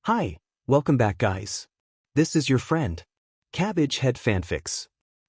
Hi, welcome back guys. This is your friend, Cabbage Head Fanfics.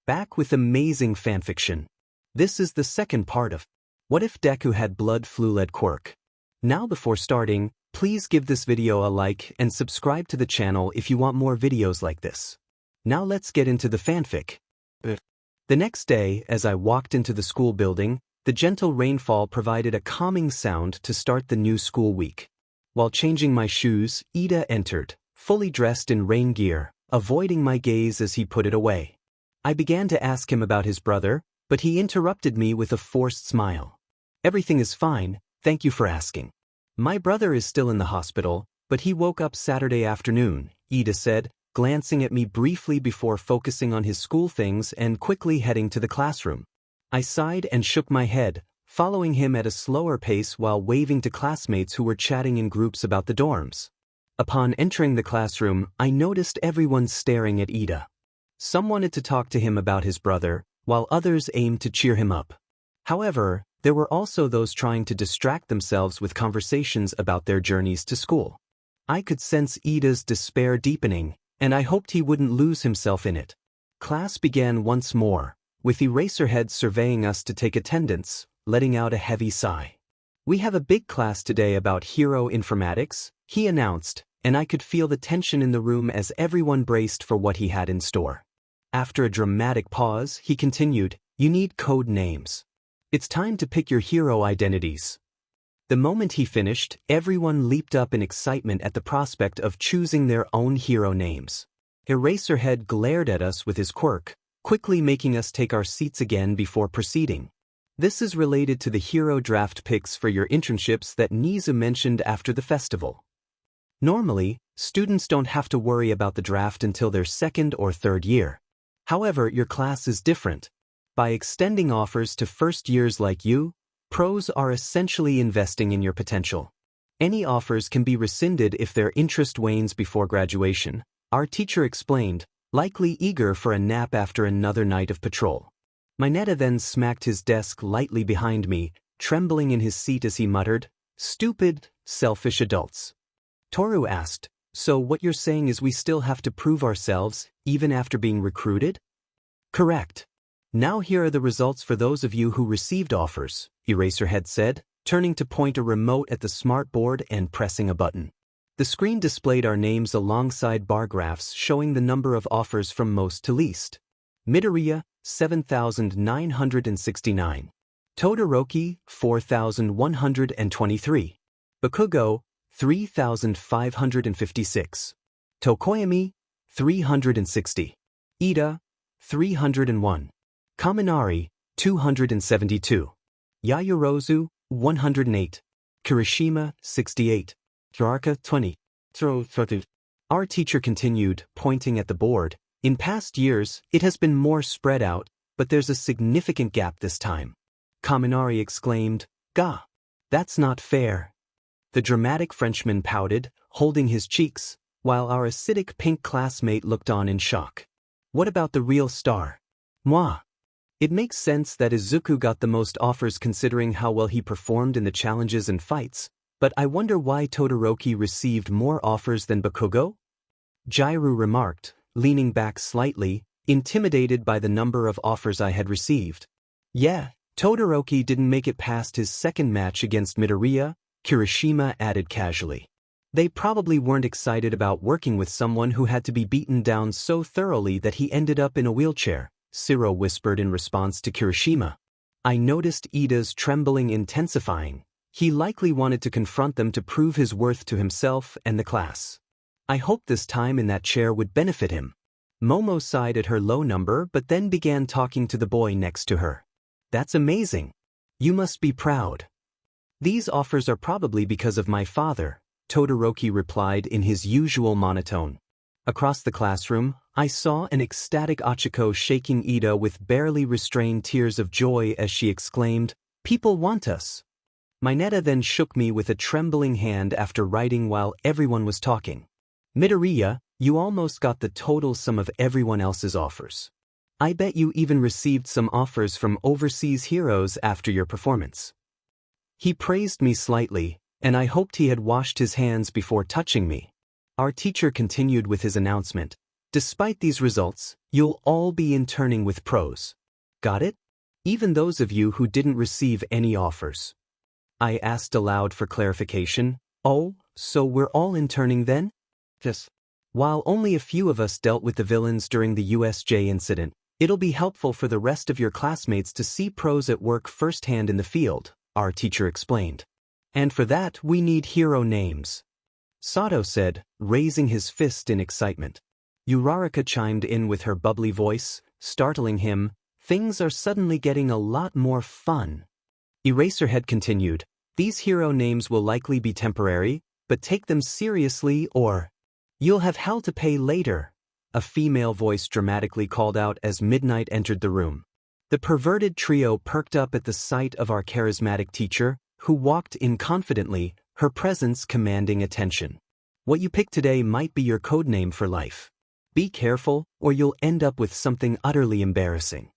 Back with amazing fanfiction. This is the second part of What If Deku Had Blood Flu-Led Quirk. Now before starting, please give this video a like and subscribe to the channel if you want more videos like this. Now let's get into the fanfic. The next day, as I walked into the school building, the gentle rainfall provided a calming sound to start the new school week. While changing my shoes, Ida entered, fully dressed in rain gear, avoiding my gaze as he put it away. I began to ask him about his brother, but he interrupted me with a forced smile. Everything is fine, thank you for asking. My brother is still in the hospital, but he woke up Saturday afternoon, Ida said, glancing at me briefly before focusing on his school things and quickly heading to the classroom. I sighed and shook my head, following him at a slower pace while waving to classmates who were chatting in groups about the dorms. Upon entering the classroom, I noticed everyone staring at Ida. Some wanted to talk to him about his brother, while others aimed to cheer him up. However, there were also those trying to distract themselves with conversations about their journeys to school. I could sense Ida's despair deepening, and I hoped he wouldn't lose himself in it. Class began once more, with Eraserhead surveying us to take attendance, letting out a heavy sigh. We have a big class today about hero informatics, he announced, and I could feel the tension in the room as everyone braced for what he had in store. After a dramatic pause, he continued, "You need code names. It's time to pick your hero identities." The moment he finished, everyone leaped up in excitement at the prospect of choosing their own hero names. Eraserhead glared at us with his quirk, quickly making us take our seats again before proceeding. This is related to the hero draft picks for your internships that Nizu mentioned after the festival. Normally, students don't have to worry about the draft until their second or third year. However, your class is different. By extending offers to first years like you, pros are essentially investing in your potential. Any offers can be rescinded if their interest wanes before graduation, our teacher explained, likely eager for a nap after another night of patrol. Minetta then smacked his desk lightly behind me, trembling in his seat as he muttered, "Stupid, selfish adults." Toru asked, "So what you're saying is we still have to prove ourselves, even after being recruited?" "Correct. Now here are the results for those of you who received offers," Eraserhead said, turning to point a remote at the smart board and pressing a button. The screen displayed our names alongside bar graphs showing the number of offers from most to least. Midoriya, 7,969. Todoroki, 4,123. Bakugo, 3,556. Tokoyami, 360. Ida, 301. Kaminari, 272. Yayorozu, 108. Kirishima, 68. Jaraka, 20. Our teacher continued, pointing at the board. In past years, it has been more spread out, but there's a significant gap this time. Kaminari exclaimed, "Gah! That's not fair." The dramatic Frenchman pouted, holding his cheeks, while our acidic pink classmate looked on in shock. "What about the real star? Moi." It makes sense that Izuku got the most offers considering how well he performed in the challenges and fights, but I wonder why Todoroki received more offers than Bakugo? Jairu remarked, leaning back slightly, intimidated by the number of offers I had received. "Yeah, Todoroki didn't make it past his second match against Midoriya," Kirishima added casually. "They probably weren't excited about working with someone who had to be beaten down so thoroughly that he ended up in a wheelchair," Siro whispered in response to Kirishima. I noticed Ida's trembling intensifying. He likely wanted to confront them to prove his worth to himself and the class. I hoped this time in that chair would benefit him. Momo sighed at her low number but then began talking to the boy next to her. "That's amazing. You must be proud." "These offers are probably because of my father," Todoroki replied in his usual monotone. Across the classroom, I saw an ecstatic Achiko shaking Ida with barely restrained tears of joy as she exclaimed, "People want us." Minetta then shook me with a trembling hand after writing while everyone was talking. "Midoriya, you almost got the total sum of everyone else's offers. I bet you even received some offers from overseas heroes after your performance." He praised me slightly, and I hoped he had washed his hands before touching me. Our teacher continued with his announcement. Despite these results, you'll all be interning with pros. Got it? Even those of you who didn't receive any offers. I asked aloud for clarification. Oh, so we're all interning then? Yes. While only a few of us dealt with the villains during the USJ incident, it'll be helpful for the rest of your classmates to see pros at work firsthand in the field, our teacher explained. And for that we need hero names. Sato said, raising his fist in excitement. Uraraka chimed in with her bubbly voice, startling him. Things are suddenly getting a lot more fun. Eraserhead continued, these hero names will likely be temporary, but take them seriously or you'll have hell to pay later. A female voice dramatically called out as Midnight entered the room. The perverted trio perked up at the sight of our charismatic teacher, who walked in confidently, her presence commanding attention. What you pick today might be your code name for life. Be careful, or you'll end up with something utterly embarrassing.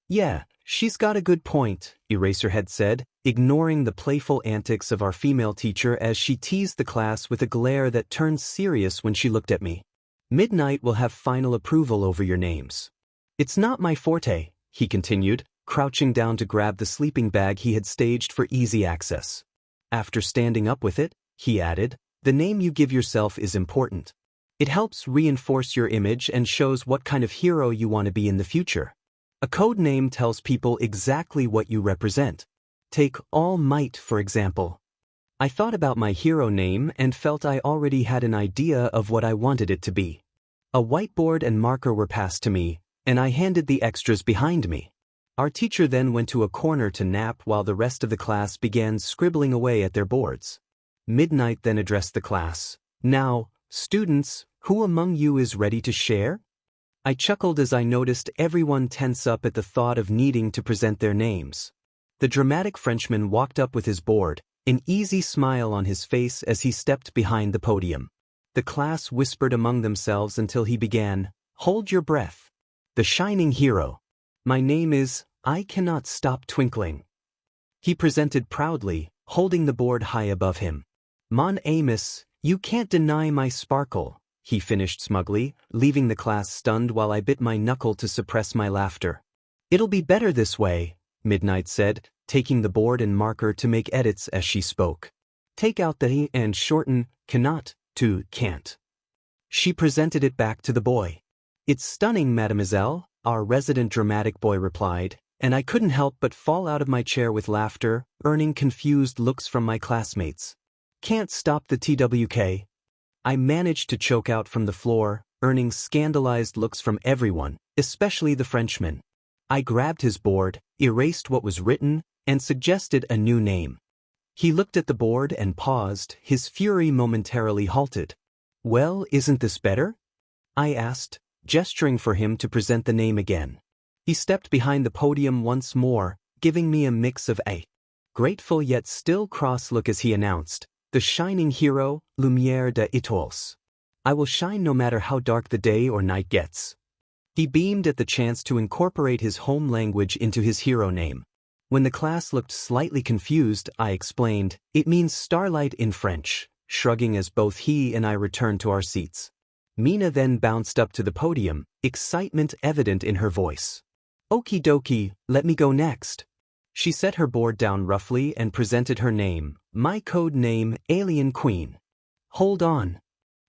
Yeah, she's got a good point, Eraserhead said, ignoring the playful antics of our female teacher as she teased the class with a glare that turned serious when she looked at me. Midnight will have final approval over your names. It's not my forte, he continued, crouching down to grab the sleeping bag he had staged for easy access. After standing up with it, he added, the name you give yourself is important. It helps reinforce your image and shows what kind of hero you want to be in the future. A code name tells people exactly what you represent. Take All Might, for example. I thought about my hero name and felt I already had an idea of what I wanted it to be. A whiteboard and marker were passed to me, and I handed the extras behind me. Our teacher then went to a corner to nap while the rest of the class began scribbling away at their boards. Midnight then addressed the class. Now, students, who among you is ready to share? I chuckled as I noticed everyone tense up at the thought of needing to present their names. The dramatic Frenchman walked up with his board, an easy smile on his face as he stepped behind the podium. The class whispered among themselves until he began, Hold your breath. The shining hero. My name is, I cannot stop twinkling. He presented proudly, holding the board high above him. Mon Amos, you can't deny my sparkle, he finished smugly, leaving the class stunned while I bit my knuckle to suppress my laughter. It'll be better this way, Midnight said, taking the board and marker to make edits as she spoke. Take out the he and shorten cannot to can't. She presented it back to the boy. It's stunning, mademoiselle, our resident dramatic boy replied, and I couldn't help but fall out of my chair with laughter, earning confused looks from my classmates. Can't stop the TWK. I managed to choke out from the floor, earning scandalized looks from everyone, especially the Frenchman. I grabbed his board, erased what was written, and suggested a new name. He looked at the board and paused, his fury momentarily halted. Well, isn't this better? I asked, gesturing for him to present the name again. He stepped behind the podium once more, giving me a mix of a grateful yet still cross look as he announced, the shining hero, Lumière des Étoiles. I will shine no matter how dark the day or night gets. He beamed at the chance to incorporate his home language into his hero name. When the class looked slightly confused, I explained, it means starlight in French, shrugging as both he and I returned to our seats. Mina then bounced up to the podium, excitement evident in her voice. Okie dokie, let me go next. She set her board down roughly and presented her name, my code name, Alien Queen. Hold on.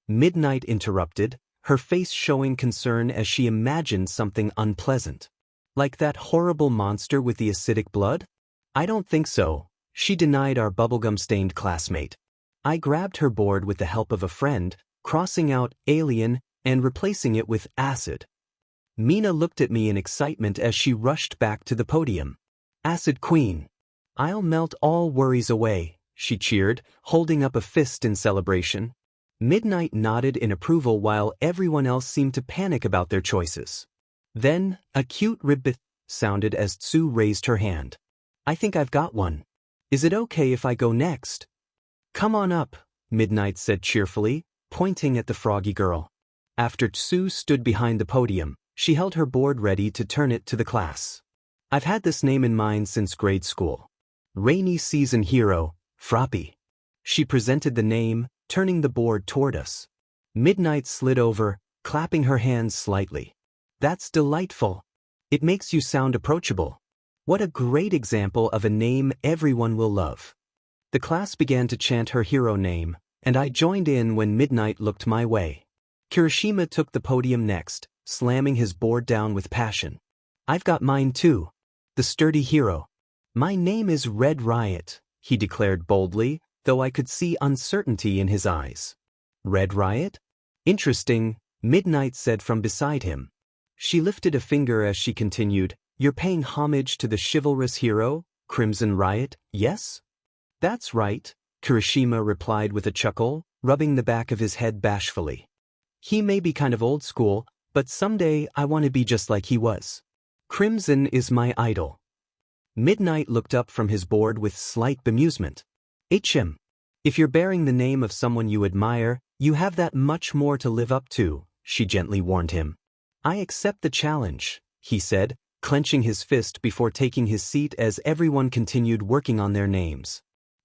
Midnight interrupted, her face showing concern as she imagined something unpleasant. Like that horrible monster with the acidic blood? I don't think so, she denied our bubblegum-stained classmate. I grabbed her board with the help of a friend, crossing out alien and replacing it with acid. Mina looked at me in excitement as she rushed back to the podium. Acid Queen. I'll melt all worries away, she cheered, holding up a fist in celebration. Midnight nodded in approval while everyone else seemed to panic about their choices. Then, a cute ribbit sounded as Tsu raised her hand. I think I've got one. Is it okay if I go next? Come on up, Midnight said cheerfully, pointing at the froggy girl. After Tsu stood behind the podium, she held her board ready to turn it to the class. I've had this name in mind since grade school. Rainy Season Hero, Froppy. She presented the name, turning the board toward us. Midnight slid over, clapping her hands slightly. That's delightful. It makes you sound approachable. What a great example of a name everyone will love. The class began to chant her hero name, and I joined in when Midnight looked my way. Kirishima took the podium next, slamming his board down with passion. I've got mine too. The sturdy hero. My name is Red Riot, he declared boldly, though I could see uncertainty in his eyes. Red Riot? Interesting, Midnight said from beside him. She lifted a finger as she continued, You're paying homage to the chivalrous hero, Crimson Riot, yes? That's right, Kirishima replied with a chuckle, rubbing the back of his head bashfully. He may be kind of old school, but someday I want to be just like he was. Crimson is my idol. Midnight looked up from his board with slight bemusement. HM. If you're bearing the name of someone you admire, you have that much more to live up to, she gently warned him. I accept the challenge, he said, clenching his fist before taking his seat as everyone continued working on their names.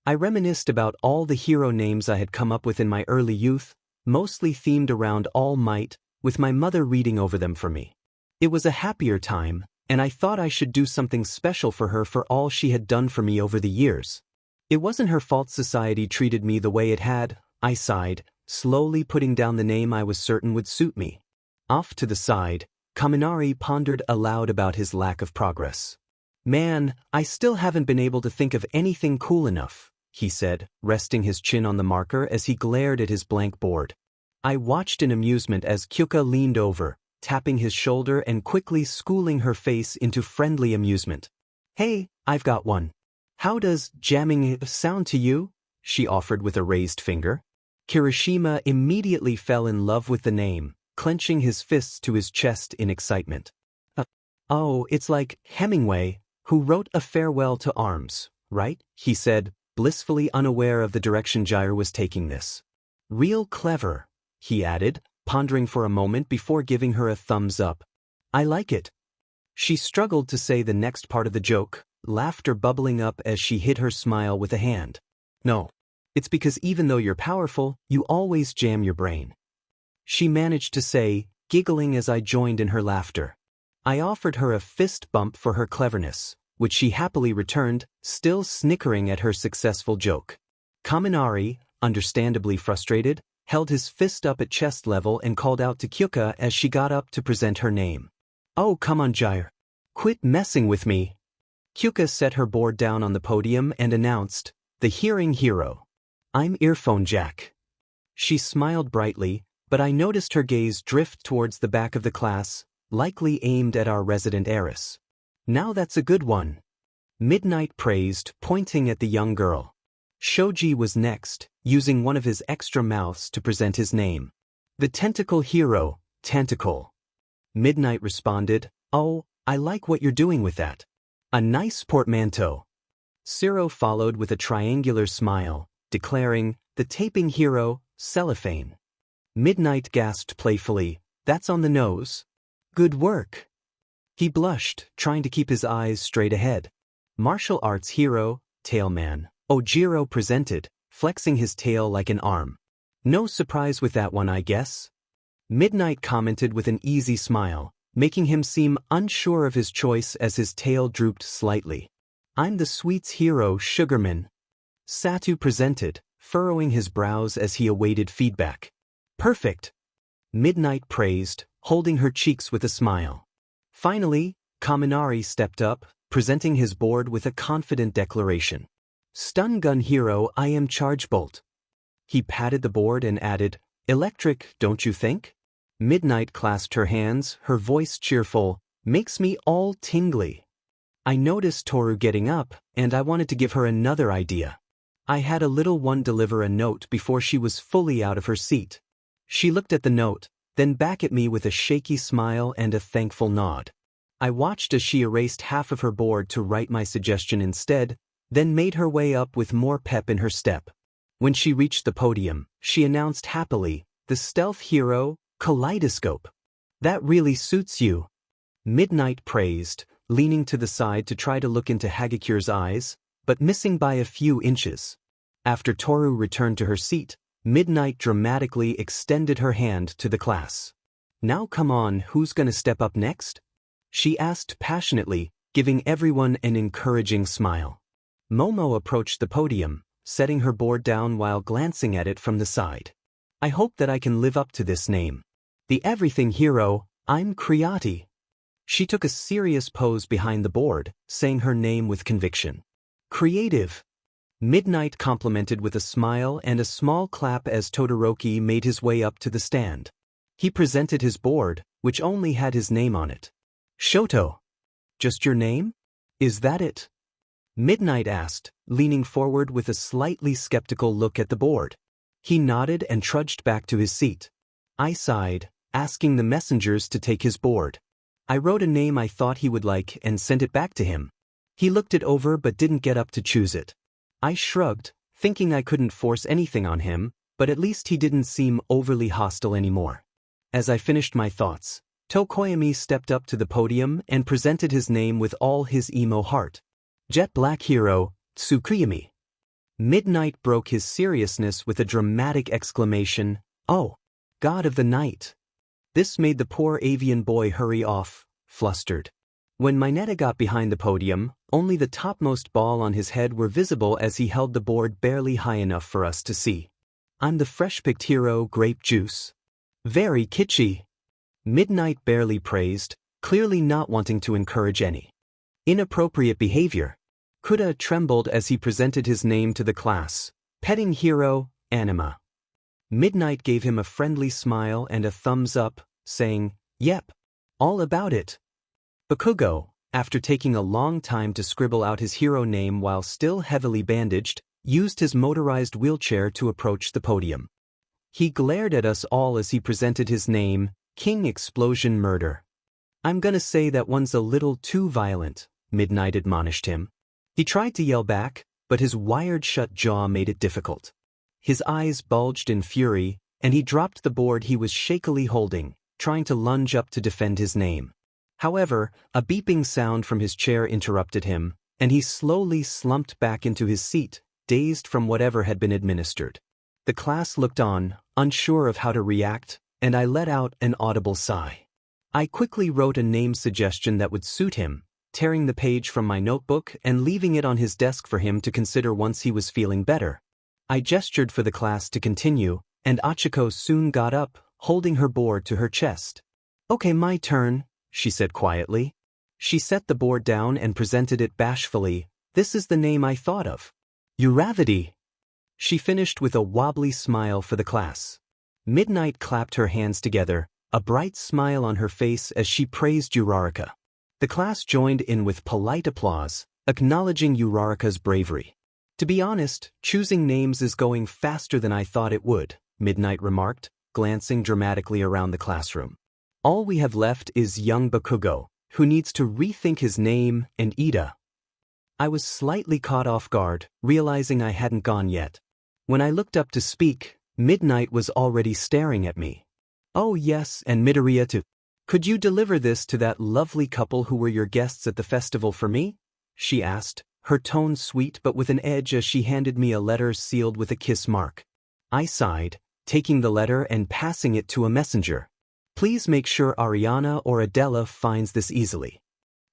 I reminisced about all the hero names I had come up with in my early youth, mostly themed around All Might, with my mother reading over them for me. It was a happier time, and I thought I should do something special for her for all she had done for me over the years. It wasn't her fault society treated me the way it had, I sighed, slowly putting down the name I was certain would suit me. Off to the side, Kaminari pondered aloud about his lack of progress. Man, I still haven't been able to think of anything cool enough, he said, resting his chin on the marker as he glared at his blank board. I watched in amusement as Kyuka leaned over, tapping his shoulder and quickly schooling her face into friendly amusement. Hey, I've got one. How does jamming sound to you? She offered with a raised finger. Kirishima immediately fell in love with the name, clenching his fists to his chest in excitement. Oh, it's like Hemingway, who wrote A Farewell to Arms, right? He said, blissfully unaware of the direction Jair was taking this. Real clever, he added, pondering for a moment before giving her a thumbs up. I like it. She struggled to say the next part of the joke, laughter bubbling up as she hid her smile with a hand. No, it's because even though you're powerful, you always jam your brain. She managed to say, giggling as I joined in her laughter. I offered her a fist bump for her cleverness, which she happily returned, still snickering at her successful joke. Kaminari, understandably frustrated, held his fist up at chest level and called out to Kyuka as she got up to present her name. Oh, come on, Jair. Quit messing with me. Kyuka set her board down on the podium and announced, the hearing hero. I'm Earphone Jack. She smiled brightly, but I noticed her gaze drift towards the back of the class, likely aimed at our resident heiress. Now that's a good one. Midnight praised, pointing at the young girl. Shoji was next, using one of his extra mouths to present his name. The tentacle hero, Tentacle. Midnight responded, Oh, I like what you're doing with that. A nice portmanteau. Ciro followed with a triangular smile, declaring, the taping hero, Cellophane. Midnight gasped playfully, That's on the nose. Good work. He blushed, trying to keep his eyes straight ahead. Martial arts hero, Tailman. Ojiro presented, flexing his tail like an arm. No surprise with that one, I guess. Midnight commented with an easy smile, making him seem unsure of his choice as his tail drooped slightly. I'm the sweets hero, Sugarman. Satu presented, furrowing his brows as he awaited feedback. Perfect. Midnight praised, holding her cheeks with a smile. Finally, Kaminari stepped up, presenting his board with a confident declaration. Stun gun hero, I am Chargebolt. He patted the board and added, Electric, don't you think? Midnight clasped her hands, her voice cheerful, makes me all tingly. I noticed Toru getting up, and I wanted to give her another idea. I had a little one deliver a note before she was fully out of her seat. She looked at the note, then back at me with a shaky smile and a thankful nod. I watched as she erased half of her board to write my suggestion instead, then made her way up with more pep in her step. When she reached the podium, she announced happily, the stealth hero, Kaleidoscope. That really suits you. Midnight praised, leaning to the side to try to look into Hagakure's eyes, but missing by a few inches. After Toru returned to her seat, Midnight dramatically extended her hand to the class. Now come on, who's gonna step up next? She asked passionately, giving everyone an encouraging smile. Momo approached the podium, setting her board down while glancing at it from the side. I hope that I can live up to this name. The everything hero, I'm Creati. She took a serious pose behind the board, saying her name with conviction. Creative. Midnight complimented with a smile and a small clap as Todoroki made his way up to the stand. He presented his board, which only had his name on it. Shoto. Just your name? Is that it? Midnight asked, leaning forward with a slightly skeptical look at the board. He nodded and trudged back to his seat. I sighed, asking the messengers to take his board. I wrote a name I thought he would like and sent it back to him. He looked it over but didn't get up to choose it. I shrugged, thinking I couldn't force anything on him, but at least he didn't seem overly hostile anymore. As I finished my thoughts, Tokoyami stepped up to the podium and presented his name with all his emo heart. Jet Black Hero, Tsukuyomi. Midnight broke his seriousness with a dramatic exclamation, "Oh, God of the Night." This made the poor avian boy hurry off, flustered. When Minetta got behind the podium, only the topmost ball on his head were visible as he held the board barely high enough for us to see. I'm the fresh-picked hero, Grape Juice. Very kitschy. Midnight barely praised, clearly not wanting to encourage any inappropriate behavior. Kuda trembled as he presented his name to the class. Petting hero, Anima. Midnight gave him a friendly smile and a thumbs up, saying, "Yep, all about it." Bakugo, after taking a long time to scribble out his hero name while still heavily bandaged, used his motorized wheelchair to approach the podium. He glared at us all as he presented his name, King Explosion Murder. I'm gonna say that one's a little too violent, Midnight admonished him. He tried to yell back, but his wired-shut jaw made it difficult. His eyes bulged in fury, and he dropped the board he was shakily holding, trying to lunge up to defend his name. However, a beeping sound from his chair interrupted him, and he slowly slumped back into his seat, dazed from whatever had been administered. The class looked on, unsure of how to react, and I let out an audible sigh. I quickly wrote a name suggestion that would suit him, tearing the page from my notebook and leaving it on his desk for him to consider once he was feeling better. I gestured for the class to continue, and Achiko soon got up, holding her board to her chest. Okay, my turn, she said quietly. She set the board down and presented it bashfully. This is the name I thought of. Uravity. She finished with a wobbly smile for the class. Midnight clapped her hands together, a bright smile on her face as she praised Uraraka. The class joined in with polite applause, acknowledging Uraraka's bravery. To be honest, choosing names is going faster than I thought it would, Midnight remarked, glancing dramatically around the classroom. All we have left is young Bakugo, who needs to rethink his name, and Ida. I was slightly caught off guard, realizing I hadn't gone yet. When I looked up to speak, Midnight was already staring at me. Oh yes, and Midoriya too. Could you deliver this to that lovely couple who were your guests at the festival for me? She asked, her tone sweet but with an edge as she handed me a letter sealed with a kiss mark. I sighed, taking the letter and passing it to a messenger. Please make sure Ariana or Adela finds this easily.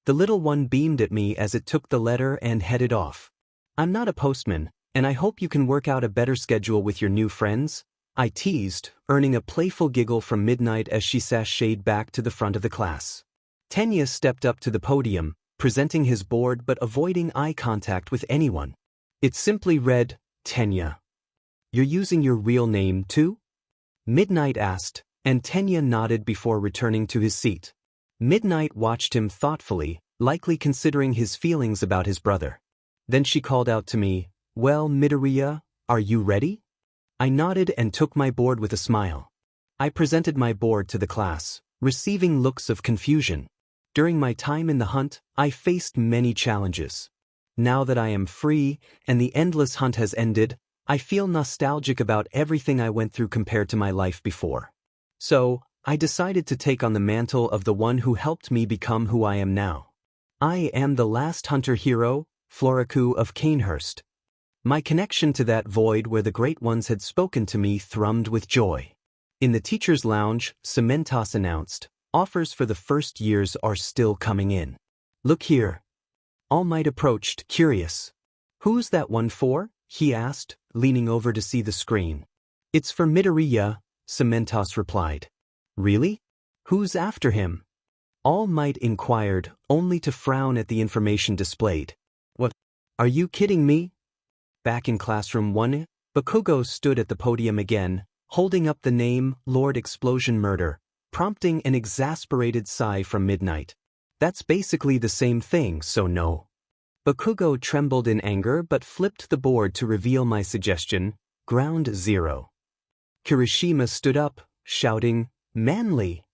The little one beamed at me as it took the letter and headed off. I'm not a postman, and I hope you can work out a better schedule with your new friends, I teased, earning a playful giggle from Midnight as she sashayed back to the front of the class. Tenya stepped up to the podium, presenting his board but avoiding eye contact with anyone. It simply read, Tenya. You're using your real name too? Midnight asked, and Tenya nodded before returning to his seat. Midnight watched him thoughtfully, likely considering his feelings about his brother. Then she called out to me, Well, Midoriya, are you ready? I nodded and took my board with a smile. I presented my board to the class, receiving looks of confusion. During my time in the hunt, I faced many challenges. Now that I am free, and the endless hunt has ended, I feel nostalgic about everything I went through compared to my life before. So, I decided to take on the mantle of the one who helped me become who I am now. I am the last hunter hero, Flora-Hero of Canehurst. My connection to that void where the great ones had spoken to me thrummed with joy. In the teacher's lounge, Cementos announced, "Offers for the first years are still coming in. Look here." All Might approached, curious. "Who's that one for?" he asked, leaning over to see the screen. "It's for Midoriya," Cementos replied. "Really? Who's after him?" All Might inquired, only to frown at the information displayed. "What? Are you kidding me?" Back in classroom 1, Bakugo stood at the podium again, holding up the name Lord Explosion Murder, prompting an exasperated sigh from Midnight. "That's basically the same thing, so no." Bakugo trembled in anger but flipped the board to reveal my suggestion, Ground Zero. Kirishima stood up, shouting, "Manly!"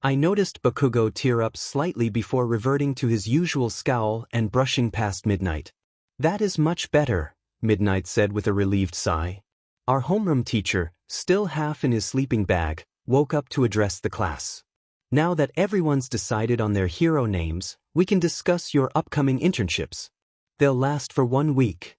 I noticed Bakugo tear up slightly before reverting to his usual scowl and brushing past Midnight. "That is much better," Midnight said with a relieved sigh. Our homeroom teacher, still half in his sleeping bag, woke up to address the class. "Now that everyone's decided on their hero names, we can discuss your upcoming internships. They'll last for 1 week."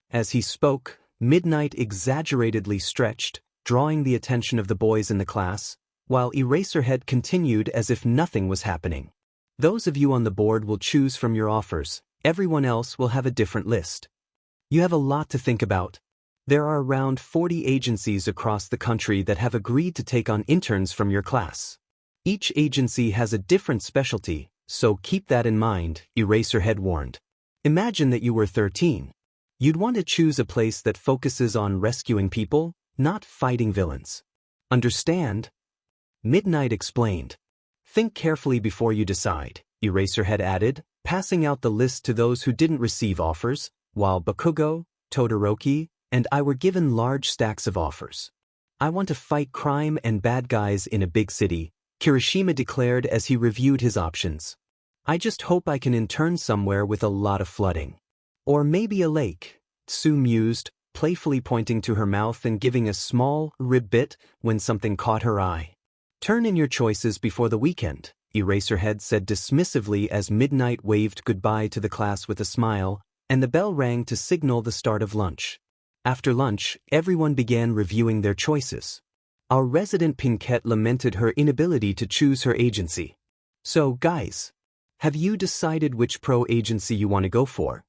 As he spoke, Midnight exaggeratedly stretched, drawing the attention of the boys in the class, while Eraserhead continued as if nothing was happening. "Those of you on the board will choose from your offers, everyone else will have a different list. You have a lot to think about. There are around 40 agencies across the country that have agreed to take on interns from your class. Each agency has a different specialty, so keep that in mind," Eraserhead warned. "Imagine that you were 13. You'd want to choose a place that focuses on rescuing people, not fighting villains. Understand?" Midnight explained. "Think carefully before you decide," Eraserhead added, passing out the list to those who didn't receive offers, while Bakugo, Todoroki, and I were given large stacks of offers. "I want to fight crime and bad guys in a big city," Kirishima declared as he reviewed his options. "I just hope I can intern somewhere with a lot of flooding. Or maybe a lake," Tsu mused, playfully pointing to her mouth and giving a small rib bit when something caught her eye. "Turn in your choices before the weekend," Eraserhead said dismissively as Midnight waved goodbye to the class with a smile, and the bell rang to signal the start of lunch. After lunch, everyone began reviewing their choices. Our resident Pinkette lamented her inability to choose her agency. "So, guys, have you decided which pro agency you want to go for?"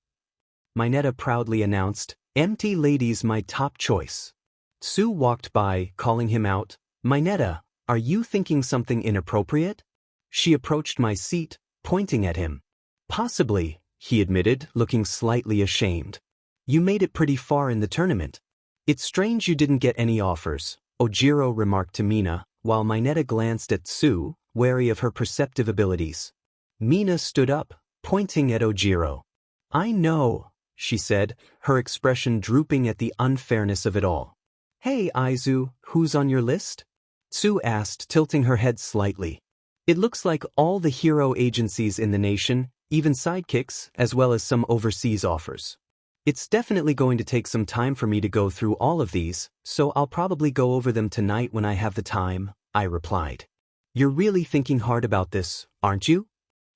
Minetta proudly announced, "Empty Lady's my top choice." Tsu walked by, calling him out, "Minetta, are you thinking something inappropriate?" She approached my seat, pointing at him. "Possibly," he admitted, looking slightly ashamed. "You made it pretty far in the tournament. It's strange you didn't get any offers," Ojiro remarked to Mina, while Minetta glanced at Tsu, wary of her perceptive abilities. Mina stood up, pointing at Ojiro. "I know," she said, her expression drooping at the unfairness of it all. "Hey Izu, who's on your list?" Tsu asked, tilting her head slightly. "It looks like all the hero agencies in the nation, even sidekicks, as well as some overseas offers. It's definitely going to take some time for me to go through all of these, so I'll probably go over them tonight when I have the time," I replied. "You're really thinking hard about this, aren't you?"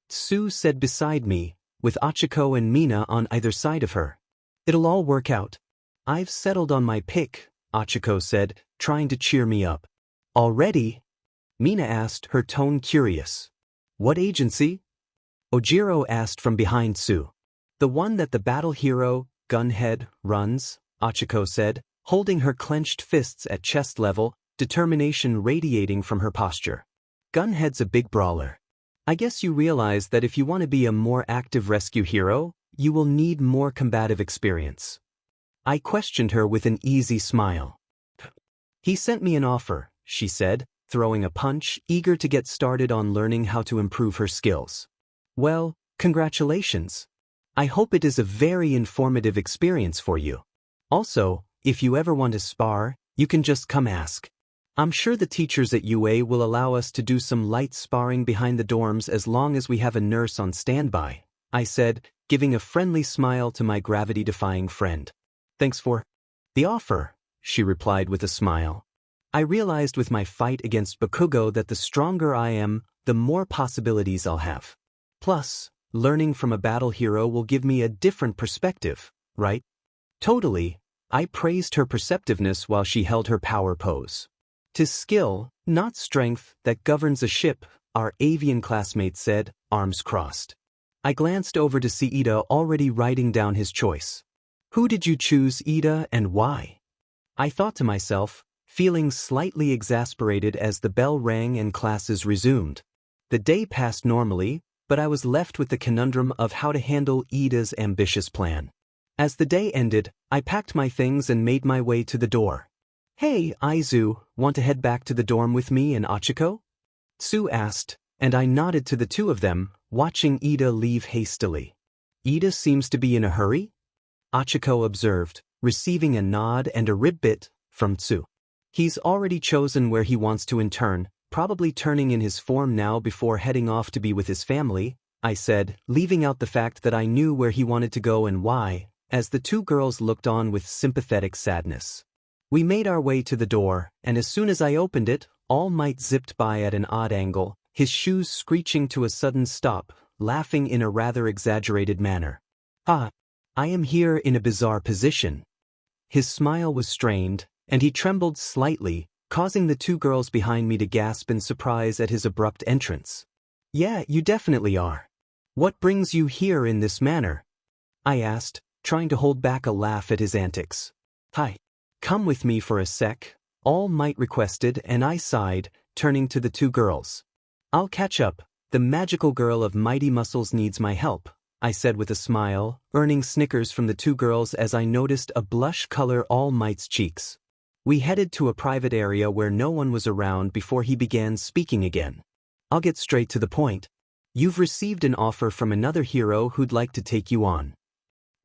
Tsu said beside me, with Achiko and Mina on either side of her. "It'll all work out. I've settled on my pick," Achiko said, trying to cheer me up. "Already?" Mina asked, her tone curious. "What agency?" Ojiro asked from behind Tsu. "The one that the battle hero, Gunhead, runs," Achiko said, holding her clenched fists at chest level, determination radiating from her posture. "Gunhead's a big brawler. I guess you realize that if you want to be a more active rescue hero, you will need more combative experience." I questioned her with an easy smile. "He sent me an offer," she said, throwing a punch, eager to get started on learning how to improve her skills. "Well, congratulations. I hope it is a very informative experience for you. Also, if you ever want to spar, you can just come ask. I'm sure the teachers at UA will allow us to do some light sparring behind the dorms as long as we have a nurse on standby," I said, giving a friendly smile to my gravity-defying friend. "Thanks for the offer," she replied with a smile. I realized with my fight against Bakugo that the stronger I am, the more possibilities I'll have. Plus, learning from a battle hero will give me a different perspective, right? Totally, I praised her perceptiveness while she held her power pose. "'Tis skill, not strength, that governs a ship," our avian classmate said, arms crossed. I glanced over to see Ida already writing down his choice. "Who did you choose, Ida, and why?" I thought to myself, feeling slightly exasperated as the bell rang and classes resumed. The day passed normally, but I was left with the conundrum of how to handle Ida's ambitious plan. As the day ended, I packed my things and made my way to the door. "Hey, Izu, want to head back to the dorm with me and Achiko?" Sue asked, and I nodded to the two of them, watching Ida leave hastily. "Ida seems to be in a hurry?" Achiko observed, receiving a nod and a ribbit from Sue. "He's already chosen where he wants to intern, probably turning in his form now before heading off to be with his family," I said, leaving out the fact that I knew where he wanted to go and why, as the two girls looked on with sympathetic sadness. We made our way to the door, and as soon as I opened it, All Might zipped by at an odd angle, his shoes screeching to a sudden stop, laughing in a rather exaggerated manner. "Ah, I am here in a bizarre position." His smile was strained, and he trembled slightly, causing the two girls behind me to gasp in surprise at his abrupt entrance. "Yeah, you definitely are. What brings you here in this manner?" I asked, trying to hold back a laugh at his antics. "Hi. Come with me for a sec," All Might requested, and I sighed, turning to the two girls. "I'll catch up. The magical girl of mighty muscles needs my help," I said with a smile, earning snickers from the two girls as I noticed a blush color All Might's cheeks. We headed to a private area where no one was around before he began speaking again. "I'll get straight to the point. You've received an offer from another hero who'd like to take you on."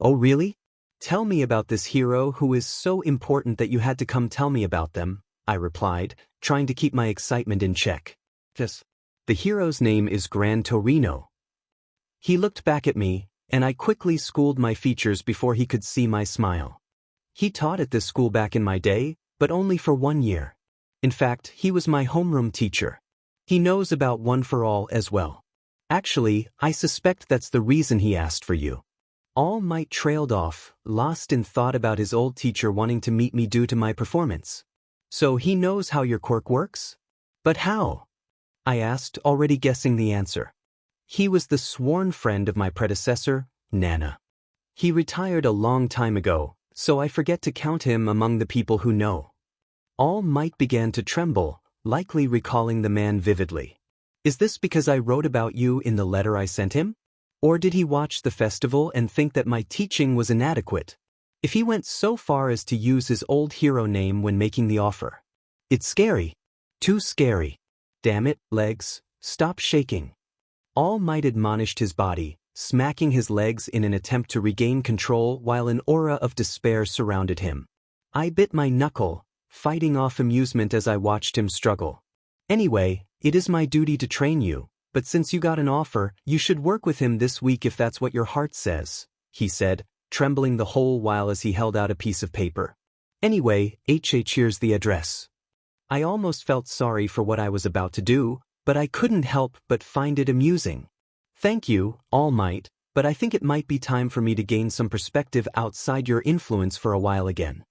"Oh really? Tell me about this hero who is so important that you had to come tell me about them," I replied, trying to keep my excitement in check. "Yes. The hero's name is Gran Torino." He looked back at me, and I quickly schooled my features before he could see my smile. "He taught at this school back in my day, but only for 1 year. In fact, he was my homeroom teacher. He knows about One for All as well. Actually, I suspect that's the reason he asked for you." All Might trailed off, lost in thought about his old teacher wanting to meet me due to my performance. "So he knows how your quirk works?" "But how?" I asked, already guessing the answer. "He was the sworn friend of my predecessor, Nana. He retired a long time ago, so I forget to count him among the people who know." All Might began to tremble, likely recalling the man vividly. "Is this because I wrote about you in the letter I sent him? Or did he watch the festival and think that my teaching was inadequate? If he went so far as to use his old hero name when making the offer. It's scary. Too scary. Damn it, legs, stop shaking." All Might admonished his body, smacking his legs in an attempt to regain control while an aura of despair surrounded him. I bit my knuckle, fighting off amusement as I watched him struggle. "Anyway, it is my duty to train you, but since you got an offer, you should work with him this week if that's what your heart says," he said, trembling the whole while as he held out a piece of paper. "Anyway, here's the address." I almost felt sorry for what I was about to do, but I couldn't help but find it amusing. "Thank you, All Might, but I think it might be time for me to gain some perspective outside your influence for a while again."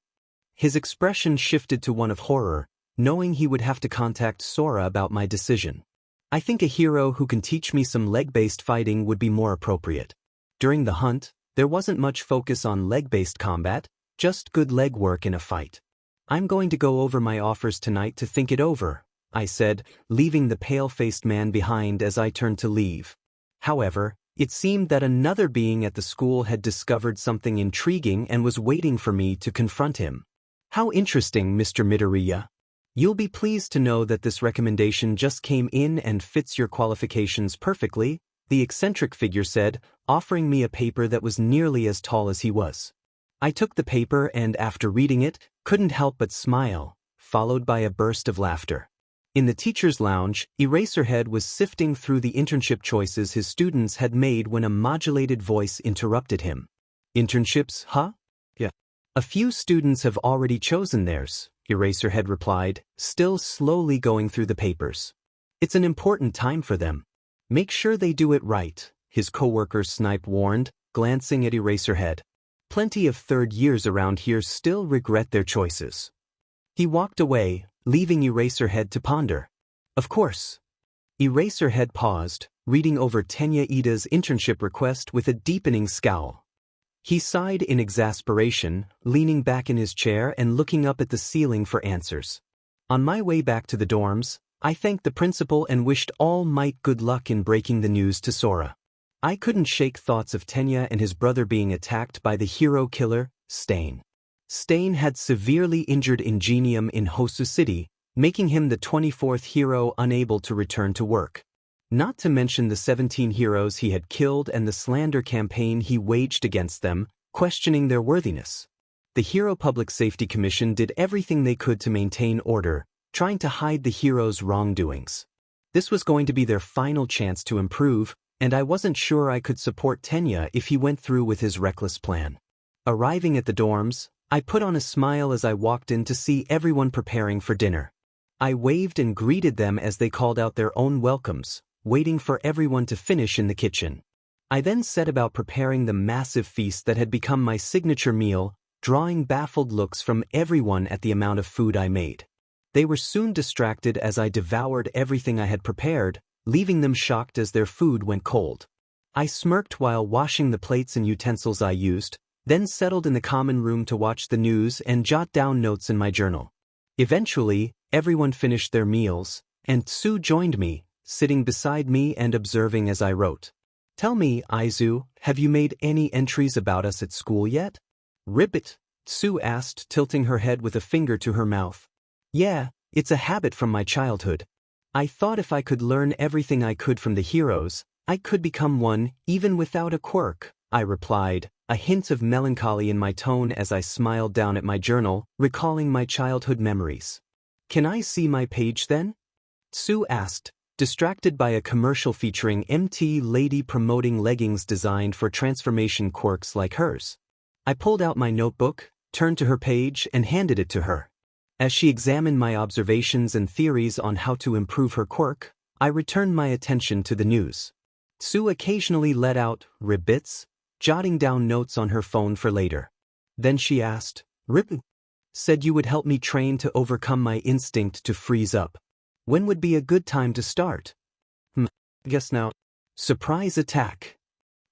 His expression shifted to one of horror, knowing he would have to contact Sora about my decision. "I think a hero who can teach me some leg-based fighting would be more appropriate." During the hunt, there wasn't much focus on leg-based combat, just good leg work in a fight. "I'm going to go over my offers tonight to think it over," I said, leaving the pale-faced man behind as I turned to leave. However, it seemed that another being at the school had discovered something intriguing and was waiting for me to confront him. "How interesting, Mr. Midoriya. You'll be pleased to know that this recommendation just came in and fits your qualifications perfectly," the eccentric figure said, offering me a paper that was nearly as tall as he was. I took the paper and, after reading it, couldn't help but smile, followed by a burst of laughter. In the teacher's lounge, Eraserhead was sifting through the internship choices his students had made when a modulated voice interrupted him. "Internships, huh? Yeah. A few students have already chosen theirs," Eraserhead replied, still slowly going through the papers. "It's an important time for them. Make sure they do it right," his coworker Snipe warned, glancing at Eraserhead. Plenty of third years around here still regret their choices. He walked away, leaving Eraserhead to ponder. Of course. Eraserhead paused, reading over Tenya Ida's internship request with a deepening scowl. He sighed in exasperation, leaning back in his chair and looking up at the ceiling for answers. On my way back to the dorms, I thanked the principal and wished All Might good luck in breaking the news to Sora. I couldn't shake thoughts of Tenya and his brother being attacked by the hero killer, Stain. Stain had severely injured Ingenium in Hosu City, making him the 24th hero unable to return to work. Not to mention the 17 heroes he had killed and the slander campaign he waged against them, questioning their worthiness. The Hero Public Safety Commission did everything they could to maintain order, trying to hide the heroes' wrongdoings. This was going to be their final chance to improve, and I wasn't sure I could support Tenya if he went through with his reckless plan. Arriving at the dorms, I put on a smile as I walked in to see everyone preparing for dinner. I waved and greeted them as they called out their own welcomes, waiting for everyone to finish in the kitchen. I then set about preparing the massive feast that had become my signature meal, drawing baffled looks from everyone at the amount of food I made. They were soon distracted as I devoured everything I had prepared, leaving them shocked as their food went cold. I smirked while washing the plates and utensils I used, then settled in the common room to watch the news and jot down notes in my journal. Eventually, everyone finished their meals, and Sue joined me, sitting beside me and observing as I wrote. "Tell me, Izu, have you made any entries about us at school yet?" "Ribbit?" Sue asked, tilting her head with a finger to her mouth. "Yeah, it's a habit from my childhood. I thought if I could learn everything I could from the heroes, I could become one, even without a quirk," I replied, a hint of melancholy in my tone as I smiled down at my journal, recalling my childhood memories. "Can I see my page then?" Sue asked, distracted by a commercial featuring MT lady promoting leggings designed for transformation quirks like hers. I pulled out my notebook, turned to her page, and handed it to her. As she examined my observations and theories on how to improve her quirk, I returned my attention to the news. Sue occasionally let out ribbits, jotting down notes on her phone for later. Then she asked, "Rip said you would help me train to overcome my instinct to freeze up. When would be a good time to start?" Guess now." "Surprise attack,"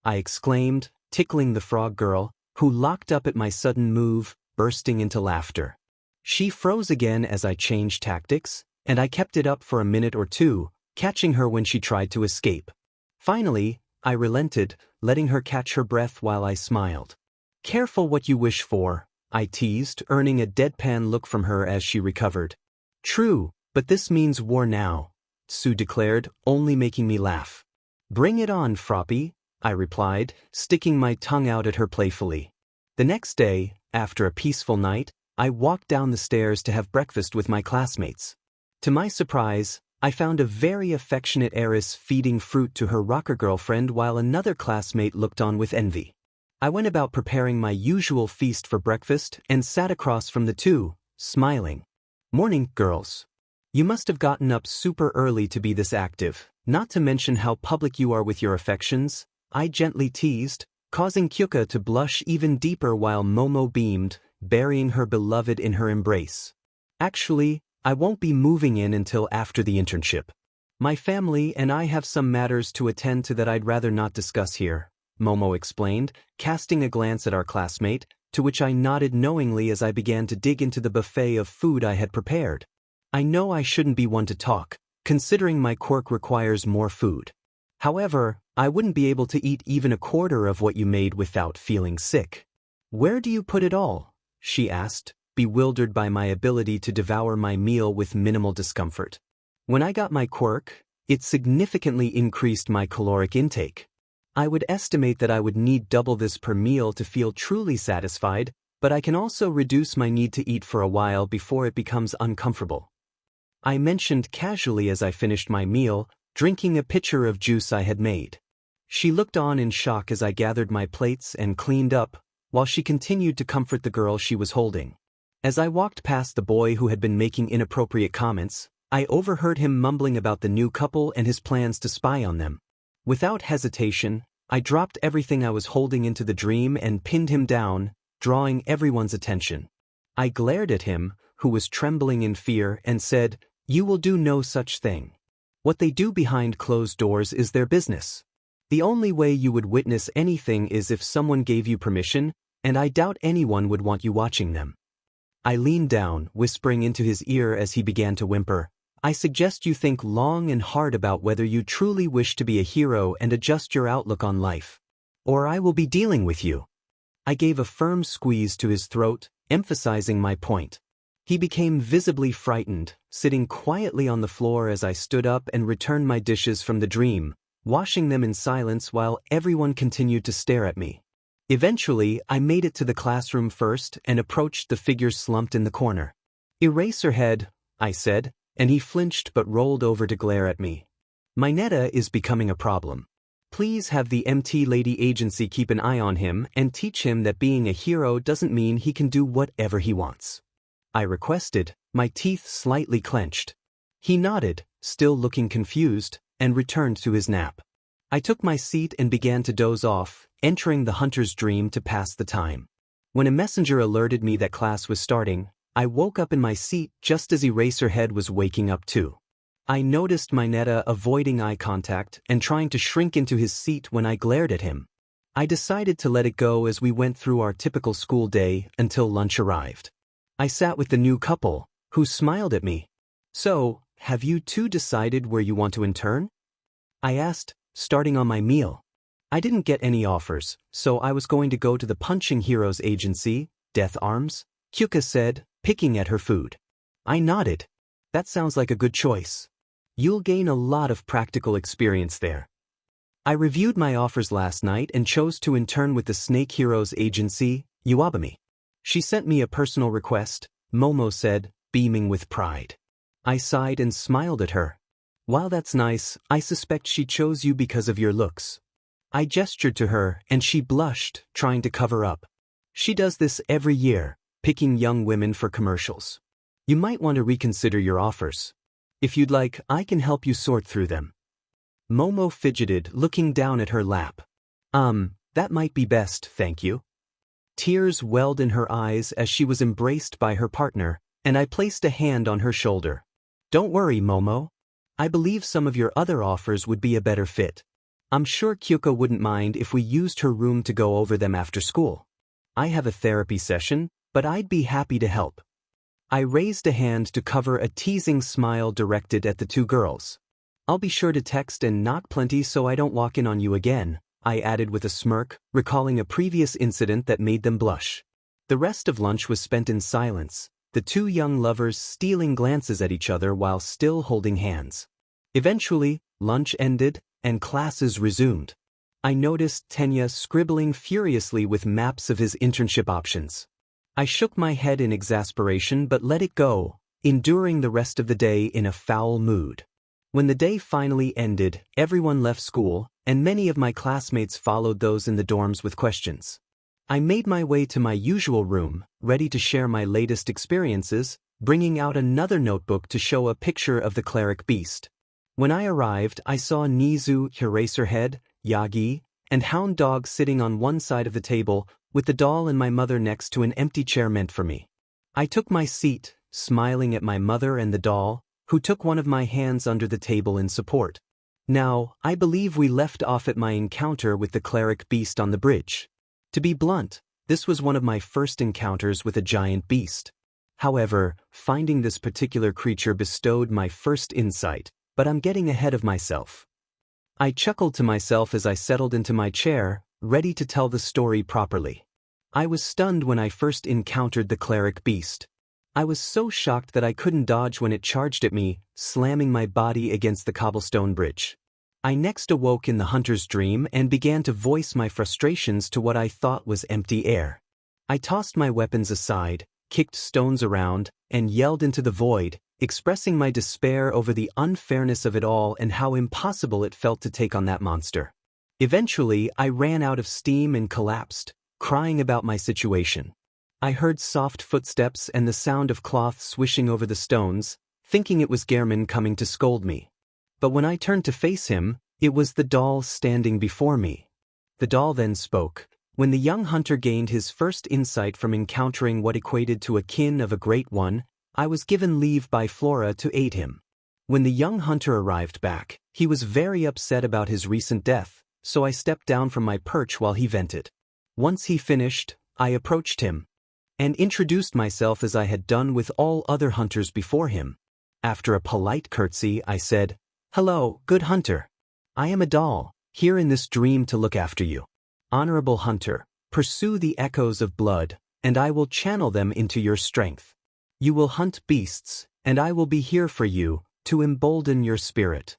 I exclaimed, tickling the frog girl, who locked up at my sudden move, bursting into laughter. She froze again as I changed tactics, and I kept it up for a minute or two, catching her when she tried to escape. Finally, I relented, letting her catch her breath while I smiled. "Careful what you wish for," I teased, earning a deadpan look from her as she recovered. "True, but this means war now," Sue declared, only making me laugh. "Bring it on, Froppy," I replied, sticking my tongue out at her playfully. The next day, after a peaceful night, I walked down the stairs to have breakfast with my classmates. To my surprise, I found a very affectionate heiress feeding fruit to her rocker girlfriend while another classmate looked on with envy. I went about preparing my usual feast for breakfast and sat across from the two, smiling. "Morning, girls. You must have gotten up super early to be this active, not to mention how public you are with your affections," I gently teased, causing Kyuka to blush even deeper while Momo beamed, burying her beloved in her embrace. "Actually, I won't be moving in until after the internship. My family and I have some matters to attend to that I'd rather not discuss here," Momo explained, casting a glance at our classmate, to which I nodded knowingly as I began to dig into the buffet of food I had prepared. I know I shouldn't be one to talk, considering my quirk requires more food. However, I wouldn't be able to eat even a quarter of what you made without feeling sick. "Where do you put it all?" she asked, bewildered by my ability to devour my meal with minimal discomfort. "When I got my quirk, it significantly increased my caloric intake. I would estimate that I would need double this per meal to feel truly satisfied, but I can also reduce my need to eat for a while before it becomes uncomfortable," I mentioned casually as I finished my meal, drinking a pitcher of juice I had made. She looked on in shock as I gathered my plates and cleaned up, while she continued to comfort the girl she was holding. As I walked past the boy who had been making inappropriate comments, I overheard him mumbling about the new couple and his plans to spy on them. Without hesitation, I dropped everything I was holding into the dream and pinned him down, drawing everyone's attention. I glared at him, who was trembling in fear, and said, "You will do no such thing. What they do behind closed doors is their business. The only way you would witness anything is if someone gave you permission, and I doubt anyone would want you watching them." I leaned down, whispering into his ear as he began to whimper, "I suggest you think long and hard about whether you truly wish to be a hero and adjust your outlook on life. Or I will be dealing with you." I gave a firm squeeze to his throat, emphasizing my point. He became visibly frightened, sitting quietly on the floor as I stood up and returned my dishes from the dream, washing them in silence while everyone continued to stare at me. Eventually, I made it to the classroom first and approached the figure slumped in the corner. "Eraserhead," I said, and he flinched but rolled over to glare at me. "Minetta is becoming a problem. Please have the MT Lady Agency keep an eye on him and teach him that being a hero doesn't mean he can do whatever he wants," I requested, my teeth slightly clenched. He nodded, still looking confused, and returned to his nap. I took my seat and began to doze off, entering the hunter's dream to pass the time. When a messenger alerted me that class was starting, I woke up in my seat just as Eraserhead was waking up too. I noticed Minetta avoiding eye contact and trying to shrink into his seat when I glared at him. I decided to let it go as we went through our typical school day until lunch arrived. I sat with the new couple, who smiled at me. "So, have you two decided where you want to intern?" I asked, starting on my meal. I didn't get any offers, so I was going to go to the Punching Heroes Agency, Death Arms, Kyuka said, picking at her food. I nodded. "That sounds like a good choice. You'll gain a lot of practical experience there." I reviewed my offers last night and chose to intern with the Snake Heroes Agency, Uabami. "She sent me a personal request," Momo said, beaming with pride. I sighed and smiled at her. "While that's nice, I suspect she chose you because of your looks." I gestured to her, and she blushed, trying to cover up. "She does this every year, picking young women for commercials. You might want to reconsider your offers. If you'd like, I can help you sort through them." Momo fidgeted, looking down at her lap. That might be best, thank you." Tears welled in her eyes as she was embraced by her partner, and I placed a hand on her shoulder. "Don't worry, Momo. I believe some of your other offers would be a better fit. I'm sure Kyuka wouldn't mind if we used her room to go over them after school. I have a therapy session, but I'd be happy to help." I raised a hand to cover a teasing smile directed at the two girls. "I'll be sure to text and knock plenty so I don't walk in on you again," I added with a smirk, recalling a previous incident that made them blush. The rest of lunch was spent in silence, the two young lovers stealing glances at each other while still holding hands. Eventually, lunch ended, and classes resumed. I noticed Tenya scribbling furiously with maps of his internship options. I shook my head in exasperation but let it go, enduring the rest of the day in a foul mood. When the day finally ended, everyone left school, and many of my classmates followed those in the dorms with questions. I made my way to my usual room, ready to share my latest experiences, bringing out another notebook to show a picture of the cleric beast. When I arrived, I saw Nizu, Eraserhead, Yagi, and Hound Dog sitting on one side of the table, with the doll and my mother next to an empty chair meant for me. I took my seat, smiling at my mother and the doll, who took one of my hands under the table in support. Now, I believe we left off at my encounter with the cleric beast on the bridge. To be blunt, this was one of my first encounters with a giant beast. However, finding this particular creature bestowed my first insight, but I'm getting ahead of myself. I chuckled to myself as I settled into my chair, ready to tell the story properly. I was stunned when I first encountered the cleric beast. I was so shocked that I couldn't dodge when it charged at me, slamming my body against the cobblestone bridge. I next awoke in the hunter's dream and began to voice my frustrations to what I thought was empty air. I tossed my weapons aside, kicked stones around, and yelled into the void, expressing my despair over the unfairness of it all and how impossible it felt to take on that monster. Eventually, I ran out of steam and collapsed, crying about my situation. I heard soft footsteps and the sound of cloth swishing over the stones, thinking it was Gehrman coming to scold me. But when I turned to face him, it was the doll standing before me. The doll then spoke. When the young hunter gained his first insight from encountering what equated to a kin of a great one, I was given leave by Flora to aid him. When the young hunter arrived back, he was very upset about his recent death, so I stepped down from my perch while he vented. Once he finished, I approached him and introduced myself as I had done with all other hunters before him. After a polite curtsy, I said, "Hello, good hunter. I am a doll, here in this dream to look after you. Honorable hunter, pursue the echoes of blood, and I will channel them into your strength. You will hunt beasts, and I will be here for you, to embolden your spirit."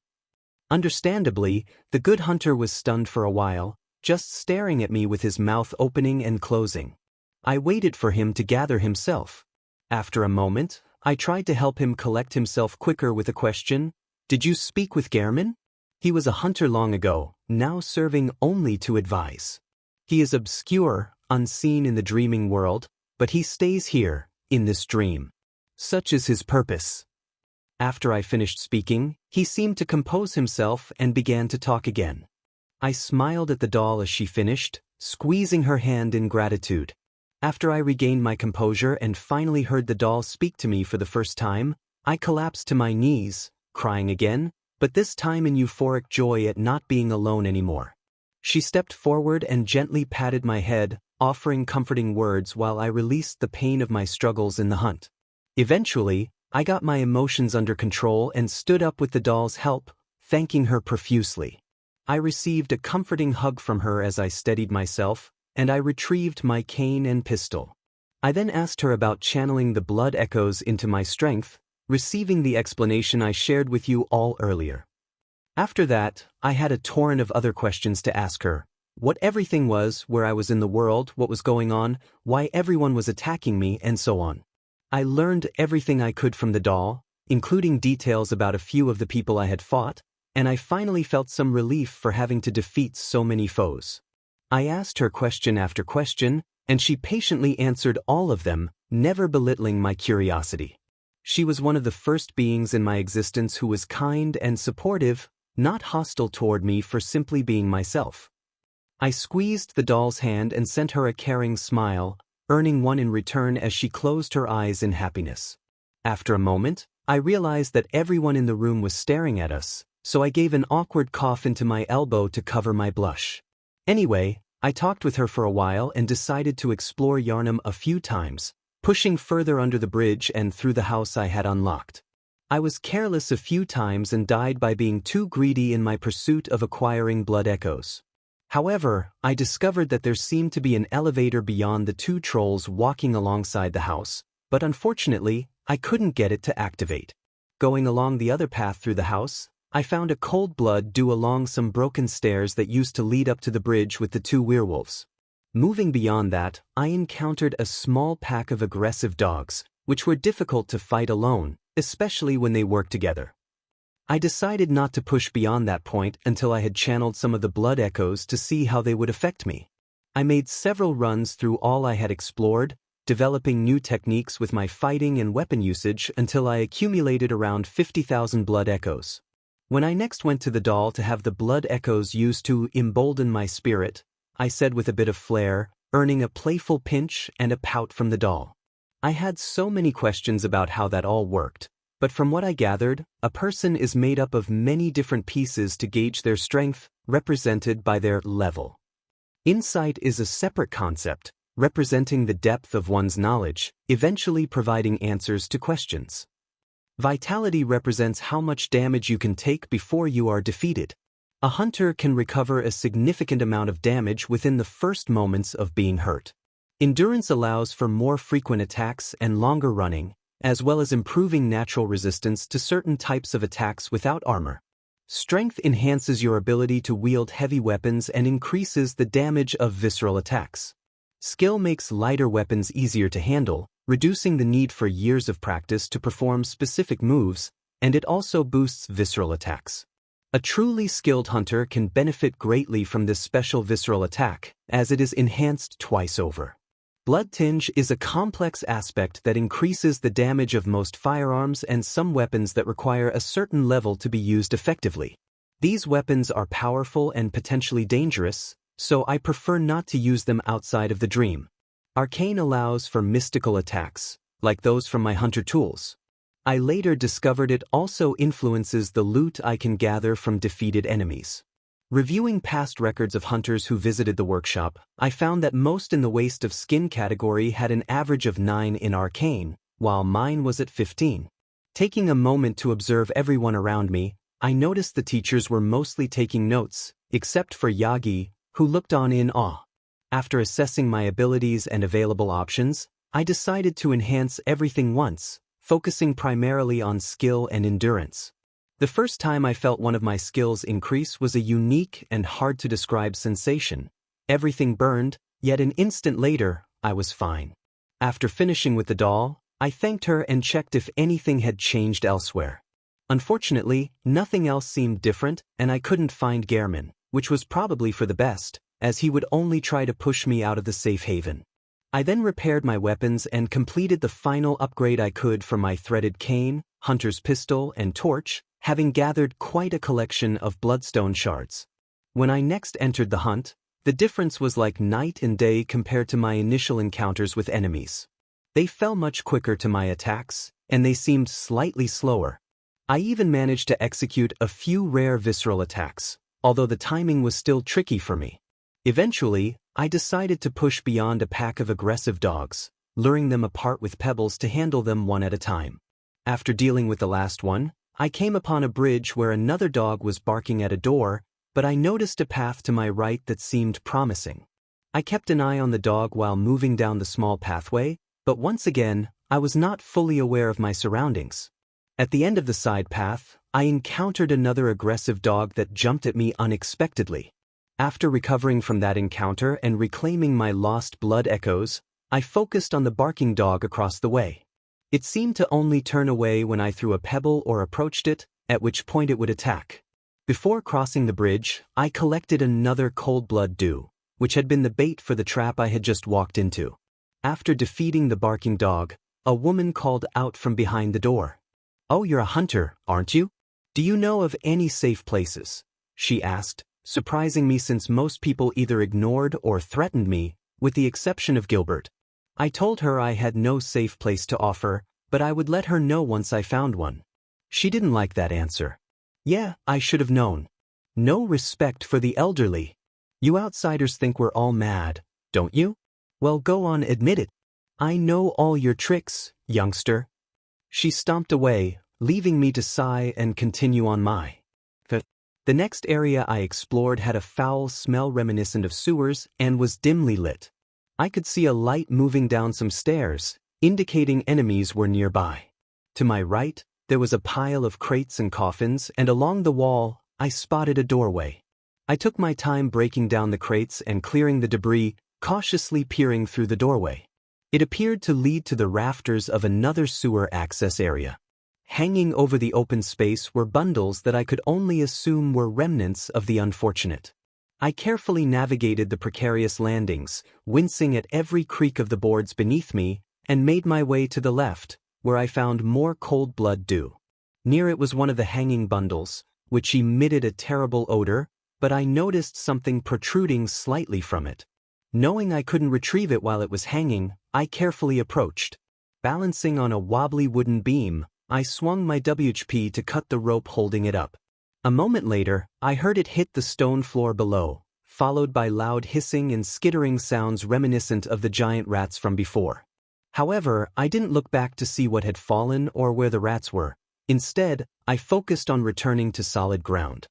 Understandably, the good hunter was stunned for a while, just staring at me with his mouth opening and closing. I waited for him to gather himself. After a moment, I tried to help him collect himself quicker with a question. "Did you speak with Gehrman?" He was a hunter long ago, now serving only to advise. He is obscure, unseen in the dreaming world, but he stays here, in this dream. Such is his purpose. After I finished speaking, he seemed to compose himself and began to talk again. I smiled at the doll as she finished, squeezing her hand in gratitude. After I regained my composure and finally heard the doll speak to me for the first time, I collapsed to my knees, crying again, but this time in euphoric joy at not being alone anymore. She stepped forward and gently patted my head, offering comforting words while I released the pain of my struggles in the hunt. Eventually, I got my emotions under control and stood up with the doll's help, thanking her profusely. I received a comforting hug from her as I steadied myself, and I retrieved my cane and pistol. I then asked her about channeling the blood echoes into my strength, receiving the explanation I shared with you all earlier. After that, I had a torrent of other questions to ask her. What everything was, where I was in the world, what was going on, why everyone was attacking me, and so on. I learned everything I could from the doll, including details about a few of the people I had fought, and I finally felt some relief for having to defeat so many foes. I asked her question after question, and she patiently answered all of them, never belittling my curiosity. She was one of the first beings in my existence who was kind and supportive, not hostile toward me for simply being myself. I squeezed the doll's hand and sent her a caring smile, earning one in return as she closed her eyes in happiness. After a moment, I realized that everyone in the room was staring at us, so I gave an awkward cough into my elbow to cover my blush. Anyway, I talked with her for a while and decided to explore Yharnam a few times, pushing further under the bridge and through the house I had unlocked. I was careless a few times and died by being too greedy in my pursuit of acquiring blood echoes. However, I discovered that there seemed to be an elevator beyond the two trolls walking alongside the house, but unfortunately, I couldn't get it to activate. Going along the other path through the house, I found a cold blood due along some broken stairs that used to lead up to the bridge with the two werewolves. Moving beyond that, I encountered a small pack of aggressive dogs, which were difficult to fight alone, especially when they worked together. I decided not to push beyond that point until I had channeled some of the blood echoes to see how they would affect me. I made several runs through all I had explored, developing new techniques with my fighting and weapon usage until I accumulated around 50,000 blood echoes. When I next went to the doll to have the blood echoes used to embolden my spirit, I said with a bit of flair, earning a playful pinch and a pout from the doll. I had so many questions about how that all worked, but from what I gathered, a person is made up of many different pieces to gauge their strength, represented by their level. Insight is a separate concept, representing the depth of one's knowledge, eventually providing answers to questions. Vitality represents how much damage you can take before you are defeated. A hunter can recover a significant amount of damage within the first moments of being hurt. Endurance allows for more frequent attacks and longer running, as well as improving natural resistance to certain types of attacks without armor. Strength enhances your ability to wield heavy weapons and increases the damage of visceral attacks. Skill makes lighter weapons easier to handle, reducing the need for years of practice to perform specific moves, and it also boosts visceral attacks. A truly skilled hunter can benefit greatly from this special visceral attack, as it is enhanced twice over. Blood tinge is a complex aspect that increases the damage of most firearms and some weapons that require a certain level to be used effectively. These weapons are powerful and potentially dangerous, so I prefer not to use them outside of the dream. Arcane allows for mystical attacks, like those from my hunter tools. I later discovered it also influences the loot I can gather from defeated enemies. Reviewing past records of hunters who visited the workshop, I found that most in the waste of skin category had an average of 9 in Arcane, while mine was at 15. Taking a moment to observe everyone around me, I noticed the teachers were mostly taking notes, except for Yagi, who looked on in awe. After assessing my abilities and available options, I decided to enhance everything once, focusing primarily on skill and endurance. The first time I felt one of my skills increase was a unique and hard-to-describe sensation. Everything burned, yet an instant later, I was fine. After finishing with the doll, I thanked her and checked if anything had changed elsewhere. Unfortunately, nothing else seemed different, and I couldn't find Gehrman, which was probably for the best, as he would only try to push me out of the safe haven. I then repaired my weapons and completed the final upgrade I could for my threaded cane, hunter's pistol, and torch, having gathered quite a collection of bloodstone shards. When I next entered the hunt, the difference was like night and day compared to my initial encounters with enemies. They fell much quicker to my attacks, and they seemed slightly slower. I even managed to execute a few rare visceral attacks, although the timing was still tricky for me. Eventually, I decided to push beyond a pack of aggressive dogs, luring them apart with pebbles to handle them one at a time. After dealing with the last one, I came upon a bridge where another dog was barking at a door, but I noticed a path to my right that seemed promising. I kept an eye on the dog while moving down the small pathway, but once again, I was not fully aware of my surroundings. At the end of the side path, I encountered another aggressive dog that jumped at me unexpectedly. After recovering from that encounter and reclaiming my lost blood echoes, I focused on the barking dog across the way. It seemed to only turn away when I threw a pebble or approached it, at which point it would attack. Before crossing the bridge, I collected another cold blood dew, which had been the bait for the trap I had just walked into. After defeating the barking dog, a woman called out from behind the door. "Oh, you're a hunter, aren't you? Do you know of any safe places?" she asked, surprising me since most people either ignored or threatened me, with the exception of Gilbert. I told her I had no safe place to offer, but I would let her know once I found one. She didn't like that answer. Yeah, I should have known. No respect for the elderly. You outsiders think we're all mad, don't you? Well, go on, admit it. I know all your tricks, youngster. She stomped away, leaving me to sigh and continue on my. The next area I explored had a foul smell reminiscent of sewers and was dimly lit. I could see a light moving down some stairs, indicating enemies were nearby. To my right, there was a pile of crates and coffins, and along the wall, I spotted a doorway. I took my time breaking down the crates and clearing the debris, cautiously peering through the doorway. It appeared to lead to the rafters of another sewer access area. Hanging over the open space were bundles that I could only assume were remnants of the unfortunate. I carefully navigated the precarious landings, wincing at every creak of the boards beneath me, and made my way to the left, where I found more cold blood dew. Near it was one of the hanging bundles, which emitted a terrible odor, but I noticed something protruding slightly from it. Knowing I couldn't retrieve it while it was hanging, I carefully approached. Balancing on a wobbly wooden beam, I swung my WHP to cut the rope holding it up. A moment later, I heard it hit the stone floor below, followed by loud hissing and skittering sounds reminiscent of the giant rats from before. However, I didn't look back to see what had fallen or where the rats were. Instead, I focused on returning to solid ground.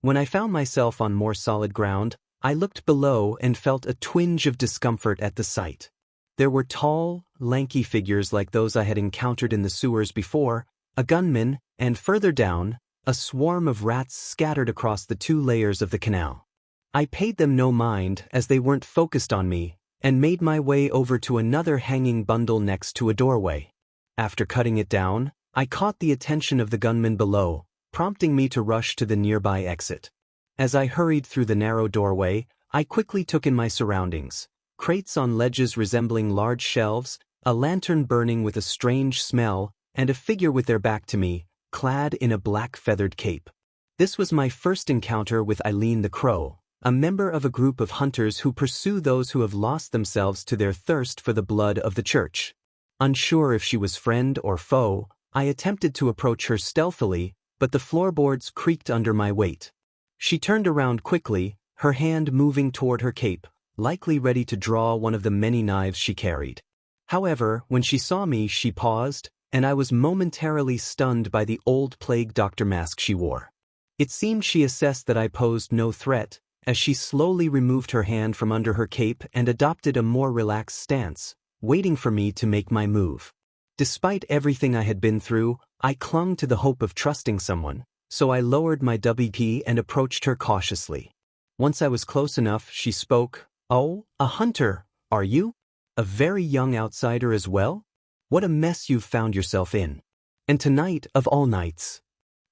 When I found myself on more solid ground, I looked below and felt a twinge of discomfort at the sight. There were tall, lanky figures like those I had encountered in the sewers before, a gunman, and further down, a swarm of rats scattered across the 2 layers of the canal. I paid them no mind as they weren't focused on me, and made my way over to another hanging bundle next to a doorway. After cutting it down, I caught the attention of the gunman below, prompting me to rush to the nearby exit. As I hurried through the narrow doorway, I quickly took in my surroundings. Crates on ledges resembling large shelves, a lantern burning with a strange smell, and a figure with their back to me, clad in a black feathered cape. This was my first encounter with Eileen the Crow, a member of a group of hunters who pursue those who have lost themselves to their thirst for the blood of the church. Unsure if she was friend or foe, I attempted to approach her stealthily, but the floorboards creaked under my weight. She turned around quickly, her hand moving toward her cape, likely ready to draw one of the many knives she carried. However, when she saw me, she paused, and I was momentarily stunned by the old plague doctor mask she wore. It seemed she assessed that I posed no threat, as she slowly removed her hand from under her cape and adopted a more relaxed stance, waiting for me to make my move. Despite everything I had been through, I clung to the hope of trusting someone, so I lowered my WP and approached her cautiously. Once I was close enough, she spoke. "Oh, a hunter, are you? A very young outsider as well? What a mess you've found yourself in. And tonight, of all nights."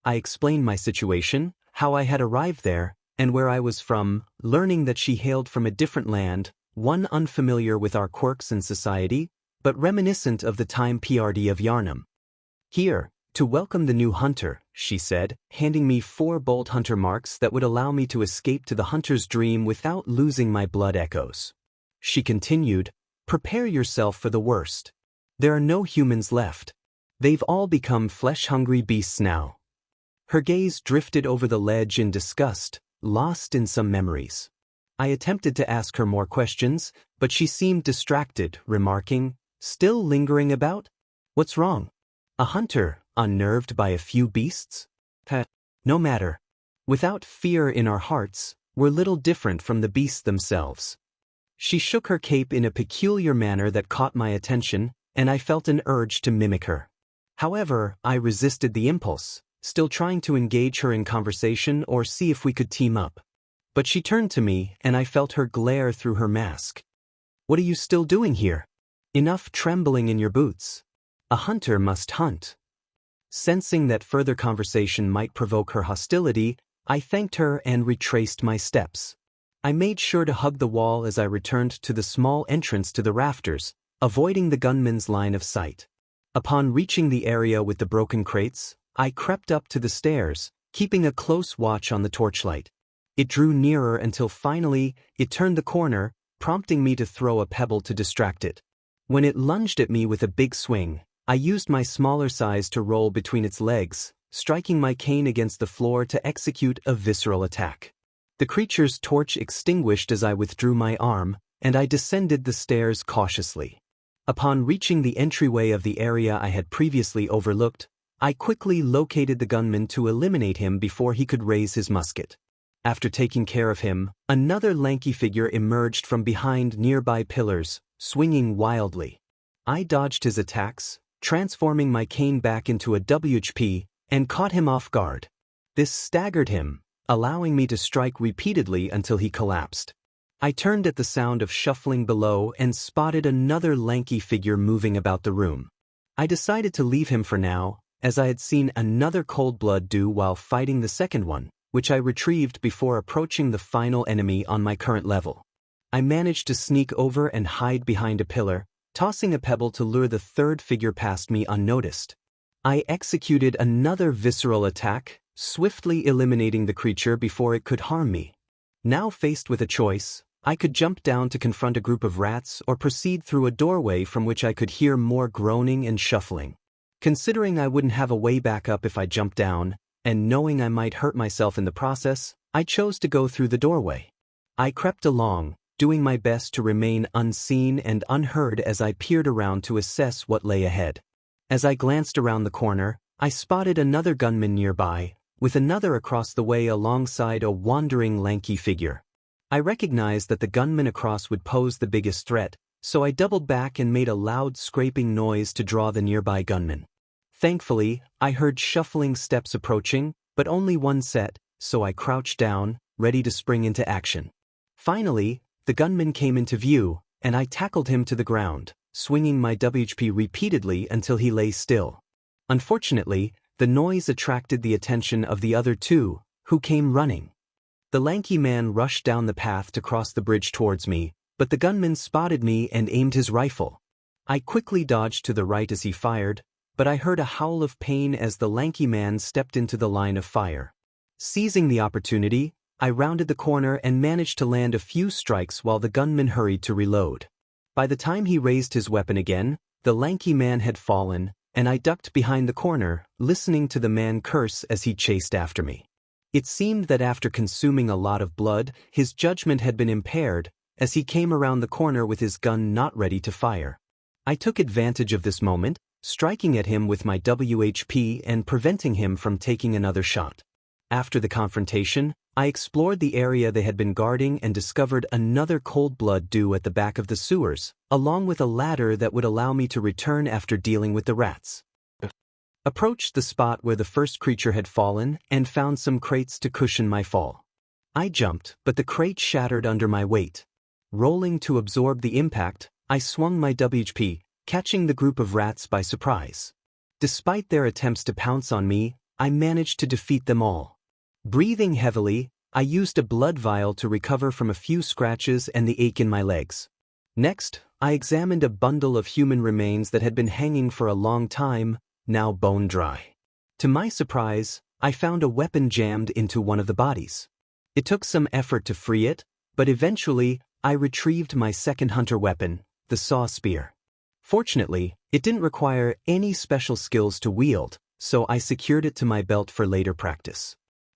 I explained my situation, how I had arrived there, and where I was from, learning that she hailed from a different land, one unfamiliar with our quirks and society, but reminiscent of the time PRD of Yarnum. "Here, to welcome the new hunter," she said, handing me 4 bolt hunter marks that would allow me to escape to the hunter's dream without losing my blood echoes. She continued, "Prepare yourself for the worst. There are no humans left. They've all become flesh-hungry beasts now." Her gaze drifted over the ledge in disgust, lost in some memories. I attempted to ask her more questions, but she seemed distracted, remarking, "Still lingering about? What's wrong? A hunter, unnerved by a few beasts? No matter. Without fear in our hearts, we're little different from the beasts themselves." She shook her cape in a peculiar manner that caught my attention, and I felt an urge to mimic her. However, I resisted the impulse, still trying to engage her in conversation or see if we could team up. But she turned to me, and I felt her glare through her mask. "What are you still doing here? Enough trembling in your boots. A hunter must hunt." Sensing that further conversation might provoke her hostility, I thanked her and retraced my steps. I made sure to hug the wall as I returned to the small entrance to the rafters, avoiding the gunman's line of sight. Upon reaching the area with the broken crates, I crept up to the stairs, keeping a close watch on the torchlight. It drew nearer until finally, it turned the corner, prompting me to throw a pebble to distract it. When it lunged at me with a big swing, I used my smaller size to roll between its legs, striking my cane against the floor to execute a visceral attack. The creature's torch extinguished as I withdrew my arm, and I descended the stairs cautiously. Upon reaching the entryway of the area I had previously overlooked, I quickly located the gunman to eliminate him before he could raise his musket. After taking care of him, another lanky figure emerged from behind nearby pillars, swinging wildly. I dodged his attacks, transforming my cane back into a WHP, and caught him off guard. This staggered him, allowing me to strike repeatedly until he collapsed. I turned at the sound of shuffling below and spotted another lanky figure moving about the room. I decided to leave him for now, as I had seen another cold blood do while fighting the second one, which I retrieved before approaching the final enemy on my current level. I managed to sneak over and hide behind a pillar, tossing a pebble to lure the third figure past me unnoticed. I executed another visceral attack, swiftly eliminating the creature before it could harm me. Now faced with a choice, I could jump down to confront a group of rats or proceed through a doorway from which I could hear more groaning and shuffling. Considering I wouldn't have a way back up if I jumped down, and knowing I might hurt myself in the process, I chose to go through the doorway. I crept along, doing my best to remain unseen and unheard as I peered around to assess what lay ahead. As I glanced around the corner, I spotted another gunman nearby, with another across the way alongside a wandering lanky figure. I recognized that the gunman across would pose the biggest threat, so I doubled back and made a loud scraping noise to draw the nearby gunman. Thankfully, I heard shuffling steps approaching, but only one set, so I crouched down, ready to spring into action. Finally, the gunman came into view, and I tackled him to the ground, swinging my WHP repeatedly until he lay still. Unfortunately, the noise attracted the attention of the other two, who came running. The lanky man rushed down the path to cross the bridge towards me, but the gunman spotted me and aimed his rifle. I quickly dodged to the right as he fired, but I heard a howl of pain as the lanky man stepped into the line of fire. Seizing the opportunity, I rounded the corner and managed to land a few strikes while the gunman hurried to reload. By the time he raised his weapon again, the lanky man had fallen, and I ducked behind the corner, listening to the man curse as he chased after me. It seemed that after consuming a lot of blood, his judgment had been impaired, as he came around the corner with his gun not ready to fire. I took advantage of this moment, striking at him with my WHP and preventing him from taking another shot. After the confrontation, I explored the area they had been guarding and discovered another cold blood dew at the back of the sewers, along with a ladder that would allow me to return after dealing with the rats. Approached the spot where the first creature had fallen and found some crates to cushion my fall. I jumped, but the crate shattered under my weight. Rolling to absorb the impact, I swung my WHP, catching the group of rats by surprise. Despite their attempts to pounce on me, I managed to defeat them all. Breathing heavily, I used a blood vial to recover from a few scratches and the ache in my legs. Next, I examined a bundle of human remains that had been hanging for a long time, now bone dry. To my surprise, I found a weapon jammed into one of the bodies. It took some effort to free it, but eventually, I retrieved my second hunter weapon, the saw spear. Fortunately, it didn't require any special skills to wield, so I secured it to my belt for later practice.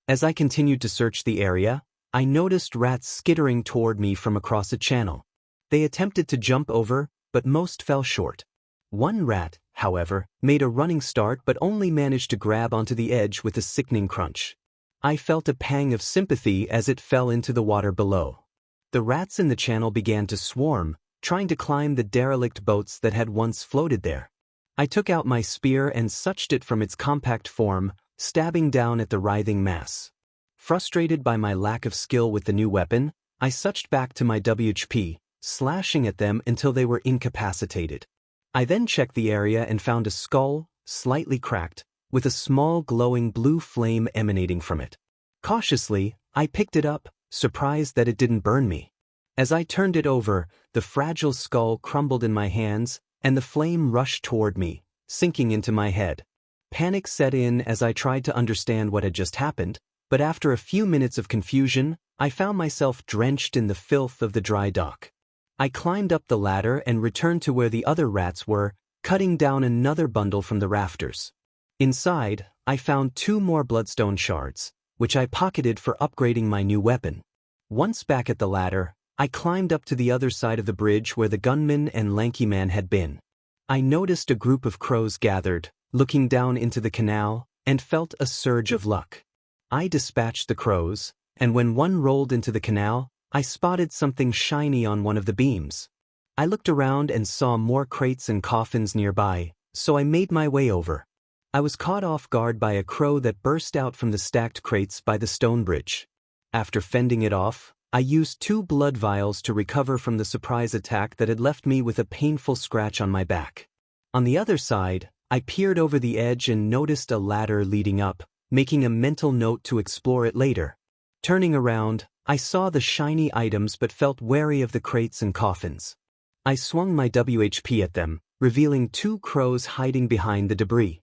As I continued to search the area, I noticed rats skittering toward me from across a channel. They attempted to jump over, but most fell short. One rat, however, made a running start but only managed to grab onto the edge with a sickening crunch. I felt a pang of sympathy as it fell into the water below. The rats in the channel began to swarm, trying to climb the derelict boats that had once floated there. I took out my spear and sucked it from its compact form, stabbing down at the writhing mass. Frustrated by my lack of skill with the new weapon, I sucked back to my WHP, slashing at them until they were incapacitated. I then checked the area and found a skull, slightly cracked, with a small glowing blue flame emanating from it. Cautiously, I picked it up, surprised that it didn't burn me. As I turned it over, the fragile skull crumbled in my hands, and the flame rushed toward me, sinking into my head. Panic set in as I tried to understand what had just happened, but after a few minutes of confusion, I found myself drenched in the filth of the dry dock. I climbed up the ladder and returned to where the other rats were, cutting down another bundle from the rafters. Inside, I found 2 more bloodstone shards, which I pocketed for upgrading my new weapon. Once back at the ladder, I climbed up to the other side of the bridge where the gunman and lanky man had been. I noticed a group of crows gathered, looking down into the canal, and felt a surge of luck. I dispatched the crows, and when one rolled into the canal, I spotted something shiny on one of the beams. I looked around and saw more crates and coffins nearby, so I made my way over. I was caught off guard by a crow that burst out from the stacked crates by the stone bridge. After fending it off, I used 2 blood vials to recover from the surprise attack that had left me with a painful scratch on my back. On the other side, I peered over the edge and noticed a ladder leading up, making a mental note to explore it later. Turning around, I saw the shiny items but felt wary of the crates and coffins. I swung my WHP at them, revealing 2 crows hiding behind the debris.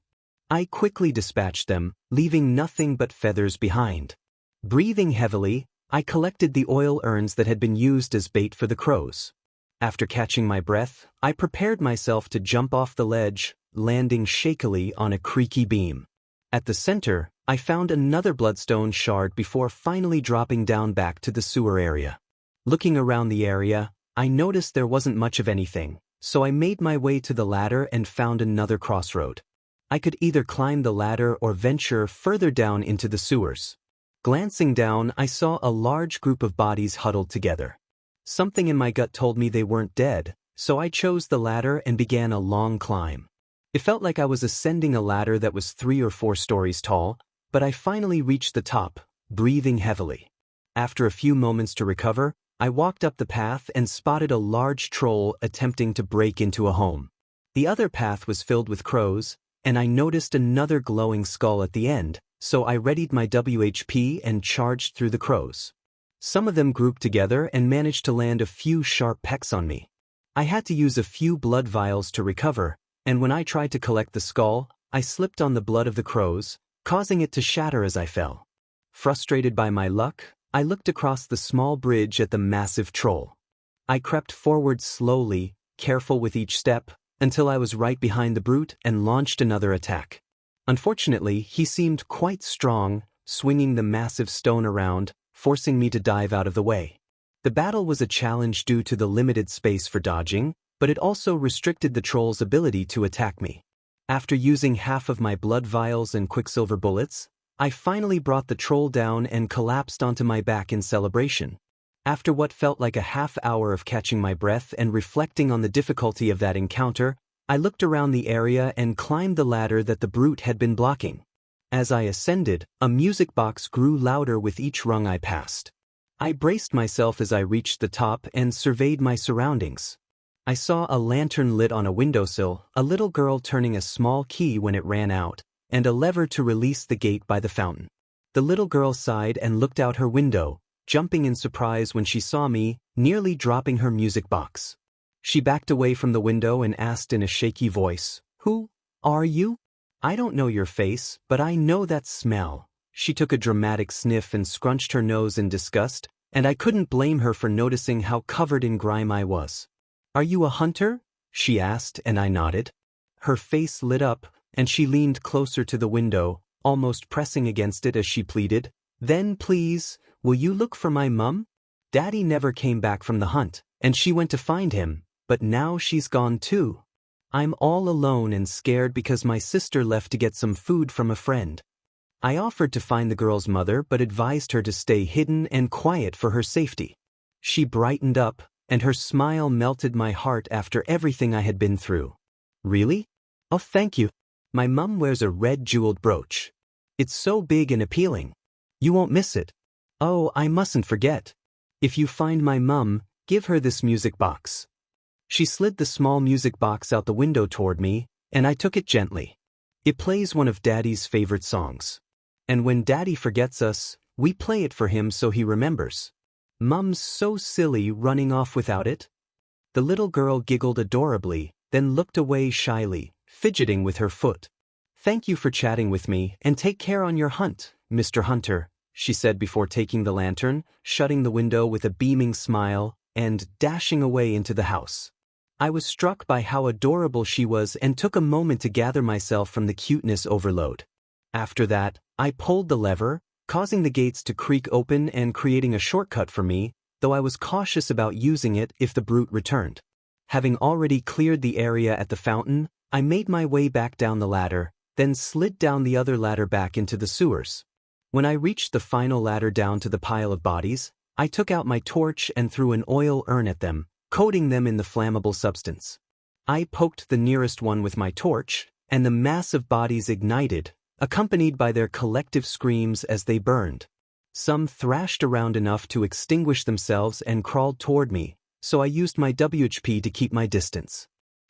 I quickly dispatched them, leaving nothing but feathers behind. Breathing heavily, I collected the oil urns that had been used as bait for the crows. After catching my breath, I prepared myself to jump off the ledge, landing shakily on a creaky beam. At the center, I found another bloodstone shard before finally dropping down back to the sewer area. Looking around the area, I noticed there wasn't much of anything, so I made my way to the ladder and found another crossroad. I could either climb the ladder or venture further down into the sewers. Glancing down, I saw a large group of bodies huddled together. Something in my gut told me they weren't dead, so I chose the ladder and began a long climb. It felt like I was ascending a ladder that was 3 or 4 stories tall, but I finally reached the top, breathing heavily. After a few moments to recover, I walked up the path and spotted a large troll attempting to break into a home. The other path was filled with crows, and I noticed another glowing skull at the end, so I readied my WHP and charged through the crows. Some of them grouped together and managed to land a few sharp pecks on me. I had to use a few blood vials to recover, and when I tried to collect the skull, I slipped on the blood of the crows, causing it to shatter as I fell. Frustrated by my luck, I looked across the small bridge at the massive troll. I crept forward slowly, careful with each step, until I was right behind the brute and launched another attack. Unfortunately, he seemed quite strong, swinging the massive stone around, forcing me to dive out of the way. The battle was a challenge due to the limited space for dodging, but it also restricted the troll's ability to attack me. After using half of my blood vials and quicksilver bullets, I finally brought the troll down and collapsed onto my back in celebration. After what felt like a half hour of catching my breath and reflecting on the difficulty of that encounter, I looked around the area and climbed the ladder that the brute had been blocking. As I ascended, a music box grew louder with each rung I passed. I braced myself as I reached the top and surveyed my surroundings. I saw a lantern lit on a windowsill, a little girl turning a small key when it ran out, and a lever to release the gate by the fountain. The little girl sighed and looked out her window, jumping in surprise when she saw me, nearly dropping her music box. She backed away from the window and asked in a shaky voice, "Who are you? I don't know your face, but I know that smell." She took a dramatic sniff and scrunched her nose in disgust, and I couldn't blame her for noticing how covered in grime I was. "Are you a hunter?" she asked, and I nodded. Her face lit up, and she leaned closer to the window, almost pressing against it as she pleaded, "Then please, will you look for my mum? Daddy never came back from the hunt, and she went to find him, but now she's gone too. I'm all alone and scared because my sister left to get some food from a friend." I offered to find the girl's mother but advised her to stay hidden and quiet for her safety. She brightened up, and her smile melted my heart after everything I had been through. "Really? Oh, thank you. My mum wears a red jeweled brooch. It's so big and appealing. You won't miss it. Oh, I mustn't forget. If you find my mum, give her this music box." She slid the small music box out the window toward me, and I took it gently. It plays one of Daddy's favorite songs. And when Daddy forgets us, we play it for him so he remembers. Mum's so silly running off without it. The little girl giggled adorably, then looked away shyly, fidgeting with her foot. "Thank you for chatting with me, and take care on your hunt, Mr. Hunter," she said before taking the lantern, shutting the window with a beaming smile, and dashing away into the house. I was struck by how adorable she was and took a moment to gather myself from the cuteness overload. After that, I pulled the lever, causing the gates to creak open and creating a shortcut for me, though I was cautious about using it if the brute returned. Having already cleared the area at the fountain, I made my way back down the ladder, then slid down the other ladder back into the sewers. When I reached the final ladder down to the pile of bodies, I took out my torch and threw an oil urn at them, coating them in the flammable substance. I poked the nearest one with my torch, and the mass of bodies ignited, accompanied by their collective screams as they burned. Some thrashed around enough to extinguish themselves and crawled toward me, so I used my WHP to keep my distance.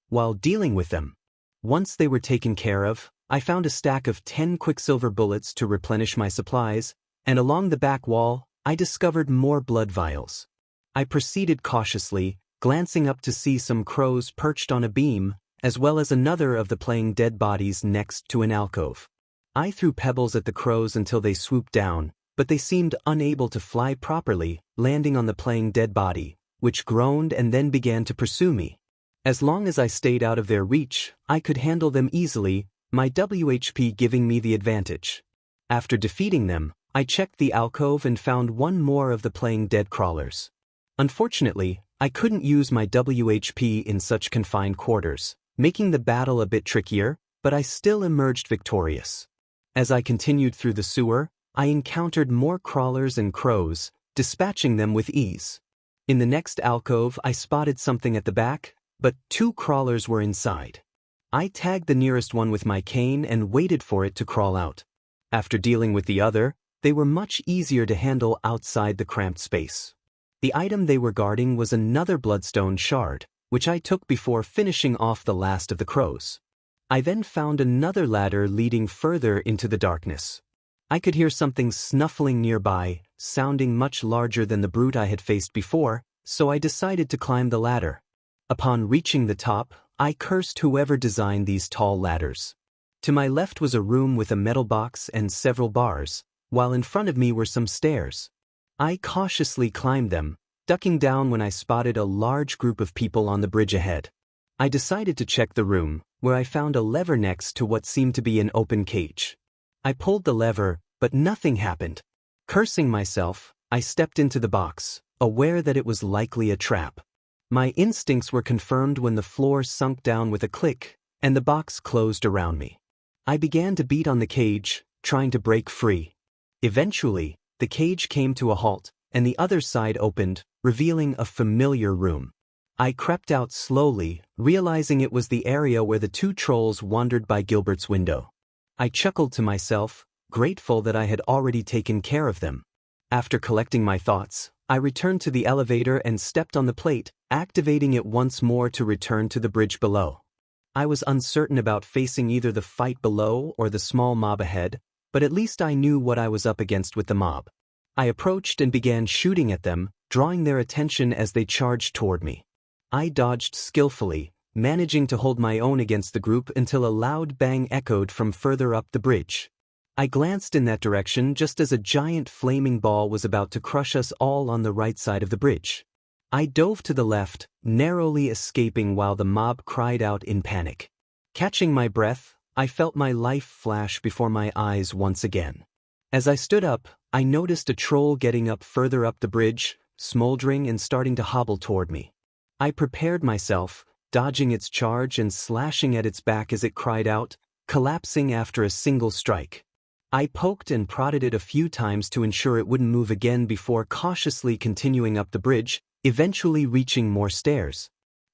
While dealing with them, once they were taken care of, I found a stack of 10 quicksilver bullets to replenish my supplies, and along the back wall, I discovered more blood vials. I proceeded cautiously, glancing up to see some crows perched on a beam, as well as another of the playing dead bodies next to an alcove. I threw pebbles at the crows until they swooped down, but they seemed unable to fly properly, landing on the playing dead body, which groaned and then began to pursue me. As long as I stayed out of their reach, I could handle them easily, my WHP giving me the advantage. After defeating them, I checked the alcove and found one more of the playing dead crawlers. Unfortunately, I couldn't use my WHP in such confined quarters, making the battle a bit trickier, but I still emerged victorious. As I continued through the sewer, I encountered more crawlers and crows, dispatching them with ease. In the next alcove, I spotted something at the back, but 2 crawlers were inside. I tagged the nearest one with my cane and waited for it to crawl out. After dealing with the other, they were much easier to handle outside the cramped space. The item they were guarding was another bloodstone shard, which I took before finishing off the last of the crows. I then found another ladder leading further into the darkness. I could hear something snuffling nearby, sounding much larger than the brute I had faced before, so I decided to climb the ladder. Upon reaching the top, I cursed whoever designed these tall ladders. To my left was a room with a metal box and several bars, while in front of me were some stairs. I cautiously climbed them, ducking down when I spotted a large group of people on the bridge ahead. I decided to check the room, where I found a lever next to what seemed to be an open cage. I pulled the lever, but nothing happened. Cursing myself, I stepped into the box, aware that it was likely a trap. My instincts were confirmed when the floor sunk down with a click, and the box closed around me. I began to beat on the cage, trying to break free. Eventually, the cage came to a halt, and the other side opened, revealing a familiar room. I crept out slowly, realizing it was the area where the two trolls wandered by Gilbert's window. I chuckled to myself, grateful that I had already taken care of them. After collecting my thoughts, I returned to the elevator and stepped on the plate, activating it once more to return to the bridge below. I was uncertain about facing either the fight below or the small mob ahead, but at least I knew what I was up against with the mob. I approached and began shooting at them, drawing their attention as they charged toward me. I dodged skillfully, managing to hold my own against the group until a loud bang echoed from further up the bridge. I glanced in that direction just as a giant flaming ball was about to crush us all on the right side of the bridge. I dove to the left, narrowly escaping while the mob cried out in panic. Catching my breath, I felt my life flash before my eyes once again. As I stood up, I noticed a troll getting up further up the bridge, smoldering and starting to hobble toward me. I prepared myself, dodging its charge and slashing at its back as it cried out, collapsing after a single strike. I poked and prodded it a few times to ensure it wouldn't move again before cautiously continuing up the bridge, eventually reaching more stairs.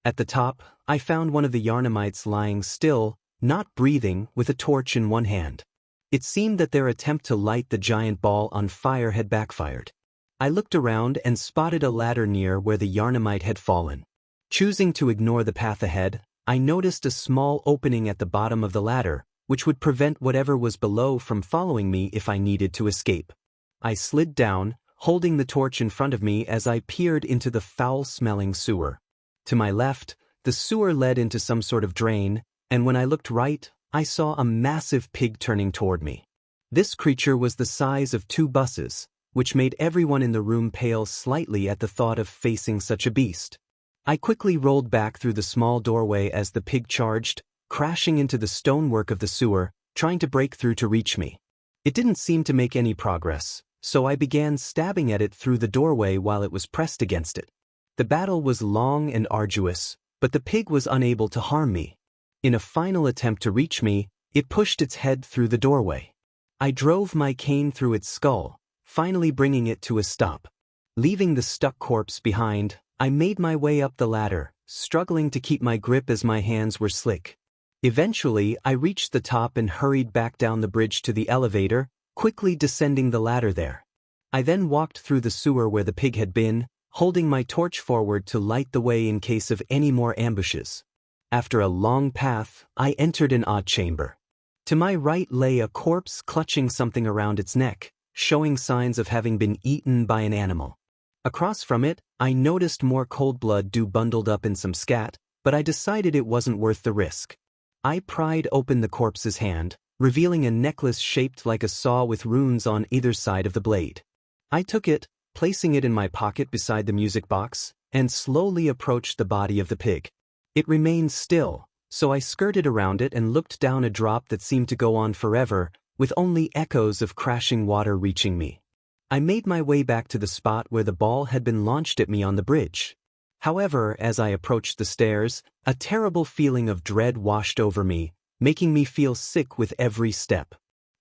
At the top, I found one of the Yarnamites lying still, not breathing, with a torch in one hand. It seemed that their attempt to light the giant ball on fire had backfired. I looked around and spotted a ladder near where the Yarnamite had fallen. Choosing to ignore the path ahead, I noticed a small opening at the bottom of the ladder, which would prevent whatever was below from following me if I needed to escape. I slid down, holding the torch in front of me as I peered into the foul-smelling sewer. To my left, the sewer led into some sort of drain, and when I looked right, I saw a massive pig turning toward me. This creature was the size of 2 buses, which made everyone in the room pale slightly at the thought of facing such a beast. I quickly rolled back through the small doorway as the pig charged, crashing into the stonework of the sewer, trying to break through to reach me. It didn't seem to make any progress, so I began stabbing at it through the doorway while it was pressed against it. The battle was long and arduous, but the pig was unable to harm me. In a final attempt to reach me, it pushed its head through the doorway. I drove my cane through its skull, finally bringing it to a stop. Leaving the stuck corpse behind, I made my way up the ladder, struggling to keep my grip as my hands were slick. Eventually, I reached the top and hurried back down the bridge to the elevator, quickly descending the ladder there. I then walked through the sewer where the pig had been, holding my torch forward to light the way in case of any more ambushes. After a long path, I entered an odd chamber. To my right lay a corpse clutching something around its neck, showing signs of having been eaten by an animal. Across from it, I noticed more cold blood bundled up in some scat, but I decided it wasn't worth the risk. I pried open the corpse's hand, revealing a necklace shaped like a saw with runes on either side of the blade. I took it, placing it in my pocket beside the music box, and slowly approached the body of the pig. It remained still, so I skirted around it and looked down a drop that seemed to go on forever, with only echoes of crashing water reaching me. I made my way back to the spot where the ball had been launched at me on the bridge. However, as I approached the stairs, a terrible feeling of dread washed over me, making me feel sick with every step.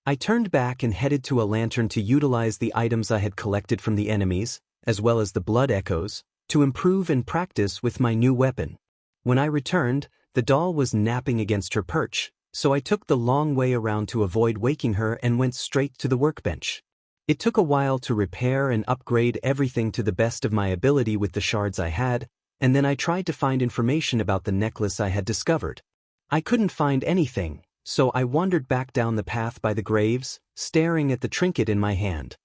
I turned back and headed to a lantern to utilize the items I had collected from the enemies, as well as the blood echoes, to improve and practice with my new weapon. When I returned, the doll was napping against her perch, so I took the long way around to avoid waking her and went straight to the workbench. It took a while to repair and upgrade everything to the best of my ability with the shards I had, and then I tried to find information about the necklace I had discovered. I couldn't find anything, so I wandered back down the path by the graves, staring at the trinket in my hand.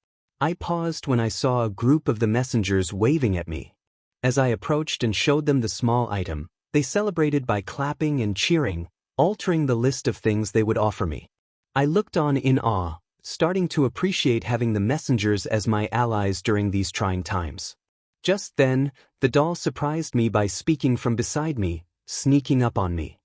I paused when I saw a group of the messengers waving at me. As I approached and showed them the small item, they celebrated by clapping and cheering, altering the list of things they would offer me. I looked on in awe, starting to appreciate having the messengers as my allies during these trying times. Just then, the doll surprised me by speaking from beside me, sneaking up on me.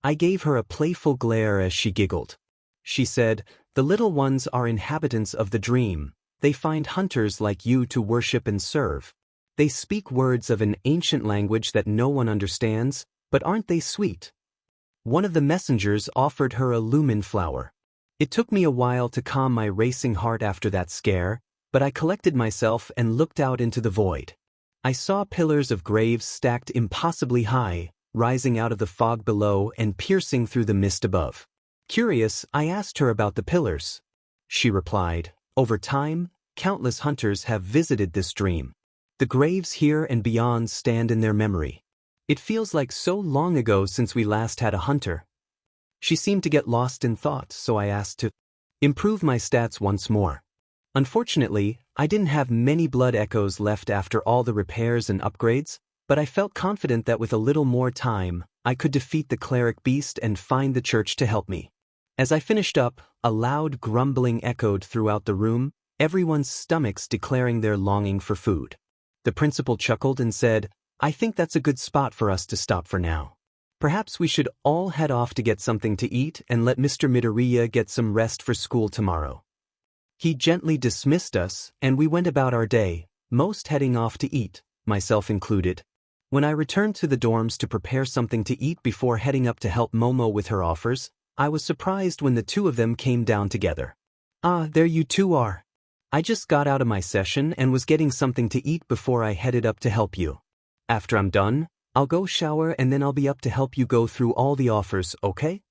I gave her a playful glare as she giggled. She said, "The little ones are inhabitants of the dream. They find hunters like you to worship and serve. They speak words of an ancient language that no one understands, but aren't they sweet?" One of the messengers offered her a lumen flower. It took me a while to calm my racing heart after that scare, but I collected myself and looked out into the void. I saw pillars of graves stacked impossibly high, rising out of the fog below and piercing through the mist above. Curious, I asked her about the pillars. She replied, "Over time, countless hunters have visited this dream. The graves here and beyond stand in their memory. It feels like so long ago since we last had a hunter." She seemed to get lost in thought, so I asked to improve my stats once more. Unfortunately, I didn't have many blood echoes left after all the repairs and upgrades, but I felt confident that with a little more time, I could defeat the cleric beast and find the church to help me. As I finished up, a loud grumbling echoed throughout the room, everyone's stomachs declaring their longing for food. The principal chuckled and said, "I think that's a good spot for us to stop for now. Perhaps we should all head off to get something to eat and let Mr. Midoriya get some rest for school tomorrow." He gently dismissed us, and we went about our day, most heading off to eat, myself included. When I returned to the dorms to prepare something to eat before heading up to help Momo with her offers, I was surprised when the two of them came down together. "Ah, there you two are. I just got out of my session and was getting something to eat before I headed up to help you. After I'm done, I'll go shower and then I'll be up to help you go through all the offers, okay?"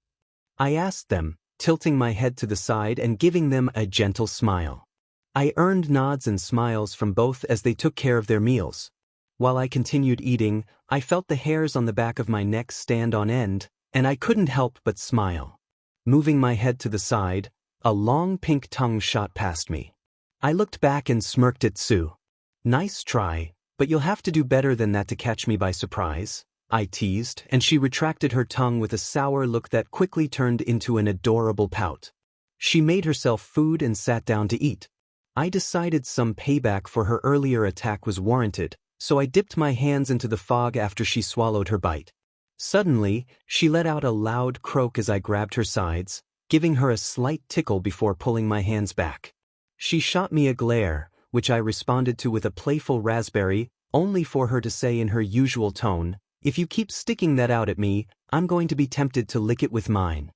I asked them, tilting my head to the side and giving them a gentle smile. I earned nods and smiles from both as they took care of their meals. While I continued eating, I felt the hairs on the back of my neck stand on end, and I couldn't help but smile. Moving my head to the side, a long pink tongue shot past me. I looked back and smirked at Sue. "Nice try, but you'll have to do better than that to catch me by surprise," I teased, and she retracted her tongue with a sour look that quickly turned into an adorable pout. She made herself food and sat down to eat. I decided some payback for her earlier attack was warranted, so I dipped my hands into the fog after she swallowed her bite. Suddenly, she let out a loud croak as I grabbed her sides, giving her a slight tickle before pulling my hands back. She shot me a glare, which I responded to with a playful raspberry, only for her to say in her usual tone, "If you keep sticking that out at me, I'm going to be tempted to lick it with mine."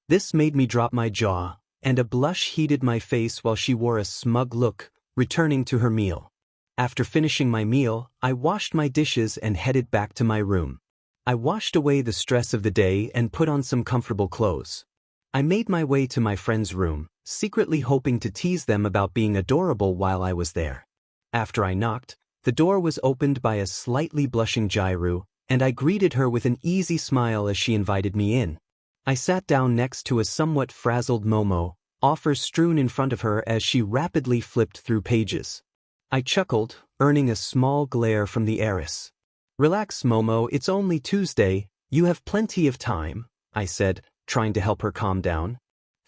This made me drop my jaw, and a blush heated my face while she wore a smug look, returning to her meal. After finishing my meal, I washed my dishes and headed back to my room. I washed away the stress of the day and put on some comfortable clothes. I made my way to my friend's room, secretly hoping to tease them about being adorable while I was there. After I knocked, the door was opened by a slightly blushing Jairu, and I greeted her with an easy smile as she invited me in. I sat down next to a somewhat frazzled Momo, offers strewn in front of her as she rapidly flipped through pages. I chuckled, earning a small glare from the heiress. "Relax, Momo, it's only Tuesday, you have plenty of time," I said, trying to help her calm down.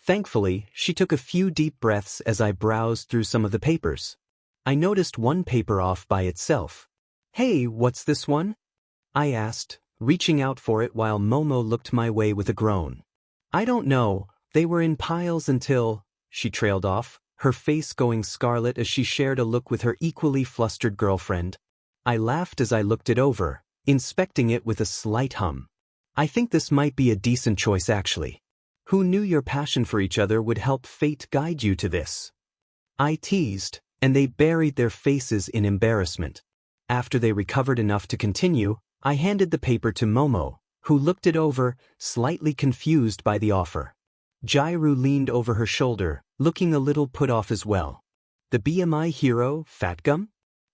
Thankfully, she took a few deep breaths as I browsed through some of the papers. I noticed one paper off by itself. "Hey, what's this one?" I asked, reaching out for it while Momo looked my way with a groan. "I don't know, they were in piles until," she trailed off, her face going scarlet as she shared a look with her equally flustered girlfriend. I laughed as I looked it over, inspecting it with a slight hum. "I think this might be a decent choice actually. Who knew your passion for each other would help fate guide you to this?" I teased, and they buried their faces in embarrassment. After they recovered enough to continue, I handed the paper to Momo, who looked it over, slightly confused by the offer. Jairu leaned over her shoulder, looking a little put off as well. "The BMI hero, Fatgum?"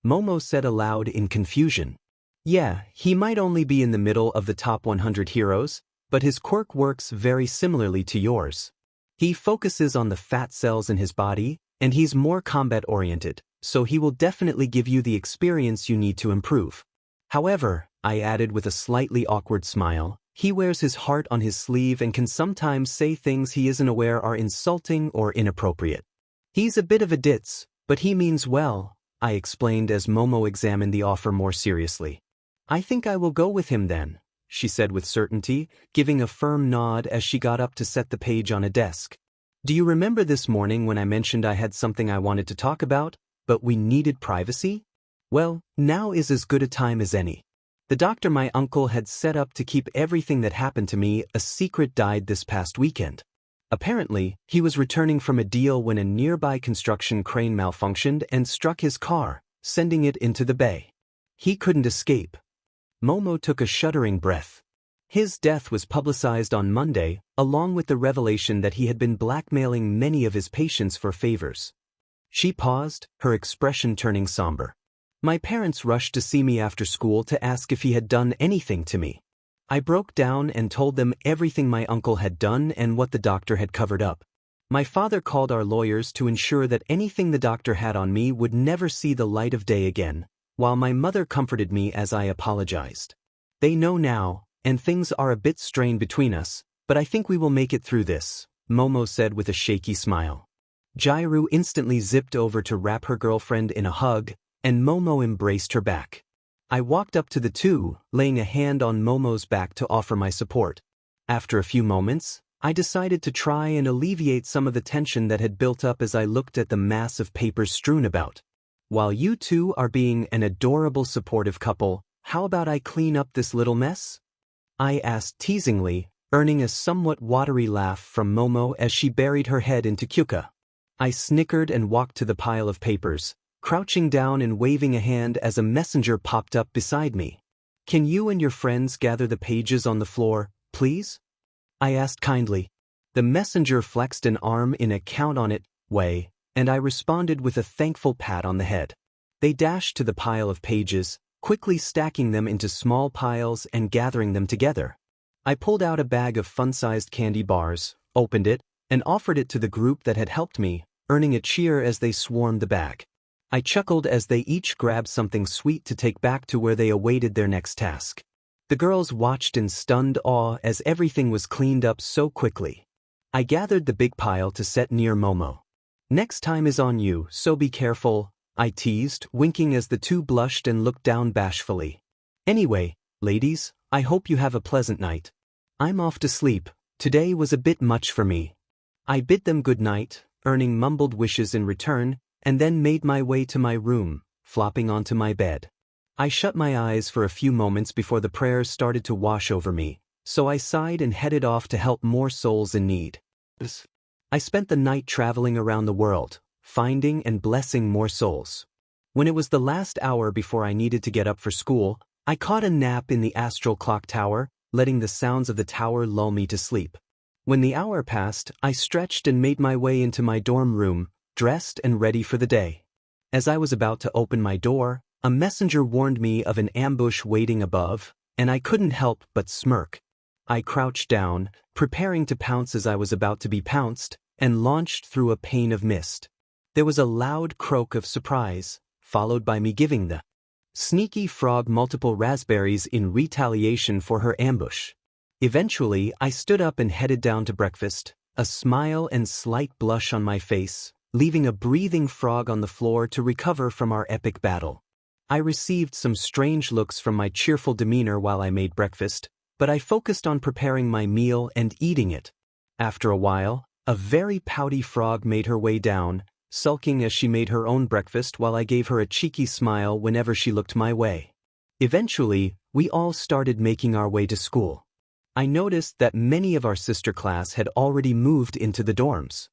Momo said aloud in confusion. "Yeah, he might only be in the middle of the top 100 heroes, but his quirk works very similarly to yours. He focuses on the fat cells in his body, and he's more combat-oriented, so he will definitely give you the experience you need to improve. However," I added with a slightly awkward smile, "he wears his heart on his sleeve and can sometimes say things he isn't aware are insulting or inappropriate. He's a bit of a ditz, but he means well, I explained as Momo examined the offer more seriously. I think I will go with him then, she said with certainty, giving a firm nod as she got up to set the page on a desk. Do you remember this morning when I mentioned I had something I wanted to talk about, but we needed privacy? Well, now is as good a time as any. The doctor my uncle had set up to keep everything that happened to me a secret died this past weekend. Apparently, he was returning from a deal when a nearby construction crane malfunctioned and struck his car, sending it into the bay. He couldn't escape. Momo took a shuddering breath. His death was publicized on Monday, along with the revelation that he had been blackmailing many of his patients for favors. She paused, her expression turning somber. My parents rushed to see me after school to ask if he had done anything to me. I broke down and told them everything my uncle had done and what the doctor had covered up. My father called our lawyers to ensure that anything the doctor had on me would never see the light of day again, while my mother comforted me as I apologized. They know now, and things are a bit strained between us, but I think we will make it through this, Momo said with a shaky smile. Jairu instantly zipped over to wrap her girlfriend in a hug, and Momo embraced her back. I walked up to the two, laying a hand on Momo's back to offer my support. After a few moments, I decided to try and alleviate some of the tension that had built up as I looked at the mass of papers strewn about. While you two are being an adorable supportive couple, how about I clean up this little mess? I asked teasingly, earning a somewhat watery laugh from Momo as she buried her head into Kyuka. I snickered and walked to the pile of papers, crouching down and waving a hand as a messenger popped up beside me. Can you and your friends gather the pages on the floor, please? I asked kindly. The messenger flexed an arm in a count-on-it way, and I responded with a thankful pat on the head. They dashed to the pile of pages, quickly stacking them into small piles and gathering them together. I pulled out a bag of fun-sized candy bars, opened it, and offered it to the group that had helped me, earning a cheer as they swarmed the bag. I chuckled as they each grabbed something sweet to take back to where they awaited their next task. The girls watched in stunned awe as everything was cleaned up so quickly. I gathered the big pile to set near Momo. Next time is on you, so be careful, I teased, winking as the two blushed and looked down bashfully. Anyway, ladies, I hope you have a pleasant night. I'm off to sleep. Today was a bit much for me. I bid them good night, earning mumbled wishes in return, and then made my way to my room, flopping onto my bed. I shut my eyes for a few moments before the prayers started to wash over me, so I sighed and headed off to help more souls in need. I spent the night traveling around the world, finding and blessing more souls. When it was the last hour before I needed to get up for school, I caught a nap in the astral clock tower, letting the sounds of the tower lull me to sleep. When the hour passed, I stretched and made my way into my dorm room, dressed and ready for the day. As I was about to open my door, a messenger warned me of an ambush waiting above, and I couldn't help but smirk. I crouched down, preparing to pounce as I was about to be pounced, and launched through a pane of mist. There was a loud croak of surprise, followed by me giving the sneaky frog multiple raspberries in retaliation for her ambush. Eventually, I stood up and headed down to breakfast, a smile and slight blush on my face, leaving a breathing frog on the floor to recover from our epic battle. I received some strange looks from my cheerful demeanor while I made breakfast, but I focused on preparing my meal and eating it. After a while, a very pouty frog made her way down, sulking as she made her own breakfast while I gave her a cheeky smile whenever she looked my way. Eventually, we all started making our way to school. I noticed that many of our sister class had already moved into the dorms.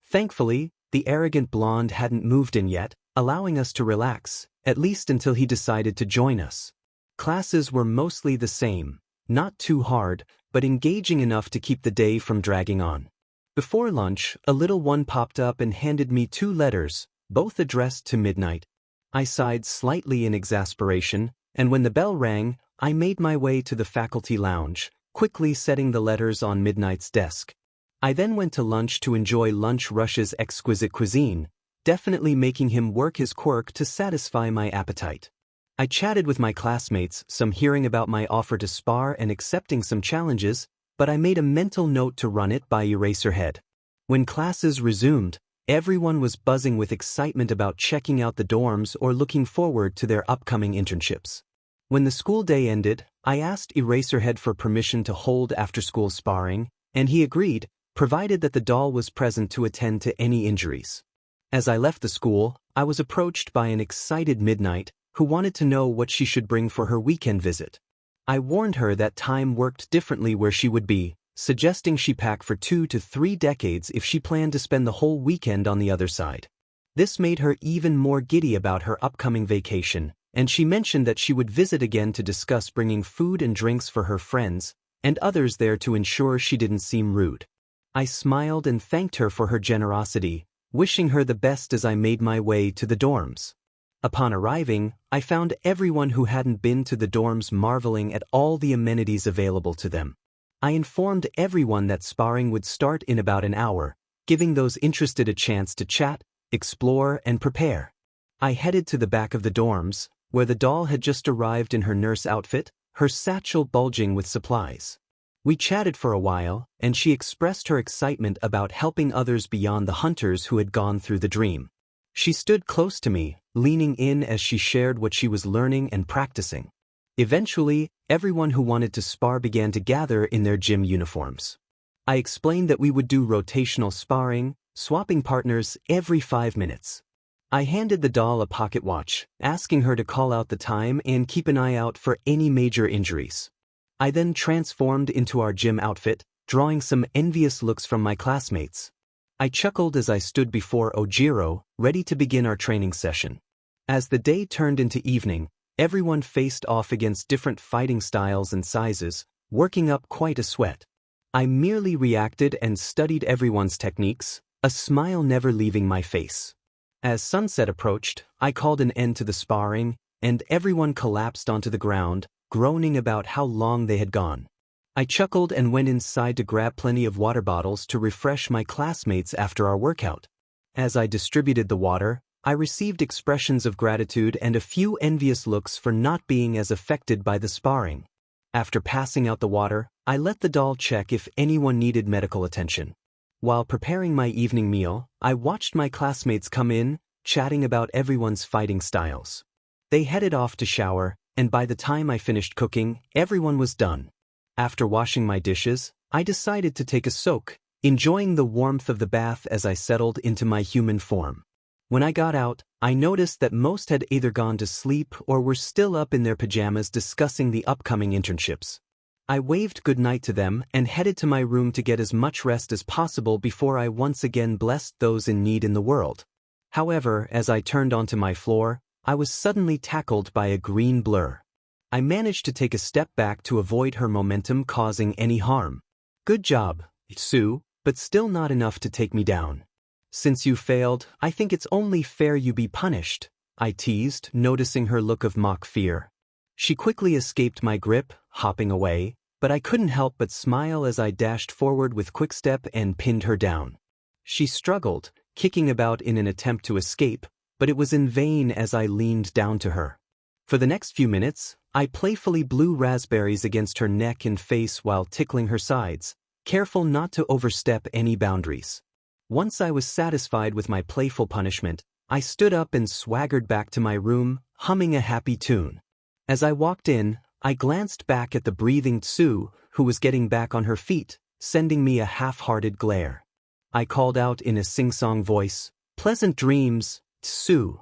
Thankfully, the arrogant blonde hadn't moved in yet, allowing us to relax, at least until he decided to join us. Classes were mostly the same, not too hard, but engaging enough to keep the day from dragging on. Before lunch, a little one popped up and handed me 2 letters, both addressed to Midnight. I sighed slightly in exasperation, and when the bell rang, I made my way to the faculty lounge, quickly setting the letters on Midnight's desk. I then went to lunch to enjoy Lunch Rush's exquisite cuisine, definitely making him work his quirk to satisfy my appetite. I chatted with my classmates, some hearing about my offer to spar and accepting some challenges, but I made a mental note to run it by Eraserhead. When classes resumed, Everyone was buzzing with excitement about checking out the dorms or looking forward to their upcoming internships. When the school day ended, I asked Eraserhead for permission to hold after-school sparring, and he agreed, provided that the doll was present to attend to any injuries. As I left the school, I was approached by an excited Midnight who wanted to know what she should bring for her weekend visit. I warned her that time worked differently where she would be, suggesting she pack for 2 to 3 decades if she planned to spend the whole weekend on the other side. This made her even more giddy about her upcoming vacation, and she mentioned that she would visit again to discuss bringing food and drinks for her friends and others there to ensure she didn't seem rude. I smiled and thanked her for her generosity, wishing her the best as I made my way to the dorms. Upon arriving, I found everyone who hadn't been to the dorms marveling at all the amenities available to them. I informed everyone that sparring would start in about an hour, giving those interested a chance to chat, explore, and prepare. I headed to the back of the dorms, where the doll had just arrived in her nurse outfit, her satchel bulging with supplies. We chatted for a while, and she expressed her excitement about helping others beyond the hunters who had gone through the dream. She stood close to me, leaning in as she shared what she was learning and practicing. Eventually, everyone who wanted to spar began to gather in their gym uniforms. I explained that we would do rotational sparring, swapping partners every 5 minutes. I handed the doll a pocket watch, asking her to call out the time and keep an eye out for any major injuries. I then transformed into our gym outfit, drawing some envious looks from my classmates. I chuckled as I stood before Ojiro, ready to begin our training session. As the day turned into evening, everyone faced off against different fighting styles and sizes, working up quite a sweat. I merely reacted and studied everyone's techniques, a smile never leaving my face. As sunset approached, I called an end to the sparring, and everyone collapsed onto the ground, groaning about how long they had gone. I chuckled and went inside to grab plenty of water bottles to refresh my classmates after our workout. As I distributed the water, I received expressions of gratitude and a few envious looks for not being as affected by the sparring. After passing out the water, I let the doll check if anyone needed medical attention. While preparing my evening meal, I watched my classmates come in, chatting about everyone's fighting styles. They headed off to shower, and by the time I finished cooking, everyone was done. After washing my dishes, I decided to take a soak, enjoying the warmth of the bath as I settled into my human form. When I got out, I noticed that most had either gone to sleep or were still up in their pajamas discussing the upcoming internships. I waved goodnight to them and headed to my room to get as much rest as possible before I once again blessed those in need in the world. However, as I turned onto my floor, I was suddenly tackled by a green blur. I managed to take a step back to avoid her momentum causing any harm. Good job, Sue, but still not enough to take me down. Since you failed, I think it's only fair you be punished, I teased, noticing her look of mock fear. She quickly escaped my grip, hopping away, but I couldn't help but smile as I dashed forward with quick step and pinned her down. She struggled, kicking about in an attempt to escape, but it was in vain as I leaned down to her. For the next few minutes, I playfully blew raspberries against her neck and face while tickling her sides, careful not to overstep any boundaries. Once I was satisfied with my playful punishment, I stood up and swaggered back to my room, humming a happy tune. As I walked in, I glanced back at the breathing Tsu, who was getting back on her feet, sending me a half-hearted glare. I called out in a sing-song voice, "Pleasant dreams, Tsu."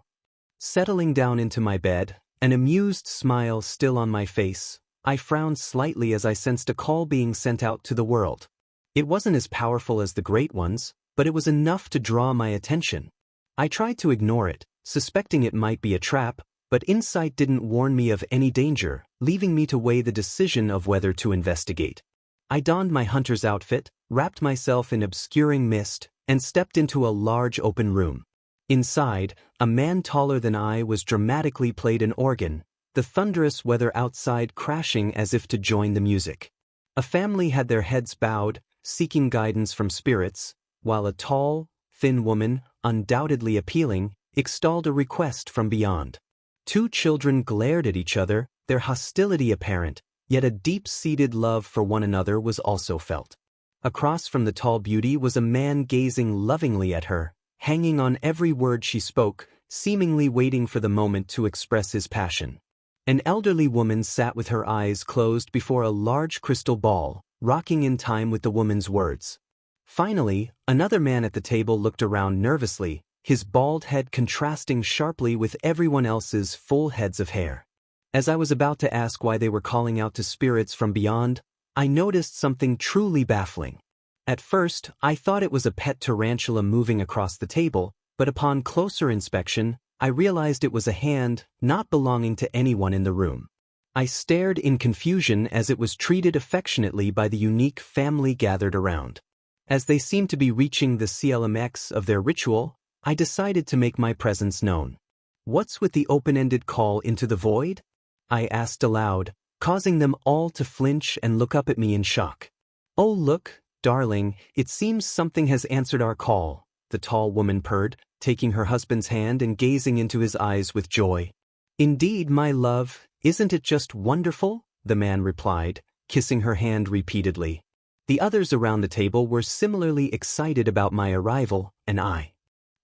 Settling down into my bed, an amused smile still on my face, I frowned slightly as I sensed a call being sent out to the world. It wasn't as powerful as the great ones, but it was enough to draw my attention. I tried to ignore it, suspecting it might be a trap, but insight didn't warn me of any danger, leaving me to weigh the decision of whether to investigate. I donned my hunter's outfit, wrapped myself in obscuring mist, and stepped into a large open room. Inside, a man taller than I was dramatically played an organ, the thunderous weather outside crashing as if to join the music. A family had their heads bowed, seeking guidance from spirits, while a tall, thin woman, undoubtedly appealing, extolled a request from beyond. 2 children glared at each other, their hostility apparent, yet a deep-seated love for one another was also felt. Across from the tall beauty was a man gazing lovingly at her, hanging on every word she spoke, seemingly waiting for the moment to express his passion. An elderly woman sat with her eyes closed before a large crystal ball, rocking in time with the woman's words. Finally, another man at the table looked around nervously, his bald head contrasting sharply with everyone else's full heads of hair. As I was about to ask why they were calling out to spirits from beyond, I noticed something truly baffling. At first, I thought it was a pet tarantula moving across the table, but upon closer inspection, I realized it was a hand not belonging to anyone in the room. I stared in confusion as it was treated affectionately by the unique family gathered around. As they seemed to be reaching the climax of their ritual, I decided to make my presence known. "What's with the open-ended call into the void?" I asked aloud, causing them all to flinch and look up at me in shock. "Oh look, darling, it seems something has answered our call," the tall woman purred, taking her husband's hand and gazing into his eyes with joy. "Indeed, my love, isn't it just wonderful?" the man replied, kissing her hand repeatedly. The others around the table were similarly excited about my arrival, and I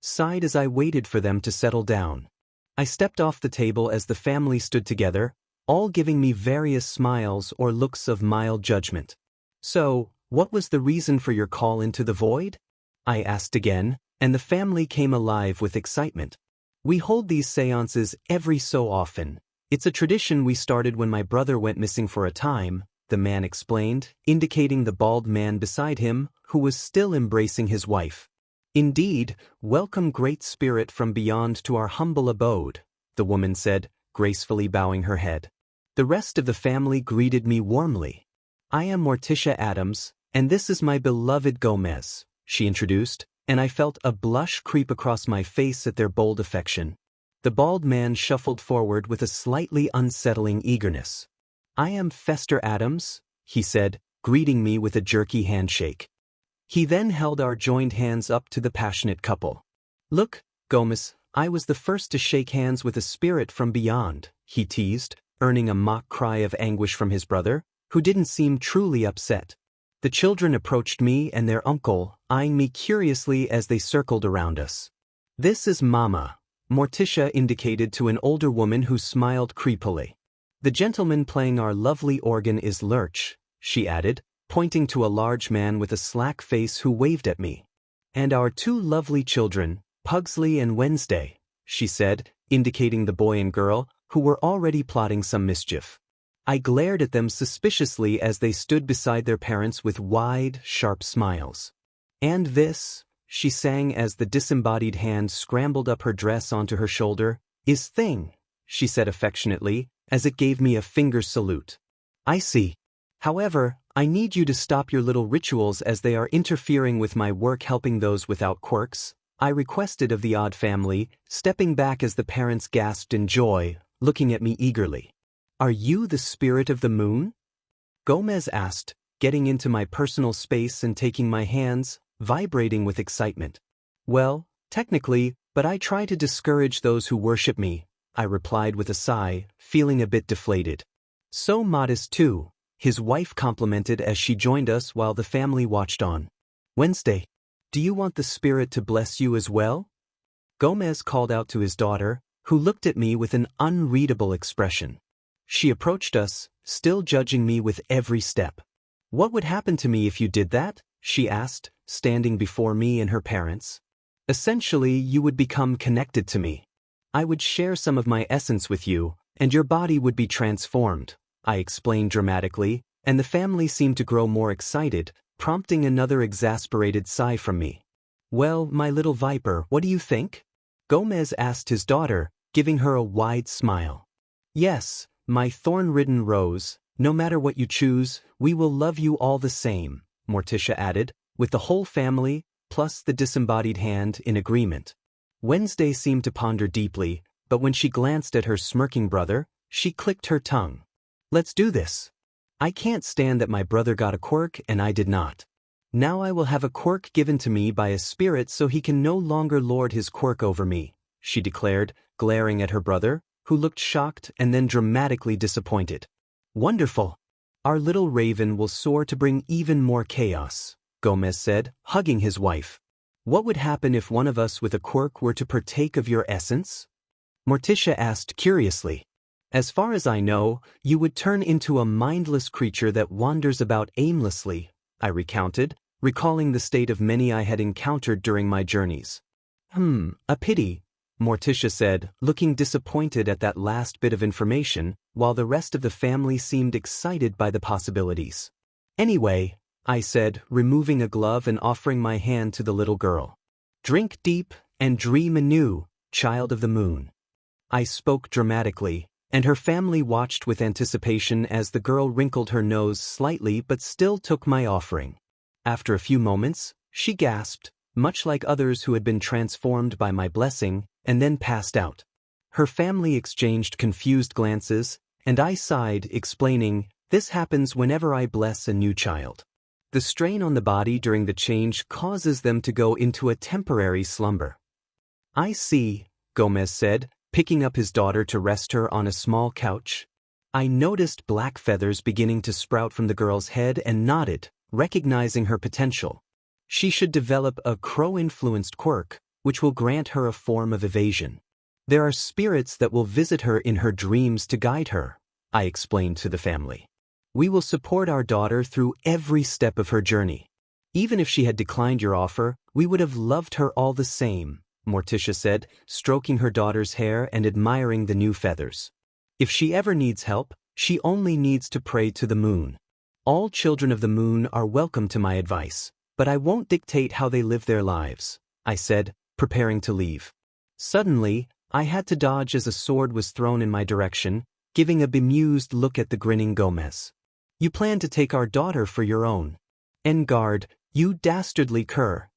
sighed as I waited for them to settle down. I stepped off the table as the family stood together, all giving me various smiles or looks of mild judgment. "So, what was the reason for your call into the void?" I asked again, and the family came alive with excitement. "We hold these seances every so often. It's a tradition we started when my brother went missing for a time," the man explained, indicating the bald man beside him, who was still embracing his wife. "Indeed, welcome great spirit from beyond to our humble abode," the woman said, gracefully bowing her head. The rest of the family greeted me warmly. "I am Morticia Adams, and this is my beloved Gomez," she introduced, and I felt a blush creep across my face at their bold affection. The bald man shuffled forward with a slightly unsettling eagerness. "I am Fester Adams," he said, greeting me with a jerky handshake. He then held our joined hands up to the passionate couple. "Look, Gomez, I was the first to shake hands with a spirit from beyond," he teased, earning a mock cry of anguish from his brother, who didn't seem truly upset. The children approached me and their uncle, eyeing me curiously as they circled around us. "This is Mama," Morticia indicated to an older woman who smiled creepily. "The gentleman playing our lovely organ is Lurch," she added, pointing to a large man with a slack face who waved at me. "And our two lovely children, Pugsley and Wednesday," she said, indicating the boy and girl, who were already plotting some mischief. I glared at them suspiciously as they stood beside their parents with wide, sharp smiles. "And this," she sang as the disembodied hand scrambled up her dress onto her shoulder, "is Thing," she said affectionately, as it gave me a finger salute. "I see. However, I need you to stop your little rituals as they are interfering with my work helping those without quirks," I requested of the odd family, stepping back as the parents gasped in joy, looking at me eagerly. "Are you the spirit of the moon?" Gomez asked, getting into my personal space and taking my hands, vibrating with excitement. "Well, technically, but I try to discourage those who worship me," I replied with a sigh, feeling a bit deflated. "So modest too," his wife complimented as she joined us while the family watched on. "Wednesday, do you want the spirit to bless you as well?" Gomez called out to his daughter, who looked at me with an unreadable expression. She approached us, still judging me with every step. "What would happen to me if you did that?" she asked, standing before me and her parents. "Essentially, you would become connected to me. I would share some of my essence with you, and your body would be transformed," I explained dramatically, and the family seemed to grow more excited, prompting another exasperated sigh from me. "Well, my little viper, what do you think?" Gomez asked his daughter, giving her a wide smile. "Yes, my thorn-ridden rose, no matter what you choose, we will love you all the same," Morticia added, with the whole family, plus the disembodied hand, in agreement. Wednesday seemed to ponder deeply, but when she glanced at her smirking brother, she clicked her tongue. "Let's do this. I can't stand that my brother got a quirk and I did not. Now I will have a quirk given to me by a spirit so he can no longer lord his quirk over me," she declared, glaring at her brother, who looked shocked and then dramatically disappointed. "Wonderful. Our little raven will soar to bring even more chaos," Gomez said, hugging his wife. What would happen if one of us with a quirk were to partake of your essence? Morticia asked curiously. As far as I know, you would turn into a mindless creature that wanders about aimlessly, I recounted, recalling the state of many I had encountered during my journeys. A pity, Morticia said, looking disappointed at that last bit of information, while the rest of the family seemed excited by the possibilities. Anyway, I said, removing a glove and offering my hand to the little girl. Drink deep and dream anew, child of the moon. I spoke dramatically, and her family watched with anticipation as the girl wrinkled her nose slightly but still took my offering. After a few moments, she gasped, much like others who had been transformed by my blessing, and then passed out. Her family exchanged confused glances, and I sighed, explaining, "This happens whenever I bless a new child. The strain on the body during the change causes them to go into a temporary slumber." "I see," Gomez said, picking up his daughter to rest her on a small couch. I noticed black feathers beginning to sprout from the girl's head and nodded, recognizing her potential. She should develop a crow-influenced quirk, which will grant her a form of evasion. There are spirits that will visit her in her dreams to guide her, I explained to the family. We will support our daughter through every step of her journey. Even if she had declined your offer, we would have loved her all the same, Morticia said, stroking her daughter's hair and admiring the new feathers. If she ever needs help, she only needs to pray to the moon. All children of the moon are welcome to my advice, but I won't dictate how they live their lives, I said, preparing to leave. Suddenly, I had to dodge as a sword was thrown in my direction, giving a bemused look at the grinning Gomez. You plan to take our daughter for your own. En garde, you dastardly cur,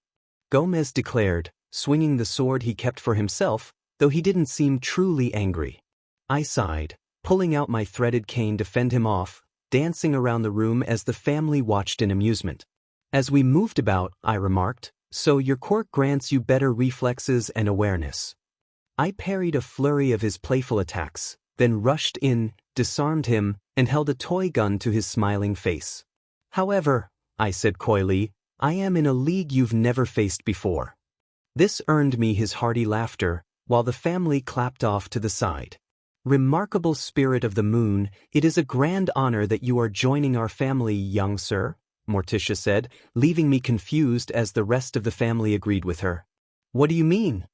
Gomez declared, swinging the sword he kept for himself, though he didn't seem truly angry. I sighed, pulling out my threaded cane to fend him off, dancing around the room as the family watched in amusement. As we moved about, I remarked, "So your quirk grants you better reflexes and awareness." I parried a flurry of his playful attacks, then rushed in, disarmed him, and held a toy gun to his smiling face. "However," I said coyly, "I am in a league you've never faced before." This earned me his hearty laughter, while the family clapped off to the side. "Remarkable spirit of the moon, it is a grand honor that you are joining our family, young sir," Morticia said, leaving me confused as the rest of the family agreed with her. "What do you mean?"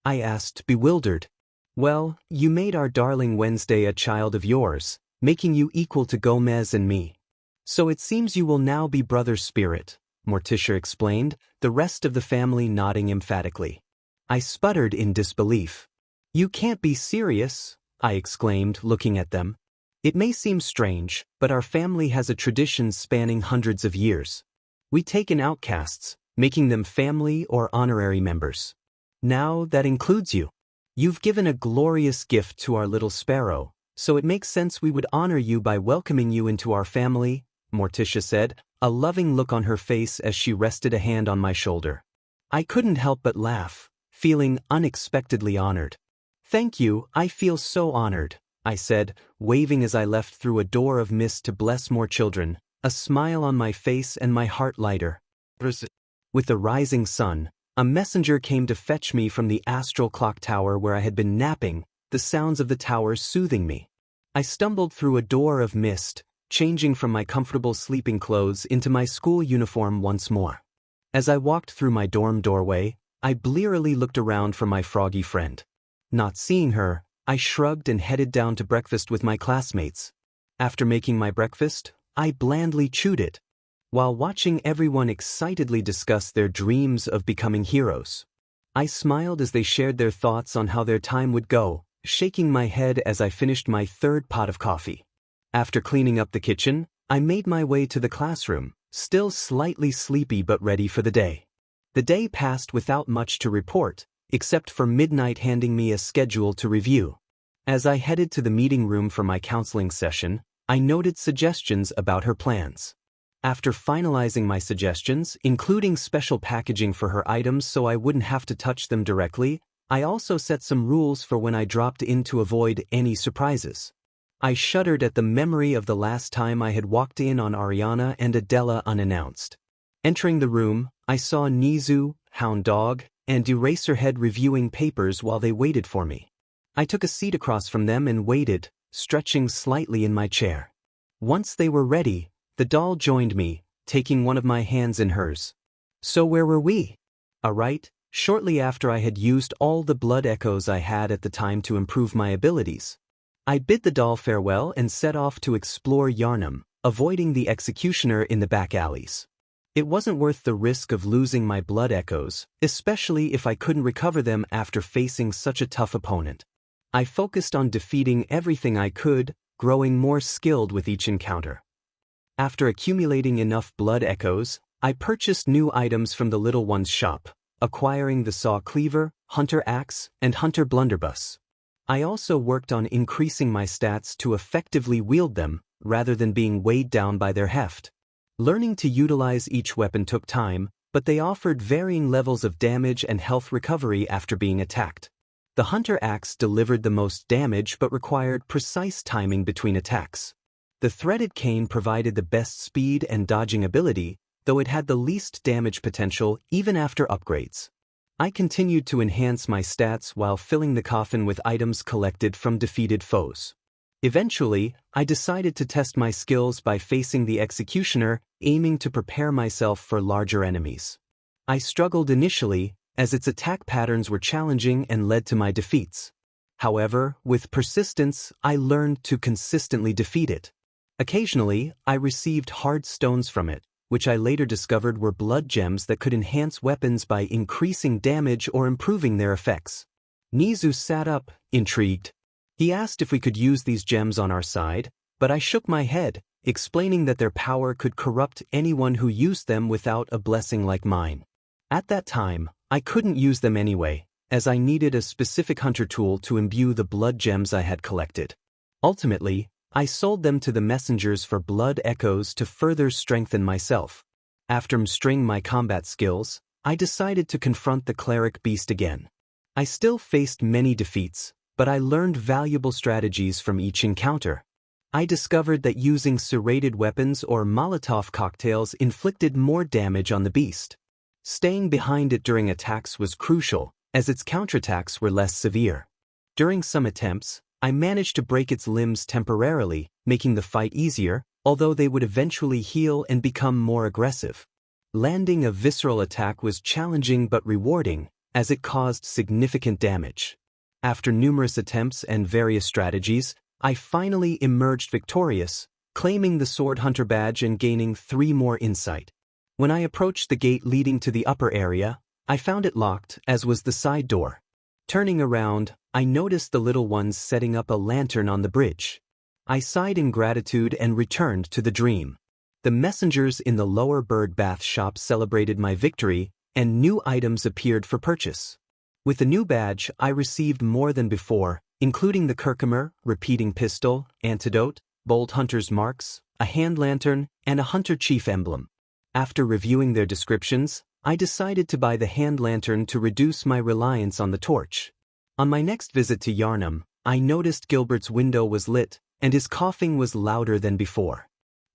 I asked, bewildered. "Well, you made our darling Wednesday a child of yours, making you equal to Gomez and me. So it seems you will now be brother spirit," Morticia explained, the rest of the family nodding emphatically. I sputtered in disbelief. "You can't be serious," I exclaimed, looking at them. "It may seem strange, but our family has a tradition spanning hundreds of years. We take in outcasts, making them family or honorary members. Now that includes you. You've given a glorious gift to our little sparrow, so it makes sense we would honor you by welcoming you into our family," Morticia said, a loving look on her face as she rested a hand on my shoulder. I couldn't help but laugh, feeling unexpectedly honored. "Thank you, I feel so honored," I said, waving as I left through a door of mist to bless more children, a smile on my face and my heart lighter. With the rising sun, a messenger came to fetch me from the astral clock tower where I had been napping, the sounds of the tower soothing me. I stumbled through a door of mist, changing from my comfortable sleeping clothes into my school uniform once more. As I walked through my dorm doorway, I blearily looked around for my froggy friend. Not seeing her, I shrugged and headed down to breakfast with my classmates. After making my breakfast, I blandly chewed it, while watching everyone excitedly discuss their dreams of becoming heroes. I smiled as they shared their thoughts on how their time would go, shaking my head as I finished my third pot of coffee. After cleaning up the kitchen, I made my way to the classroom, still slightly sleepy but ready for the day. The day passed without much to report, except for Midnight handing me a schedule to review. As I headed to the meeting room for my counseling session, I noted suggestions about her plans. After finalizing my suggestions, including special packaging for her items so I wouldn't have to touch them directly, I also set some rules for when I dropped in to avoid any surprises. I shuddered at the memory of the last time I had walked in on Ariana and Adela unannounced. Entering the room, I saw Nizu, Hound Dog, and Eraserhead reviewing papers while they waited for me. I took a seat across from them and waited, stretching slightly in my chair. Once they were ready, the doll joined me, taking one of my hands in hers. So where were we? Right, shortly after I had used all the blood echoes I had at the time to improve my abilities. I bid the doll farewell and set off to explore Yharnam, avoiding the executioner in the back alleys. It wasn't worth the risk of losing my blood echoes, especially if I couldn't recover them after facing such a tough opponent. I focused on defeating everything I could, growing more skilled with each encounter. After accumulating enough blood echoes, I purchased new items from the little one's shop, acquiring the saw cleaver, hunter axe, and hunter blunderbuss. I also worked on increasing my stats to effectively wield them, rather than being weighed down by their heft. Learning to utilize each weapon took time, but they offered varying levels of damage and health recovery after being attacked. The hunter axe delivered the most damage but required precise timing between attacks. The threaded cane provided the best speed and dodging ability, though it had the least damage potential even after upgrades. I continued to enhance my stats while filling the coffin with items collected from defeated foes. Eventually, I decided to test my skills by facing the executioner, aiming to prepare myself for larger enemies. I struggled initially, as its attack patterns were challenging and led to my defeats. However, with persistence, I learned to consistently defeat it. Occasionally, I received hard stones from it, which I later discovered were blood gems that could enhance weapons by increasing damage or improving their effects. Nizu sat up, intrigued. He asked if we could use these gems on our side, but I shook my head, explaining that their power could corrupt anyone who used them without a blessing like mine. At that time, I couldn't use them anyway, as I needed a specific hunter tool to imbue the blood gems I had collected. Ultimately, I sold them to the messengers for blood echoes to further strengthen myself. After mastering my combat skills, I decided to confront the cleric beast again. I still faced many defeats, but I learned valuable strategies from each encounter. I discovered that using serrated weapons or Molotov cocktails inflicted more damage on the beast. Staying behind it during attacks was crucial, as its counterattacks were less severe. During some attempts, I managed to break its limbs temporarily, making the fight easier, although they would eventually heal and become more aggressive. Landing a visceral attack was challenging but rewarding, as it caused significant damage. After numerous attempts and various strategies, I finally emerged victorious, claiming the Sword Hunter badge and gaining 3 more insight. When I approached the gate leading to the upper area, I found it locked, as was the side door. Turning around, I noticed the little ones setting up a lantern on the bridge. I sighed in gratitude and returned to the dream. The messengers in the lower bird bath shop celebrated my victory, and new items appeared for purchase. With the new badge, I received more than before, including the Kirkimer, repeating pistol, antidote, bolt hunter's marks, a hand lantern, and a hunter chief emblem. After reviewing their descriptions, I decided to buy the hand lantern to reduce my reliance on the torch. On my next visit to Yharnam, I noticed Gilbert's window was lit, and his coughing was louder than before.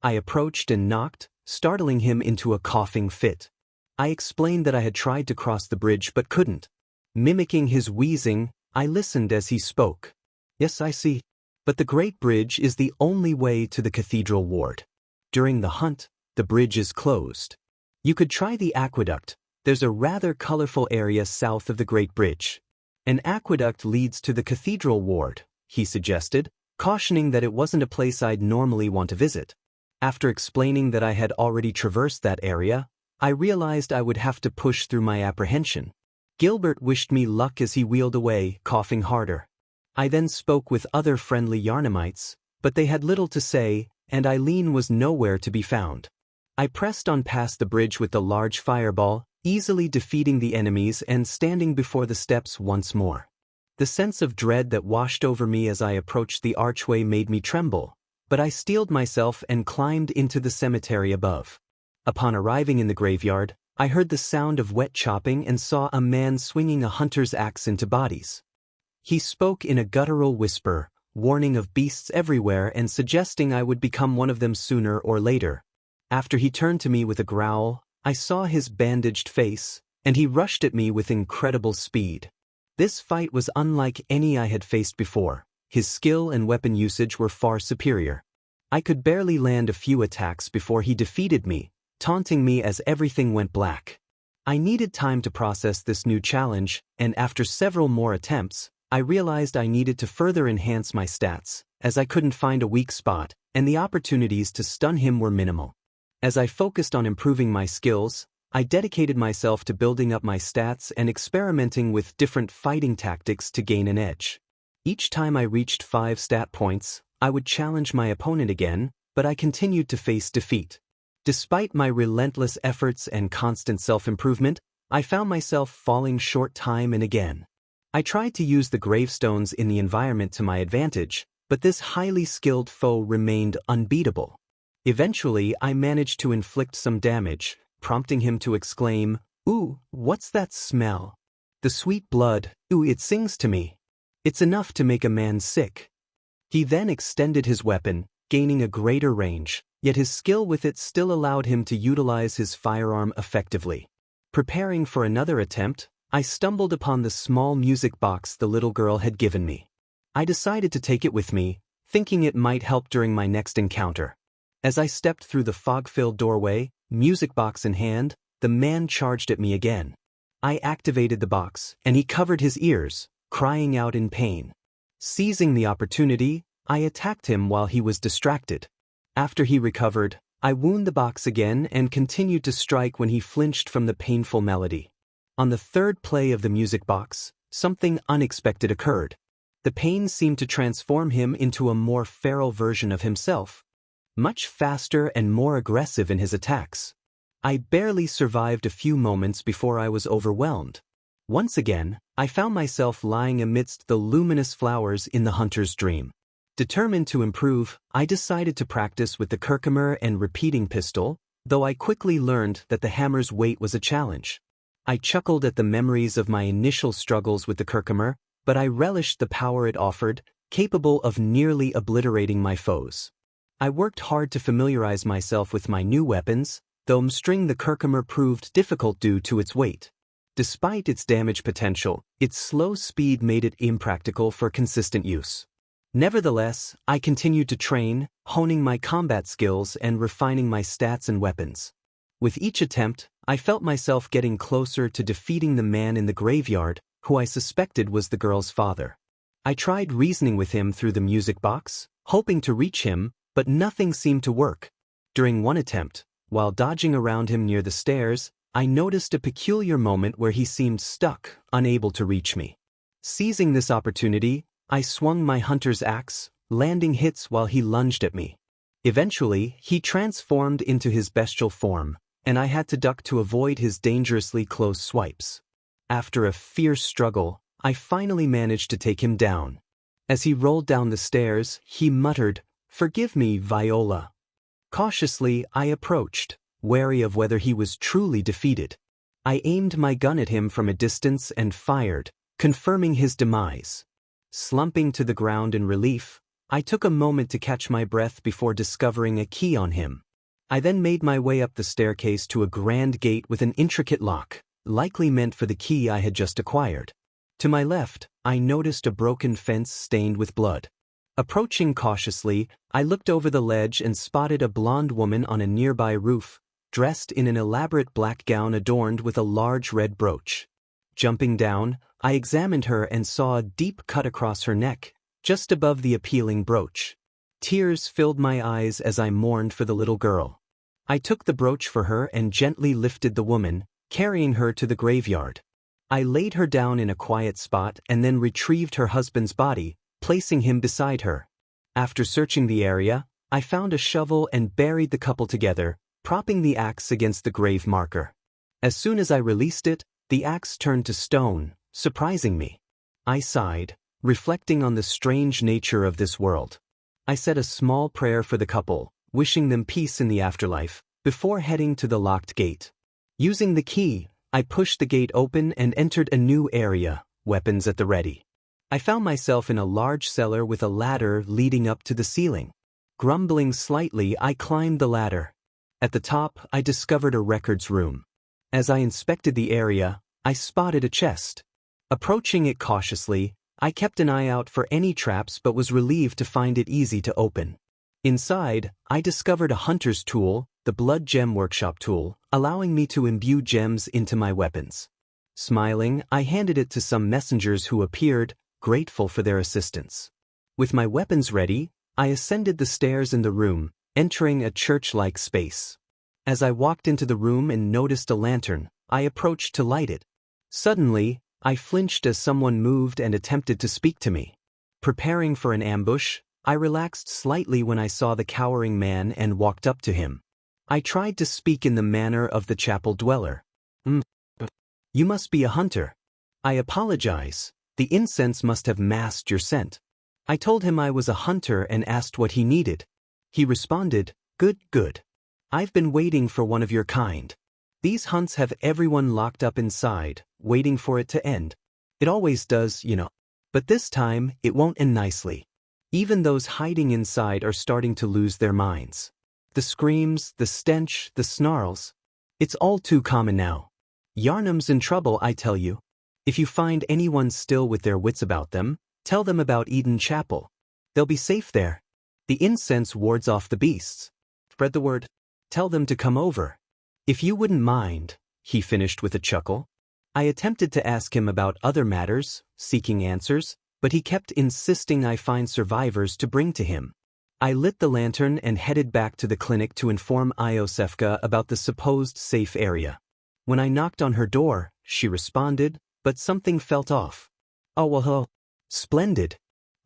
I approached and knocked, startling him into a coughing fit. I explained that I had tried to cross the bridge but couldn't. Mimicking his wheezing, I listened as he spoke. "Yes, I see. But the Great Bridge is the only way to the Cathedral Ward. During the hunt, the bridge is closed. You could try the aqueduct. There's a rather colorful area south of the Great Bridge. An aqueduct leads to the Cathedral Ward," he suggested, cautioning that it wasn't a place I'd normally want to visit. After explaining that I had already traversed that area, I realized I would have to push through my apprehension. Gilbert wished me luck as he wheeled away, coughing harder. I then spoke with other friendly Yharnamites, but they had little to say, and Eileen was nowhere to be found. I pressed on past the bridge with the large fireball, easily defeating the enemies and standing before the steps once more. The sense of dread that washed over me as I approached the archway made me tremble, but I steeled myself and climbed into the cemetery above. Upon arriving in the graveyard, I heard the sound of wet chopping and saw a man swinging a hunter's axe into bodies. He spoke in a guttural whisper, warning of beasts everywhere and suggesting I would become one of them sooner or later. After he turned to me with a growl, I saw his bandaged face, and he rushed at me with incredible speed. This fight was unlike any I had faced before. His skill and weapon usage were far superior. I could barely land a few attacks before he defeated me, taunting me as everything went black. I needed time to process this new challenge, and after several more attempts, I realized I needed to further enhance my stats, as I couldn't find a weak spot, and the opportunities to stun him were minimal. As I focused on improving my skills, I dedicated myself to building up my stats and experimenting with different fighting tactics to gain an edge. Each time I reached 5 stat points, I would challenge my opponent again, but I continued to face defeat. Despite my relentless efforts and constant self-improvement, I found myself falling short time and again. I tried to use the gravestones in the environment to my advantage, but this highly skilled foe remained unbeatable. Eventually, I managed to inflict some damage, prompting him to exclaim, "Ooh, what's that smell? The sweet blood, ooh, it sings to me. It's enough to make a man sick." He then extended his weapon, gaining a greater range, yet his skill with it still allowed him to utilize his firearm effectively. Preparing for another attempt, I stumbled upon the small music box the little girl had given me. I decided to take it with me, thinking it might help during my next encounter. As I stepped through the fog-filled doorway, music box in hand, the man charged at me again. I activated the box, and he covered his ears, crying out in pain. Seizing the opportunity, I attacked him while he was distracted. After he recovered, I wounded the box again and continued to strike when he flinched from the painful melody. On the third play of the music box, something unexpected occurred. The pain seemed to transform him into a more feral version of himself, much faster and more aggressive in his attacks. I barely survived a few moments before I was overwhelmed. Once again, I found myself lying amidst the luminous flowers in the hunter's dream. Determined to improve, I decided to practice with the Quirk and repeating pistol, though I quickly learned that the hammer's weight was a challenge. I chuckled at the memories of my initial struggles with the Quirk, but I relished the power it offered, capable of nearly obliterating my foes. I worked hard to familiarize myself with my new weapons, though mastering the Quirk proved difficult due to its weight. Despite its damage potential, its slow speed made it impractical for consistent use. Nevertheless, I continued to train, honing my combat skills and refining my stats and weapons. With each attempt, I felt myself getting closer to defeating the man in the graveyard, who I suspected was the girl's father. I tried reasoning with him through the music box, hoping to reach him, but nothing seemed to work. During one attempt, while dodging around him near the stairs, I noticed a peculiar moment where he seemed stuck, unable to reach me. Seizing this opportunity, I swung my hunter's axe, landing hits while he lunged at me. Eventually, he transformed into his bestial form, and I had to duck to avoid his dangerously close swipes. After a fierce struggle, I finally managed to take him down. As he rolled down the stairs, he muttered, "Forgive me, Viola." Cautiously, I approached, wary of whether he was truly defeated. I aimed my gun at him from a distance and fired, confirming his demise. Slumping to the ground in relief, I took a moment to catch my breath before discovering a key on him. I then made my way up the staircase to a grand gate with an intricate lock, likely meant for the key I had just acquired. To my left, I noticed a broken fence stained with blood. Approaching cautiously, I looked over the ledge and spotted a blonde woman on a nearby roof, dressed in an elaborate black gown adorned with a large red brooch. Jumping down, I examined her and saw a deep cut across her neck, just above the appealing brooch. Tears filled my eyes as I mourned for the little girl. I took the brooch for her and gently lifted the woman, carrying her to the graveyard. I laid her down in a quiet spot and then retrieved her husband's body, placing him beside her. After searching the area, I found a shovel and buried the couple together, propping the axe against the grave marker. As soon as I released it, the axe turned to stone, surprising me. I sighed, reflecting on the strange nature of this world. I said a small prayer for the couple, wishing them peace in the afterlife, before heading to the locked gate. Using the key, I pushed the gate open and entered a new area, weapons at the ready. I found myself in a large cellar with a ladder leading up to the ceiling. Grumbling slightly, I climbed the ladder. At the top, I discovered a records room. As I inspected the area, I spotted a chest. Approaching it cautiously, I kept an eye out for any traps but was relieved to find it easy to open. Inside, I discovered a hunter's tool, the blood gem workshop tool, allowing me to imbue gems into my weapons. Smiling, I handed it to some messengers who appeared, grateful for their assistance. With my weapons ready, I ascended the stairs in the room, entering a church-like space. As I walked into the room and noticed a lantern, I approached to light it. Suddenly, I flinched as someone moved and attempted to speak to me. Preparing for an ambush, I relaxed slightly when I saw the cowering man and walked up to him. I tried to speak in the manner of the chapel dweller. You must be a hunter. I apologize. The incense must have masked your scent. I told him I was a hunter and asked what he needed. He responded, Good. I've been waiting for one of your kind. These hunts have everyone locked up inside, waiting for it to end. It always does, you know. But this time, it won't end nicely. Even those hiding inside are starting to lose their minds. The screams, the stench, the snarls. It's all too common now. Yarnum's in trouble, I tell you. If you find anyone still with their wits about them, tell them about Eden Chapel. They'll be safe there. The incense wards off the beasts. Spread the word. Tell them to come over. If you wouldn't mind, he finished with a chuckle. I attempted to ask him about other matters, seeking answers, but he kept insisting I find survivors to bring to him. I lit the lantern and headed back to the clinic to inform Iosefka about the supposed safe area. When I knocked on her door, she responded, but something felt off. Oh well, hello. Splendid.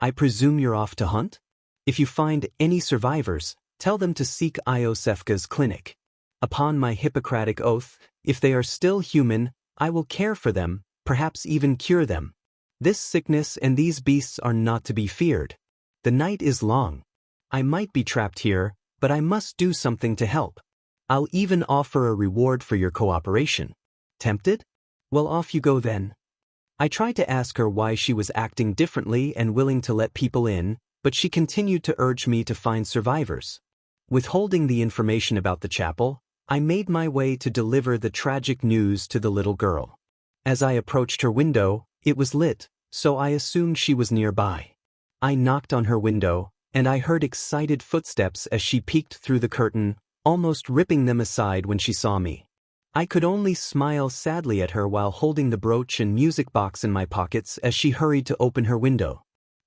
I presume you're off to hunt? If you find any survivors, tell them to seek Iosefka's clinic. Upon my Hippocratic oath, if they are still human, I will care for them, perhaps even cure them. This sickness and these beasts are not to be feared. The night is long. I might be trapped here, but I must do something to help. I'll even offer a reward for your cooperation. Tempted? Well, off you go then. I tried to ask her why she was acting differently and willing to let people in, but she continued to urge me to find survivors. Withholding the information about the chapel, I made my way to deliver the tragic news to the little girl. As I approached her window, it was lit, so I assumed she was nearby. I knocked on her window, and I heard excited footsteps as she peeked through the curtain, almost ripping them aside when she saw me. I could only smile sadly at her while holding the brooch and music box in my pockets as she hurried to open her window.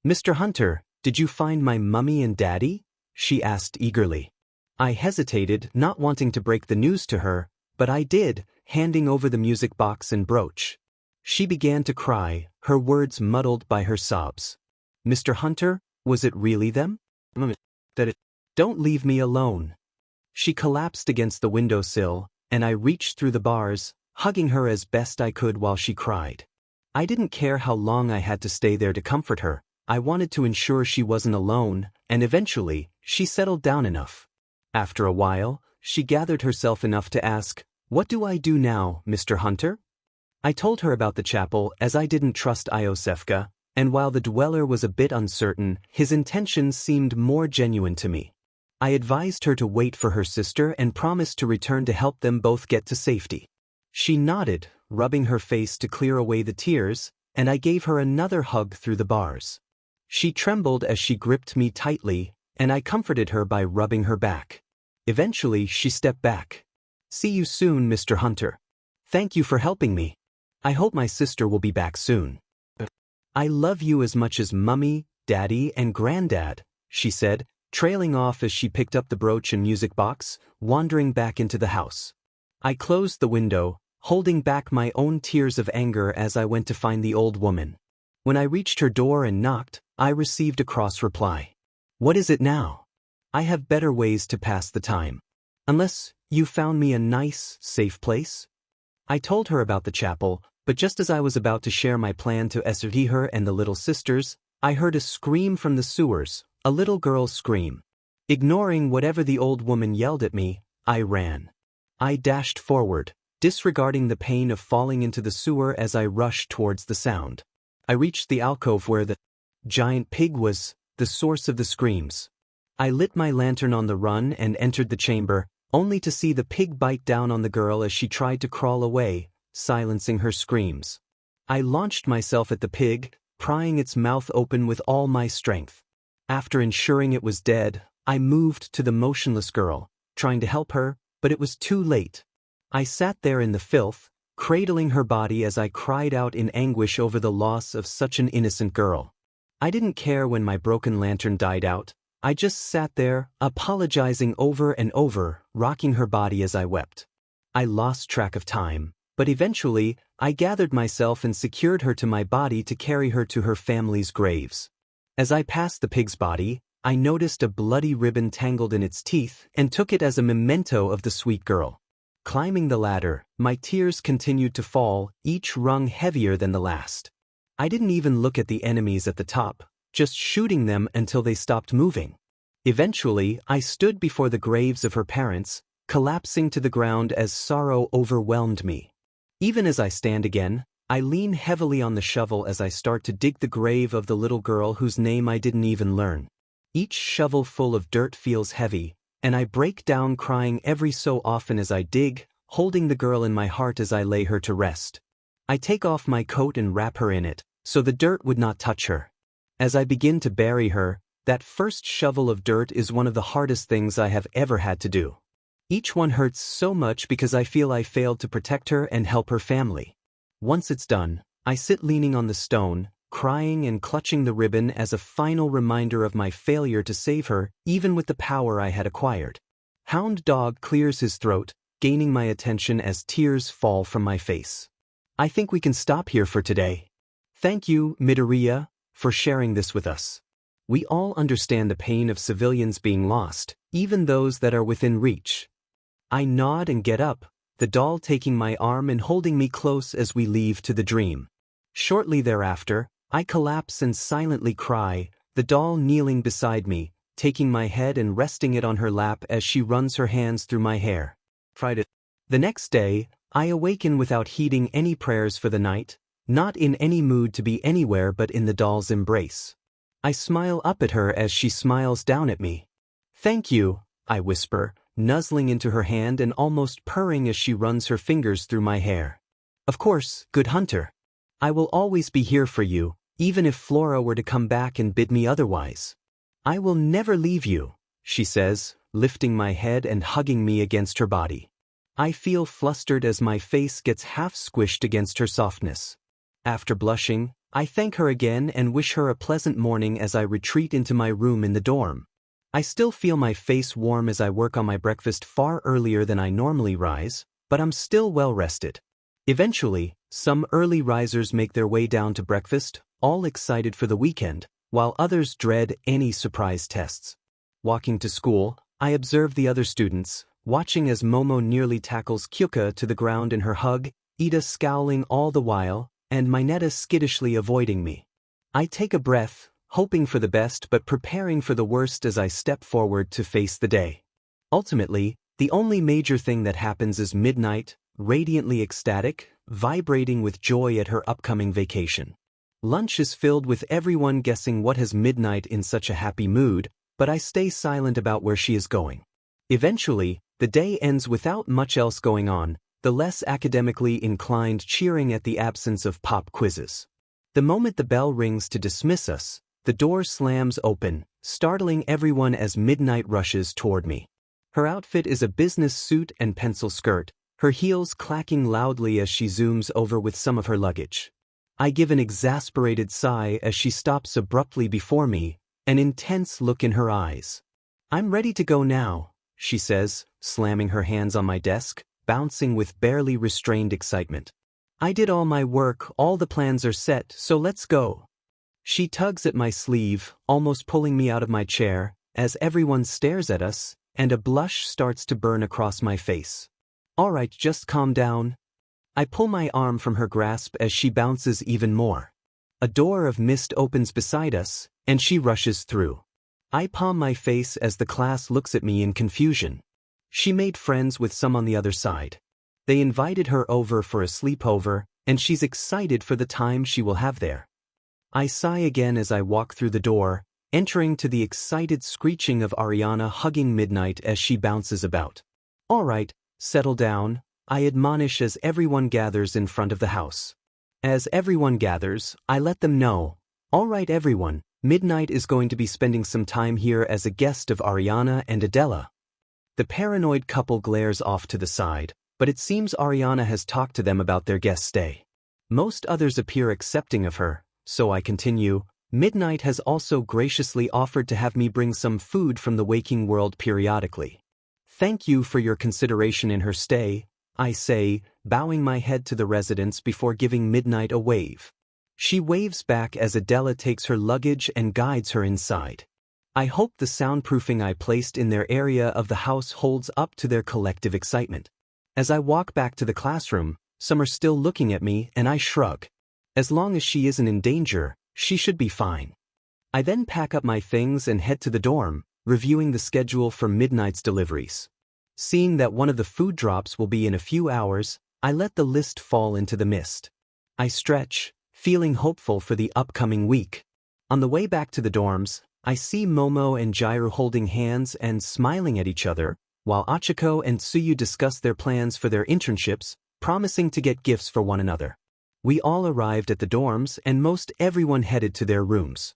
Mr. Hunter, did you find my mummy and daddy? She asked eagerly. I hesitated, not wanting to break the news to her, but I did, handing over the music box and brooch. She began to cry, her words muddled by her sobs. Mr. Hunter, was it really them? Don't leave me alone. She collapsed against the windowsill, and I reached through the bars, hugging her as best I could while she cried. I didn't care how long I had to stay there to comfort her. I wanted to ensure she wasn't alone, and eventually, she settled down enough. After a while, she gathered herself enough to ask, "What do I do now, Mr. Hunter?" I told her about the chapel as I didn't trust Iosefka, and while the dweller was a bit uncertain, his intentions seemed more genuine to me. I advised her to wait for her sister and promised to return to help them both get to safety. She nodded, rubbing her face to clear away the tears, and I gave her another hug through the bars. She trembled as she gripped me tightly, and I comforted her by rubbing her back. Eventually, she stepped back. See you soon, Mr. Hunter. Thank you for helping me. I hope my sister will be back soon. I love you as much as Mummy, Daddy, and Granddad, she said, trailing off as she picked up the brooch and music box, wandering back into the house. I closed the window, holding back my own tears of anger as I went to find the old woman. When I reached her door and knocked, I received a cross reply. What is it now? I have better ways to pass the time. Unless you found me a nice, safe place? I told her about the chapel, but just as I was about to share my plan to her and the little sisters, I heard a scream from the sewers, a little girl's scream. Ignoring whatever the old woman yelled at me, I ran. I dashed forward, disregarding the pain of falling into the sewer as I rushed towards the sound. I reached the alcove where the giant pig was, the source of the screams. I lit my lantern on the run and entered the chamber, only to see the pig bite down on the girl as she tried to crawl away, silencing her screams. I launched myself at the pig, prying its mouth open with all my strength. After ensuring it was dead, I moved to the motionless girl, trying to help her, but it was too late. I sat there in the filth, cradling her body as I cried out in anguish over the loss of such an innocent girl. I didn't care when my broken lantern died out. I just sat there, apologizing over and over, rocking her body as I wept. I lost track of time, but eventually, I gathered myself and secured her to my body to carry her to her family's graves. As I passed the pig's body, I noticed a bloody ribbon tangled in its teeth and took it as a memento of the sweet girl. Climbing the ladder, my tears continued to fall, each rung heavier than the last. I didn't even look at the enemies at the top, just shooting them until they stopped moving. Eventually, I stood before the graves of her parents, collapsing to the ground as sorrow overwhelmed me. Even as I stand again, I lean heavily on the shovel as I start to dig the grave of the little girl whose name I didn't even learn. Each shovel full of dirt feels heavy, and I break down crying every so often as I dig, holding the girl in my heart as I lay her to rest. I take off my coat and wrap her in it, so the dirt would not touch her. As I begin to bury her, that first shovel of dirt is one of the hardest things I have ever had to do. Each one hurts so much because I feel I failed to protect her and help her family. Once it's done, I sit leaning on the stone, crying and clutching the ribbon as a final reminder of my failure to save her, even with the power I had acquired. Hound Dog clears his throat, gaining my attention as tears fall from my face. I think we can stop here for today. Thank you, Midoriya, for sharing this with us. We all understand the pain of civilians being lost, even those that are within reach. I nod and get up, the doll taking my arm and holding me close as we leave to the dream. Shortly thereafter, I collapse and silently cry, the doll kneeling beside me, taking my head and resting it on her lap as she runs her hands through my hair. The next day, I awaken without heeding any prayers for the night, not in any mood to be anywhere but in the doll's embrace. I smile up at her as she smiles down at me. Thank you, I whisper, nuzzling into her hand and almost purring as she runs her fingers through my hair. Of course, good hunter. I will always be here for you, even if Flora were to come back and bid me otherwise. I will never leave you, she says, lifting my head and hugging me against her body. I feel flustered as my face gets half squished against her softness. After blushing, I thank her again and wish her a pleasant morning as I retreat into my room in the dorm. I still feel my face warm as I work on my breakfast far earlier than I normally rise, but I'm still well rested. Eventually, some early risers make their way down to breakfast, all excited for the weekend, while others dread any surprise tests. Walking to school, I observe the other students, watching as Momo nearly tackles Kyuka to the ground in her hug, Ida scowling all the while, and Minetta skittishly avoiding me. I take a breath, hoping for the best but preparing for the worst as I step forward to face the day. Ultimately, the only major thing that happens is midnight, radiantly ecstatic, vibrating with joy at her upcoming vacation. Lunch is filled with everyone guessing what has Midnight in such a happy mood, but I stay silent about where she is going. Eventually, the day ends without much else going on, the less academically inclined cheering at the absence of pop quizzes. The moment the bell rings to dismiss us, the door slams open, startling everyone as Midnight rushes toward me. Her outfit is a business suit and pencil skirt, her heels clacking loudly as she zooms over with some of her luggage. I give an exasperated sigh as she stops abruptly before me, an intense look in her eyes. "I'm ready to go now," she says, slamming her hands on my desk, bouncing with barely restrained excitement. "I did all my work, all the plans are set, so let's go." She tugs at my sleeve, almost pulling me out of my chair, as everyone stares at us, and a blush starts to burn across my face. "All right, just calm down." I pull my arm from her grasp as she bounces even more. A door of mist opens beside us, and she rushes through. I palm my face as the class looks at me in confusion. She made friends with some on the other side. They invited her over for a sleepover, and she's excited for the time she will have there. I sigh again as I walk through the door, entering to the excited screeching of Ariana hugging Midnight as she bounces about. Alright, settle down, I admonish as everyone gathers in front of the house. As everyone gathers, I let them know, alright everyone, Midnight is going to be spending some time here as a guest of Ariana and Adela. The paranoid couple glares off to the side, but it seems Ariana has talked to them about their guest stay. Most others appear accepting of her, so I continue, Midnight has also graciously offered to have me bring some food from the waking world periodically. Thank you for your consideration in her stay, I say, bowing my head to the residents before giving Midnight a wave. She waves back as Adela takes her luggage and guides her inside. I hope the soundproofing I placed in their area of the house holds up to their collective excitement. As I walk back to the classroom, some are still looking at me and I shrug. As long as she isn't in danger, she should be fine. I then pack up my things and head to the dorm, reviewing the schedule for Midnight's deliveries. Seeing that one of the food drops will be in a few hours, I let the list fall into the mist. I stretch, feeling hopeful for the upcoming week. On the way back to the dorms, I see Momo and Jairu holding hands and smiling at each other, while Achiko and Tsuyu discuss their plans for their internships, promising to get gifts for one another. We all arrived at the dorms and most everyone headed to their rooms.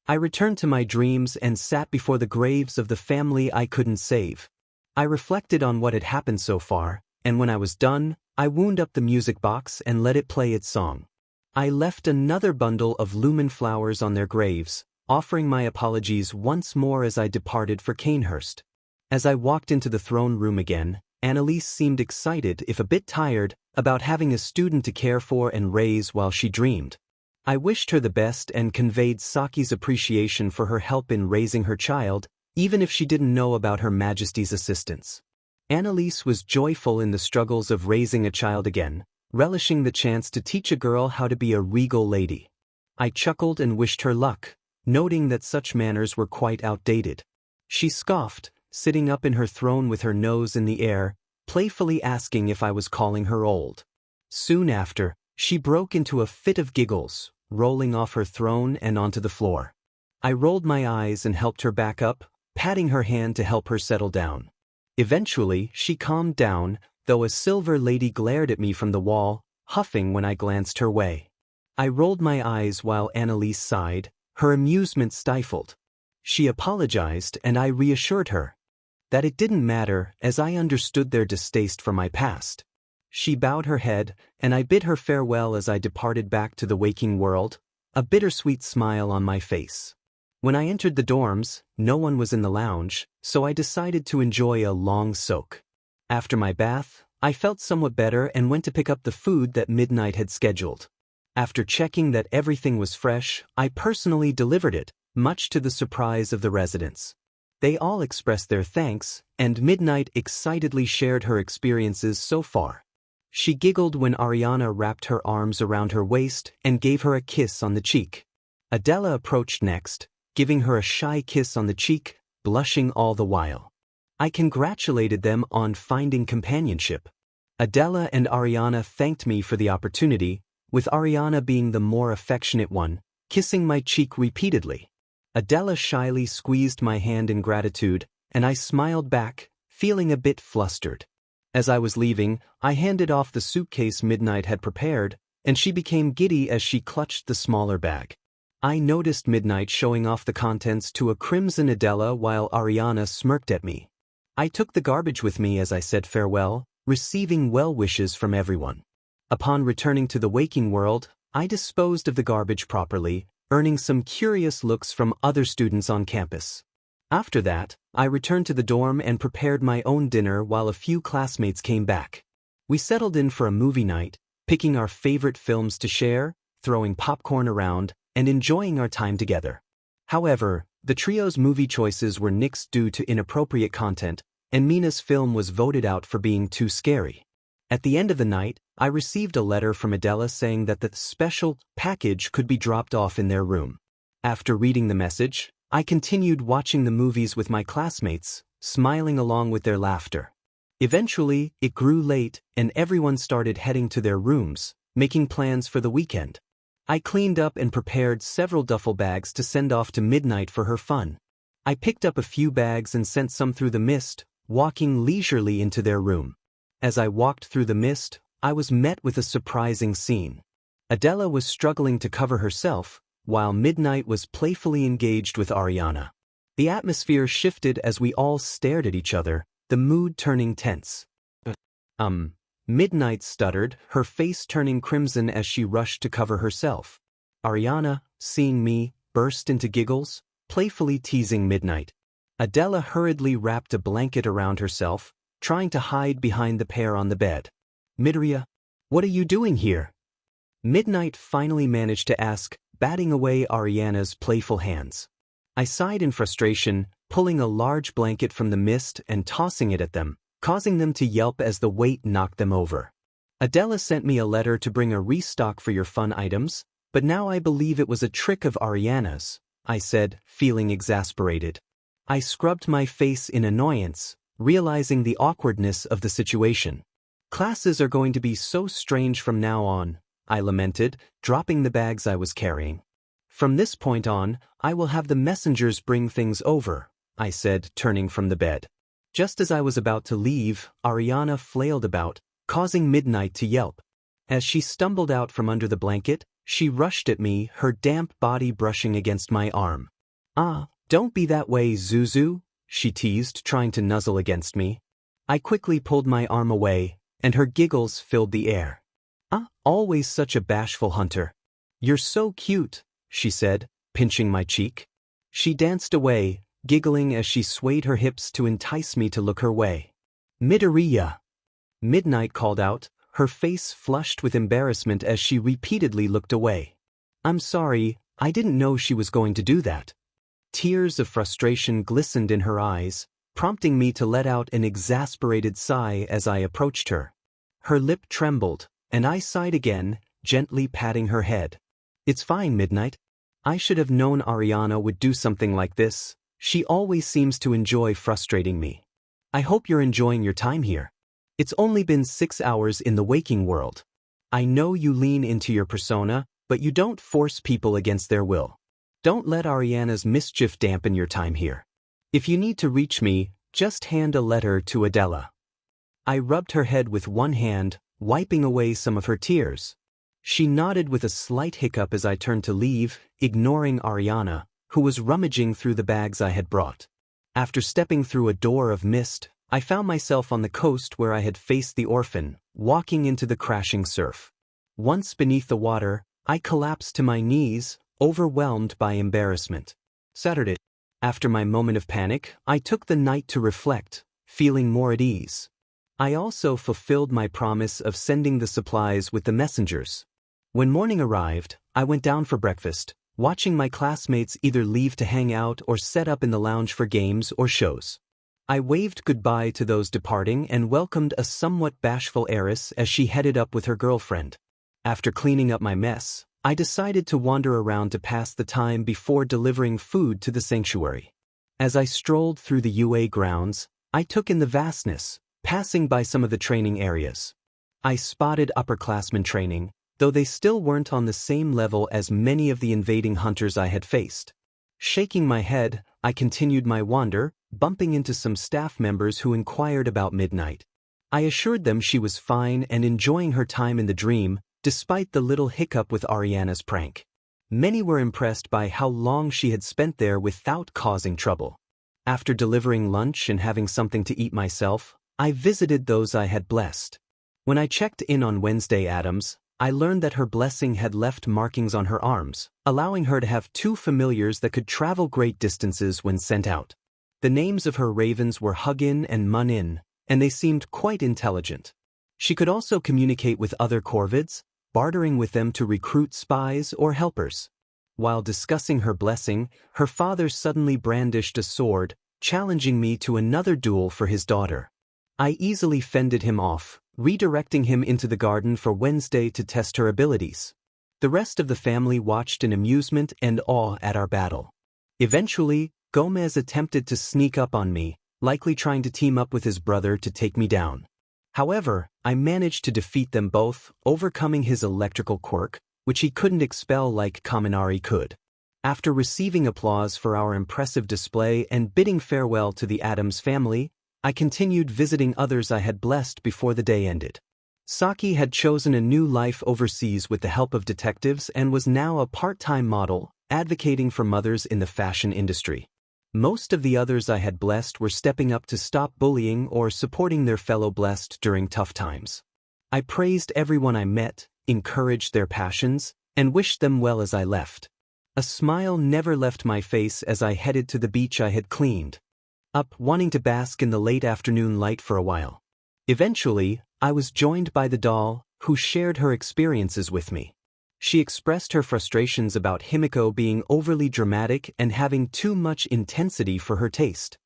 I returned to my dreams and sat before the graves of the family I couldn't save. I reflected on what had happened so far, and when I was done, I wound up the music box and let it play its song. I left another bundle of lumen flowers on their graves, offering my apologies once more as I departed for Canehurst. As I walked into the throne room again, Annalise seemed excited, if a bit tired, about having a student to care for and raise while she dreamed. I wished her the best and conveyed Saki's appreciation for her help in raising her child, even if she didn't know about Her Majesty's assistance. Annalise was joyful in the struggles of raising a child again, relishing the chance to teach a girl how to be a regal lady. I chuckled and wished her luck, noting that such manners were quite outdated. She scoffed, sitting up in her throne with her nose in the air, playfully asking if I was calling her old. Soon after, she broke into a fit of giggles, rolling off her throne and onto the floor. I rolled my eyes and helped her back up, patting her hand to help her settle down. Eventually, she calmed down, though a silver lady glared at me from the wall, huffing when I glanced her way. I rolled my eyes while Annalise sighed, her amusement stifled. She apologized and I reassured her that it didn't matter as I understood their distaste for my past. She bowed her head and I bid her farewell as I departed back to the waking world, a bittersweet smile on my face. When I entered the dorms, no one was in the lounge, so I decided to enjoy a long soak. After my bath, I felt somewhat better and went to pick up the food that Midnight had scheduled. After checking that everything was fresh, I personally delivered it, much to the surprise of the residents. They all expressed their thanks, and Midnight excitedly shared her experiences so far. She giggled when Ariana wrapped her arms around her waist and gave her a kiss on the cheek. Adela approached next, giving her a shy kiss on the cheek, blushing all the while. I congratulated them on finding companionship. Adela and Ariana thanked me for the opportunity, with Ariana being the more affectionate one, kissing my cheek repeatedly. Adela shyly squeezed my hand in gratitude, and I smiled back, feeling a bit flustered. As I was leaving, I handed off the suitcase Midnight had prepared, and she became giddy as she clutched the smaller bag. I noticed Midnight showing off the contents to a crimson Adela while Ariana smirked at me. I took the garbage with me as I said farewell, receiving well wishes from everyone. Upon returning to the waking world, I disposed of the garbage properly, earning some curious looks from other students on campus. After that, I returned to the dorm and prepared my own dinner while a few classmates came back. We settled in for a movie night, picking our favorite films to share, throwing popcorn around, and enjoying our time together. However, the trio's movie choices were nixed due to inappropriate content, and Mina's film was voted out for being too scary. At the end of the night, I received a letter from Adela saying that the special package could be dropped off in their room. After reading the message, I continued watching the movies with my classmates, smiling along with their laughter. Eventually, it grew late, and everyone started heading to their rooms, making plans for the weekend. I cleaned up and prepared several duffel bags to send off to Midnight for her fun. I picked up a few bags and sent some through the mist, walking leisurely into their room. As I walked through the mist, I was met with a surprising scene. Adela was struggling to cover herself, while Midnight was playfully engaged with Ariana. The atmosphere shifted as we all stared at each other, the mood turning tense. Midnight stuttered, her face turning crimson as she rushed to cover herself. Ariana, seeing me, burst into giggles, playfully teasing Midnight. Adela hurriedly wrapped a blanket around herself, trying to hide behind the pair on the bed. Midoriya, what are you doing here? Midnight finally managed to ask, batting away Ariana's playful hands. I sighed in frustration, pulling a large blanket from the mist and tossing it at them, causing them to yelp as the weight knocked them over. Adela sent me a letter to bring a restock for your fun items, but now I believe it was a trick of Ariana's, I said, feeling exasperated. I scrubbed my face in annoyance, realizing the awkwardness of the situation. Classes are going to be so strange from now on, I lamented, dropping the bags I was carrying. From this point on, I will have the messengers bring things over, I said, turning from the bed. Just as I was about to leave, Ariana flailed about, causing Midnight to yelp. As she stumbled out from under the blanket, she rushed at me, her damp body brushing against my arm. "Ah, don't be that way, Zuzu," she teased, trying to nuzzle against me. I quickly pulled my arm away, and her giggles filled the air. "Ah, always such a bashful hunter. You're so cute," she said, pinching my cheek. She danced away, giggling as she swayed her hips to entice me to look her way. "Midoriya," Midnight called out, her face flushed with embarrassment as she repeatedly looked away. "I'm sorry, I didn't know she was going to do that." Tears of frustration glistened in her eyes, prompting me to let out an exasperated sigh as I approached her. Her lip trembled, and I sighed again, gently patting her head. "It's fine, Midnight. I should have known Ariana would do something like this. She always seems to enjoy frustrating me. I hope you're enjoying your time here. It's only been 6 hours in the waking world. I know you lean into your persona, but you don't force people against their will. Don't let Ariana's mischief dampen your time here. If you need to reach me, just hand a letter to Adela." I rubbed her head with one hand, wiping away some of her tears. She nodded with a slight hiccup as I turned to leave, ignoring Ariana, who was rummaging through the bags I had brought. After stepping through a door of mist, I found myself on the coast where I had faced the orphan, walking into the crashing surf. Once beneath the water, I collapsed to my knees, overwhelmed by embarrassment. Saturday. After my moment of panic, I took the night to reflect, feeling more at ease. I also fulfilled my promise of sending the supplies with the messengers. When morning arrived, I went down for breakfast, watching my classmates either leave to hang out or set up in the lounge for games or shows. I waved goodbye to those departing and welcomed a somewhat bashful heiress as she headed up with her girlfriend. After cleaning up my mess, I decided to wander around to pass the time before delivering food to the sanctuary. As I strolled through the UA grounds, I took in the vastness, passing by some of the training areas. I spotted upperclassmen training, though they still weren't on the same level as many of the invading hunters I had faced. Shaking my head, I continued my wander, bumping into some staff members who inquired about Midnight. I assured them she was fine and enjoying her time in the dream, despite the little hiccup with Ariana's prank. Many were impressed by how long she had spent there without causing trouble. After delivering lunch and having something to eat myself, I visited those I had blessed. When I checked in on Wednesday Addams, I learned that her blessing had left markings on her arms, allowing her to have 2 familiars that could travel great distances when sent out. The names of her ravens were Hugin and Munin, and they seemed quite intelligent. She could also communicate with other corvids, bartering with them to recruit spies or helpers. While discussing her blessing, her father suddenly brandished a sword, challenging me to another duel for his daughter. I easily fended him off, redirecting him into the garden for Wednesday to test her abilities. The rest of the family watched in amusement and awe at our battle. Eventually, Gomez attempted to sneak up on me, likely trying to team up with his brother to take me down. However, I managed to defeat them both, overcoming his electrical quirk, which he couldn't expel like Kaminari could. After receiving applause for our impressive display and bidding farewell to the Addams family, I continued visiting others I had blessed before the day ended. Saki had chosen a new life overseas with the help of detectives and was now a part-time model, advocating for mothers in the fashion industry. Most of the others I had blessed were stepping up to stop bullying or supporting their fellow blessed during tough times. I praised everyone I met, encouraged their passions, and wished them well as I left. A smile never left my face as I headed to the beach I had cleaned up, wanting to bask in the late afternoon light for a while. Eventually, I was joined by the doll, who shared her experiences with me. She expressed her frustrations about Himiko being overly dramatic and having too much intensity for her taste.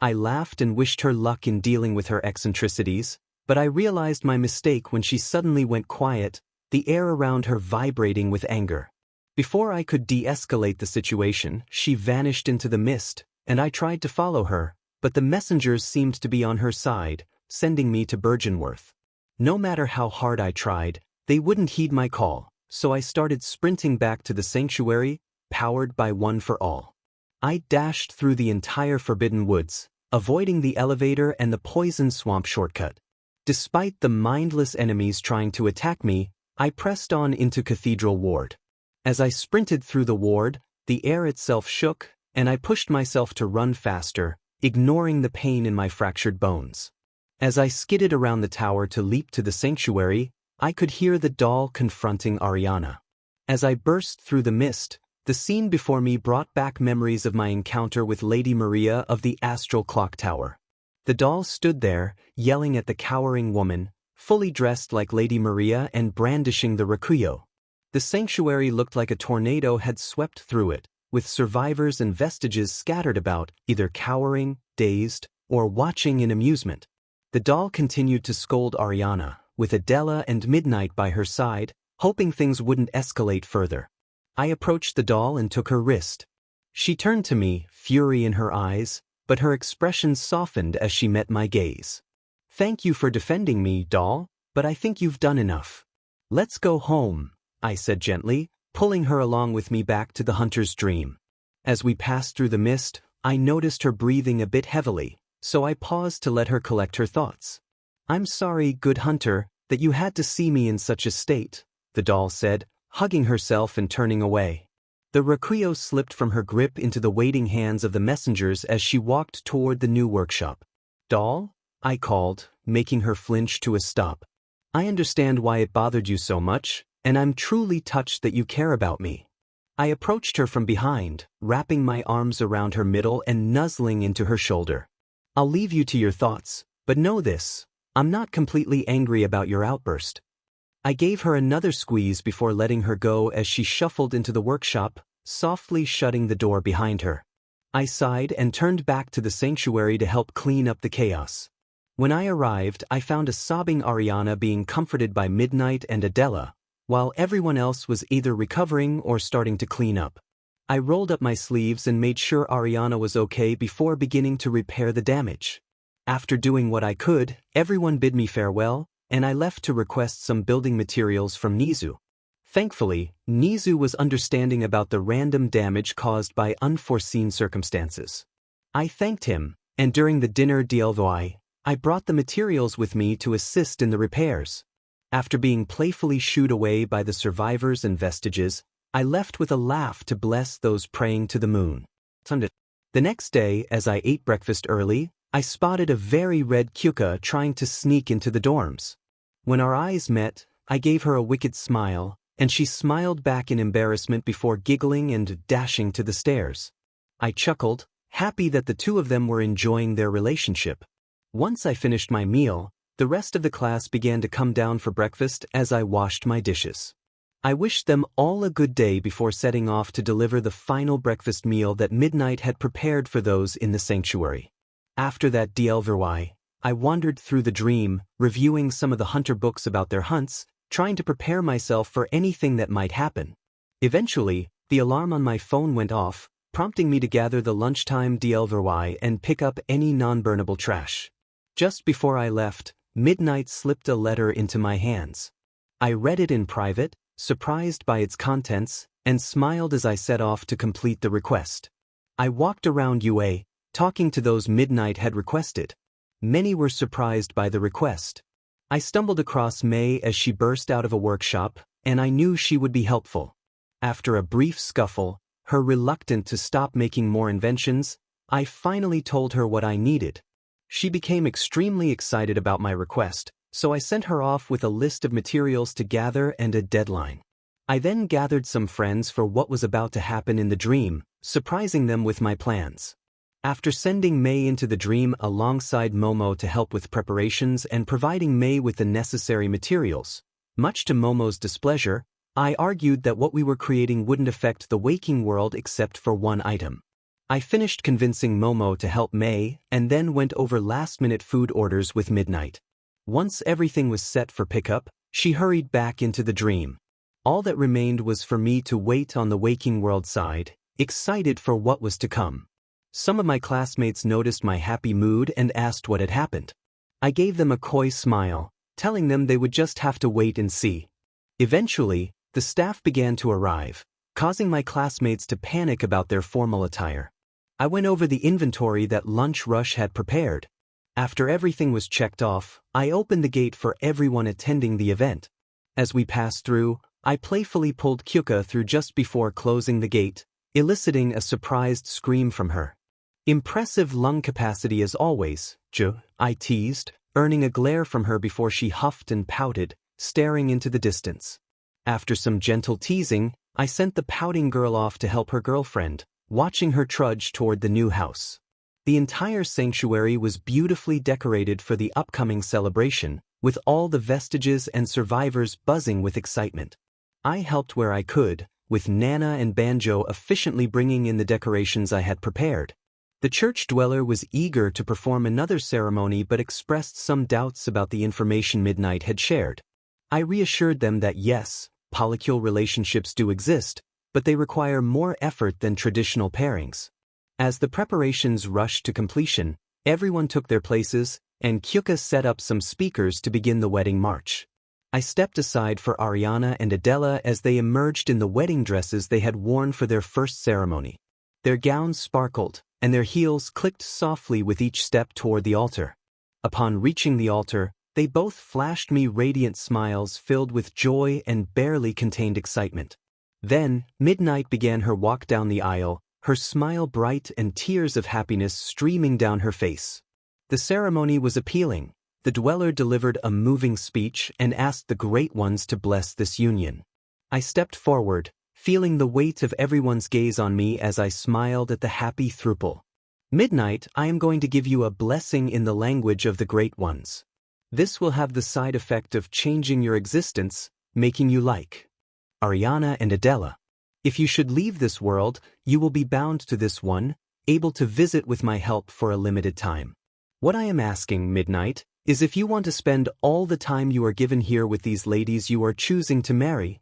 I laughed and wished her luck in dealing with her eccentricities, but I realized my mistake when she suddenly went quiet, the air around her vibrating with anger. Before I could de-escalate the situation, she vanished into the mist, and I tried to follow her, but the messengers seemed to be on her side, sending me to Bergenworth. No matter how hard I tried, they wouldn't heed my call, so I started sprinting back to the sanctuary, powered by One for All. I dashed through the entire Forbidden Woods, avoiding the elevator and the poison swamp shortcut. Despite the mindless enemies trying to attack me, I pressed on into Cathedral Ward. As I sprinted through the ward, the air itself shook, and I pushed myself to run faster, ignoring the pain in my fractured bones. As I skidded around the tower to leap to the sanctuary, I could hear the doll confronting Ariana. As I burst through the mist, the scene before me brought back memories of my encounter with Lady Maria of the Astral Clock Tower. The doll stood there, yelling at the cowering woman, fully dressed like Lady Maria and brandishing the rakuyo. The sanctuary looked like a tornado had swept through it, with survivors and vestiges scattered about, either cowering, dazed, or watching in amusement. The doll continued to scold Ariana, with Adela and Midnight by her side, hoping things wouldn't escalate further. I approached the doll and took her wrist. She turned to me, fury in her eyes, but her expression softened as she met my gaze. "Thank you for defending me, doll, but I think you've done enough. Let's go home," I said gently, pulling her along with me back to the hunter's dream. As we passed through the mist, I noticed her breathing a bit heavily, so I paused to let her collect her thoughts. "I'm sorry, good hunter, that you had to see me in such a state," the doll said, hugging herself and turning away. The rakuyo slipped from her grip into the waiting hands of the messengers as she walked toward the new workshop. "Doll?" I called, making her flinch to a stop. "I understand why it bothered you so much, and I'm truly touched that you care about me." I approached her from behind, wrapping my arms around her middle and nuzzling into her shoulder. "I'll leave you to your thoughts, but know this, I'm not completely angry about your outburst." I gave her another squeeze before letting her go as she shuffled into the workshop, softly shutting the door behind her. I sighed and turned back to the sanctuary to help clean up the chaos. When I arrived, I found a sobbing Ariana being comforted by Midnight and Adela, while everyone else was either recovering or starting to clean up. I rolled up my sleeves and made sure Ariana was okay before beginning to repair the damage. After doing what I could, everyone bid me farewell, and I left to request some building materials from Nizu. Thankfully, Nizu was understanding about the random damage caused by unforeseen circumstances. I thanked him, and during the dinner d'Elvoy, I brought the materials with me to assist in the repairs. After being playfully shooed away by the survivors and vestiges, I left with a laugh to bless those praying to the moon. The next day, as I ate breakfast early, I spotted a very red Kyuka trying to sneak into the dorms. When our eyes met, I gave her a wicked smile, and she smiled back in embarrassment before giggling and dashing to the stairs. I chuckled, happy that the two of them were enjoying their relationship. Once I finished my meal, the rest of the class began to come down for breakfast as I washed my dishes. I wished them all a good day before setting off to deliver the final breakfast meal that Midnight had prepared for those in the sanctuary. After that d'Elvoy, I wandered through the dream, reviewing some of the hunter books about their hunts, trying to prepare myself for anything that might happen. Eventually, the alarm on my phone went off, prompting me to gather the lunchtime d'Elvoy and pick up any non-burnable trash. Just before I left, Midnight slipped a letter into my hands. I read it in private, surprised by its contents, and smiled as I set off to complete the request. I walked around UA, talking to those Midnight had requested. Many were surprised by the request. I stumbled across May as she burst out of a workshop, and I knew she would be helpful. After a brief scuffle, her reluctant to stop making more inventions, I finally told her what I needed. She became extremely excited about my request, so I sent her off with a list of materials to gather and a deadline. I then gathered some friends for what was about to happen in the dream, surprising them with my plans. After sending May into the dream alongside Momo to help with preparations and providing May with the necessary materials, much to Momo's displeasure, I argued that what we were creating wouldn't affect the waking world except for one item. I finished convincing Momo to help May and then went over last-minute food orders with Midnight. Once everything was set for pickup, she hurried back into the dream. All that remained was for me to wait on the waking world side, excited for what was to come. Some of my classmates noticed my happy mood and asked what had happened. I gave them a coy smile, telling them they would just have to wait and see. Eventually, the staff began to arrive, causing my classmates to panic about their formal attire. I went over the inventory that Lunch Rush had prepared. After everything was checked off, I opened the gate for everyone attending the event. As we passed through, I playfully pulled Kyuka through just before closing the gate, eliciting a surprised scream from her. Impressive lung capacity as always, I teased, earning a glare from her before she huffed and pouted, staring into the distance. After some gentle teasing, I sent the pouting girl off to help her girlfriend, watching her trudge toward the new house. The entire sanctuary was beautifully decorated for the upcoming celebration, with all the vestiges and survivors buzzing with excitement. I helped where I could, with Nana and Banjo efficiently bringing in the decorations I had prepared. The church dweller was eager to perform another ceremony but expressed some doubts about the information Midnight had shared. I reassured them that yes, polycule relationships do exist, but they require more effort than traditional pairings. As the preparations rushed to completion, everyone took their places, and Kyuka set up some speakers to begin the wedding march. I stepped aside for Ariana and Adela as they emerged in the wedding dresses they had worn for their first ceremony. Their gowns sparkled, and their heels clicked softly with each step toward the altar. Upon reaching the altar, they both flashed me radiant smiles filled with joy and barely contained excitement. Then, Midnight began her walk down the aisle, her smile bright and tears of happiness streaming down her face. The ceremony was appealing. The dweller delivered a moving speech and asked the Great Ones to bless this union. I stepped forward, feeling the weight of everyone's gaze on me as I smiled at the happy throuple. Midnight, I am going to give you a blessing in the language of the Great Ones. This will have the side effect of changing your existence, making you like Ariana and Adela. If you should leave this world, you will be bound to this one, able to visit with my help for a limited time. What I am asking, Midnight, is if you want to spend all the time you are given here with these ladies you are choosing to marry.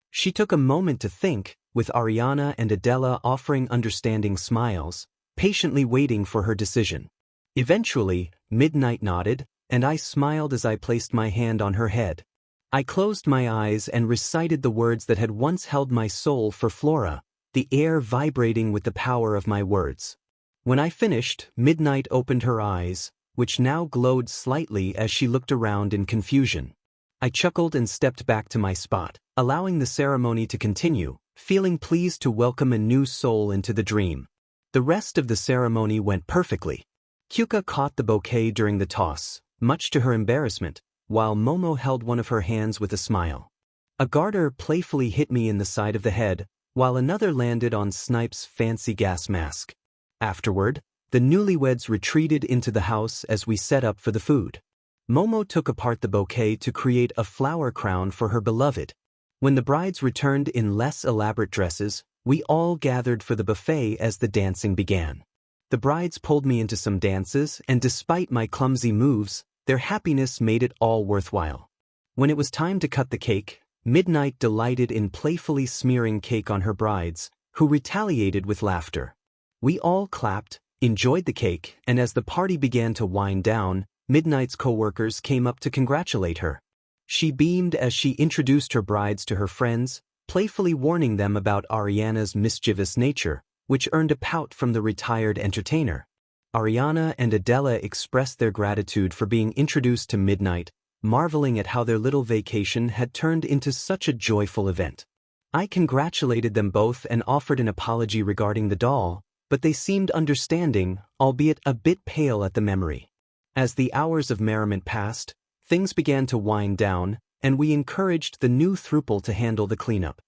She took a moment to think, with Ariana and Adela offering understanding smiles, patiently waiting for her decision. Eventually, Midnight nodded, and I smiled as I placed my hand on her head. I closed my eyes and recited the words that had once held my soul for Flora, the air vibrating with the power of my words. When I finished, Midnight opened her eyes, which now glowed slightly as she looked around in confusion. I chuckled and stepped back to my spot, allowing the ceremony to continue, feeling pleased to welcome a new soul into the dream. The rest of the ceremony went perfectly. Kyuka caught the bouquet during the toss, much to her embarrassment, while Momo held one of her hands with a smile. A garter playfully hit me in the side of the head, while another landed on Snipe's fancy gas mask. Afterward, the newlyweds retreated into the house as we set up for the food. Momo took apart the bouquet to create a flower crown for her beloved. When the brides returned in less elaborate dresses, we all gathered for the buffet as the dancing began. The brides pulled me into some dances, and despite my clumsy moves, their happiness made it all worthwhile. When it was time to cut the cake, Midnight delighted in playfully smearing cake on her brides, who retaliated with laughter. We all clapped, enjoyed the cake, and as the party began to wind down, Midnight's co-workers came up to congratulate her. She beamed as she introduced her brides to her friends, playfully warning them about Ariana's mischievous nature, which earned a pout from the retired entertainer. Ariana and Adela expressed their gratitude for being introduced to Midnight, marveling at how their little vacation had turned into such a joyful event. I congratulated them both and offered an apology regarding the doll, but they seemed understanding, albeit a bit pale at the memory. As the hours of merriment passed, things began to wind down, and we encouraged the new throuple to handle the cleanup.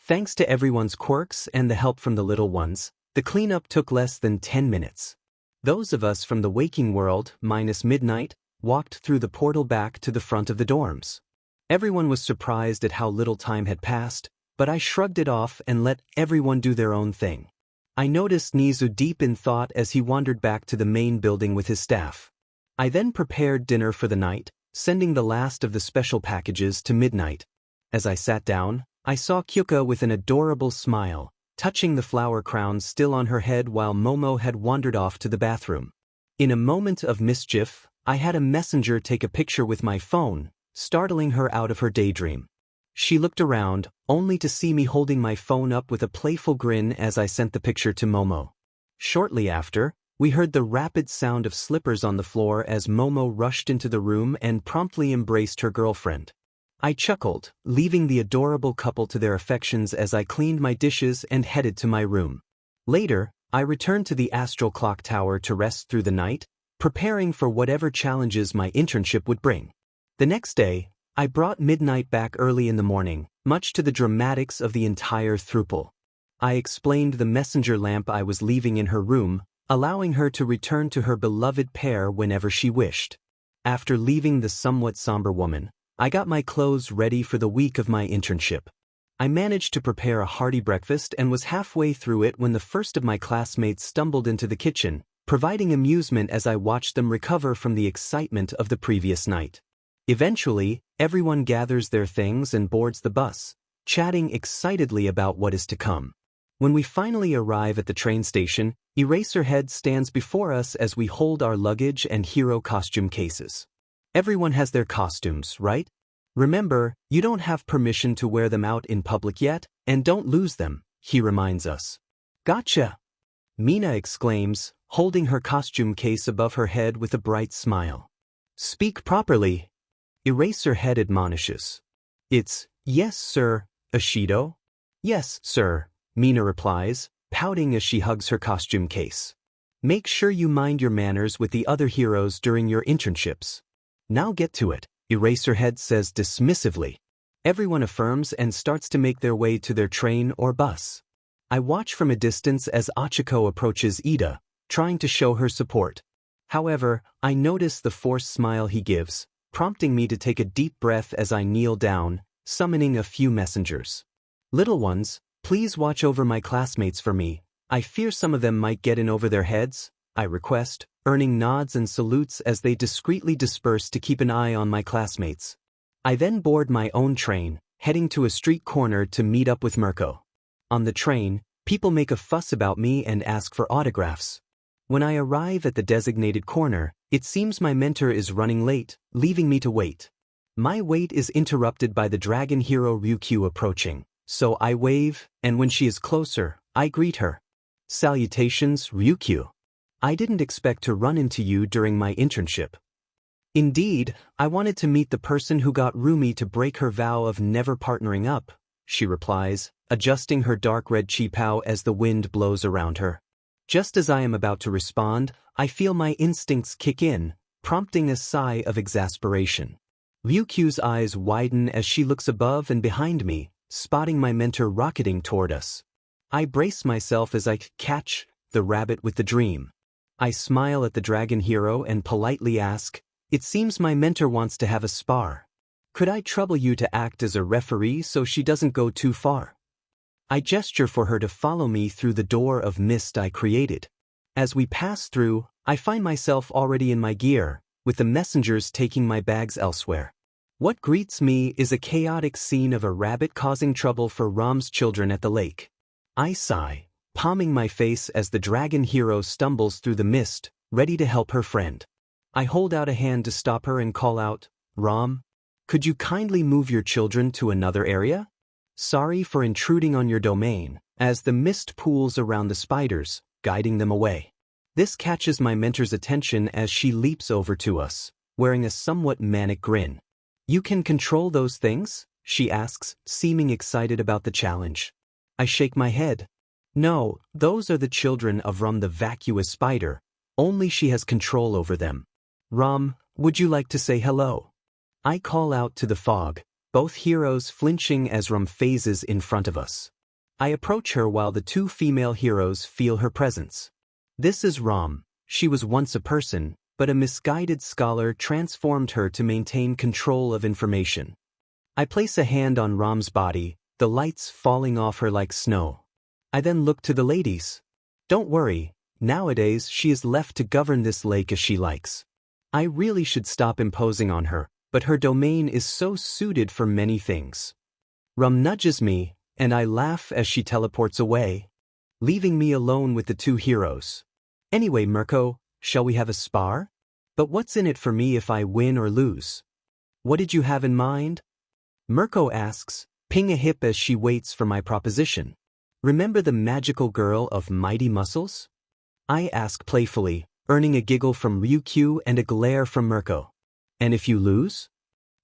Thanks to everyone's quirks and the help from the little ones, the cleanup took less than 10 minutes. Those of us from the waking world, minus Midnight, walked through the portal back to the front of the dorms. Everyone was surprised at how little time had passed, but I shrugged it off and let everyone do their own thing. I noticed Nizu deep in thought as he wandered back to the main building with his staff. I then prepared dinner for the night, sending the last of the special packages to Midnight. As I sat down, I saw Kyuka with an adorable smile, touching the flower crown still on her head while Momo had wandered off to the bathroom. In a moment of mischief, I had a messenger take a picture with my phone, startling her out of her daydream. She looked around, only to see me holding my phone up with a playful grin as I sent the picture to Momo. Shortly after, we heard the rapid sound of slippers on the floor as Momo rushed into the room and promptly embraced her girlfriend. I chuckled, leaving the adorable couple to their affections as I cleaned my dishes and headed to my room. Later, I returned to the astral clock tower to rest through the night, preparing for whatever challenges my internship would bring. The next day, I brought Midnight back early in the morning, much to the dramatics of the entire throuple. I explained the messenger lamp I was leaving in her room, allowing her to return to her beloved pair whenever she wished. After leaving the somewhat somber woman, I got my clothes ready for the week of my internship. I managed to prepare a hearty breakfast and was halfway through it when the first of my classmates stumbled into the kitchen, providing amusement as I watched them recover from the excitement of the previous night. Eventually, everyone gathers their things and boards the bus, chatting excitedly about what is to come. When we finally arrive at the train station, Eraserhead stands before us as we hold our luggage and hero costume cases. Everyone has their costumes, right? Remember, you don't have permission to wear them out in public yet, and don't lose them, he reminds us. Gotcha! Mina exclaims, holding her costume case above her head with a bright smile. Speak properly, Eraserhead admonishes. It's, yes, sir, Ashido? Yes, sir, Mina replies, pouting as she hugs her costume case. Make sure you mind your manners with the other heroes during your internships. Now get to it, Eraserhead says dismissively. Everyone affirms and starts to make their way to their train or bus. I watch from a distance as Achiko approaches Ida, trying to show her support. However, I notice the forced smile he gives, prompting me to take a deep breath as I kneel down, summoning a few messengers. Little ones, please watch over my classmates for me. I fear some of them might get in over their heads, I request, earning nods and salutes as they discreetly disperse to keep an eye on my classmates. I then board my own train, heading to a street corner to meet up with Mirko. On the train, people make a fuss about me and ask for autographs. When I arrive at the designated corner, it seems my mentor is running late, leaving me to wait. My wait is interrupted by the dragon hero Ryukyu approaching, so I wave, and when she is closer, I greet her. Salutations, Ryukyu. I didn't expect to run into you during my internship. Indeed, I wanted to meet the person who got Rumi to break her vow of never partnering up, she replies, adjusting her dark red qipao as the wind blows around her. Just as I am about to respond, I feel my instincts kick in, prompting a sigh of exasperation. Ryukyu's eyes widen as she looks above and behind me, spotting my mentor rocketing toward us. I brace myself as I catch the rabbit with the dream. I smile at the dragon hero and politely ask, it seems my mentor wants to have a spar. Could I trouble you to act as a referee so she doesn't go too far? I gesture for her to follow me through the door of mist I created. As we pass through, I find myself already in my gear, with the messengers taking my bags elsewhere. What greets me is a chaotic scene of a rabbit causing trouble for Ram's children at the lake. I sigh, palming my face as the dragon hero stumbles through the mist, ready to help her friend. I hold out a hand to stop her and call out, Ram, could you kindly move your children to another area? Sorry for intruding on your domain, as the mist pools around the spiders, guiding them away. This catches my mentor's attention as she leaps over to us, wearing a somewhat manic grin. "You can control those things?" she asks, seeming excited about the challenge. I shake my head. "No, those are the children of Rum the vacuous spider. Only she has control over them. Rum, would you like to say hello?" I call out to the fog, both heroes flinching as Rum phases in front of us. I approach her while the two female heroes feel her presence. This is Rum. She was once a person, but a misguided scholar transformed her to maintain control of information. I place a hand on Rum's body, the lights falling off her like snow. I then look to the ladies. Don't worry, nowadays she is left to govern this lake as she likes. I really should stop imposing on her, but her domain is so suited for many things. Rum nudges me, and I laugh as she teleports away, leaving me alone with the two heroes. "Anyway, Mirko, shall we have a spar? But what's in it for me if I win or lose?" "What did you have in mind?" Mirko asks, ping a hip as she waits for my proposition. "Remember the magical girl of mighty muscles?" I ask playfully, earning a giggle from Ryukyu and a glare from Mirko. "And if you lose?"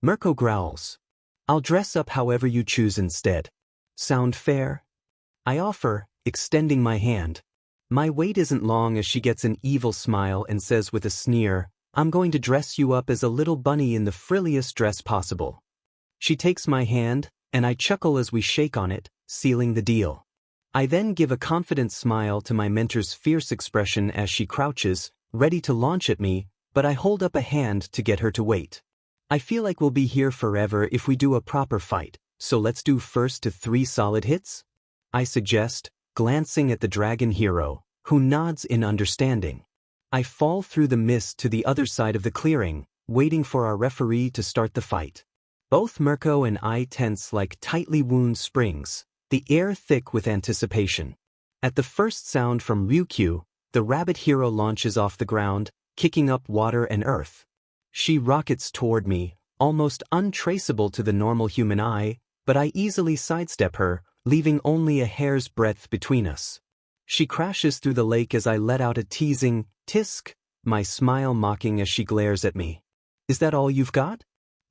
Mirko growls. "I'll dress up however you choose instead. Sound fair?" I offer, extending my hand. My wait isn't long as she gets an evil smile and says with a sneer, "I'm going to dress you up as a little bunny in the frilliest dress possible." She takes my hand, and I chuckle as we shake on it, sealing the deal. I then give a confident smile to my mentor's fierce expression as she crouches, ready to launch at me, but I hold up a hand to get her to wait. "I feel like we'll be here forever if we do a proper fight, so let's do first to 3 solid hits?" I suggest, glancing at the dragon hero, who nods in understanding. I fall through the mist to the other side of the clearing, waiting for our referee to start the fight. Both Mirko and I tense like tightly wound springs, the air thick with anticipation. At the first sound from Ryukyu, the rabbit hero launches off the ground, kicking up water and earth. She rockets toward me, almost untraceable to the normal human eye, but I easily sidestep her, leaving only a hair's breadth between us. She crashes through the lake as I let out a teasing tisk, my smile mocking as she glares at me. "Is that all you've got?"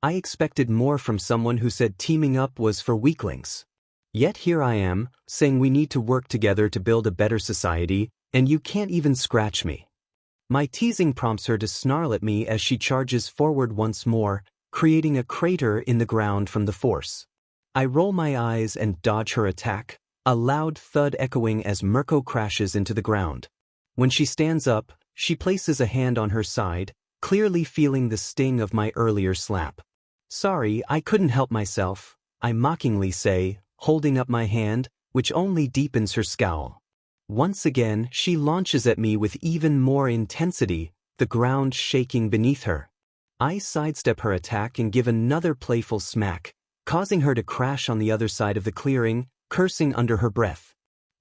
I expected more from someone who said teaming up was for weaklings. Yet here I am, saying we need to work together to build a better society, and you can't even scratch me. My teasing prompts her to snarl at me as she charges forward once more, creating a crater in the ground from the force. I roll my eyes and dodge her attack, a loud thud echoing as Mirko crashes into the ground. When she stands up, she places a hand on her side, clearly feeling the sting of my earlier slap. "Sorry, I couldn't help myself," I mockingly say, holding up my hand, which only deepens her scowl. Once again, she launches at me with even more intensity, the ground shaking beneath her. I sidestep her attack and give another playful smack, causing her to crash on the other side of the clearing, cursing under her breath.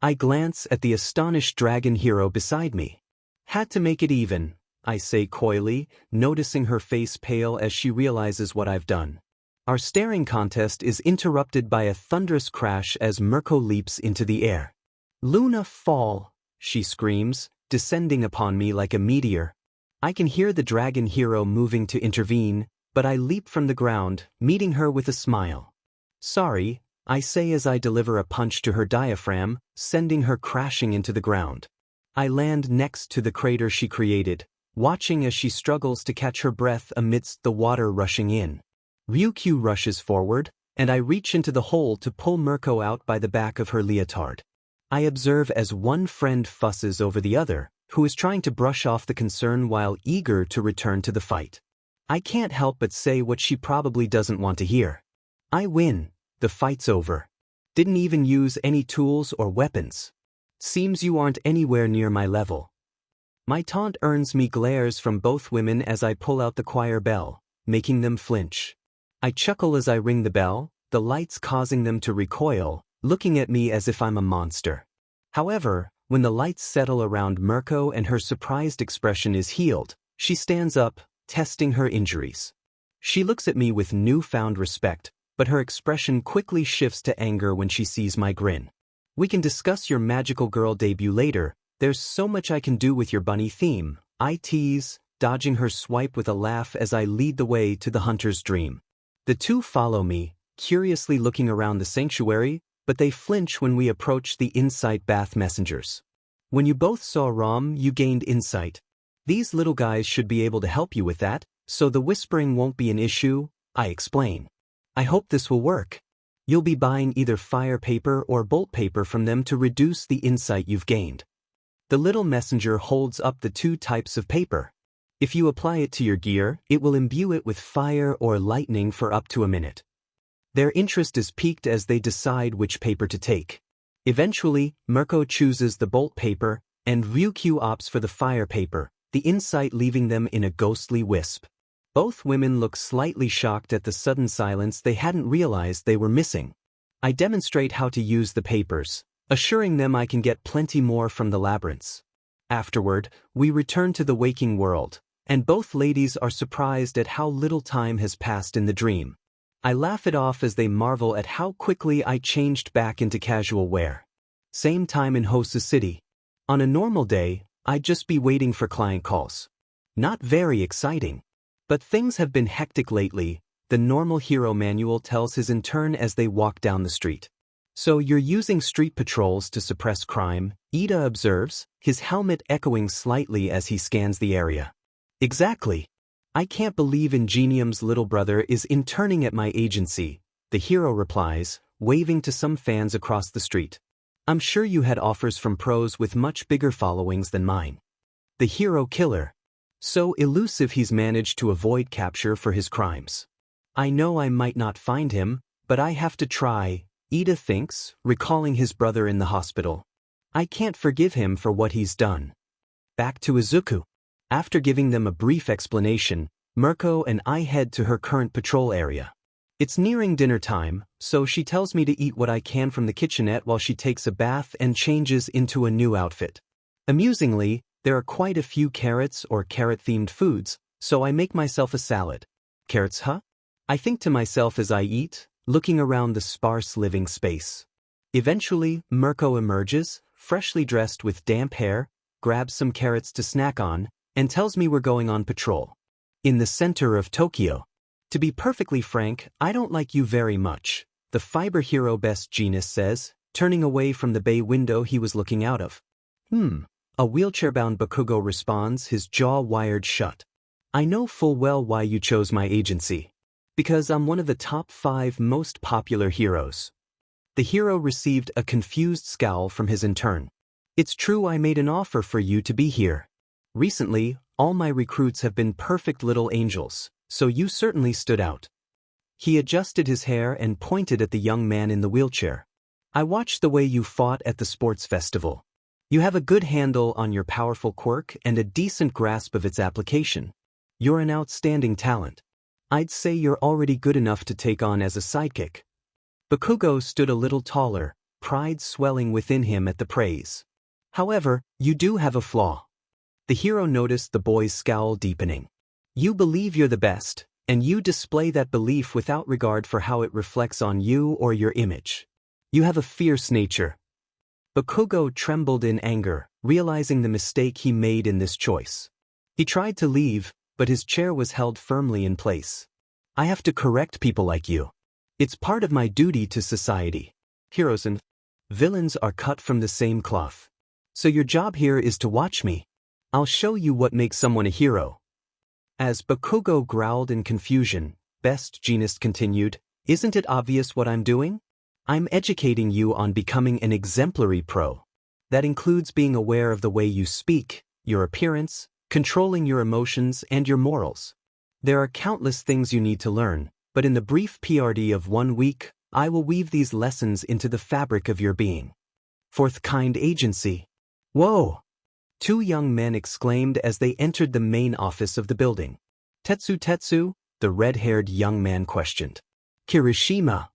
I glance at the astonished dragon hero beside me. "Had to make it even," I say coyly, noticing her face pale as she realizes what I've done. Our staring contest is interrupted by a thunderous crash as Mirko leaps into the air. "Luna fall," she screams, descending upon me like a meteor. I can hear the dragon hero moving to intervene, but I leap from the ground, meeting her with a smile. "Sorry," I say as I deliver a punch to her diaphragm, sending her crashing into the ground. I land next to the crater she created, watching as she struggles to catch her breath amidst the water rushing in. Ryukyu rushes forward, and I reach into the hole to pull Mirko out by the back of her leotard. I observe as one friend fusses over the other, who is trying to brush off the concern while eager to return to the fight. I can't help but say what she probably doesn't want to hear. "I win. The fight's over. Didn't even use any tools or weapons. Seems you aren't anywhere near my level." My taunt earns me glares from both women as I pull out the choir bell, making them flinch. I chuckle as I ring the bell, the lights causing them to recoil, looking at me as if I'm a monster. However, when the lights settle around Mirko and her surprised expression is healed, she stands up, testing her injuries. She looks at me with newfound respect, but her expression quickly shifts to anger when she sees my grin. "We can discuss your magical girl debut later, There's so much I can do with your bunny theme, I tease, dodging her swipe with a laugh as I lead the way to the hunter's dream. The two follow me, curiously looking around the sanctuary, but they flinch when we approach the insight bath messengers. When you both saw Rom, you gained insight. These little guys should be able to help you with that, so the whispering won't be an issue, I explain. I hope this will work. You'll be buying either fire paper or bolt paper from them to reduce the insight you've gained. The little messenger holds up the two types of paper. If you apply it to your gear, it will imbue it with fire or lightning for up to a minute. Their interest is piqued as they decide which paper to take. Eventually, Mirko chooses the bolt paper, and Ryukyu opts for the fire paper, the insight leaving them in a ghostly wisp. Both women look slightly shocked at the sudden silence they hadn't realized they were missing. I demonstrate how to use the papers, assuring them I can get plenty more from the labyrinths. Afterward, we return to the waking world, and both ladies are surprised at how little time has passed in the dream. I laugh it off as they marvel at how quickly I changed back into casual wear. Same time in Hosa City. On a normal day, I'd just be waiting for client calls. Not very exciting. But things have been hectic lately, the normal hero manual tells his intern as they walk down the street. So you're using street patrols to suppress crime, Ida observes, his helmet echoing slightly as he scans the area. Exactly. I can't believe Ingenium's little brother is interning at my agency, the hero replies, waving to some fans across the street. I'm sure you had offers from pros with much bigger followings than mine. The hero killer. So elusive he's managed to avoid capture for his crimes. I know I might not find him, but I have to try, Ida thinks, recalling his brother in the hospital. I can't forgive him for what he's done. Back to Izuku. After giving them a brief explanation, Mirko and I head to her current patrol area. It's nearing dinner time, so she tells me to eat what I can from the kitchenette while she takes a bath and changes into a new outfit. Amusingly, there are quite a few carrots or carrot-themed foods, so I make myself a salad. Carrots, huh? I think to myself as I eat, looking around the sparse living space. Eventually, Mirko emerges, freshly dressed with damp hair, grabs some carrots to snack on, and tells me we're going on patrol. In the center of Tokyo. To be perfectly frank, I don't like you very much, the fiber hero best Genus says, turning away from the bay window he was looking out of. A wheelchair-bound Bakugo responds, his jaw wired shut. I know full well why you chose my agency. Because I'm one of the top 5 most popular heroes. The hero received a confused scowl from his intern. It's true I made an offer for you to be here. Recently, all my recruits have been perfect little angels, so you certainly stood out. He adjusted his hair and pointed at the young man in the wheelchair. I watched the way you fought at the sports festival. You have a good handle on your powerful quirk and a decent grasp of its application. You're an outstanding talent. I'd say you're already good enough to take on as a sidekick. Bakugo stood a little taller, pride swelling within him at the praise. However, you do have a flaw. The hero noticed the boy's scowl deepening. You believe you're the best, and you display that belief without regard for how it reflects on you or your image. You have a fierce nature. Bakugo trembled in anger, realizing the mistake he made in this choice. He tried to leave, but his chair was held firmly in place. I have to correct people like you. It's part of my duty to society. Heroes and villains are cut from the same cloth. So your job here is to watch me. I'll show you what makes someone a hero. As Bakugo growled in confusion, Best Genus continued, Isn't it obvious what I'm doing? I'm educating you on becoming an exemplary pro. That includes being aware of the way you speak, your appearance, controlling your emotions and your morals. There are countless things you need to learn, but in the brief PRD of 1 week, I will weave these lessons into the fabric of your being. Fourth kind agency. Whoa! 2 young men exclaimed as they entered the main office of the building. Tetsu, the red-haired young man questioned. Kirishima.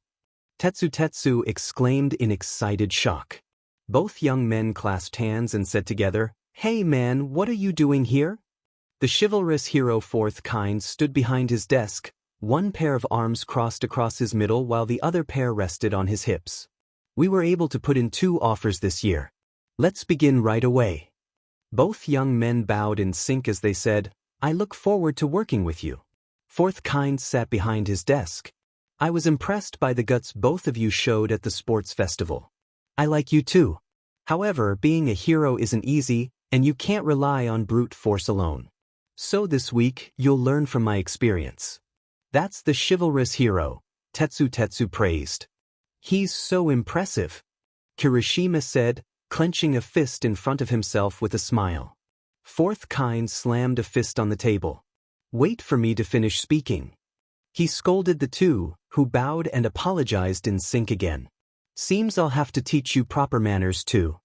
Tetsu exclaimed in excited shock. Both young men clasped hands and said together, Hey man, what are you doing here? The chivalrous hero fourth kind stood behind his desk, one pair of arms crossed across his middle while the other pair rested on his hips. We were able to put in 2 offers this year. Let's begin right away. Both young men bowed in sync as they said, "I look forward to working with you." Fourth kind sat behind his desk. "I was impressed by the guts both of you showed at the sports festival. I like you too. However, being a hero isn't easy, and you can't rely on brute force alone. So this week, you'll learn from my experience." "That's the chivalrous hero," Tetsu praised. "He's so impressive," Kirishima said, clenching a fist in front of himself with a smile. Fourth kind slammed a fist on the table. "Wait for me to finish speaking." He scolded the two, who bowed and apologized in sync again. "Seems I'll have to teach you proper manners too."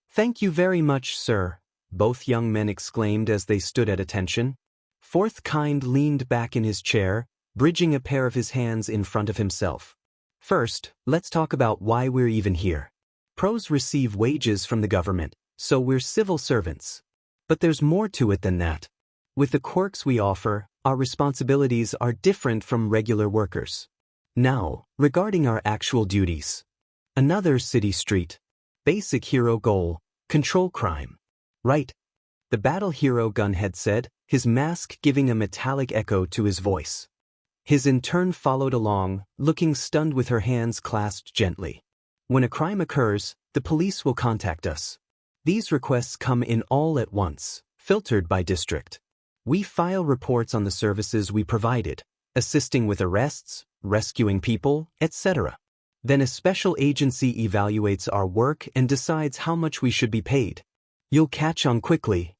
"Thank you very much, sir," both young men exclaimed as they stood at attention. Fourth kind leaned back in his chair, bridging a pair of his hands in front of himself. "First, let's talk about why we're even here. Pros receive wages from the government, so we're civil servants. But there's more to it than that. With the quirks we offer, our responsibilities are different from regular workers. Now, regarding our actual duties. Another city street. Basic hero goal, control crime. Right?" The battle hero gunhead said, his mask giving a metallic echo to his voice. His intern followed along, looking stunned with her hands clasped gently. "When a crime occurs, the police will contact us. These requests come in all at once, filtered by district. We file reports on the services we provided, assisting with arrests, rescuing people, etc. Then a special agency evaluates our work and decides how much we should be paid. You'll catch on quickly."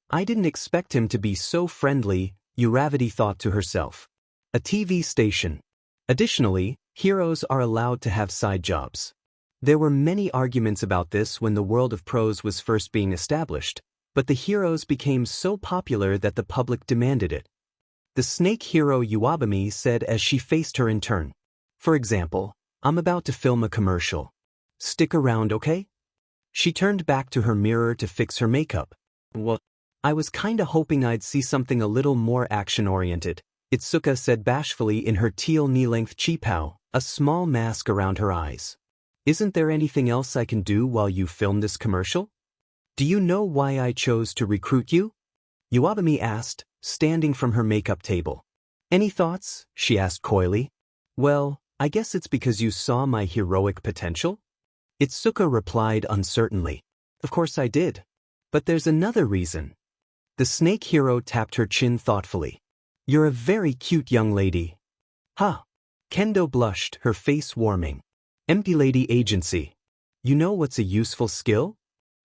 "I didn't expect him to be so friendly," Uravity thought to herself. A TV station. Additionally, heroes are allowed to have side jobs. There were many arguments about this when the world of pros was first being established, but the heroes became so popular that the public demanded it. The snake hero Uabami said as she faced her intern. "For example, I'm about to film a commercial. Stick around, okay?" She turned back to her mirror to fix her makeup. "Well, I was kinda hoping I'd see something a little more action-oriented," Itsuka said bashfully in her teal knee-length cheapao, a small mask around her eyes. "Isn't there anything else I can do while you film this commercial?" "Do you know why I chose to recruit you?" Uabami asked, standing from her makeup table. "Any thoughts?" she asked coyly. "Well, I guess it's because you saw my heroic potential?" Itsuka replied uncertainly. "Of course I did. But there's another reason." The snake hero tapped her chin thoughtfully. "You're a very cute young lady." "Huh." Kendo blushed, her face warming. "Empty lady agency. You know what's a useful skill?"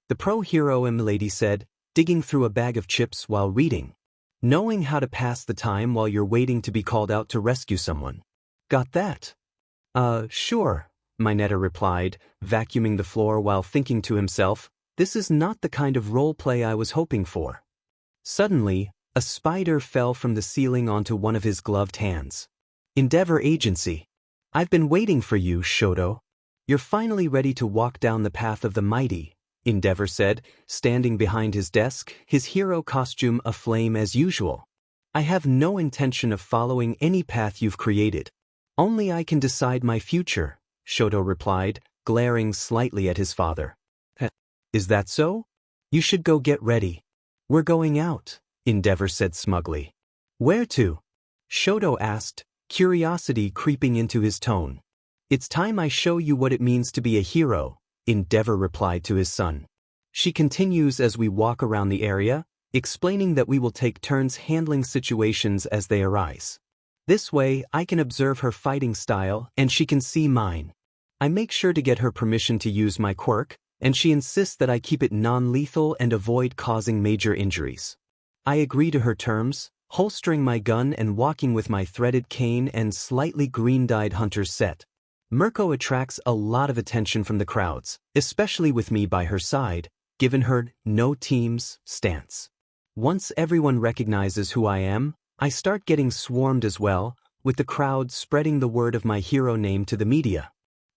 The pro hero lady said, digging through a bag of chips while reading. "Knowing how to pass the time while you're waiting to be called out to rescue someone. Got that?" Sure," Minetta replied, vacuuming the floor while thinking to himself, "This is not the kind of role play I was hoping for." Suddenly, a spider fell from the ceiling onto one of his gloved hands. "Endeavor Agency. I've been waiting for you, Shoto. You're finally ready to walk down the path of the mighty," Endeavor said, standing behind his desk, his hero costume aflame as usual. "I have no intention of following any path you've created. Only I can decide my future," Shoto replied, glaring slightly at his father. "Is that so? You should go get ready. We're going out," Endeavor said smugly. "Where to?" Shoto asked, curiosity creeping into his tone. "It's time I show you what it means to be a hero," Endeavor replied to his son. She continues as we walk around the area, explaining that we will take turns handling situations as they arise. This way, I can observe her fighting style and she can see mine. I make sure to get her permission to use my quirk, and she insists that I keep it non-lethal and avoid causing major injuries. I agree to her terms, holstering my gun and walking with my threaded cane and slightly green-dyed hunter's set. Mirko attracts a lot of attention from the crowds, especially with me by her side, given her no teams stance. Once everyone recognizes who I am, I start getting swarmed as well, with the crowd spreading the word of my hero name to the media.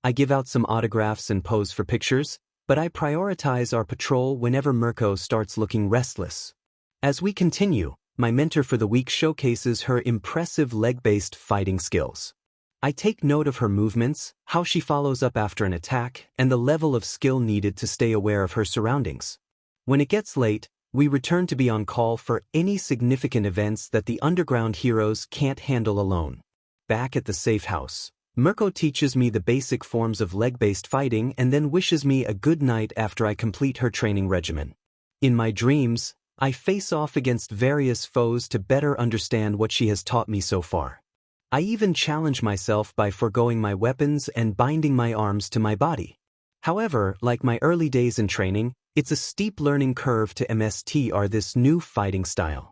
I give out some autographs and pose for pictures, but I prioritize our patrol whenever Mirko starts looking restless. As we continue, my mentor for the week showcases her impressive leg-based fighting skills. I take note of her movements, how she follows up after an attack, and the level of skill needed to stay aware of her surroundings. When it gets late, We return to be on call for any significant events that the underground heroes can't handle alone. Back at the safe house, Mirko teaches me the basic forms of leg-based fighting and then wishes me a good night after I complete her training regimen. In my dreams, I face off against various foes to better understand what she has taught me so far. I even challenge myself by foregoing my weapons and binding my arms to my body. However, like my early days in training, it's a steep learning curve to master this new fighting style.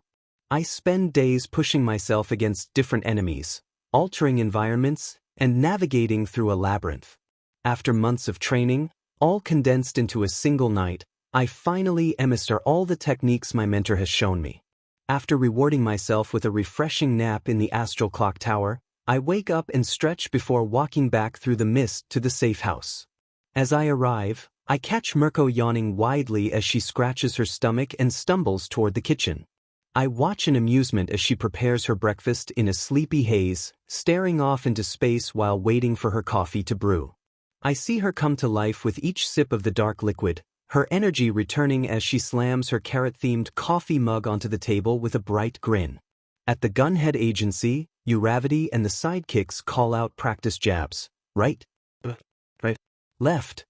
I spend days pushing myself against different enemies, altering environments, and navigating through a labyrinth. After months of training, all condensed into a single night, I finally master all the techniques my mentor has shown me. After rewarding myself with a refreshing nap in the astral clock tower, I wake up and stretch before walking back through the mist to the safe house. As I arrive, I catch Mirko yawning widely as she scratches her stomach and stumbles toward the kitchen. I watch in amusement as she prepares her breakfast in a sleepy haze, staring off into space while waiting for her coffee to brew. I see her come to life with each sip of the dark liquid, her energy returning as she slams her carrot-themed coffee mug onto the table with a bright grin. At the gunhead agency, Uravity and the sidekicks call out practice jabs. Right? Right. Left.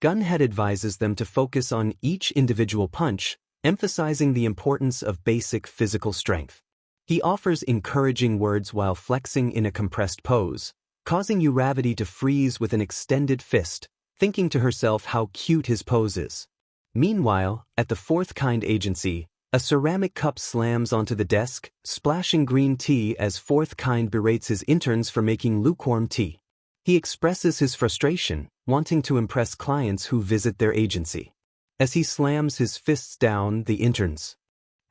Gunhead advises them to focus on each individual punch, emphasizing the importance of basic physical strength. He offers encouraging words while flexing in a compressed pose, causing Uravity to freeze with an extended fist, thinking to herself how cute his pose is. Meanwhile, at the fourth kind agency, a ceramic cup slams onto the desk, splashing green tea as fourth kind berates his interns for making lukewarm tea. He expresses his frustration, wanting to impress clients who visit their agency. As he slams his fists down, the interns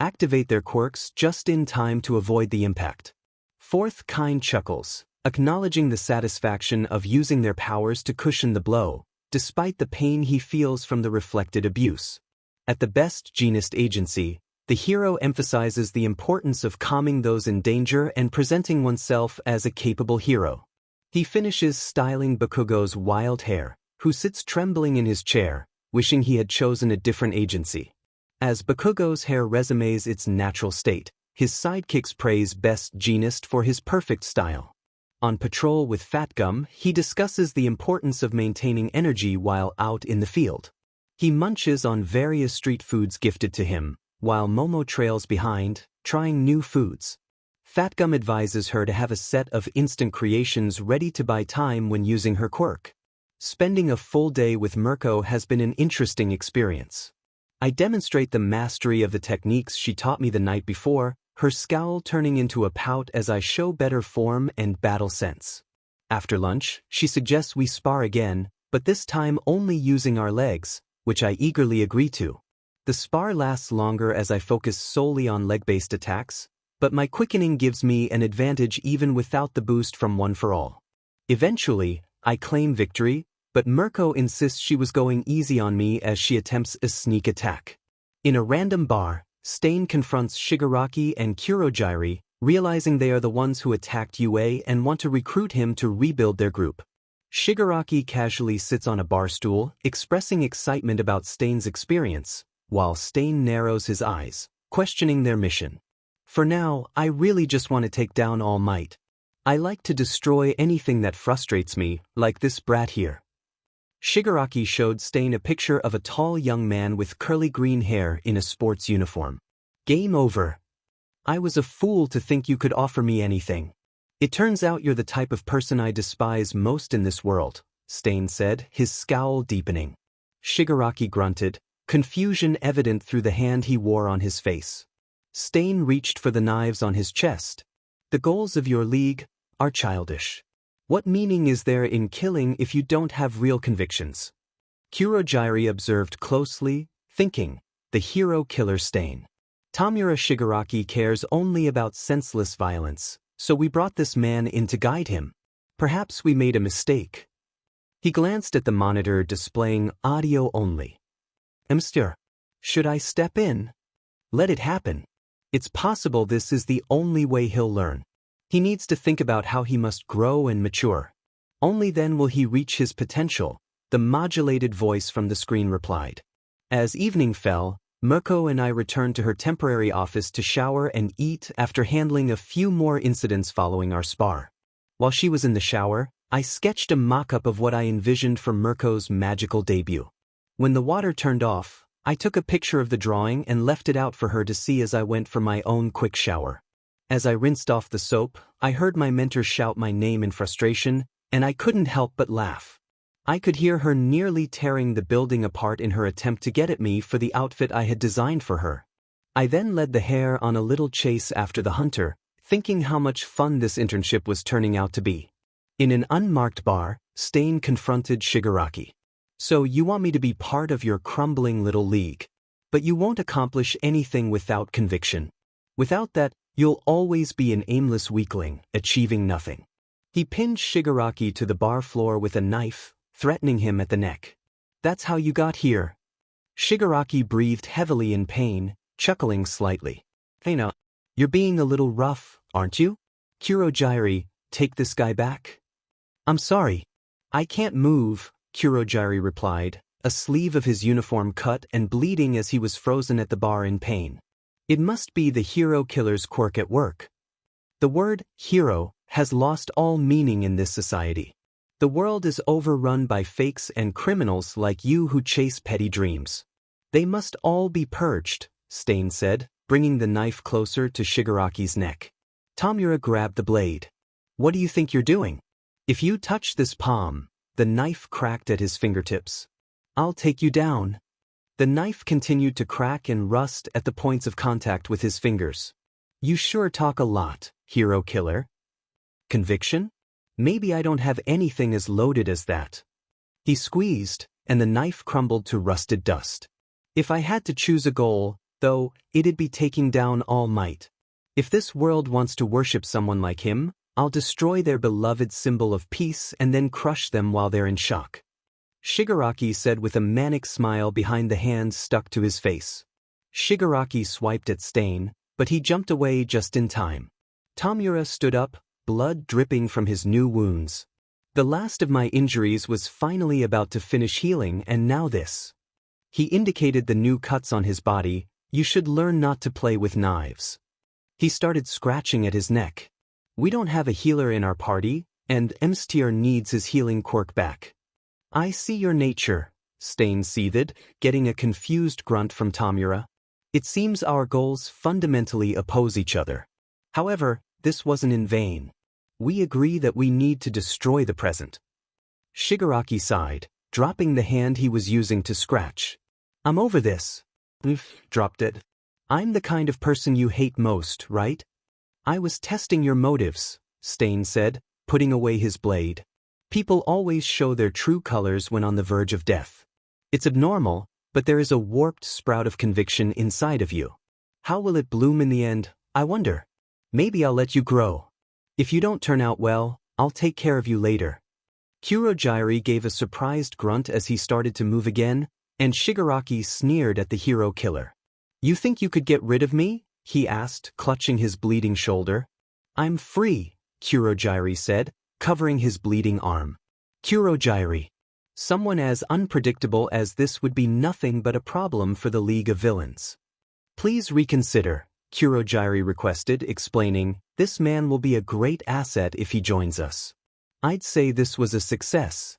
activate their quirks just in time to avoid the impact. Fourth kind chuckles, acknowledging the satisfaction of using their powers to cushion the blow, despite the pain he feels from the reflected abuse. At the best genist agency, the hero emphasizes the importance of calming those in danger and presenting oneself as a capable hero. He finishes styling Bakugo's wild hair, who sits trembling in his chair, wishing he had chosen a different agency. As Bakugo's hair resumes its natural state, his sidekicks praise Best Genist for his perfect style. On patrol with Fatgum, he discusses the importance of maintaining energy while out in the field. He munches on various street foods gifted to him, while Momo trails behind, trying new foods. Fatgum advises her to have a set of instant creations ready to buy time when using her quirk. Spending a full day with Mirko has been an interesting experience. I demonstrate the mastery of the techniques she taught me the night before, her scowl turning into a pout as I show better form and battle sense. After lunch, she suggests we spar again, but this time only using our legs, which I eagerly agree to. The spar lasts longer as I focus solely on leg-based attacks, but my quickening gives me an advantage even without the boost from One for All. Eventually, I claim victory, but Mirko insists she was going easy on me as she attempts a sneak attack. In a random bar, Stain confronts Shigaraki and Kurogyri, realizing they are the ones who attacked UA and want to recruit him to rebuild their group. Shigaraki casually sits on a bar stool, expressing excitement about Stain's experience, while Stain narrows his eyes, questioning their mission. For now, I really just want to take down All Might. I like to destroy anything that frustrates me, like this brat here. Shigaraki showed Stain a picture of a tall young man with curly green hair in a sports uniform. Game over. I was a fool to think you could offer me anything. It turns out you're the type of person I despise most in this world, Stain said, his scowl deepening. Shigaraki grunted, confusion evident through the hand he wore on his face. Stain reached for the knives on his chest. The goals of your league are childish. What meaning is there in killing if you don't have real convictions? Kurogyri observed closely, thinking, the hero killer Stain. Tamura Shigaraki cares only about senseless violence, so we brought this man in to guide him. Perhaps we made a mistake. He glanced at the monitor displaying audio only. Mr. Should I step in? Let it happen. It's possible this is the only way he'll learn. He needs to think about how he must grow and mature. Only then will he reach his potential, the modulated voice from the screen replied. As evening fell, Mirko and I returned to her temporary office to shower and eat after handling a few more incidents following our spar. While she was in the shower, I sketched a mock-up of what I envisioned for Mirko's magical debut. When the water turned off, I took a picture of the drawing and left it out for her to see as I went for my own quick shower. As I rinsed off the soap, I heard my mentor shout my name in frustration, and I couldn't help but laugh. I could hear her nearly tearing the building apart in her attempt to get at me for the outfit I had designed for her. I then led the hare on a little chase after the hunter, thinking how much fun this internship was turning out to be. In an unmarked bar, Stain confronted Shigaraki. "So you want me to be part of your crumbling little league. But you won't accomplish anything without conviction. Without that, you'll always be an aimless weakling, achieving nothing." He pinned Shigaraki to the bar floor with a knife, threatening him at the neck. "That's how you got here." Shigaraki breathed heavily in pain, chuckling slightly. "Hey now, you're being a little rough, aren't you? Kurogyari, take this guy back." "I'm sorry. I can't move," Kurogyari replied, a sleeve of his uniform cut and bleeding as he was frozen at the bar in pain. It must be the hero killer's quirk at work. The word hero has lost all meaning in this society. The world is overrun by fakes and criminals like you who chase petty dreams. "They must all be purged," Stain said, bringing the knife closer to Shigaraki's neck. Tamura grabbed the blade. "What do you think you're doing? If you touch this palm," the knife cracked at his fingertips, "I'll take you down." The knife continued to crack and rust at the points of contact with his fingers. "You sure talk a lot, hero killer." "Conviction? Maybe I don't have anything as loaded as that." He squeezed, and the knife crumbled to rusted dust. "If I had to choose a goal, though, it'd be taking down All Might. If this world wants to worship someone like him, I'll destroy their beloved symbol of peace and then crush them while they're in shock." Shigaraki said with a manic smile behind the hands stuck to his face. Shigaraki swiped at Stain, but he jumped away just in time. Tamura stood up, blood dripping from his new wounds. "The last of my injuries was finally about to finish healing, and now this." He indicated the new cuts on his body. "You should learn not to play with knives." He started scratching at his neck. "We don't have a healer in our party, and Mstier needs his healing quirk back." "I see your nature," Stain seethed, getting a confused grunt from Tamura. "It seems our goals fundamentally oppose each other. However, this wasn't in vain. We agree that we need to destroy the present." Shigaraki sighed, dropping the hand he was using to scratch. "I'm over this." Dropped it. "I'm the kind of person you hate most, right?" "I was testing your motives," Stain said, putting away his blade. "People always show their true colors when on the verge of death. It's abnormal, but there is a warped sprout of conviction inside of you. How will it bloom in the end, I wonder? Maybe I'll let you grow. If you don't turn out well, I'll take care of you later." Kurogyari gave a surprised grunt as he started to move again, and Shigaraki sneered at the hero killer. "You think you could get rid of me?" he asked, clutching his bleeding shoulder. "I'm free," Kurogyari said, covering his bleeding arm. Kurogyari. Someone as unpredictable as this would be nothing but a problem for the League of Villains. "Please reconsider," Kurogyari requested, explaining, "this man will be a great asset if he joins us. I'd say this was a success.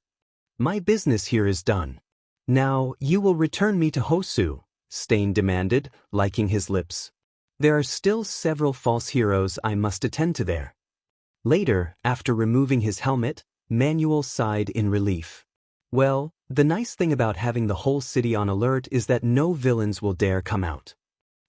My business here is done. Now, you will return me to Hosu," Stain demanded, liking his lips. "There are still several false heroes I must attend to there." Later, after removing his helmet, Manuel sighed in relief. "Well, the nice thing about having the whole city on alert is that no villains will dare come out."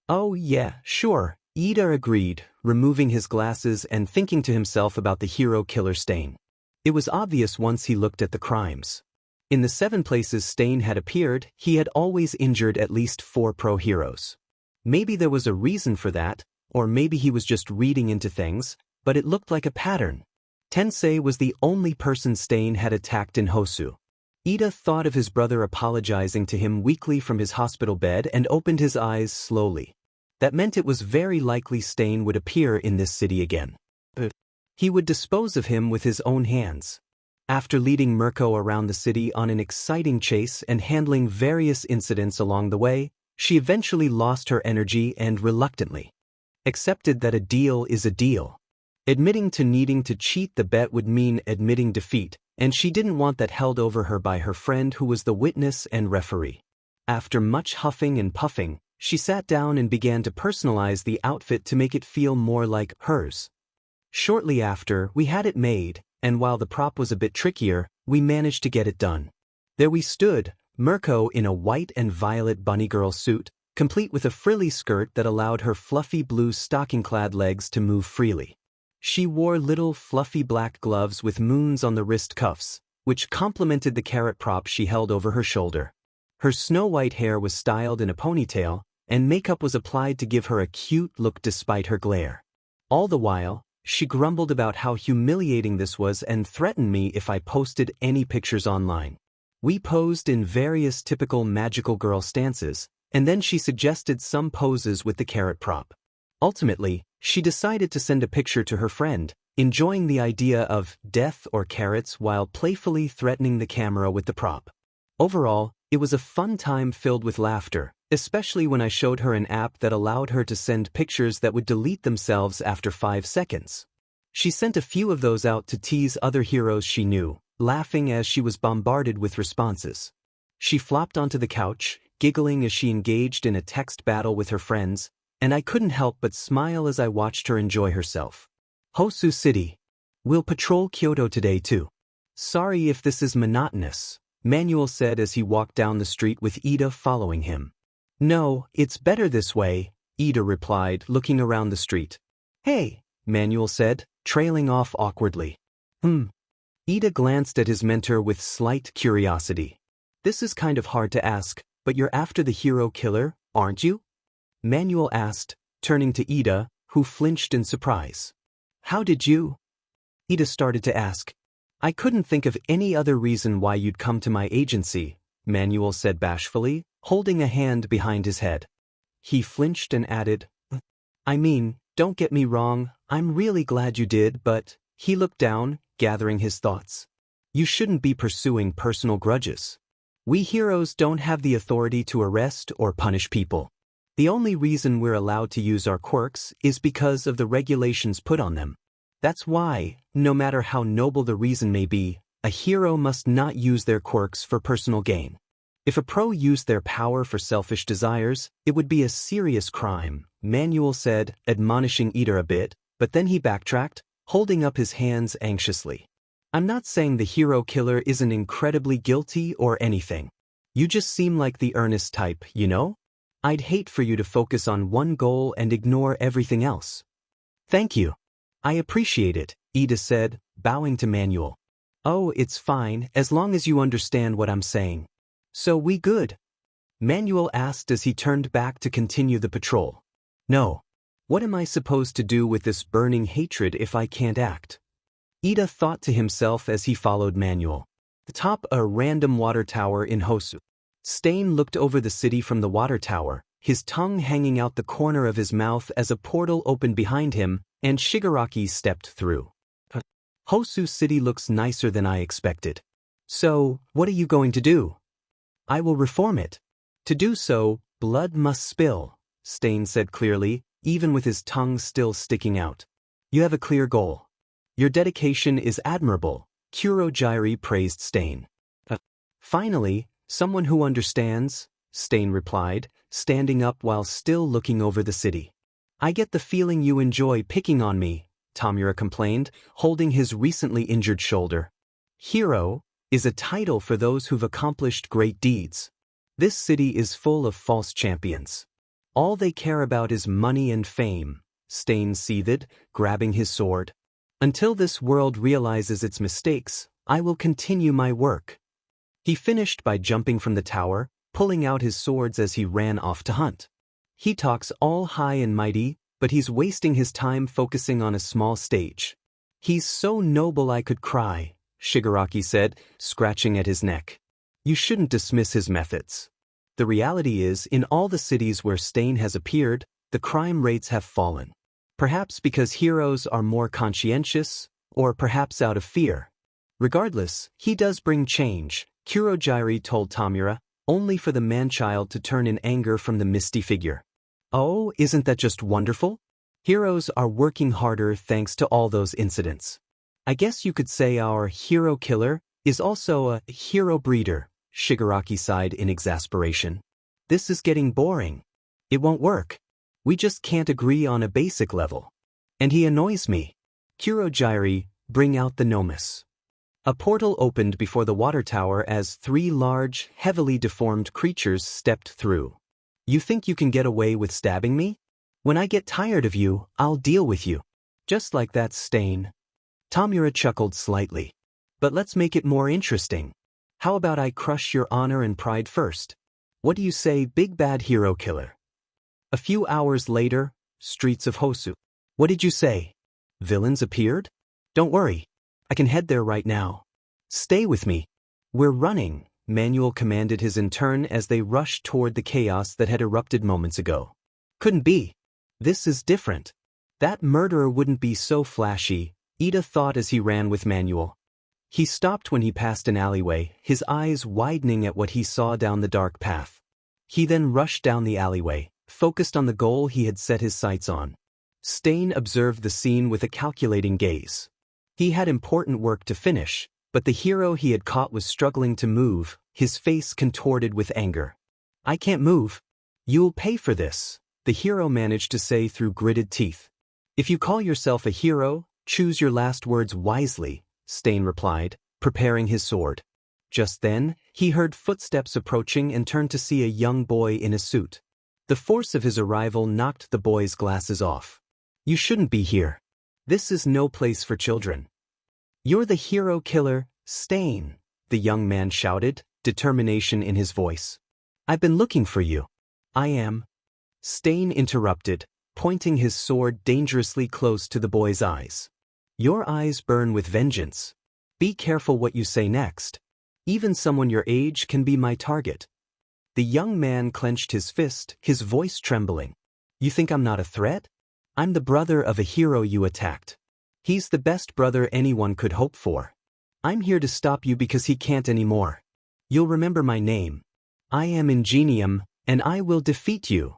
"Oh yeah, sure," Ida agreed, removing his glasses and thinking to himself about the hero killer Stain. It was obvious once he looked at the crimes. In the 7 places Stain had appeared, he had always injured at least 4 pro heroes. Maybe there was a reason for that, or maybe he was just reading into things, but it looked like a pattern. Tensei was the only person Stain had attacked in Hosu. Ida thought of his brother apologizing to him weakly from his hospital bed and opened his eyes slowly. That meant it was very likely Stain would appear in this city again. He would dispose of him with his own hands. After leading Mirko around the city on an exciting chase and handling various incidents along the way, She eventually lost her energy and reluctantly accepted that a deal is a deal. Admitting to needing to cheat the bet would mean admitting defeat, and she didn't want that held over her by her friend who was the witness and referee. After much huffing and puffing, she sat down and began to personalize the outfit to make it feel more like hers. Shortly after, we had it made, and while the prop was a bit trickier, we managed to get it done. There we stood, Mirko in a white and violet bunny girl suit, complete with a frilly skirt that allowed her fluffy blue stocking-clad legs to move freely. She wore little fluffy black gloves with moons on the wrist cuffs, which complemented the carrot prop she held over her shoulder. Her snow-white hair was styled in a ponytail, and makeup was applied to give her a cute look despite her glare. All the while, she grumbled about how humiliating this was and threatened me if I posted any pictures online. We posed in various typical magical girl stances, and then she suggested some poses with the carrot prop. Ultimately, she decided to send a picture to her friend, enjoying the idea of death or carrots while playfully threatening the camera with the prop. Overall, it was a fun time filled with laughter, especially when I showed her an app that allowed her to send pictures that would delete themselves after 5 seconds. She sent a few of those out to tease other heroes she knew, laughing as she was bombarded with responses. She flopped onto the couch, giggling as she engaged in a text battle with her friends, and I couldn't help but smile as I watched her enjoy herself. Hosu City. We'll patrol Kyoto today too. Sorry if this is monotonous, Manuel said as he walked down the street with Ida following him. No, it's better this way, Ida replied, looking around the street. Hey, Manuel said, trailing off awkwardly. Ida glanced at his mentor with slight curiosity. This is kind of hard to ask, but you're after the hero killer, aren't you? Manuel asked, turning to Ida, who flinched in surprise. How did you? Ida started to ask. I couldn't think of any other reason why you'd come to my agency, Manuel said bashfully, holding a hand behind his head. He flinched and added, I mean, don't get me wrong, I'm really glad you did, but, he looked down, gathering his thoughts. You shouldn't be pursuing personal grudges. We heroes don't have the authority to arrest or punish people. The only reason we're allowed to use our quirks is because of the regulations put on them. That's why, no matter how noble the reason may be, a hero must not use their quirks for personal gain. If a pro used their power for selfish desires, it would be a serious crime, Manuel said, admonishing Ida a bit, but then he backtracked, holding up his hands anxiously. I'm not saying the hero killer isn't incredibly guilty or anything. You just seem like the earnest type, you know? I'd hate for you to focus on one goal and ignore everything else. Thank you. I appreciate it, Ida said, bowing to Manuel. Oh, it's fine, as long as you understand what I'm saying. So we good? Manuel asked as he turned back to continue the patrol. No. What am I supposed to do with this burning hatred if I can't act? Ida thought to himself as he followed Manuel. Atop a random water tower in Hosu. Stain looked over the city from the water tower, his tongue hanging out the corner of his mouth as a portal opened behind him, and Shigaraki stepped through. Hosu City looks nicer than I expected. So, what are you going to do? I will reform it. To do so, blood must spill, Stain said clearly, even with his tongue still sticking out. You have a clear goal. Your dedication is admirable, Kurogyri praised Stain. Finally, someone who understands, Stain replied, standing up while still looking over the city. I get the feeling you enjoy picking on me, Tamura complained, holding his recently injured shoulder. Hero is a title for those who've accomplished great deeds. This city is full of false champions. All they care about is money and fame, Stain seethed, grabbing his sword. Until this world realizes its mistakes, I will continue my work. He finished by jumping from the tower, pulling out his swords as he ran off to hunt. He talks all high and mighty, but he's wasting his time focusing on a small stage. He's so noble I could cry, Shigaraki said, scratching at his neck. You shouldn't dismiss his methods. The reality is, in all the cities where Stain has appeared, the crime rates have fallen. Perhaps because heroes are more conscientious, or perhaps out of fear. Regardless, he does bring change, Kurogyri told Tamura, only for the man-child to turn in anger from the misty figure. Oh, isn't that just wonderful? Heroes are working harder thanks to all those incidents. I guess you could say our hero killer is also a hero breeder, Shigaraki sighed in exasperation. This is getting boring. It won't work. We just can't agree on a basic level. And he annoys me. Kurogyri, bring out the Nomus. A portal opened before the water tower as 3 large, heavily deformed creatures stepped through. You think you can get away with stabbing me? When I get tired of you, I'll deal with you. Just like that stain. Tamura chuckled slightly. But let's make it more interesting. How about I crush your honor and pride first? What do you say, big bad hero killer? A few hours later, streets of Hosu. What did you say? Villains appeared? Don't worry. I can head there right now. Stay with me. We're running, Manuel commanded his intern as they rushed toward the chaos that had erupted moments ago. Couldn't be. This is different. That murderer wouldn't be so flashy, Ida thought as he ran with Manuel. He stopped when he passed an alleyway, his eyes widening at what he saw down the dark path. He then rushed down the alleyway, focused on the goal he had set his sights on. Stain observed the scene with a calculating gaze. He had important work to finish, but the hero he had caught was struggling to move, his face contorted with anger. I can't move. You'll pay for this, the hero managed to say through gritted teeth. If you call yourself a hero, choose your last words wisely, Stain replied, preparing his sword. Just then, he heard footsteps approaching and turned to see a young boy in a suit. The force of his arrival knocked the boy's glasses off. You shouldn't be here. This is no place for children. You're the hero killer, Stain, the young man shouted, determination in his voice. I've been looking for you. I am. Stain interrupted, pointing his sword dangerously close to the boy's eyes. Your eyes burn with vengeance. Be careful what you say next. Even someone your age can be my target. The young man clenched his fist, his voice trembling. You think I'm not a threat? I'm the brother of a hero you attacked. He's the best brother anyone could hope for. I'm here to stop you because he can't anymore. You'll remember my name. I am Ingenium, and I will defeat you.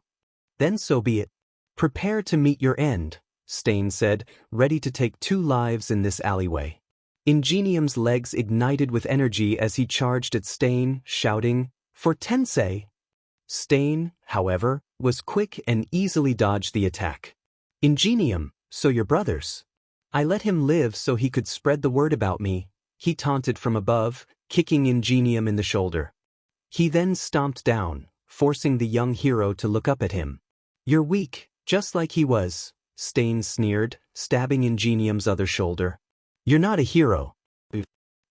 Then so be it. Prepare to meet your end, Stain said, ready to take 2 lives in this alleyway. Ingenium's legs ignited with energy as he charged at Stain, shouting, For Tensei! Stain, however, was quick and easily dodged the attack. Ingenium, so you're brothers. I let him live so he could spread the word about me, he taunted from above, kicking Ingenium in the shoulder. He then stomped down, forcing the young hero to look up at him. You're weak, just like he was, Stain sneered, stabbing Ingenium's other shoulder. You're not a hero.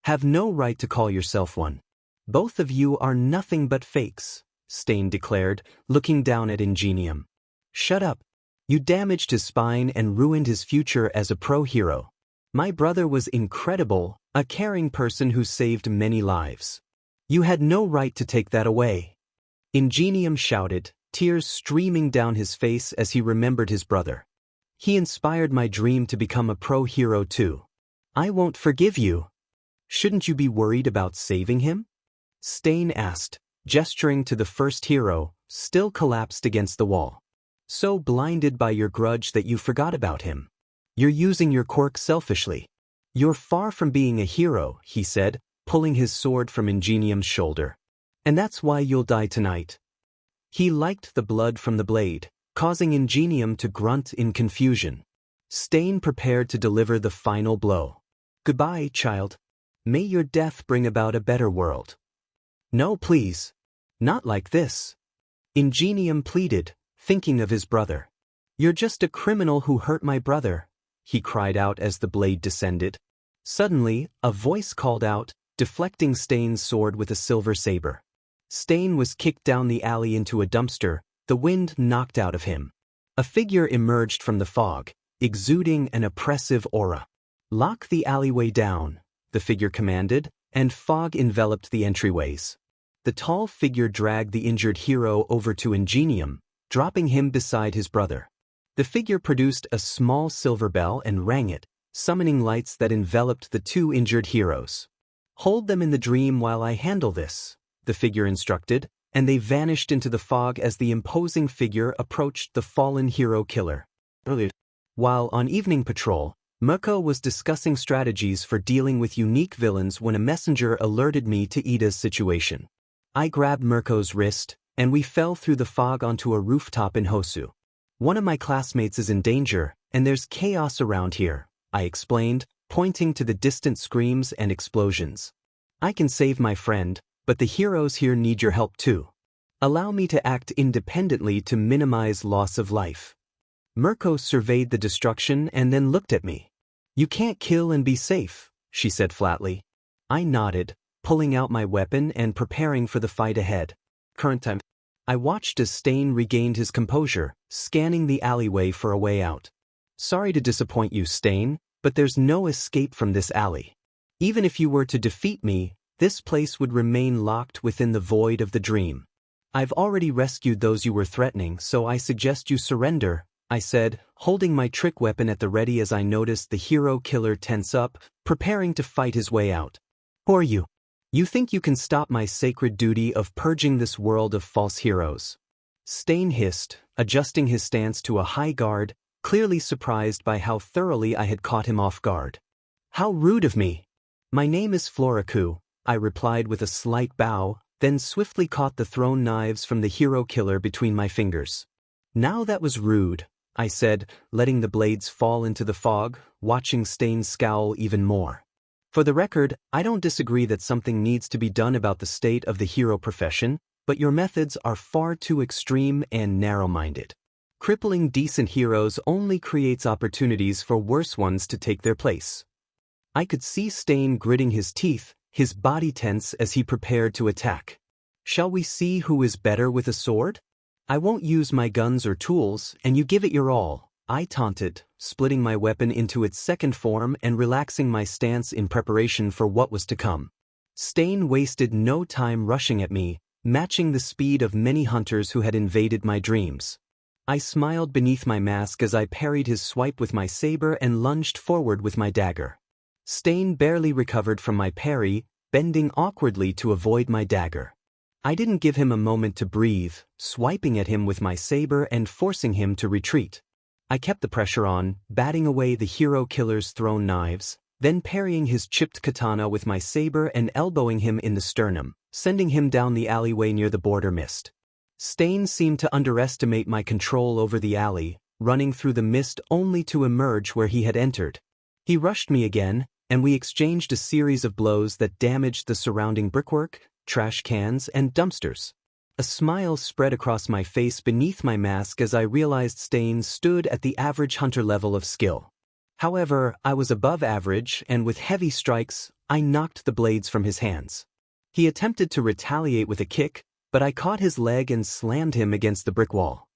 Have no right to call yourself one. Both of you are nothing but fakes, Stain declared, looking down at Ingenium. Shut up. You damaged his spine and ruined his future as a pro-hero. My brother was incredible, a caring person who saved many lives. You had no right to take that away. Ingenium shouted, tears streaming down his face as he remembered his brother. He inspired my dream to become a pro-hero too. I won't forgive you. Shouldn't you be worried about saving him? Stain asked, gesturing to the first hero, still collapsed against the wall. So blinded by your grudge that you forgot about him. You're using your quirk selfishly. You're far from being a hero, he said, pulling his sword from Ingenium's shoulder. And that's why you'll die tonight. He liked the blood from the blade, causing Ingenium to grunt in confusion. Stain prepared to deliver the final blow. Goodbye, child. May your death bring about a better world. No, please. Not like this. Ingenium pleaded, thinking of his brother. You're just a criminal who hurt my brother, he cried out as the blade descended. Suddenly, a voice called out, deflecting Stain's sword with a silver saber. Stain was kicked down the alley into a dumpster, the wind knocked out of him. A figure emerged from the fog, exuding an oppressive aura. Lock the alleyway down, the figure commanded, and fog enveloped the entryways. The tall figure dragged the injured hero over to Ingenium, dropping him beside his brother. The figure produced a small silver bell and rang it, summoning lights that enveloped the 2 injured heroes. Hold them in the dream while I handle this, the figure instructed, and they vanished into the fog as the imposing figure approached the fallen hero killer. While on evening patrol, Murko was discussing strategies for dealing with unique villains when a messenger alerted me to Ida's situation. I grabbed Murko's wrist, and we fell through the fog onto a rooftop in Hosu. One of my classmates is in danger, and there's chaos around here, I explained, pointing to the distant screams and explosions. I can save my friend, but the heroes here need your help too. Allow me to act independently to minimize loss of life. Murko surveyed the destruction and then looked at me. You can't kill and be safe, she said flatly. I nodded, pulling out my weapon and preparing for the fight ahead. Current time. I watched as Stain regained his composure, scanning the alleyway for a way out. Sorry to disappoint you, Stain, but there's no escape from this alley. Even if you were to defeat me, this place would remain locked within the void of the dream. I've already rescued those you were threatening, so I suggest you surrender, I said, holding my trick weapon at the ready as I noticed the hero killer tense up, preparing to fight his way out. Who are you? You think you can stop my sacred duty of purging this world of false heroes? Stain hissed, adjusting his stance to a high guard, clearly surprised by how thoroughly I had caught him off guard. How rude of me! My name is Flora-Hero, I replied with a slight bow, then swiftly caught the thrown knives from the hero killer between my fingers. Now that was rude, I said, letting the blades fall into the fog, watching Stain scowl even more. For the record, I don't disagree that something needs to be done about the state of the hero profession, but your methods are far too extreme and narrow-minded. Crippling decent heroes only creates opportunities for worse ones to take their place. I could see Stain gritting his teeth, his body tense as he prepared to attack. Shall we see who is better with a sword? I won't use my guns or tools, and you give it your all, I taunted, splitting my weapon into its second form and relaxing my stance in preparation for what was to come. Stain wasted no time rushing at me, matching the speed of many hunters who had invaded my dreams. I smiled beneath my mask as I parried his swipe with my saber and lunged forward with my dagger. Stain barely recovered from my parry, bending awkwardly to avoid my dagger. I didn't give him a moment to breathe, swiping at him with my saber and forcing him to retreat. I kept the pressure on, batting away the hero killer's thrown knives, then parrying his chipped katana with my saber and elbowing him in the sternum, sending him down the alleyway near the border mist. Stain seemed to underestimate my control over the alley, running through the mist only to emerge where he had entered. He rushed me again, and we exchanged a series of blows that damaged the surrounding brickwork, trash cans, and dumpsters. A smile spread across my face beneath my mask as I realized Stain stood at the average hunter level of skill. However, I was above average, and with heavy strikes, I knocked the blades from his hands. He attempted to retaliate with a kick, but I caught his leg and slammed him against the brick wall.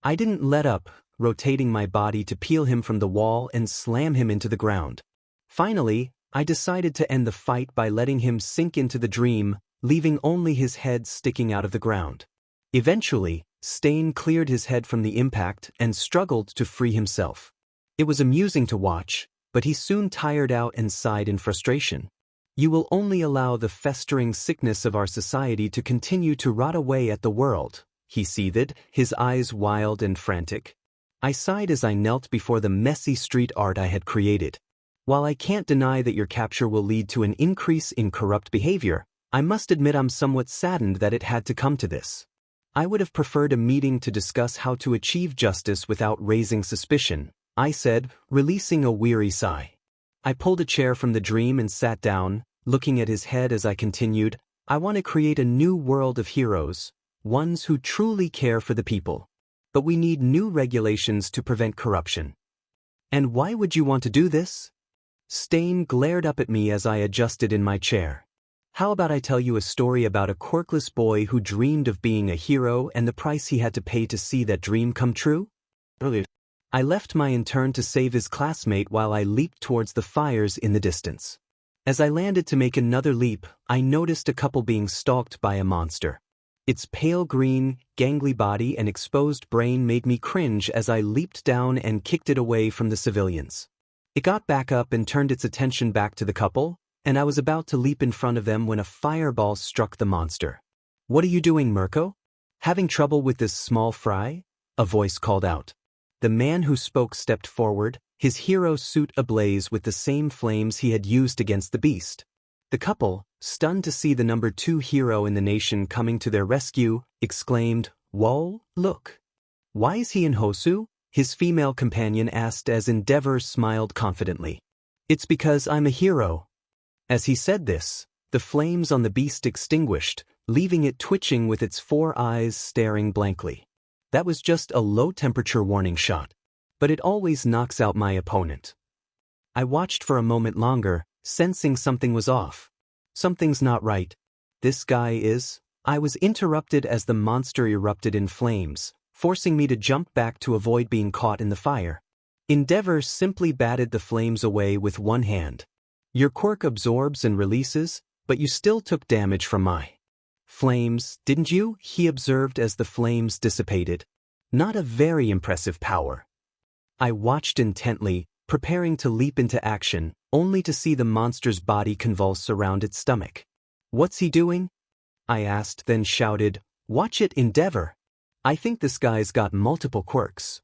I didn't let up, rotating my body to peel him from the wall and slam him into the ground. Finally, I decided to end the fight by letting him sink into the dream, leaving only his head sticking out of the ground. Eventually, Stain cleared his head from the impact and struggled to free himself. It was amusing to watch, but he soon tired out and sighed in frustration. You will only allow the festering sickness of our society to continue to rot away at the world, he seethed, his eyes wild and frantic. I sighed as I knelt before the messy street art I had created. While I can't deny that your capture will lead to an increase in corrupt behavior, I must admit I'm somewhat saddened that it had to come to this. I would have preferred a meeting to discuss how to achieve justice without raising suspicion, I said, releasing a weary sigh. I pulled a chair from the dream and sat down, looking at his head as I continued, I want to create a new world of heroes, ones who truly care for the people. But we need new regulations to prevent corruption. And why would you want to do this? Stain glared up at me as I adjusted in my chair. How about I tell you a story about a quirkless boy who dreamed of being a hero and the price he had to pay to see that dream come true? I left my intern to save his classmate while I leaped towards the fires in the distance. As I landed to make another leap, I noticed a couple being stalked by a monster. Its pale green, gangly body and exposed brain made me cringe as I leaped down and kicked it away from the civilians. It got back up and turned its attention back to the couple, and I was about to leap in front of them when a fireball struck the monster. "What are you doing, Mirko? Having trouble with this small fry?" a voice called out. The man who spoke stepped forward, his hero suit ablaze with the same flames he had used against the beast. The couple, stunned to see the number 2 hero in the nation coming to their rescue, exclaimed, "Whoa, look. Why is he in Hosu?" his female companion asked as Endeavor smiled confidently. "It's because I'm a hero." As he said this, the flames on the beast extinguished, leaving it twitching with its 4 eyes staring blankly. That was just a low-temperature warning shot. But it always knocks out my opponent. I watched for a moment longer, sensing something was off. Something's not right. This guy is... I was interrupted as the monster erupted in flames, forcing me to jump back to avoid being caught in the fire. Endeavor simply batted the flames away with one hand. "Your quirk absorbs and releases, but you still took damage from my flames, didn't you?" he observed as the flames dissipated. "Not a very impressive power." I watched intently, preparing to leap into action, only to see the monster's body convulse around its stomach. "What's he doing?" I asked, then shouted, "Watch it, Endeavor! I think this guy's got multiple quirks."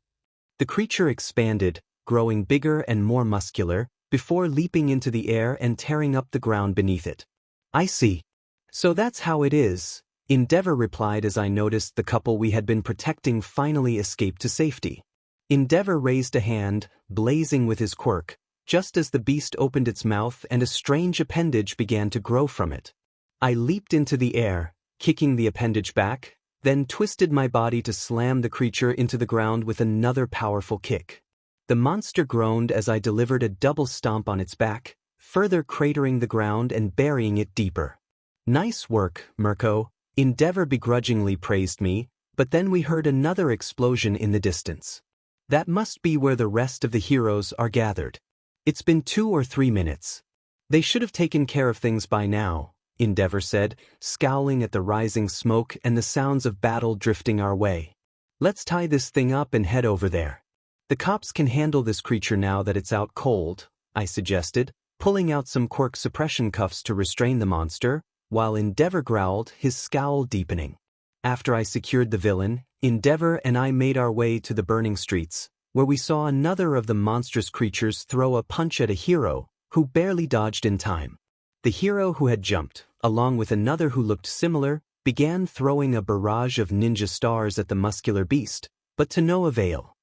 The creature expanded, growing bigger and more muscular, before leaping into the air and tearing up the ground beneath it. "I see. So that's how it is," Endeavor replied as I noticed the couple we had been protecting finally escaped to safety. Endeavor raised a hand, blazing with his quirk, just as the beast opened its mouth and a strange appendage began to grow from it. I leaped into the air, kicking the appendage back, then twisted my body to slam the creature into the ground with another powerful kick. The monster groaned as I delivered a double stomp on its back, further cratering the ground and burying it deeper. "Nice work, Mirko," Endeavor begrudgingly praised me, but then we heard another explosion in the distance. That must be where the rest of the heroes are gathered. It's been 2 or 3 minutes. They should have taken care of things by now, Endeavor said, scowling at the rising smoke and the sounds of battle drifting our way. "Let's tie this thing up and head over there. The cops can handle this creature now that it's out cold," I suggested, pulling out some quirk suppression cuffs to restrain the monster, while Endeavor growled, his scowl deepening. After I secured the villain, Endeavor and I made our way to the burning streets, where we saw another of the monstrous creatures throw a punch at a hero, who barely dodged in time. The hero who had jumped, along with another who looked similar, began throwing a barrage of ninja stars at the muscular beast, but to no avail.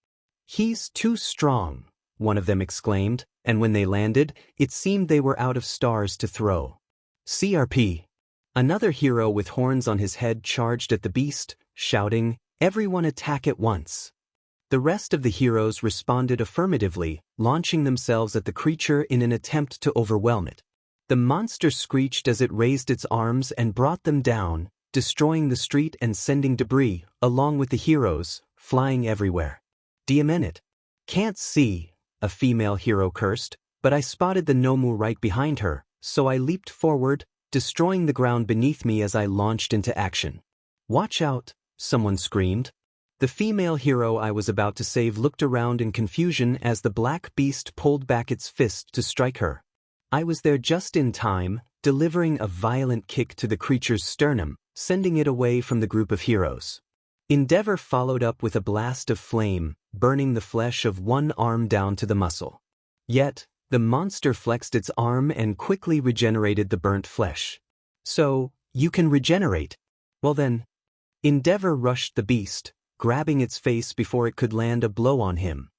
"He's too strong," one of them exclaimed, and when they landed, it seemed they were out of stars to throw. "CRP." Another hero with horns on his head charged at the beast, shouting, "Everyone attack at once." The rest of the heroes responded affirmatively, launching themselves at the creature in an attempt to overwhelm it. The monster screeched as it raised its arms and brought them down, destroying the street and sending debris, along with the heroes, flying everywhere. "Damn it. Can't see," a female hero cursed, but I spotted the Nomu right behind her, so I leaped forward, destroying the ground beneath me as I launched into action. "Watch out," someone screamed. The female hero I was about to save looked around in confusion as the black beast pulled back its fist to strike her. I was there just in time, delivering a violent kick to the creature's sternum, sending it away from the group of heroes. Endeavor followed up with a blast of flame, burning the flesh of one arm down to the muscle. Yet, the monster flexed its arm and quickly regenerated the burnt flesh. "So, you can regenerate? Well then." Endeavor rushed the beast, grabbing its face before it could land a blow on him.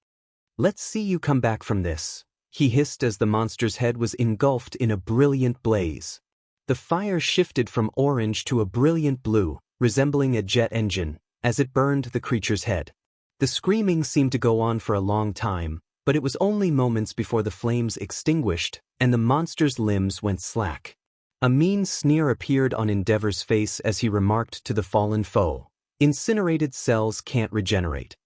"Let's see you come back from this," he hissed as the monster's head was engulfed in a brilliant blaze. The fire shifted from orange to a brilliant blue, resembling a jet engine, as it burned the creature's head. The screaming seemed to go on for a long time, but it was only moments before the flames extinguished and the monster's limbs went slack. A mean sneer appeared on Endeavor's face as he remarked to the fallen foe, "Incinerated cells can't regenerate."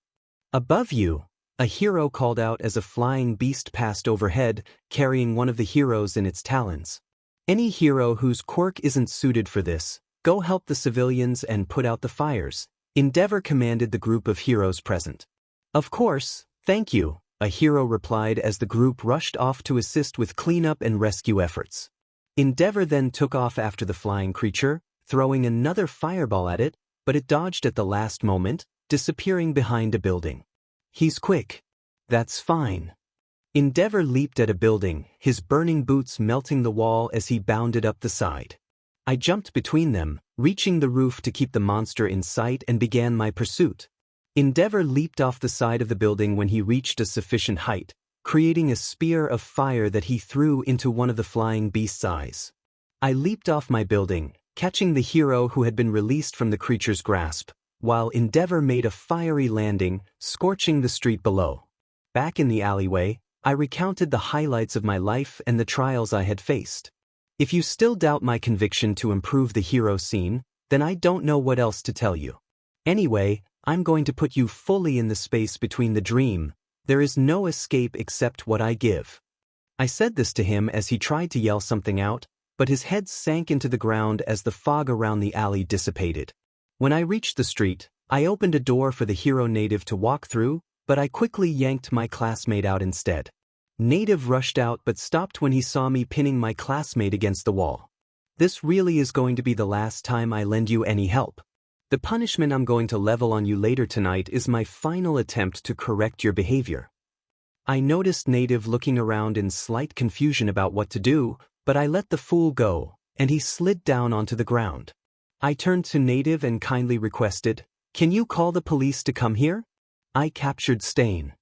"Above you," a hero called out as a flying beast passed overhead, carrying one of the heroes in its talons. "Any hero whose quirk isn't suited for this, go help the civilians and put out the fires," Endeavor commanded the group of heroes present. "Of course, thank you," a hero replied as the group rushed off to assist with cleanup and rescue efforts. Endeavor then took off after the flying creature, throwing another fireball at it, but it dodged at the last moment, disappearing behind a building. He's quick. That's fine. Endeavor leaped at a building, his burning boots melting the wall as he bounded up the side. I jumped between them, reaching the roof to keep the monster in sight, and began my pursuit. Endeavor leaped off the side of the building when he reached a sufficient height, creating a spear of fire that he threw into one of the flying beast's eyes. I leaped off my building, catching the hero who had been released from the creature's grasp, while Endeavor made a fiery landing, scorching the street below. Back in the alleyway, I recounted the highlights of my life and the trials I had faced. If you still doubt my conviction to improve the hero scene, then I don't know what else to tell you. Anyway, I'm going to put you fully in the space between the dream. There is no escape except what I give. I said this to him as he tried to yell something out, but his head sank into the ground as the fog around the alley dissipated. When I reached the street, I opened a door for the hero native to walk through, but I quickly yanked my classmate out instead. Native rushed out but stopped when he saw me pinning my classmate against the wall. This really is going to be the last time I lend you any help. The punishment I'm going to level on you later tonight is my final attempt to correct your behavior. I noticed Native looking around in slight confusion about what to do, but I let the fool go, and he slid down onto the ground. I turned to Native and kindly requested, "Can you call the police to come here? I captured Stain."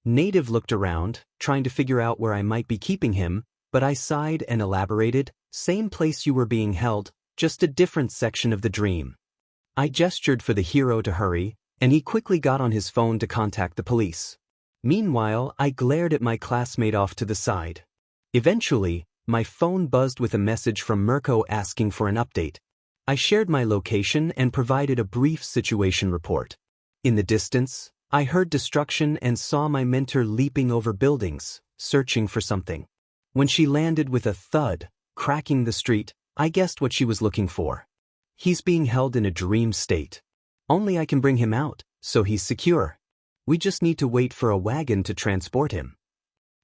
Native looked around, trying to figure out where I might be keeping him, but I sighed and elaborated, "Same place you were being held, just a different section of the dream." I gestured for the hero to hurry, and he quickly got on his phone to contact the police. Meanwhile, I glared at my classmate off to the side. Eventually, my phone buzzed with a message from Mirko asking for an update. I shared my location and provided a brief situation report. In the distance, I heard destruction and saw my mentor leaping over buildings, searching for something. When she landed with a thud, cracking the street, I guessed what she was looking for. He's being held in a dream state. Only I can bring him out, so he's secure. We just need to wait for a wagon to transport him.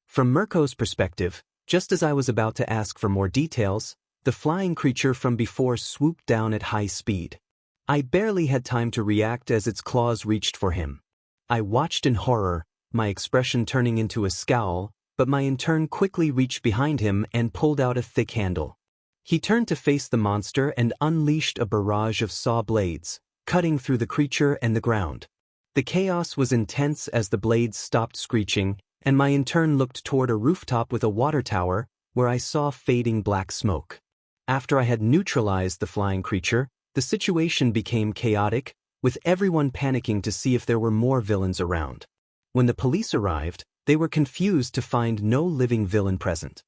From Mirko's perspective, just as I was about to ask for more details, the flying creature from before swooped down at high speed. I barely had time to react as its claws reached for him. I watched in horror, my expression turning into a scowl, but my intern quickly reached behind him and pulled out a thick handle. He turned to face the monster and unleashed a barrage of saw blades, cutting through the creature and the ground. The chaos was intense as the blades stopped screeching, and my intern looked toward a rooftop with a water tower, where I saw fading black smoke. After I had neutralized the flying creature, the situation became chaotic, with everyone panicking to see if there were more villains around. When the police arrived, they were confused to find no living villain present.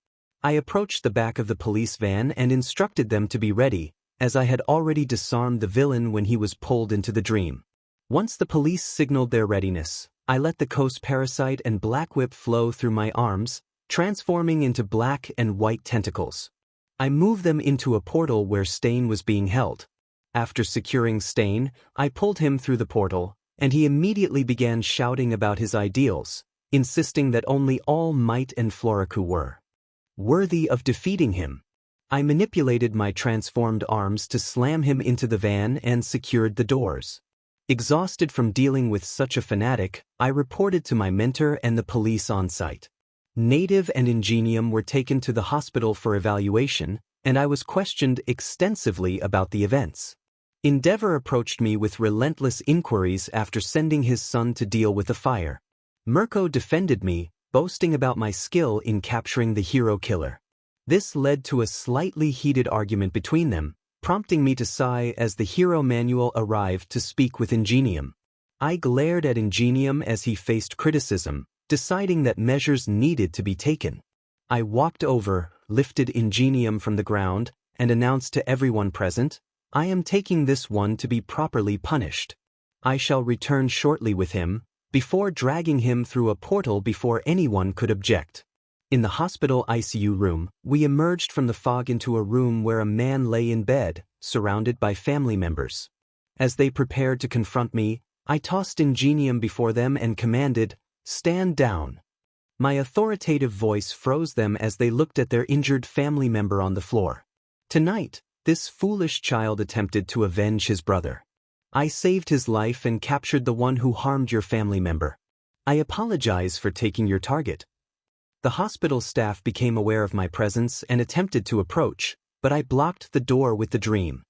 I approached the back of the police van and instructed them to be ready, as I had already disarmed the villain when he was pulled into the dream. Once the police signaled their readiness, I let the Coast Parasite and Black Whip flow through my arms, transforming into black and white tentacles. I moved them into a portal where Stain was being held. After securing Stain, I pulled him through the portal, and he immediately began shouting about his ideals, insisting that only All Might and Flora-Hero were worthy of defeating him. I manipulated my transformed arms to slam him into the van and secured the doors. Exhausted from dealing with such a fanatic, I reported to my mentor and the police on site. Native and Ingenium were taken to the hospital for evaluation, and I was questioned extensively about the events. Endeavor approached me with relentless inquiries after sending his son to deal with the fire. Mirko defended me, boasting about my skill in capturing the hero killer. This led to a slightly heated argument between them, prompting me to sigh as the hero manual arrived to speak with Ingenium. I glared at Ingenium as he faced criticism, deciding that measures needed to be taken. I walked over, lifted Ingenium from the ground, and announced to everyone present, "I am taking this one to be properly punished. I shall return shortly with him," before dragging him through a portal before anyone could object. In the hospital ICU room, we emerged from the fog into a room where a man lay in bed, surrounded by family members. As they prepared to confront me, I tossed Ingenium before them and commanded, "Stand down." My authoritative voice froze them as they looked at their injured family member on the floor. Tonight, This foolish child attempted to avenge his brother. I saved his life and captured the one who harmed your family member. I apologize for taking your target. The hospital staff became aware of my presence and attempted to approach, but I blocked the door with the dream.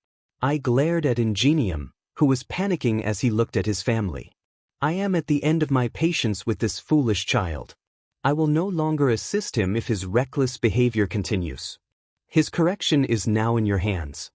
I glared at Ingenium, who was panicking as he looked at his family. I am at the end of my patience with this foolish child. I will no longer assist him if his reckless behavior continues. His correction is now in your hands.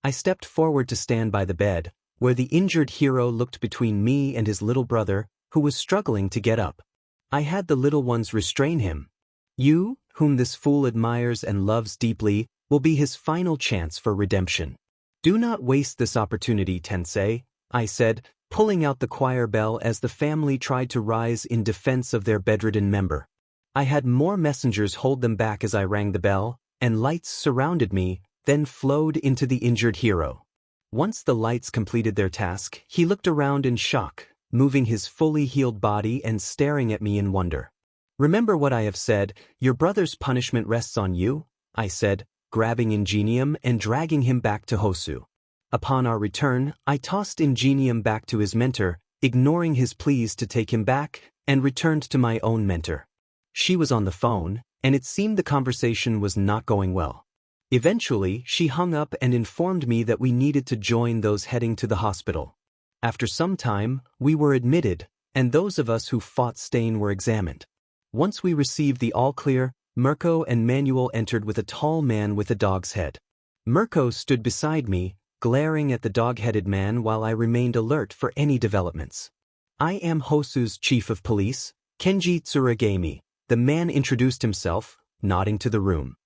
I stepped forward to stand by the bed, where the injured hero looked between me and his little brother, who was struggling to get up. I had the little ones restrain him. You, whom this fool admires and loves deeply, will be his final chance for redemption. Do not waste this opportunity, Tensei, I said, pulling out the choir bell as the family tried to rise in defense of their bedridden member. I had more messengers hold them back as I rang the bell, and lights surrounded me, then flowed into the injured hero. Once the lights completed their task, he looked around in shock, moving his fully healed body and staring at me in wonder. Remember what I have said, your brother's punishment rests on you, I said, grabbing Ingenium and dragging him back to Hosu. Upon our return, I tossed Ingenium back to his mentor, ignoring his pleas to take him back, and returned to my own mentor. She was on the phone, and it seemed the conversation was not going well. Eventually, she hung up and informed me that we needed to join those heading to the hospital. After some time, we were admitted, and those of us who fought Stain were examined. Once we received the all-clear, Mirko and Manuel entered with a tall man with a dog's head. Mirko stood beside me, glaring at the dog-headed man while I remained alert for any developments. I am Hosu's chief of police, Kenji Tsuragami. The man introduced himself, nodding to the room.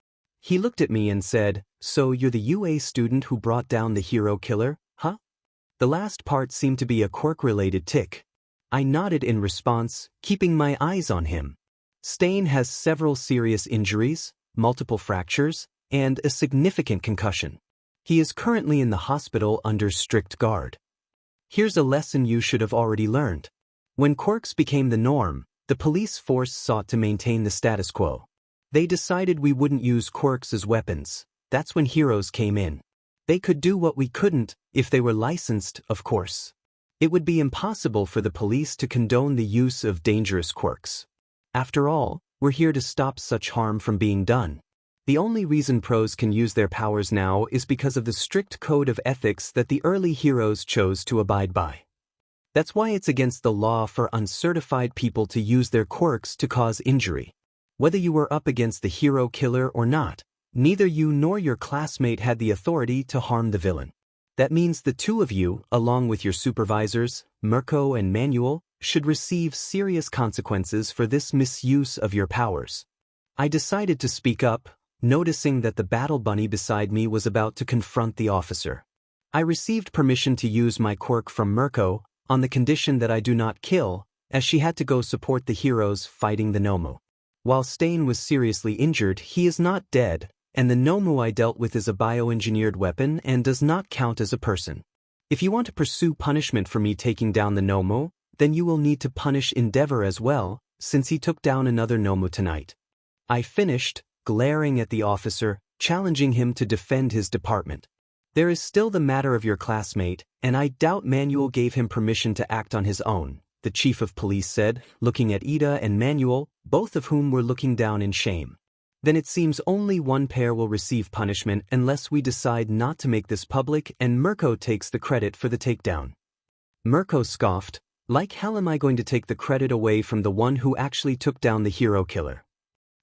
He looked at me and said, "So you're the UA student who brought down the hero killer, huh?" The last part seemed to be a Quirk-related tick. I nodded in response, keeping my eyes on him. Stain has several serious injuries, multiple fractures, and a significant concussion. He is currently in the hospital under strict guard. Here's a lesson you should have already learned. When quirks became the norm, the police force sought to maintain the status quo. They decided we wouldn't use quirks as weapons. That's when heroes came in. They could do what we couldn't, if they were licensed, of course. It would be impossible for the police to condone the use of dangerous quirks. After all, we're here to stop such harm from being done. The only reason pros can use their powers now is because of the strict code of ethics that the early heroes chose to abide by. That's why it's against the law for uncertified people to use their quirks to cause injury. Whether you were up against the hero killer or not, neither you nor your classmate had the authority to harm the villain. That means the two of you, along with your supervisors, Mirko and Manuel, should receive serious consequences for this misuse of your powers. I decided to speak up, noticing that the battle bunny beside me was about to confront the officer. I received permission to use my quirk from Mirko, on the condition that I do not kill, as she had to go support the heroes fighting the Nomu. While Stain was seriously injured, he is not dead, and the Nomu I dealt with is a bioengineered weapon and does not count as a person. If you want to pursue punishment for me taking down the Nomu, then you will need to punish Endeavor as well, since he took down another Nomu tonight. I finished, glaring at the officer, challenging him to defend his department. There is still the matter of your classmate, and I doubt Manuel gave him permission to act on his own, the chief of police said, looking at Ida and Manuel, both of whom were looking down in shame. Then it seems only one pair will receive punishment unless we decide not to make this public and Mirko takes the credit for the takedown. Mirko scoffed, "Like hell am I going to take the credit away from the one who actually took down the hero killer?"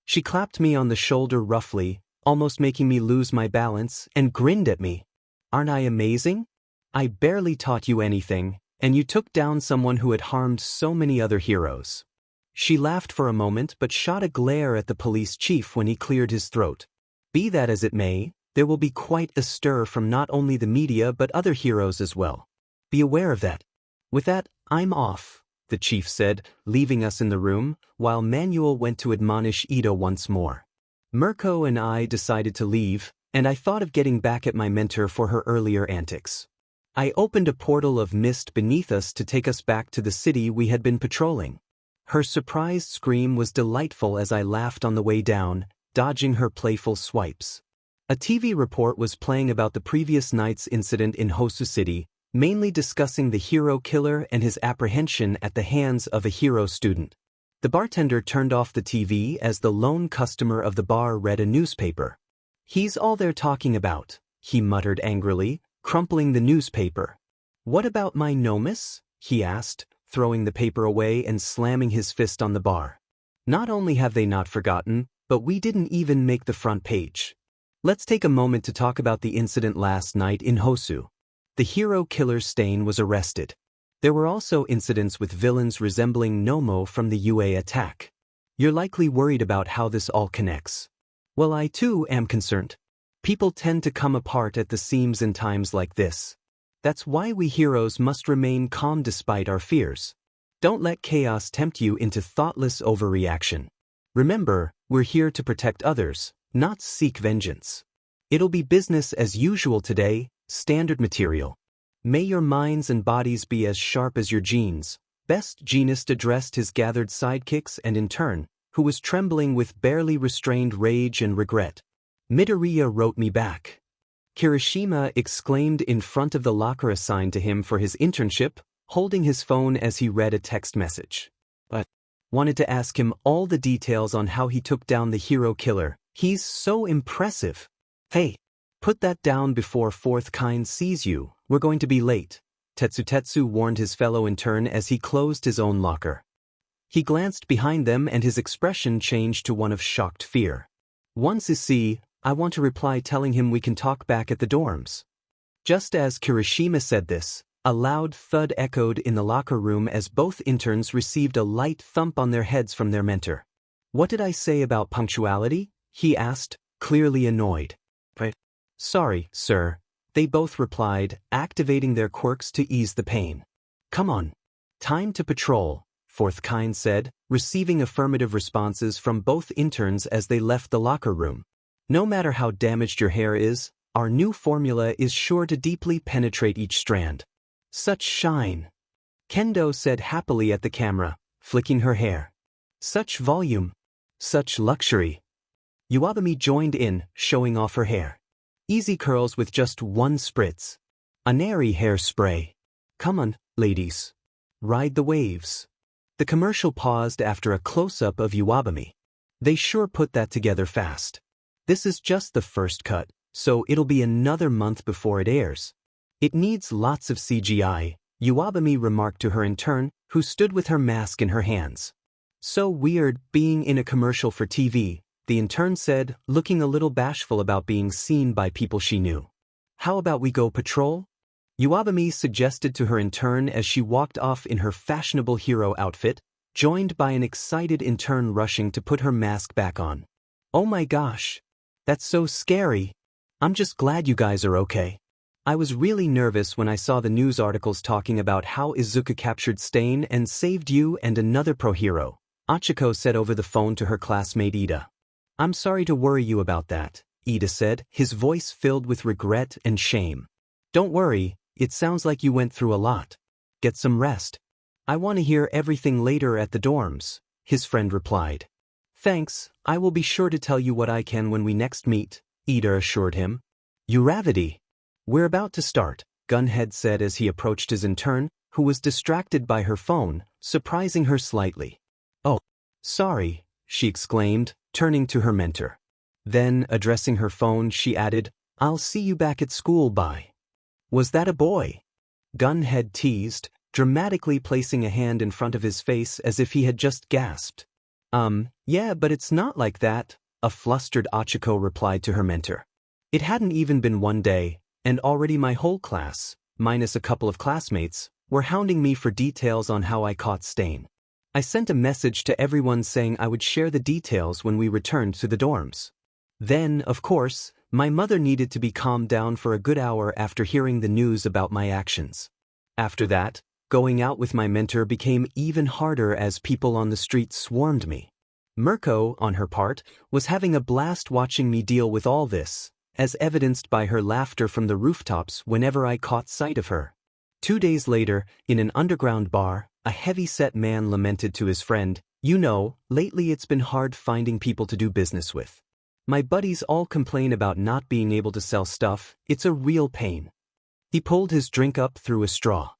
She clapped me on the shoulder roughly, almost making me lose my balance, and grinned at me. "Aren't I amazing? I barely taught you anything, and you took down someone who had harmed so many other heroes." She laughed for a moment but shot a glare at the police chief when he cleared his throat. Be that as it may, there will be quite a stir from not only the media but other heroes as well. Be aware of that. With that, I'm off, the chief said, leaving us in the room, while Manuel went to admonish Ida once more. Mirko and I decided to leave, and I thought of getting back at my mentor for her earlier antics. I opened a portal of mist beneath us to take us back to the city we had been patrolling. Her surprised scream was delightful as I laughed on the way down, dodging her playful swipes. A TV report was playing about the previous night's incident in Hosu City, mainly discussing the hero killer and his apprehension at the hands of a hero student. The bartender turned off the TV as the lone customer of the bar read a newspaper. "He's all they're talking about," he muttered angrily, crumpling the newspaper. "What about my nomus?" he asked, throwing the paper away and slamming his fist on the bar. "Not only have they not forgotten, but we didn't even make the front page." Let's take a moment to talk about the incident last night in Hosu. The hero killer Stain was arrested. There were also incidents with villains resembling Nomo from the UA attack. You're likely worried about how this all connects. Well, I too am concerned. People tend to come apart at the seams in times like this. That's why we heroes must remain calm despite our fears. Don't let chaos tempt you into thoughtless overreaction. Remember, we're here to protect others, not seek vengeance. It'll be business as usual today, standard material. May your minds and bodies be as sharp as your genes. Best Genist addressed his gathered sidekicks and intern, who was trembling with barely restrained rage and regret. Midoriya wrote me back. Kirishima exclaimed in front of the locker assigned to him for his internship, holding his phone as he read a text message. But wanted to ask him all the details on how he took down the hero killer. He's so impressive. Hey, put that down before fourth kind sees you. We're going to be late. Tetsu warned his fellow intern as he closed his own locker. He glanced behind them and his expression changed to one of shocked fear. "Once is see, I want to reply telling him we can talk back at the dorms." Just as Kirishima said this, a loud thud echoed in the locker room as both interns received a light thump on their heads from their mentor. "What did I say about punctuality?" he asked, clearly annoyed. "Sorry, sir," they both replied, activating their quirks to ease the pain. "Come on. Time to patrol," fourth kind said, receiving affirmative responses from both interns as they left the locker room. "No matter how damaged your hair is, our new formula is sure to deeply penetrate each strand. Such shine," Kendo said happily at the camera, flicking her hair. "Such volume. Such luxury." Iwabumi joined in, showing off her hair. Easy curls with just one spritz. Aneri hairspray. "Come on, ladies. Ride the waves." The commercial paused after a close-up of Iwabumi. They sure put that together fast. This is just the first cut, so it'll be another month before it airs. "It needs lots of CGI, Iwabumi remarked to her intern, who stood with her mask in her hands. "So weird being in a commercial for TV," the intern said, looking a little bashful about being seen by people she knew. "How about we go patrol?" Iwabumi suggested to her intern as she walked off in her fashionable hero outfit, joined by an excited intern rushing to put her mask back on. "Oh my gosh. That's so scary. I'm just glad you guys are okay. I was really nervous when I saw the news articles talking about how Izuku captured Stain and saved you and another pro-hero," Achiko said over the phone to her classmate Ida. "I'm sorry to worry you about that," Ida said, his voice filled with regret and shame. "Don't worry, it sounds like you went through a lot. Get some rest. I want to hear everything later at the dorms," his friend replied. "Thanks, I will be sure to tell you what I can when we next meet," Ida assured him. "Uravity. We're about to start," Gunhead said as he approached his intern, who was distracted by her phone, surprising her slightly. "Oh, sorry," she exclaimed, turning to her mentor. Then, addressing her phone, she added, "I'll see you back at school, bye." "Was that a boy?" Gunhead teased, dramatically placing a hand in front of his face as if he had just gasped. Yeah, but it's not like that," a flustered Achiko replied to her mentor. "It hadn't even been one day, and already my whole class, minus a couple of classmates, were hounding me for details on how I caught Stain. I sent a message to everyone saying I would share the details when we returned to the dorms. Then, of course, my mother needed to be calmed down for a good hour after hearing the news about my actions. After that, going out with my mentor became even harder as people on the street swarmed me. Mirko, on her part, was having a blast watching me deal with all this, as evidenced by her laughter from the rooftops whenever I caught sight of her. 2 days later, in an underground bar, a heavy-set man lamented to his friend, "You know, lately it's been hard finding people to do business with. My buddies all complain about not being able to sell stuff, it's a real pain. He pulled his drink up through a straw.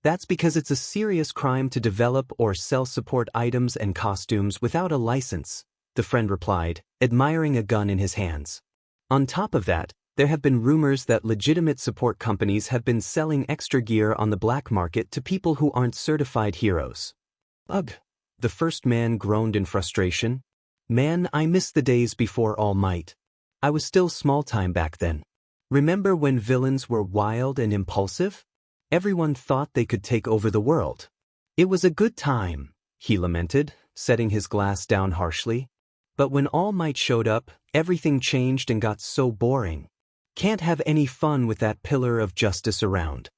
That's because it's a serious crime to develop or sell support items and costumes without a license, the friend replied, admiring a gun in his hands. On top of that, there have been rumors that legitimate support companies have been selling extra gear on the black market to people who aren't certified heroes. Ugh, the first man groaned in frustration. Man, I miss the days before All Might. I was still small time back then. Remember when villains were wild and impulsive? Everyone thought they could take over the world. It was a good time, he lamented, setting his glass down harshly. But when All Might showed up, everything changed and got so boring. Can't have any fun with that pillar of justice around.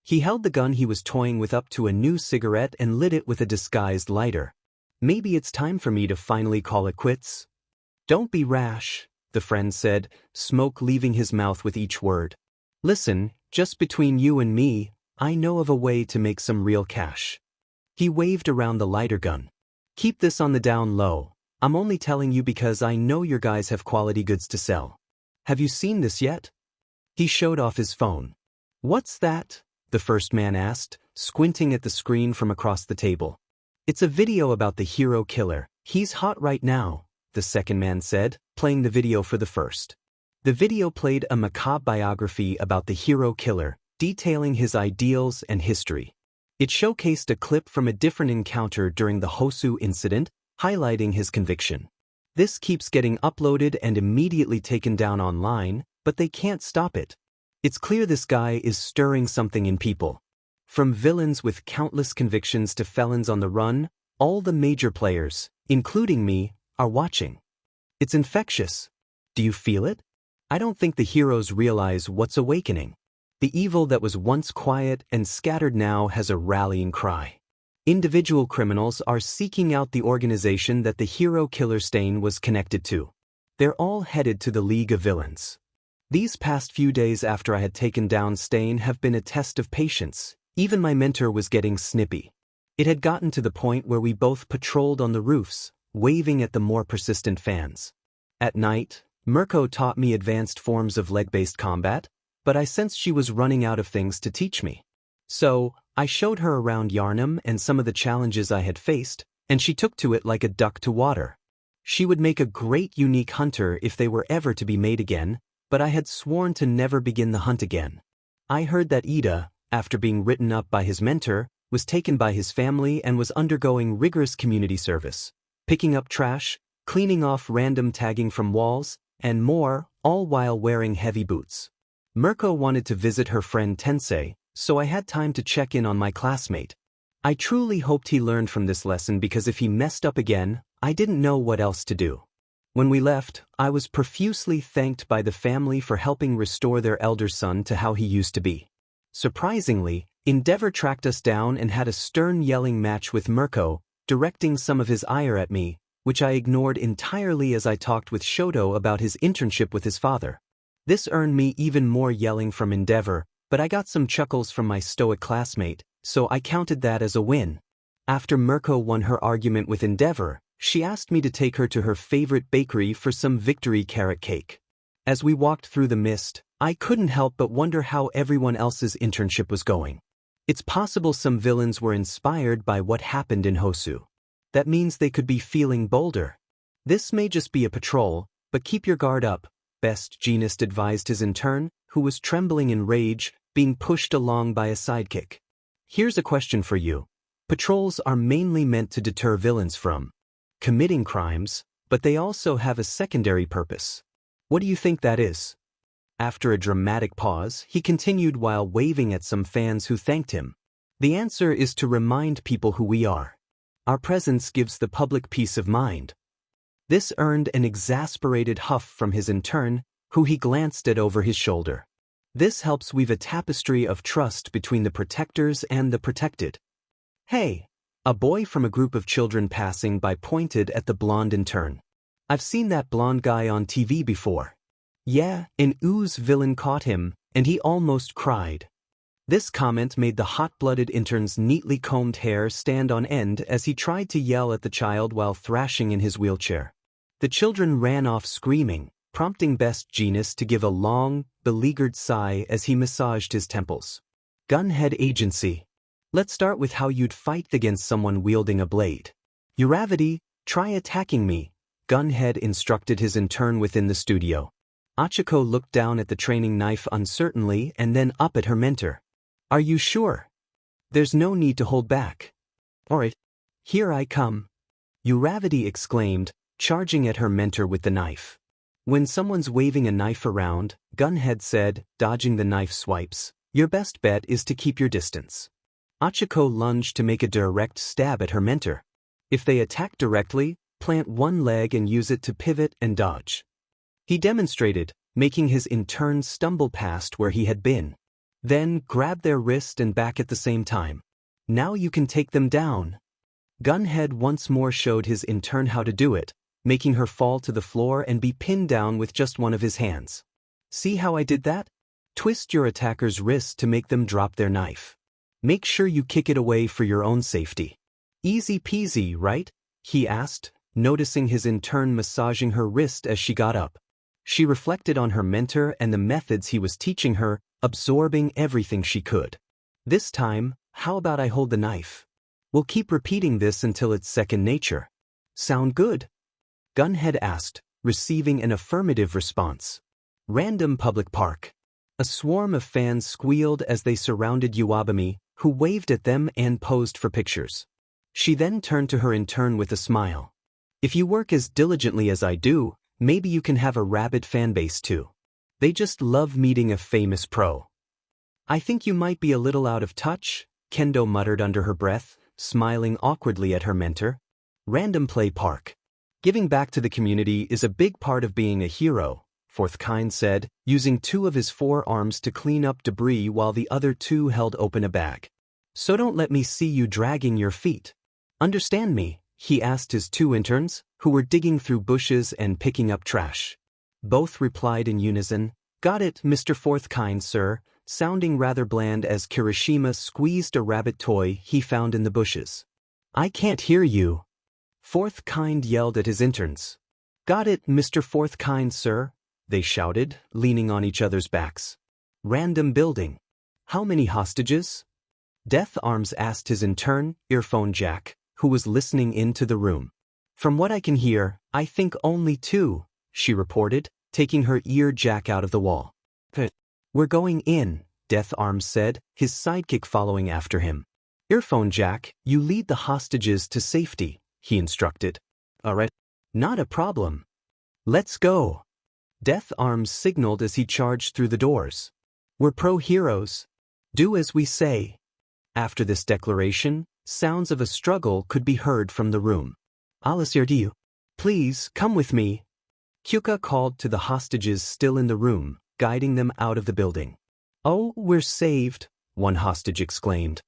He held the gun he was toying with up to a new cigarette and lit it with a disguised lighter. Maybe it's time for me to finally call it quits. Don't be rash, the friend said, smoke leaving his mouth with each word. Listen, just between you and me, I know of a way to make some real cash. He waved around the lighter gun. Keep this on the down low. I'm only telling you because I know your guys have quality goods to sell. Have you seen this yet? He showed off his phone. What's that? The first man asked, squinting at the screen from across the table. It's a video about the hero killer. He's hot right now, the second man said, playing the video for the first. The video played a macabre biography about the hero killer, detailing his ideals and history. It showcased a clip from a different encounter during the Hosu incident, highlighting his conviction. This keeps getting uploaded and immediately taken down online, but they can't stop it. It's clear this guy is stirring something in people. From villains with countless convictions to felons on the run, all the major players, including me, are watching. It's infectious. Do you feel it? I don't think the heroes realize what's awakening. The evil that was once quiet and scattered now has a rallying cry. Individual criminals are seeking out the organization that the hero killer stain was connected to. They're all headed to the League of Villains. These past few days after I had taken down Stain have been a test of patience. Even my mentor was getting snippy. It had gotten to the point where we both patrolled on the roofs, waving at the more persistent fans. At night, Mirko taught me advanced forms of leg-based combat, but I sensed she was running out of things to teach me. So, I showed her around Yarnum and some of the challenges I had faced, and she took to it like a duck to water. She would make a great unique hunter if they were ever to be made again, but I had sworn to never begin the hunt again. I heard that Ida, after being written up by his mentor, was taken by his family and was undergoing rigorous community service, picking up trash, cleaning off random tagging from walls, and more, all while wearing heavy boots. Mirko wanted to visit her friend Tensei, so I had time to check in on my classmate. I truly hoped he learned from this lesson because if he messed up again, I didn't know what else to do. When we left, I was profusely thanked by the family for helping restore their elder son to how he used to be. Surprisingly, Endeavor tracked us down and had a stern yelling match with Mirko, directing some of his ire at me, which I ignored entirely as I talked with Shoto about his internship with his father. This earned me even more yelling from Endeavor, but I got some chuckles from my stoic classmate, so I counted that as a win. After Mirko won her argument with Endeavor, she asked me to take her to her favorite bakery for some victory carrot cake. As we walked through the mist, I couldn't help but wonder how everyone else's internship was going. It's possible some villains were inspired by what happened in Hosu. That means they could be feeling bolder. This may just be a patrol, but keep your guard up, Best Jeanist advised his intern, who was trembling in rage, being pushed along by a sidekick. Here's a question for you. Patrols are mainly meant to deter villains from committing crimes, but they also have a secondary purpose. What do you think that is? After a dramatic pause, he continued while waving at some fans who thanked him. The answer is to remind people who we are. Our presence gives the public peace of mind. This earned an exasperated huff from his intern, who he glanced at over his shoulder. This helps weave a tapestry of trust between the protectors and the protected. Hey! A boy from a group of children passing by pointed at the blonde intern. I've seen that blonde guy on TV before. Yeah, an ooze villain caught him, and he almost cried. This comment made the hot-blooded intern's neatly combed hair stand on end as he tried to yell at the child while thrashing in his wheelchair. The children ran off screaming, prompting Best Jeanist to give a long, beleaguered sigh as he massaged his temples. Gunhead Agency. Let's start with how you'd fight against someone wielding a blade. Uravity, try attacking me, Gunhead instructed his intern within the studio. Achiko looked down at the training knife uncertainly and then up at her mentor. Are you sure? There's no need to hold back. Alright, here I come. Uravity exclaimed, charging at her mentor with the knife. When someone's waving a knife around, Gunhead said, dodging the knife swipes, your best bet is to keep your distance. Achiko lunged to make a direct stab at her mentor. If they attack directly, plant one leg and use it to pivot and dodge. He demonstrated, making his intern stumble past where he had been. Then grab their wrist and back at the same time. Now you can take them down. Gunhead once more showed his intern how to do it, making her fall to the floor and be pinned down with just one of his hands. See how I did that? Twist your attacker's wrist to make them drop their knife. Make sure you kick it away for your own safety. Easy peasy, right? He asked, noticing his intern massaging her wrist as she got up. She reflected on her mentor and the methods he was teaching her, absorbing everything she could. This time, how about I hold the knife? We'll keep repeating this until it's second nature. Sound good? Gunhead asked, receiving an affirmative response. Random public park. A swarm of fans squealed as they surrounded Uwabami, who waved at them and posed for pictures. She then turned to her intern with a smile. If you work as diligently as I do, maybe you can have a rabid fanbase too. They just love meeting a famous pro. I think you might be a little out of touch, Kendo muttered under her breath, smiling awkwardly at her mentor. Random play park. Giving back to the community is a big part of being a hero, Fourth Kind said, using two of his forearms to clean up debris while the other two held open a bag. So don't let me see you dragging your feet. Understand me? He asked his two interns, who were digging through bushes and picking up trash. Both replied in unison, Got it, Mr. Fourth Kind, sir, sounding rather bland as Kirishima squeezed a rabbit toy he found in the bushes. I can't hear you. Fourth Kind yelled at his interns. Got it, Mr. Fourth Kind, sir, they shouted, leaning on each other's backs. Random building. How many hostages? Death Arms asked his intern, Earphone Jack, who was listening into the room. From what I can hear, I think only 2, she reported, taking her ear jack out of the wall. We're going in, Death Arms said, his sidekick following after him. Earphone Jack, you lead the hostages to safety, he instructed. Alright. Not a problem. Let's go. Death Arms signaled as he charged through the doors. We're pro-heroes. Do as we say. After this declaration, sounds of a struggle could be heard from the room. Alasirdiu. Please, come with me. Kyuka called to the hostages still in the room, guiding them out of the building. Oh, we're saved, one hostage exclaimed.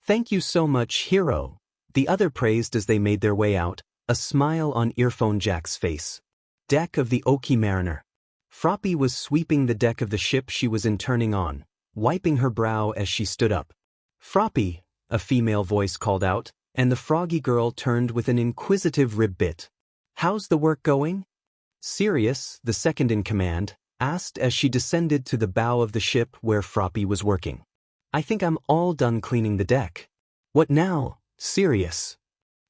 Thank you so much, hero. The other praised as they made their way out, a smile on Earphone Jack's face. Deck of the Oki Mariner. Froppy was sweeping the deck of the ship she was interning on, wiping her brow as she stood up. Froppy, a female voice called out, and the froggy girl turned with an inquisitive rib bit. How's the work going? Sirius, the second in command, asked as she descended to the bow of the ship where Froppy was working. I think I'm all done cleaning the deck. What now, Sirius?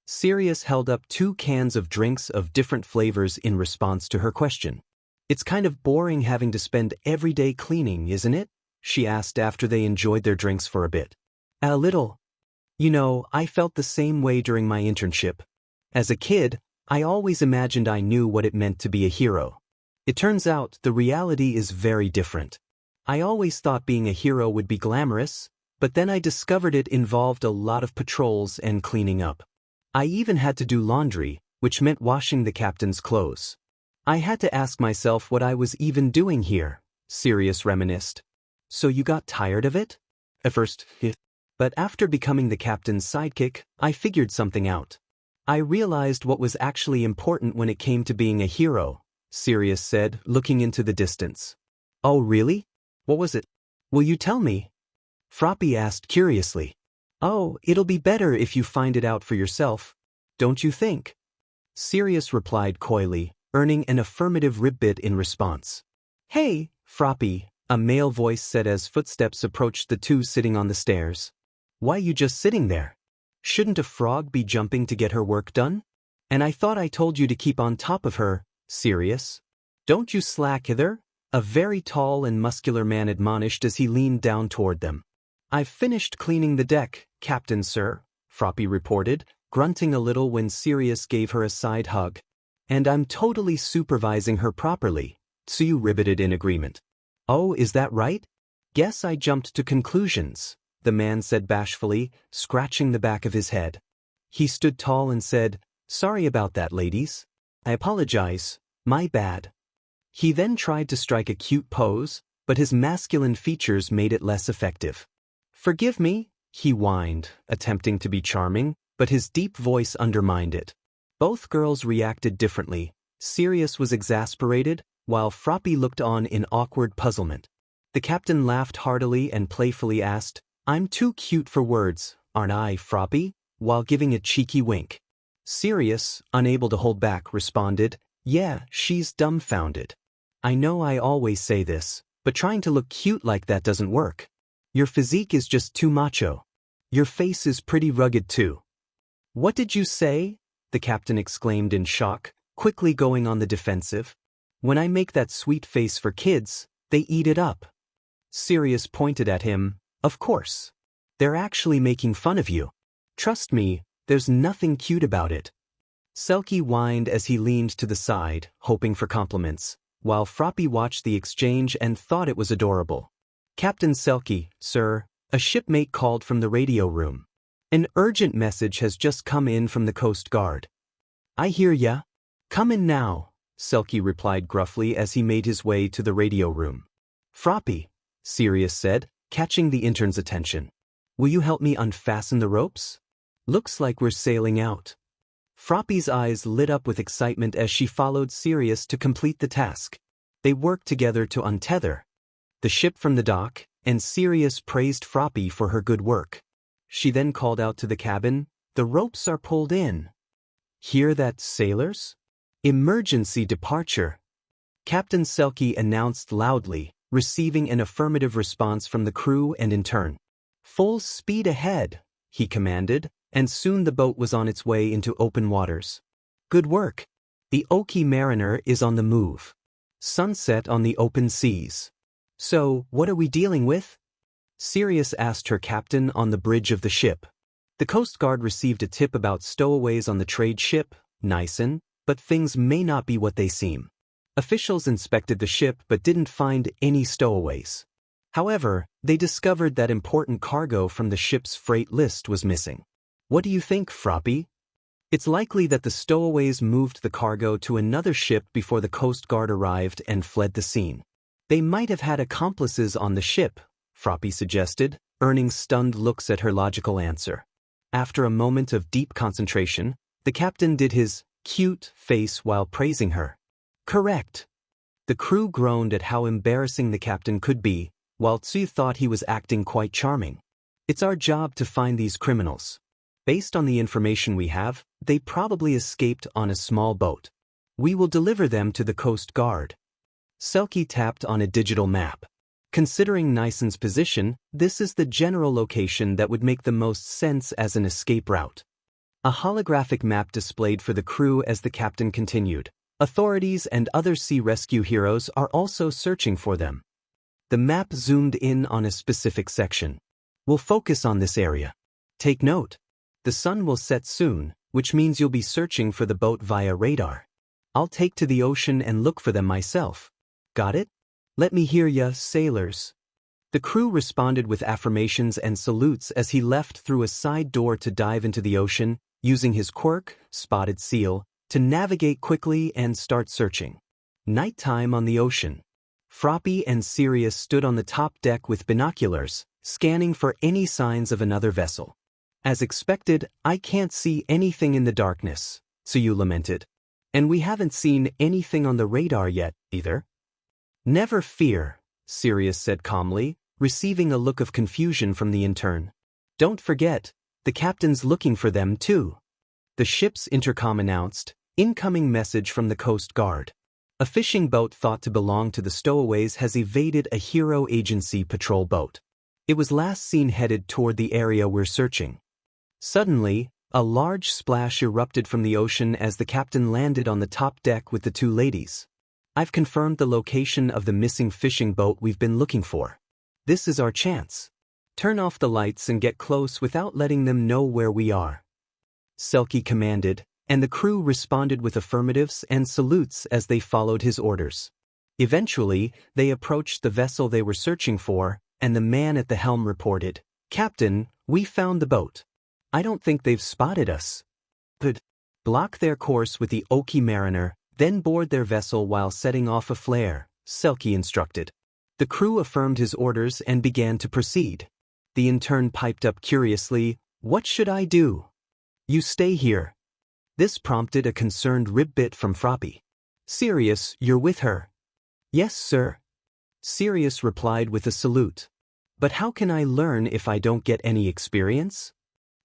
Sirius held up 2 cans of drinks of different flavors in response to her question. It's kind of boring having to spend every day cleaning, isn't it? She asked after they enjoyed their drinks for a bit. A little. You know, I felt the same way during my internship. As a kid, I always imagined I knew what it meant to be a hero. It turns out the reality is very different. I always thought being a hero would be glamorous, but then I discovered it involved a lot of patrols and cleaning up. I even had to do laundry, which meant washing the captain's clothes. I had to ask myself what I was even doing here, Sirius reminisced. So you got tired of it? At first, but after becoming the captain's sidekick, I figured something out. I realized what was actually important when it came to being a hero, Sirius said, looking into the distance. Oh really? What was it? Will you tell me? Froppy asked curiously. Oh, it'll be better if you find it out for yourself, don't you think? Sirius replied coyly, earning an affirmative ribbit in response. "Hey, Froppy," a male voice said as footsteps approached the two sitting on the stairs. "Why you just sitting there? Shouldn't a frog be jumping to get her work done? And I thought I told you to keep on top of her, serious? Don't you slack hither?" A very tall and muscular man admonished as he leaned down toward them. "I've finished cleaning the deck, Captain Sir," Froppy reported, grunting a little when Sirius gave her a side hug. "And I'm totally supervising her properly," Tsuyu ribbited in agreement. "Oh, is that right? Guess I jumped to conclusions," the man said bashfully, scratching the back of his head. He stood tall and said, "Sorry about that, ladies. I apologize, my bad." He then tried to strike a cute pose, but his masculine features made it less effective. "Forgive me," he whined, attempting to be charming, but his deep voice undermined it. Both girls reacted differently. Sirius was exasperated, while Froppy looked on in awkward puzzlement. The captain laughed heartily and playfully asked, "I'm too cute for words, aren't I, Froppy?" while giving a cheeky wink. Sirius, unable to hold back, responded, "Yeah, she's dumbfounded. I know I always say this, but trying to look cute like that doesn't work. Your physique is just too macho. Your face is pretty rugged too." "What did you say?" the captain exclaimed in shock, quickly going on the defensive. "When I make that sweet face for kids, they eat it up." Sirius pointed at him. "Of course. They're actually making fun of you. Trust me, there's nothing cute about it." Selkie whined as he leaned to the side, hoping for compliments, while Froppy watched the exchange and thought it was adorable. "Captain Selkie, sir," a shipmate called from the radio room. "An urgent message has just come in from the Coast Guard." "I hear ya. Come in now," Selkie replied gruffly as he made his way to the radio room. "Froppy," Sirius said, catching the intern's attention. "Will you help me unfasten the ropes? Looks like we're sailing out." Froppy's eyes lit up with excitement as she followed Sirius to complete the task. They worked together to untether the ship from the dock, and Sirius praised Froppy for her good work. She then called out to the cabin, "The ropes are pulled in. Hear that, sailors? Emergency departure." Captain Selkie announced loudly, receiving an affirmative response from the crew and intern. "Full speed ahead," he commanded, and soon the boat was on its way into open waters. "Good work. The Oki Mariner is on the move. Sunset on the open seas. So, what are we dealing with?" Sirius asked her captain on the bridge of the ship. The Coast Guard received a tip about stowaways on the trade ship, Nyson, but things may not be what they seem. Officials inspected the ship but didn't find any stowaways. However, they discovered that important cargo from the ship's freight list was missing. "What do you think, Froppy?" "It's likely that the stowaways moved the cargo to another ship before the Coast Guard arrived and fled the scene. They might have had accomplices on the ship," Froppy suggested, earning stunned looks at her logical answer. After a moment of deep concentration, the captain did his cute face while praising her. "Correct." The crew groaned at how embarrassing the captain could be, while Tsu thought he was acting quite charming. "It's our job to find these criminals. Based on the information we have, they probably escaped on a small boat. We will deliver them to the Coast Guard." Selkie tapped on a digital map. Considering Nyson's position, this is the general location that would make the most sense as an escape route. A holographic map displayed for the crew as the captain continued. "Authorities and other sea rescue heroes are also searching for them." The map zoomed in on a specific section. "We'll focus on this area. Take note. The sun will set soon, which means you'll be searching for the boat via radar. I'll take to the ocean and look for them myself. Got it? Let me hear ya, sailors." The crew responded with affirmations and salutes as he left through a side door to dive into the ocean, using his quirk, Spotted Seal, to navigate quickly and start searching. Nighttime on the ocean. Froppy and Sirius stood on the top deck with binoculars, scanning for any signs of another vessel. "As expected, I can't see anything in the darkness," Tsuyu lamented. "And we haven't seen anything on the radar yet, either." "Never fear," Sirius said calmly, receiving a look of confusion from the intern. "Don't forget, the captain's looking for them too." The ship's intercom announced, Incoming message from the Coast Guard. A fishing boat thought to belong to the stowaways has evaded a hero agency patrol boat. It was last seen headed toward the area we're searching. Suddenly, a large splash erupted from the ocean as the captain landed on the top deck with the two ladies. I've confirmed the location of the missing fishing boat we've been looking for. This is our chance. Turn off the lights and get close without letting them know where we are. Selkie commanded, and the crew responded with affirmatives and salutes as they followed his orders. Eventually, they approached the vessel they were searching for, and the man at the helm reported, "Captain, we found the boat. I don't think they've spotted us. But block their course with the Oki Mariner, then board their vessel while setting off a flare," Selkie instructed. The crew affirmed his orders and began to proceed. The intern piped up curiously, "What should I do?" "You stay here." This prompted a concerned ribbit from Froppy. "Sirius, you're with her?" "Yes, sir." Sirius replied with a salute. "But how can I learn if I don't get any experience?"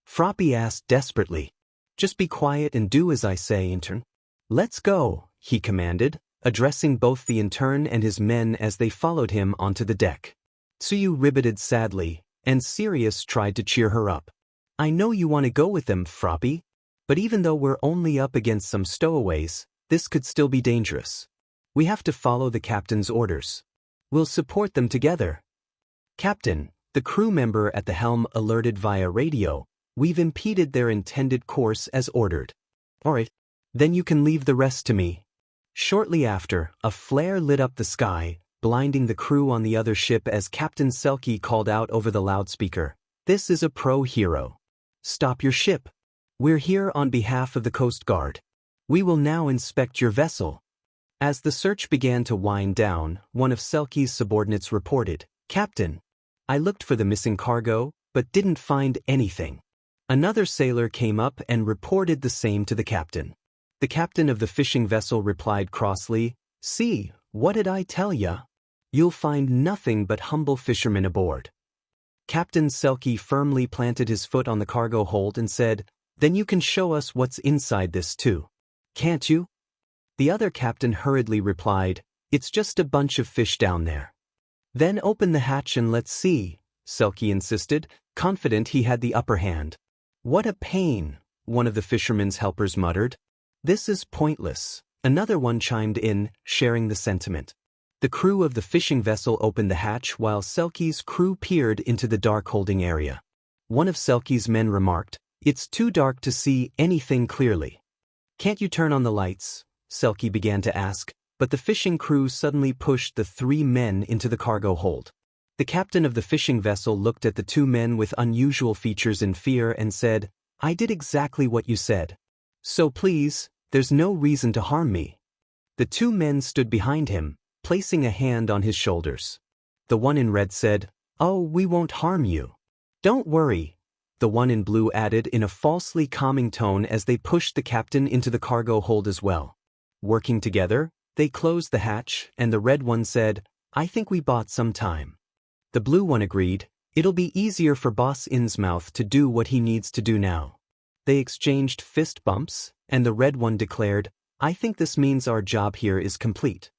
Froppy asked desperately. "Just be quiet and do as I say, intern." "Let's go," he commanded, addressing both the intern and his men as they followed him onto the deck. Tsuyu ribbited sadly, and Sirius tried to cheer her up. "I know you want to go with them, Froppy, but even though we're only up against some stowaways, this could still be dangerous. We have to follow the captain's orders. We'll support them together." "Captain," the crew member at the helm alerted via radio, "we've impeded their intended course as ordered." "All right, then you can leave the rest to me." Shortly after, a flare lit up the sky, blinding the crew on the other ship as Captain Selkie called out over the loudspeaker, "This is a pro hero. Stop your ship. We're here on behalf of the Coast Guard. We will now inspect your vessel." As the search began to wind down, one of Selkie's subordinates reported, "Captain, I looked for the missing cargo, but didn't find anything." Another sailor came up and reported the same to the captain. The captain of the fishing vessel replied crossly, "See, what did I tell ya? You'll find nothing but humble fishermen aboard." Captain Selkie firmly planted his foot on the cargo hold and said, "Then you can show us what's inside this too. Can't you?" The other captain hurriedly replied, "It's just a bunch of fish down there." "Then open the hatch and let's see," Selkie insisted, confident he had the upper hand. "What a pain," one of the fisherman's helpers muttered. "This is pointless," another one chimed in, sharing the sentiment. The crew of the fishing vessel opened the hatch while Selkie's crew peered into the dark holding area. One of Selkie's men remarked, "It's too dark to see anything clearly." "Can't you turn on the lights?" Selkie began to ask, but the fishing crew suddenly pushed the three men into the cargo hold. The captain of the fishing vessel looked at the two men with unusual features in fear and said, "I did exactly what you said. So please, there's no reason to harm me." The two men stood behind him, placing a hand on his shoulders. The one in red said, "Oh, we won't harm you. Don't worry," the one in blue added in a falsely calming tone as they pushed the captain into the cargo hold as well. Working together, they closed the hatch, and the red one said, "I think we bought some time." The blue one agreed, "It'll be easier for Boss Innsmouth to do what he needs to do now." They exchanged fist bumps, and the red one declared, "I think this means our job here is complete."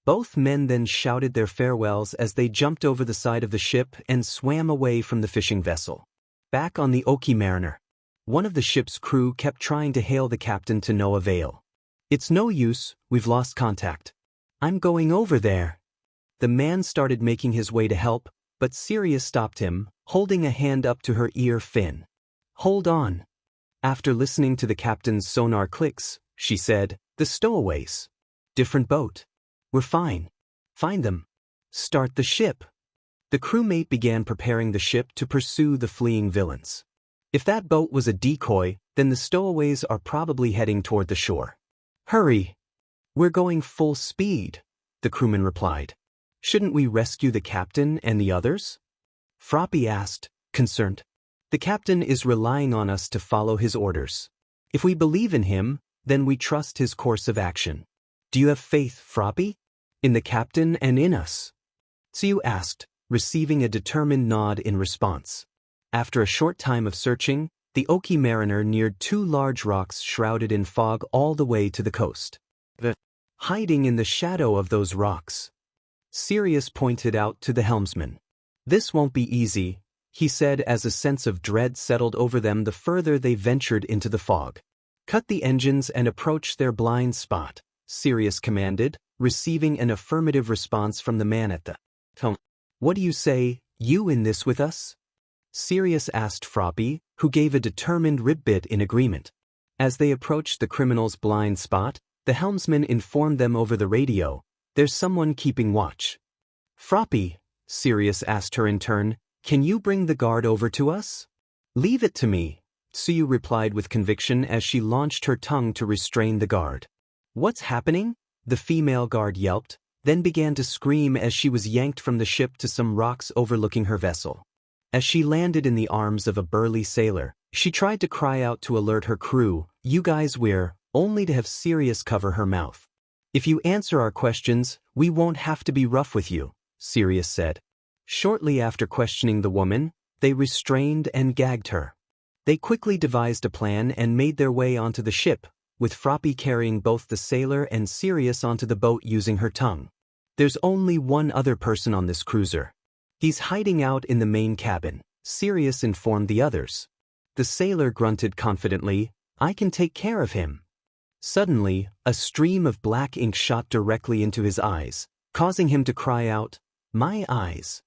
Both men then shouted their farewells as they jumped over the side of the ship and swam away from the fishing vessel. Back on the Oki Mariner, one of the ship's crew kept trying to hail the captain to no avail. "It's no use, we've lost contact." "I'm going over there." The man started making his way to help, but Sirius stopped him, holding a hand up to her ear fin. "Hold on." After listening to the captain's sonar clicks, she said, "The stowaways. Different boat. We're fine. Find them. Start the ship." The crewmate began preparing the ship to pursue the fleeing villains. If that boat was a decoy, then the stowaways are probably heading toward the shore. "Hurry. We're going full speed," the crewman replied. "Shouldn't we rescue the captain and the others?" Froppy asked, concerned. "The captain is relying on us to follow his orders. If we believe in him, then we trust his course of action. Do you have faith, Froppy? In the captain and in us?" Tsuyu asked, receiving a determined nod in response. After a short time of searching, The Oki mariner neared two large rocks shrouded in fog all the way to the coast. Hiding in the shadow of those rocks, Sirius pointed out to the helmsman. This won't be easy, he said as a sense of dread settled over them the further they ventured into the fog. Cut the engines and approach their blind spot, Sirius commanded, receiving an affirmative response from the man at the helm. What do you say, you in this with us? Sirius asked Froppy, who gave a determined ribbit in agreement. As they approached the criminal's blind spot, the helmsman informed them over the radio, there's someone keeping watch. Froppy, Sirius asked her in turn, can you bring the guard over to us? Leave it to me, Suyu replied with conviction as she launched her tongue to restrain the guard. What's happening? The female guard yelped, then began to scream as she was yanked from the ship to some rocks overlooking her vessel. As she landed in the arms of a burly sailor, she tried to cry out to alert her crew, you guys we're, only to have Sirius cover her mouth. If you answer our questions, we won't have to be rough with you, Sirius said. Shortly after questioning the woman, they restrained and gagged her. They quickly devised a plan and made their way onto the ship, with Froppy carrying both the sailor and Sirius onto the boat using her tongue. There's only one other person on this cruiser. He's hiding out in the main cabin, Sirius informed the others. The sailor grunted confidently, I can take care of him. Suddenly, a stream of black ink shot directly into his eyes, causing him to cry out, my eyes.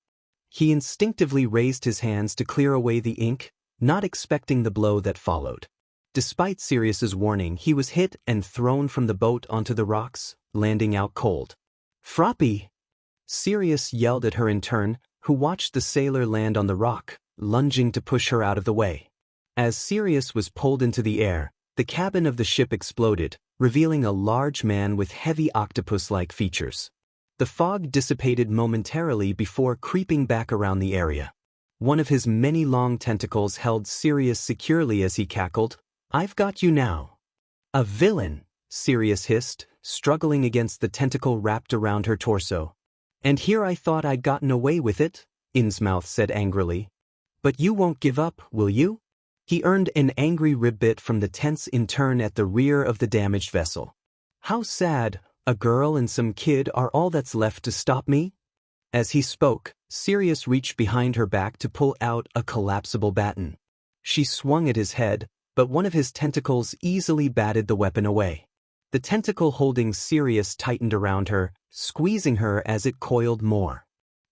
He instinctively raised his hands to clear away the ink, not expecting the blow that followed. Despite Sirius's warning, he was hit and thrown from the boat onto the rocks, landing out cold. Froppy! Sirius yelled at her in turn, who watched the sailor land on the rock, lunging to push her out of the way. As Sirius was pulled into the air, the cabin of the ship exploded, revealing a large man with heavy octopus-like features. The fog dissipated momentarily before creeping back around the area. One of his many long tentacles held Sirius securely as he cackled, I've got you now. A villain, Sirius hissed, struggling against the tentacle wrapped around her torso. And here I thought I'd gotten away with it, Innsmouth said angrily. But you won't give up, will you? He earned an angry ribbit from the tense intern at the rear of the damaged vessel. How sad, a girl and some kid are all that's left to stop me? As he spoke, Sirius reached behind her back to pull out a collapsible baton. She swung at his head, but one of his tentacles easily batted the weapon away. The tentacle holding Sirius tightened around her, squeezing her as it coiled more.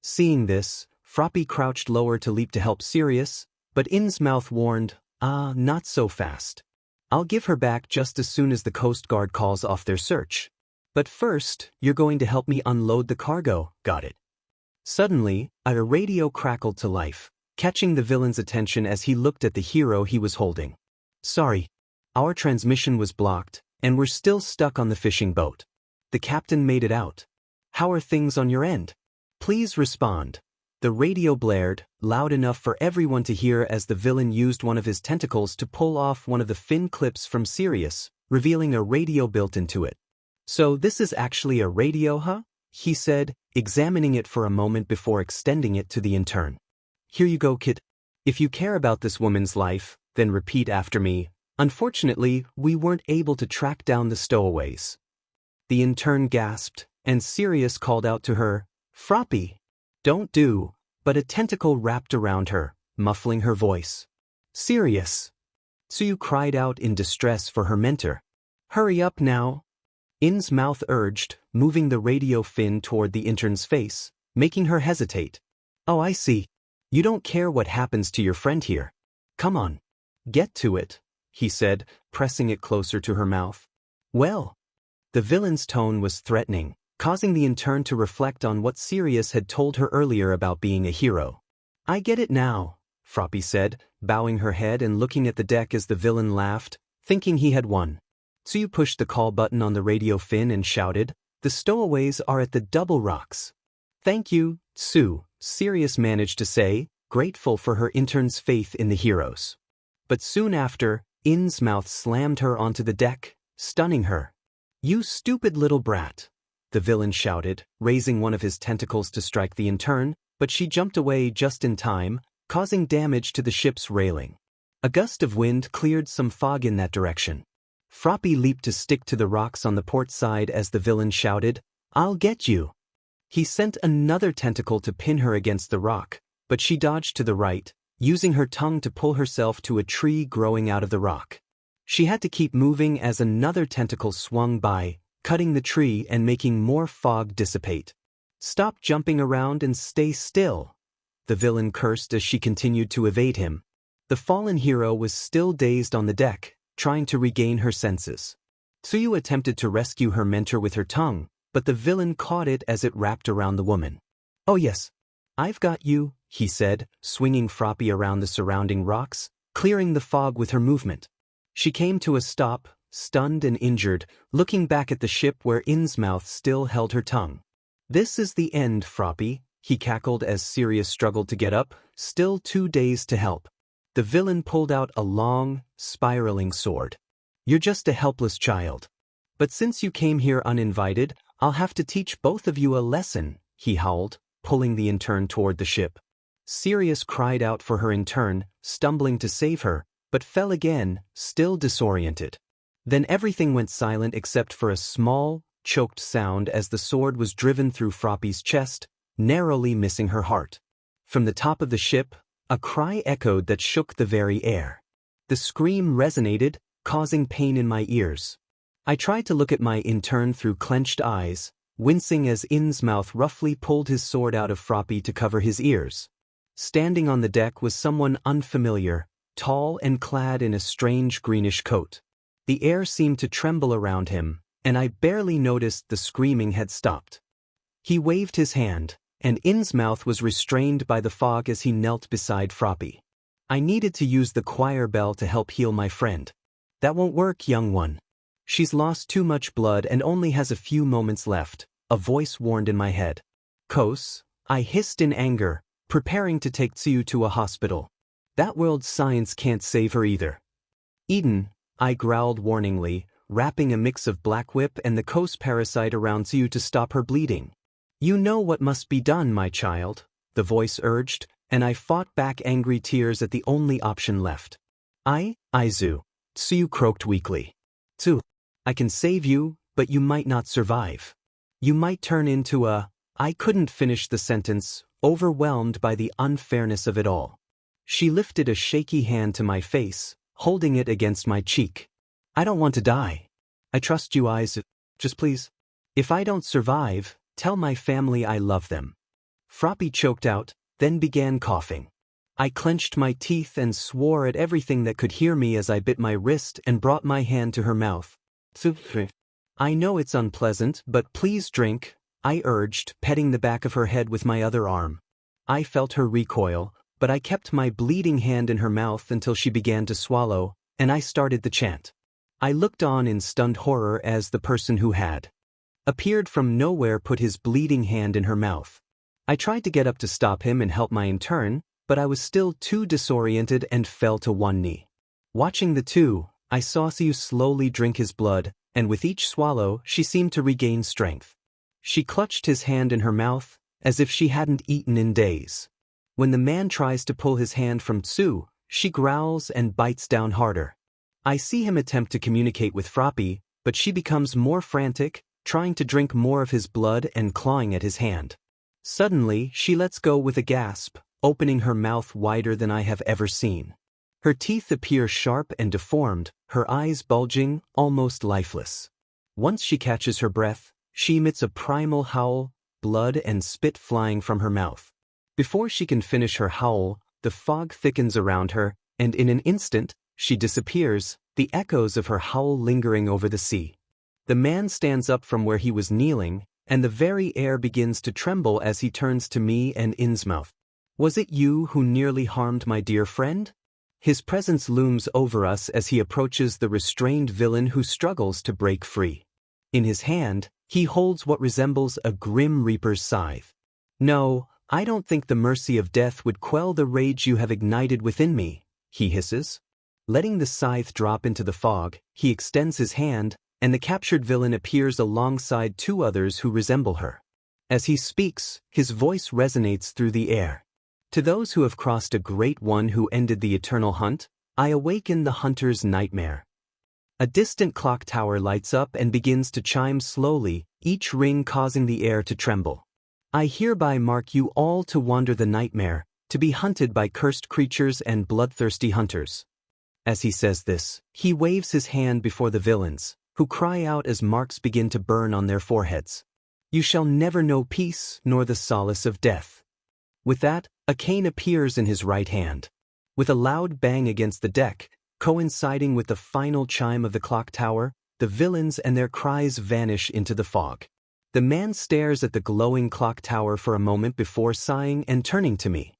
Seeing this, Froppy crouched lower to leap to help Sirius, but Innsmouth warned, not so fast. I'll give her back just as soon as the Coast Guard calls off their search. But first, you're going to help me unload the cargo, got it? Suddenly, a radio crackled to life, catching the villain's attention as he looked at the hero he was holding. Sorry, our transmission was blocked, and we're still stuck on the fishing boat. The captain made it out. How are things on your end? Please respond. The radio blared, loud enough for everyone to hear as the villain used one of his tentacles to pull off one of the fin clips from Sirius, revealing a radio built into it. So this is actually a radio, huh? He said, examining it for a moment before extending it to the intern. Here you go, kid. If you care about this woman's life, then repeat after me. Unfortunately, we weren't able to track down the stowaways. The intern gasped, and Sirius called out to her, Froppy. Don't do, but a tentacle wrapped around her, muffling her voice. Sirius. Tsuyu cried out in distress for her mentor. Hurry up now. Innsmouth urged, moving the radio fin toward the intern's face, making her hesitate. Oh, I see. You don't care what happens to your friend here. Come on. Get to it, he said, pressing it closer to her mouth. Well. The villain's tone was threatening, causing the intern to reflect on what Sirius had told her earlier about being a hero. I get it now, Froppy said, bowing her head and looking at the deck as the villain laughed, thinking he had won. Tsuyu pushed the call button on the radio fin and shouted, The stowaways are at the double rocks. Thank you, Tsu, Sirius managed to say, grateful for her intern's faith in the heroes. But soon after, Innsmouth slammed her onto the deck, stunning her. You stupid little brat, the villain shouted, raising one of his tentacles to strike the intern, but she jumped away just in time, causing damage to the ship's railing. A gust of wind cleared some fog in that direction. Froppy leaped to stick to the rocks on the port side as the villain shouted, "I'll get you!" He sent another tentacle to pin her against the rock, but she dodged to the right, using her tongue to pull herself to a tree growing out of the rock. She had to keep moving as another tentacle swung by, cutting the tree and making more fog dissipate. "Stop jumping around and stay still," the villain cursed as she continued to evade him. The fallen hero was still dazed on the deck, trying to regain her senses. Tsuyu attempted to rescue her mentor with her tongue, but the villain caught it as it wrapped around the woman. "Oh yes, I've got you," he said, swinging Froppy around the surrounding rocks, clearing the fog with her movement. She came to a stop, stunned and injured, looking back at the ship where Innsmouth still held her tongue. "This is the end, Froppy," he cackled as Sirius struggled to get up, still too dazed to help. The villain pulled out a long, spiraling sword. "You're just a helpless child. But since you came here uninvited, I'll have to teach both of you a lesson," he howled, pulling the intern toward the ship. Sirius cried out for her in turn, stumbling to save her, but fell again, still disoriented. Then everything went silent except for a small, choked sound as the sword was driven through Froppy's chest, narrowly missing her heart. From the top of the ship, a cry echoed that shook the very air. The scream resonated, causing pain in my ears. I tried to look at my intern through clenched eyes, wincing as Innsmouth roughly pulled his sword out of Froppy to cover his ears. Standing on the deck was someone unfamiliar, tall and clad in a strange greenish coat. The air seemed to tremble around him, and I barely noticed the screaming had stopped. He waved his hand, and Innsmouth was restrained by the fog as he knelt beside Froppy. I needed to use the choir bell to help heal my friend. "That won't work, young one. She's lost too much blood and only has a few moments left," a voice warned in my head. "Kos," I hissed in anger, preparing to take Tsuyu to a hospital. "That world's science can't save her either." "Eden," I growled warningly, wrapping a mix of black whip and the Kos parasite around Tsuyu to stop her bleeding. "You know what must be done, my child," the voice urged, and I fought back angry tears at the only option left. Izu," Tsuyu croaked weakly. "Tsu, I can save you, but you might not survive. You might turn into a—" I couldn't finish the sentence, overwhelmed by the unfairness of it all. She lifted a shaky hand to my face, holding it against my cheek. "I don't want to die. I trust you, Izu. Just please. If I don't survive, tell my family I love them." Froppy choked out, then began coughing. I clenched my teeth and swore at everything that could hear me as I bit my wrist and brought my hand to her mouth. "I know it's unpleasant, but please drink," I urged, petting the back of her head with my other arm. I felt her recoil, but I kept my bleeding hand in her mouth until she began to swallow, and I started the chant. I looked on in stunned horror as the person who had appeared from nowhere put his bleeding hand in her mouth. I tried to get up to stop him and help my intern, but I was still too disoriented and fell to one knee. Watching the two, I saw Tsuyu slowly drink his blood, and with each swallow she seemed to regain strength. She clutched his hand in her mouth, as if she hadn't eaten in days. When the man tries to pull his hand from Tsu, she growls and bites down harder. I see him attempt to communicate with Froppy, but she becomes more frantic, trying to drink more of his blood and clawing at his hand. Suddenly, she lets go with a gasp, opening her mouth wider than I have ever seen. Her teeth appear sharp and deformed, her eyes bulging, almost lifeless. Once she catches her breath, she emits a primal howl, blood and spit flying from her mouth. Before she can finish her howl, the fog thickens around her, and in an instant, she disappears, the echoes of her howl lingering over the sea. The man stands up from where he was kneeling, and the very air begins to tremble as he turns to me and Innsmouth. "Was it you who nearly harmed my dear friend?" His presence looms over us as he approaches the restrained villain who struggles to break free. In his hand, he holds what resembles a grim reaper's scythe. "No, I don't think the mercy of death would quell the rage you have ignited within me," he hisses. Letting the scythe drop into the fog, he extends his hand, and the captured villain appears alongside two others who resemble her. As he speaks, his voice resonates through the air. "To those who have crossed a great one who ended the eternal hunt, I awaken the hunter's nightmare. A distant clock tower lights up and begins to chime slowly, each ring causing the air to tremble. I hereby mark you all to wander the nightmare, to be hunted by cursed creatures and bloodthirsty hunters. As he says this, he waves his hand before the villains, who cry out as marks begin to burn on their foreheads. You shall never know peace nor the solace of death. With that, a cane appears in his right hand. With a loud bang against the deck, coinciding with the final chime of the clock tower, the villains and their cries vanish into the fog. The man stares at the glowing clock tower for a moment before sighing and turning to me.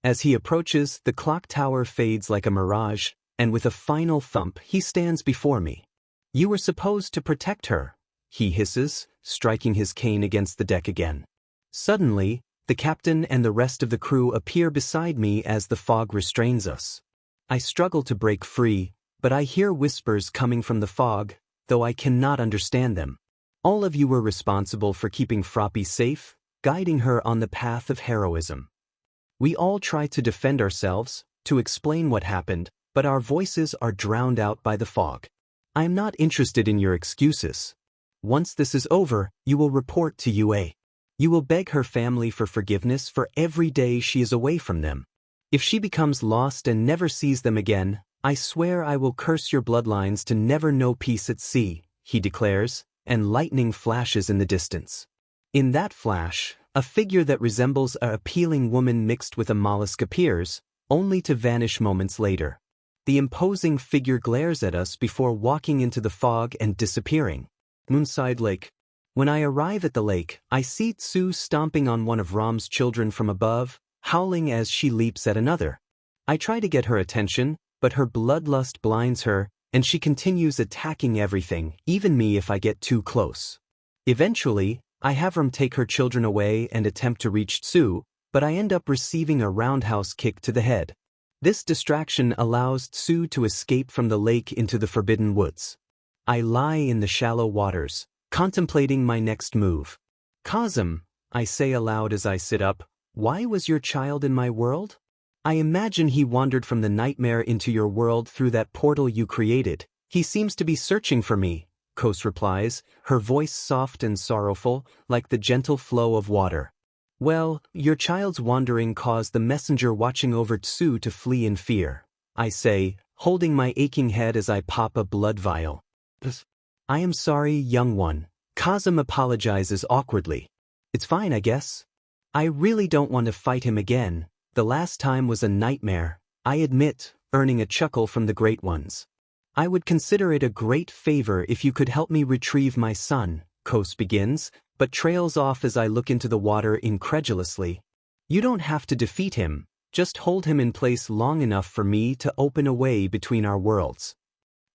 As he approaches, the clock tower fades like a mirage, and with a final thump he stands before me. You were supposed to protect her, he hisses, striking his cane against the deck again. Suddenly, the captain and the rest of the crew appear beside me as the fog restrains us. I struggle to break free, but I hear whispers coming from the fog, though I cannot understand them. All of you were responsible for keeping Froppy safe, guiding her on the path of heroism. We all try to defend ourselves, to explain what happened, but our voices are drowned out by the fog. I am not interested in your excuses. Once this is over, you will report to UA. You will beg her family for forgiveness for every day she is away from them. If she becomes lost and never sees them again, I swear I will curse your bloodlines to never know peace at sea, he declares, and lightning flashes in the distance. In that flash, a figure that resembles an appealing woman mixed with a mollusk appears, only to vanish moments later. The imposing figure glares at us before walking into the fog and disappearing. Moonside Lake. When I arrive at the lake, I see Tsu stomping on one of Rom's children from above, howling as she leaps at another. I try to get her attention, but her bloodlust blinds her, and she continues attacking everything, even me if I get too close. Eventually, I have Rom take her children away and attempt to reach Tsu, but I end up receiving a roundhouse kick to the head. This distraction allows Tsu to escape from the lake into the forbidden woods. I lie in the shallow waters, contemplating my next move. Kazum, I say aloud as I sit up, why was your child in my world? I imagine he wandered from the nightmare into your world through that portal you created. He seems to be searching for me, Kos replies, her voice soft and sorrowful, like the gentle flow of water. Well, your child's wandering caused the messenger watching over Tsu to flee in fear, I say, holding my aching head as I pop a blood vial. I am sorry, young one. Kazum apologizes awkwardly. It's fine, I guess. I really don't want to fight him again. The last time was a nightmare, I admit, earning a chuckle from the great ones. I would consider it a great favor if you could help me retrieve my son, Kos begins, but trails off as I look into the water incredulously. You don't have to defeat him, just hold him in place long enough for me to open a way between our worlds.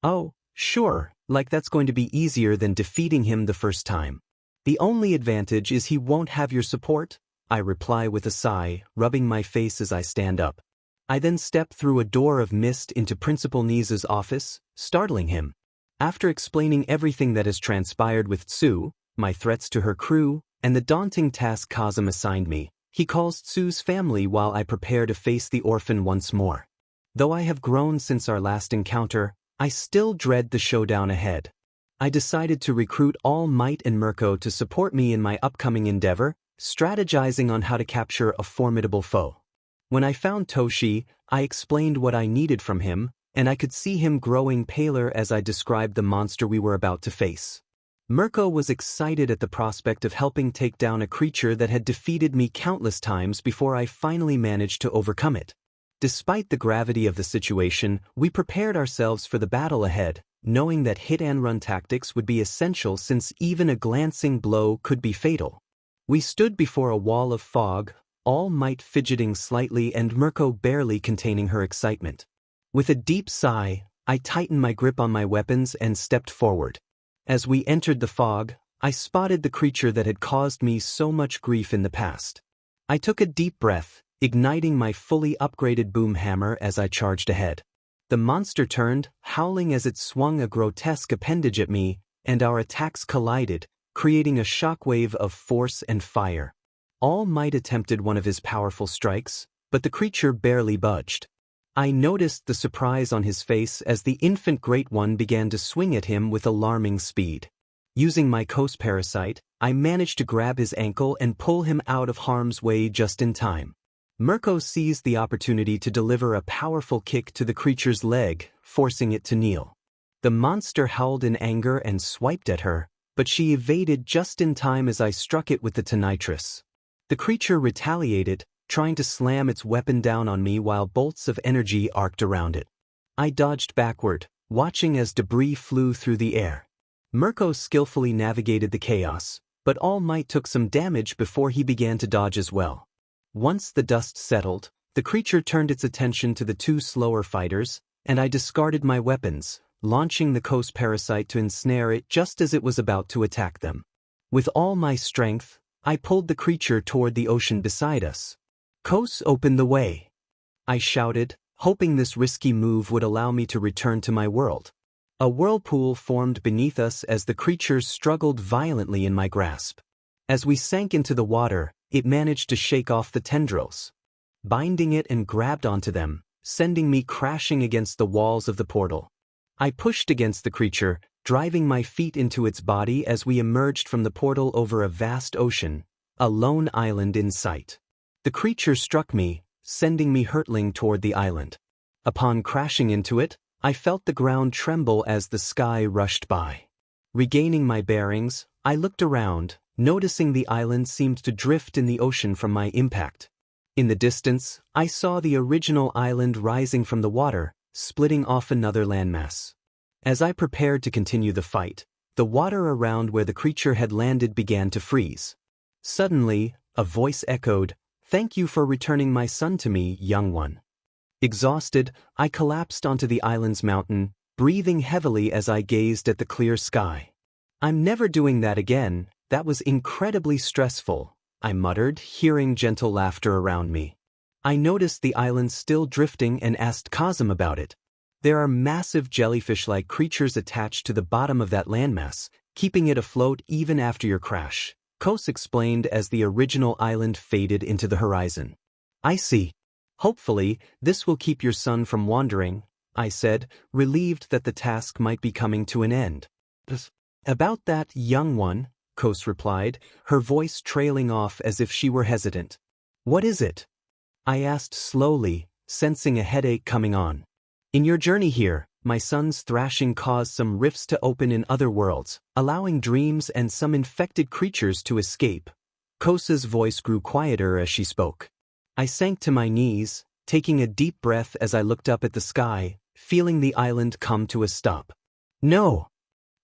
Oh, sure, like that's going to be easier than defeating him the first time. The only advantage is he won't have your support, I reply with a sigh, rubbing my face as I stand up. I then step through a door of mist into Principal Nisa's office, startling him. After explaining everything that has transpired with Tsu, my threats to her crew, and the daunting task Kazum assigned me, he calls Tsu's family while I prepare to face the orphan once more. Though I have grown since our last encounter, I still dread the showdown ahead. I decided to recruit All Might and Mirko to support me in my upcoming endeavor, strategizing on how to capture a formidable foe. When I found Toshi, I explained what I needed from him, and I could see him growing paler as I described the monster we were about to face. Mirko was excited at the prospect of helping take down a creature that had defeated me countless times before I finally managed to overcome it. Despite the gravity of the situation, we prepared ourselves for the battle ahead, knowing that hit-and-run tactics would be essential since even a glancing blow could be fatal. We stood before a wall of fog, All Might fidgeting slightly and Mirko barely containing her excitement. With a deep sigh, I tightened my grip on my weapons and stepped forward. As we entered the fog, I spotted the creature that had caused me so much grief in the past. I took a deep breath, igniting my fully upgraded boom hammer as I charged ahead. The monster turned, howling as it swung a grotesque appendage at me, and our attacks collided, creating a shockwave of force and fire. All Might attempted one of his powerful strikes, but the creature barely budged. I noticed the surprise on his face as the infant Great One began to swing at him with alarming speed. Using my Kos parasite, I managed to grab his ankle and pull him out of harm's way just in time. Mirko seized the opportunity to deliver a powerful kick to the creature's leg, forcing it to kneel. The monster howled in anger and swiped at her, but she evaded just in time as I struck it with the tonitrus. The creature retaliated, trying to slam its weapon down on me while bolts of energy arced around it. I dodged backward, watching as debris flew through the air. Mirko skillfully navigated the chaos, but All Might took some damage before he began to dodge as well. Once the dust settled, the creature turned its attention to the two slower fighters, and I discarded my weapons, launching the Kos parasite to ensnare it just as it was about to attack them. With all my strength, I pulled the creature toward the ocean beside us. "Kos, open the way!" I shouted, hoping this risky move would allow me to return to my world. A whirlpool formed beneath us as the creature struggled violently in my grasp. As we sank into the water, it managed to shake off the tendrils, binding it and grabbed onto them, sending me crashing against the walls of the portal. I pushed against the creature, driving my feet into its body as we emerged from the portal over a vast ocean, a lone island in sight. The creature struck me, sending me hurtling toward the island. Upon crashing into it, I felt the ground tremble as the sky rushed by. Regaining my bearings, I looked around, noticing the island seemed to drift in the ocean from my impact. In the distance, I saw the original island rising from the water, splitting off another landmass. As I prepared to continue the fight, the water around where the creature had landed began to freeze. Suddenly, a voice echoed, "Thank you for returning my son to me, young one." Exhausted, I collapsed onto the island's mountain, breathing heavily as I gazed at the clear sky. "I'm never doing that again, that was incredibly stressful," I muttered, hearing gentle laughter around me. I noticed the island still drifting and asked Kazum about it. "There are massive jellyfish-like creatures attached to the bottom of that landmass, keeping it afloat even after your crash," Kos explained as the original island faded into the horizon. "I see. Hopefully, this will keep your son from wandering," I said, relieved that the task might be coming to an end. "About that, young one," Kos replied, her voice trailing off as if she were hesitant. "What is it?" I asked slowly, sensing a headache coming on. "In your journey here, my son's thrashing caused some rifts to open in other worlds, allowing dreams and some infected creatures to escape." Kos's voice grew quieter as she spoke. I sank to my knees, taking a deep breath as I looked up at the sky, feeling the island come to a stop. "No!"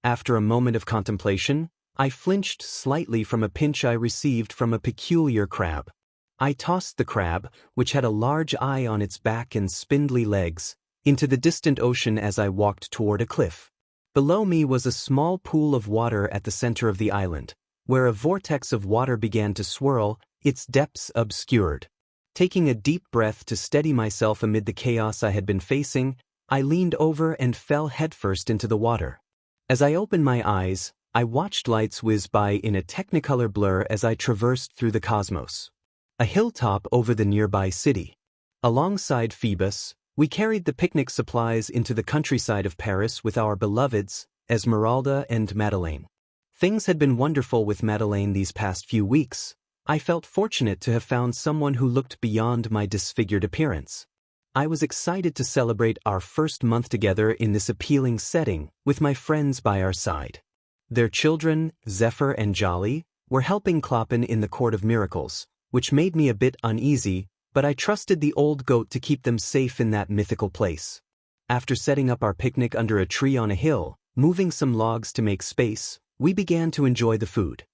After a moment of contemplation, I flinched slightly from a pinch I received from a peculiar crab. I tossed the crab, which had a large eye on its back and spindly legs, into the distant ocean as I walked toward a cliff. Below me was a small pool of water at the center of the island, where a vortex of water began to swirl, its depths obscured. Taking a deep breath to steady myself amid the chaos I had been facing, I leaned over and fell headfirst into the water. As I opened my eyes, I watched lights whiz by in a technicolor blur as I traversed through the cosmos. A hilltop over the nearby city. Alongside Phoebus, we carried the picnic supplies into the countryside of Paris with our beloveds, Esmeralda and Madeleine. Things had been wonderful with Madeleine these past few weeks. I felt fortunate to have found someone who looked beyond my disfigured appearance. I was excited to celebrate our first month together in this appealing setting, with my friends by our side. Their children, Zephyr and Jolly, were helping Kloppen in the Court of Miracles, which made me a bit uneasy, but I trusted the old goat to keep them safe in that mythical place. After setting up our picnic under a tree on a hill, moving some logs to make space, we began to enjoy the food.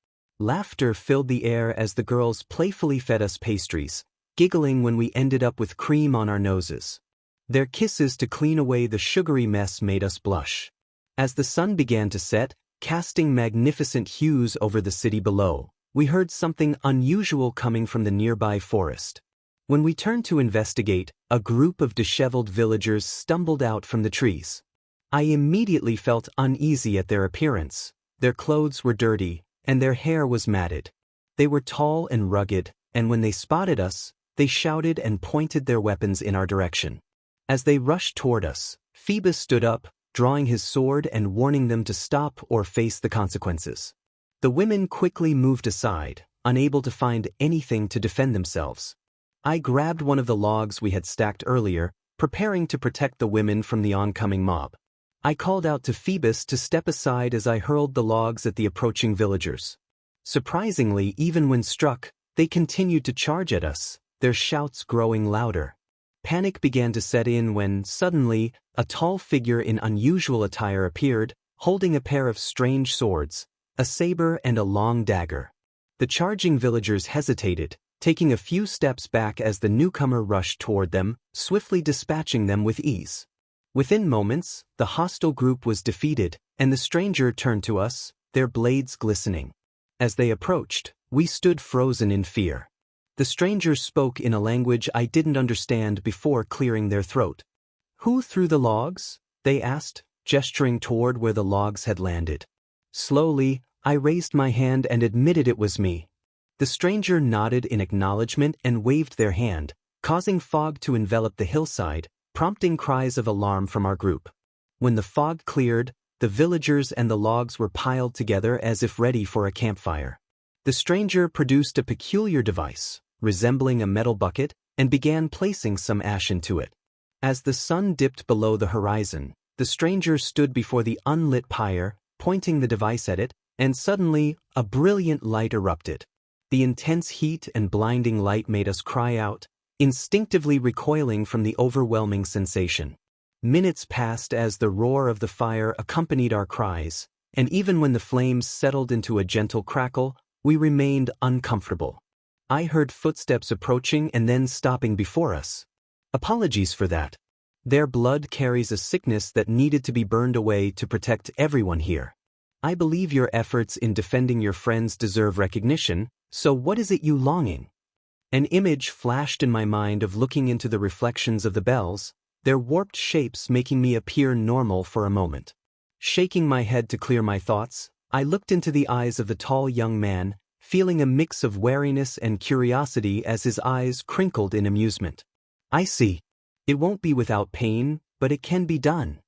Laughter filled the air as the girls playfully fed us pastries, giggling when we ended up with cream on our noses. Their kisses to clean away the sugary mess made us blush. As the sun began to set, casting magnificent hues over the city below, we heard something unusual coming from the nearby forest. When we turned to investigate, a group of disheveled villagers stumbled out from the trees. I immediately felt uneasy at their appearance. Their clothes were dirty, and their hair was matted. They were tall and rugged, and when they spotted us, they shouted and pointed their weapons in our direction. As they rushed toward us, Phoebus stood up, drawing his sword and warning them to stop or face the consequences. The women quickly moved aside, unable to find anything to defend themselves. I grabbed one of the logs we had stacked earlier, preparing to protect the women from the oncoming mob. I called out to Phoebus to step aside as I hurled the logs at the approaching villagers. Surprisingly, even when struck, they continued to charge at us, their shouts growing louder. Panic began to set in when, suddenly, a tall figure in unusual attire appeared, holding a pair of strange swords, a saber and a long dagger. The charging villagers hesitated, taking a few steps back as the newcomer rushed toward them, swiftly dispatching them with ease. Within moments, the hostile group was defeated, and the stranger turned to us, their blades glistening. As they approached, we stood frozen in fear. The strangers spoke in a language I didn't understand before clearing their throat. "Who threw the logs?" they asked, gesturing toward where the logs had landed. Slowly, I raised my hand and admitted it was me. The stranger nodded in acknowledgement and waved their hand, causing fog to envelop the hillside, prompting cries of alarm from our group. When the fog cleared, the villagers and the logs were piled together as if ready for a campfire. The stranger produced a peculiar device, resembling a metal bucket, and began placing some ash into it. As the sun dipped below the horizon, the stranger stood before the unlit pyre, pointing the device at it, and suddenly, a brilliant light erupted. The intense heat and blinding light made us cry out, instinctively recoiling from the overwhelming sensation. Minutes passed as the roar of the fire accompanied our cries, and even when the flames settled into a gentle crackle, we remained uncomfortable. I heard footsteps approaching and then stopping before us. Apologies for that. Their blood carries a sickness that needed to be burned away to protect everyone here. I believe your efforts in defending your friends deserve recognition, so what is it you longing? An image flashed in my mind of looking into the reflections of the bells, their warped shapes making me appear normal for a moment. Shaking my head to clear my thoughts, I looked into the eyes of the tall young man, feeling a mix of wariness and curiosity as his eyes crinkled in amusement. "I see. It won't be without pain, but it can be done."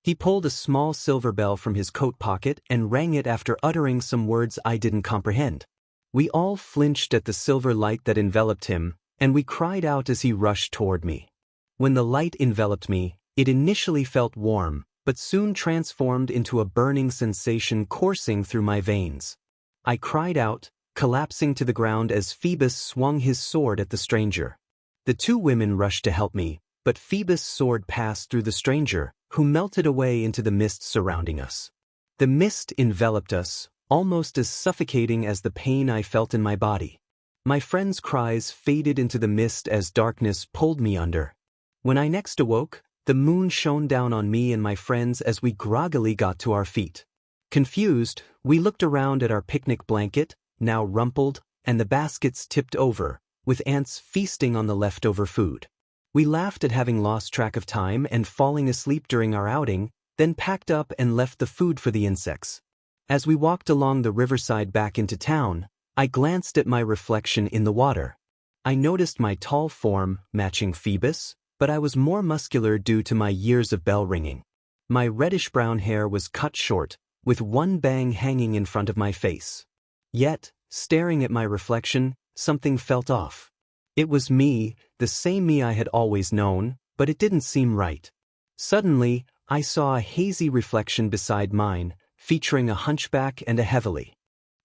He pulled a small silver bell from his coat pocket and rang it after uttering some words I didn't comprehend. We all flinched at the silver light that enveloped him, and we cried out as he rushed toward me. When the light enveloped me, it initially felt warm, but soon transformed into a burning sensation coursing through my veins. I cried out, collapsing to the ground as Phoebus swung his sword at the stranger. The two women rushed to help me, but Phoebus' sword passed through the stranger, who melted away into the mist surrounding us. The mist enveloped us, almost as suffocating as the pain I felt in my body. My friends' cries faded into the mist as darkness pulled me under. When I next awoke, the moon shone down on me and my friends as we groggily got to our feet. Confused, we looked around at our picnic blanket, now rumpled, and the baskets tipped over, with ants feasting on the leftover food. We laughed at having lost track of time and falling asleep during our outing, then packed up and left the food for the insects. As we walked along the riverside back into town, I glanced at my reflection in the water. I noticed my tall form matching Phoebus, but I was more muscular due to my years of bell ringing. My reddish-brown hair was cut short, with one bang hanging in front of my face. Yet, staring at my reflection, something felt off. It was me, the same me I had always known, but it didn't seem right. Suddenly, I saw a hazy reflection beside mine, featuring a hunchback and a heavily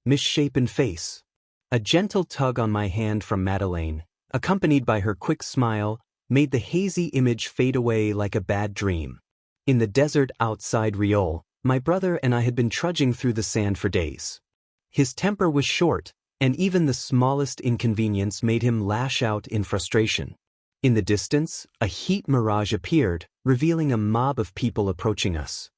misshapen face. A gentle tug on my hand from Madeleine, accompanied by her quick smile, made the hazy image fade away like a bad dream. In the desert outside Riol, my brother and I had been trudging through the sand for days. His temper was short, and even the smallest inconvenience made him lash out in frustration. In the distance, a heat mirage appeared, revealing a mob of people approaching us.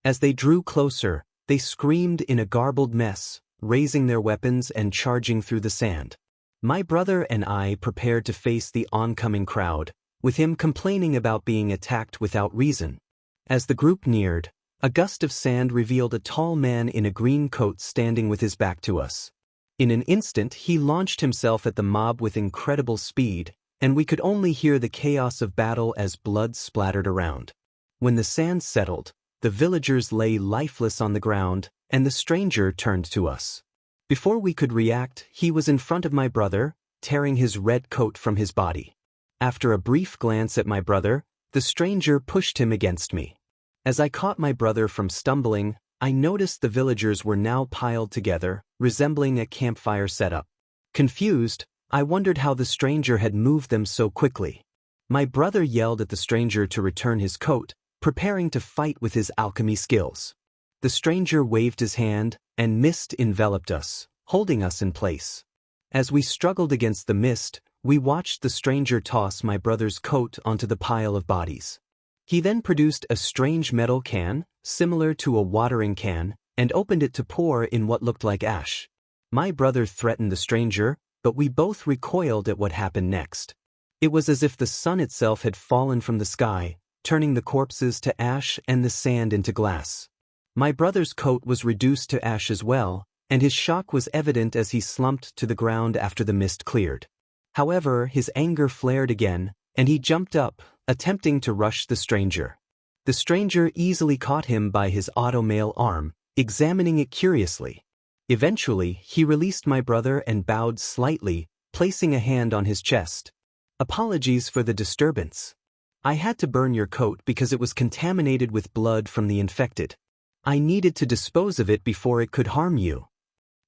As they drew closer, they screamed in a garbled mess, raising their weapons and charging through the sand. My brother and I prepared to face the oncoming crowd, with him complaining about being attacked without reason. As the group neared, a gust of sand revealed a tall man in a green coat standing with his back to us. In an instant, he launched himself at the mob with incredible speed, and we could only hear the chaos of battle as blood splattered around. When the sand settled, the villagers lay lifeless on the ground, and the stranger turned to us. Before we could react, he was in front of my brother, tearing his red coat from his body. After a brief glance at my brother, the stranger pushed him against me. As I caught my brother from stumbling, I noticed the villagers were now piled together, resembling a campfire setup. Confused, I wondered how the stranger had moved them so quickly. My brother yelled at the stranger to return his coat, preparing to fight with his alchemy skills. The stranger waved his hand, and mist enveloped us, holding us in place. As we struggled against the mist, we watched the stranger toss my brother's coat onto the pile of bodies. He then produced a strange metal can, similar to a watering can, and opened it to pour in what looked like ash. My brother threatened the stranger, but we both recoiled at what happened next. It was as if the sun itself had fallen from the sky, turning the corpses to ash and the sand into glass. My brother's coat was reduced to ash as well, and his shock was evident as he slumped to the ground after the mist cleared. However, his anger flared again, and he jumped up, attempting to rush the stranger. The stranger easily caught him by his automail arm, examining it curiously. Eventually, he released my brother and bowed slightly, placing a hand on his chest. "Apologies for the disturbance. I had to burn your coat because it was contaminated with blood from the infected. I needed to dispose of it before it could harm you."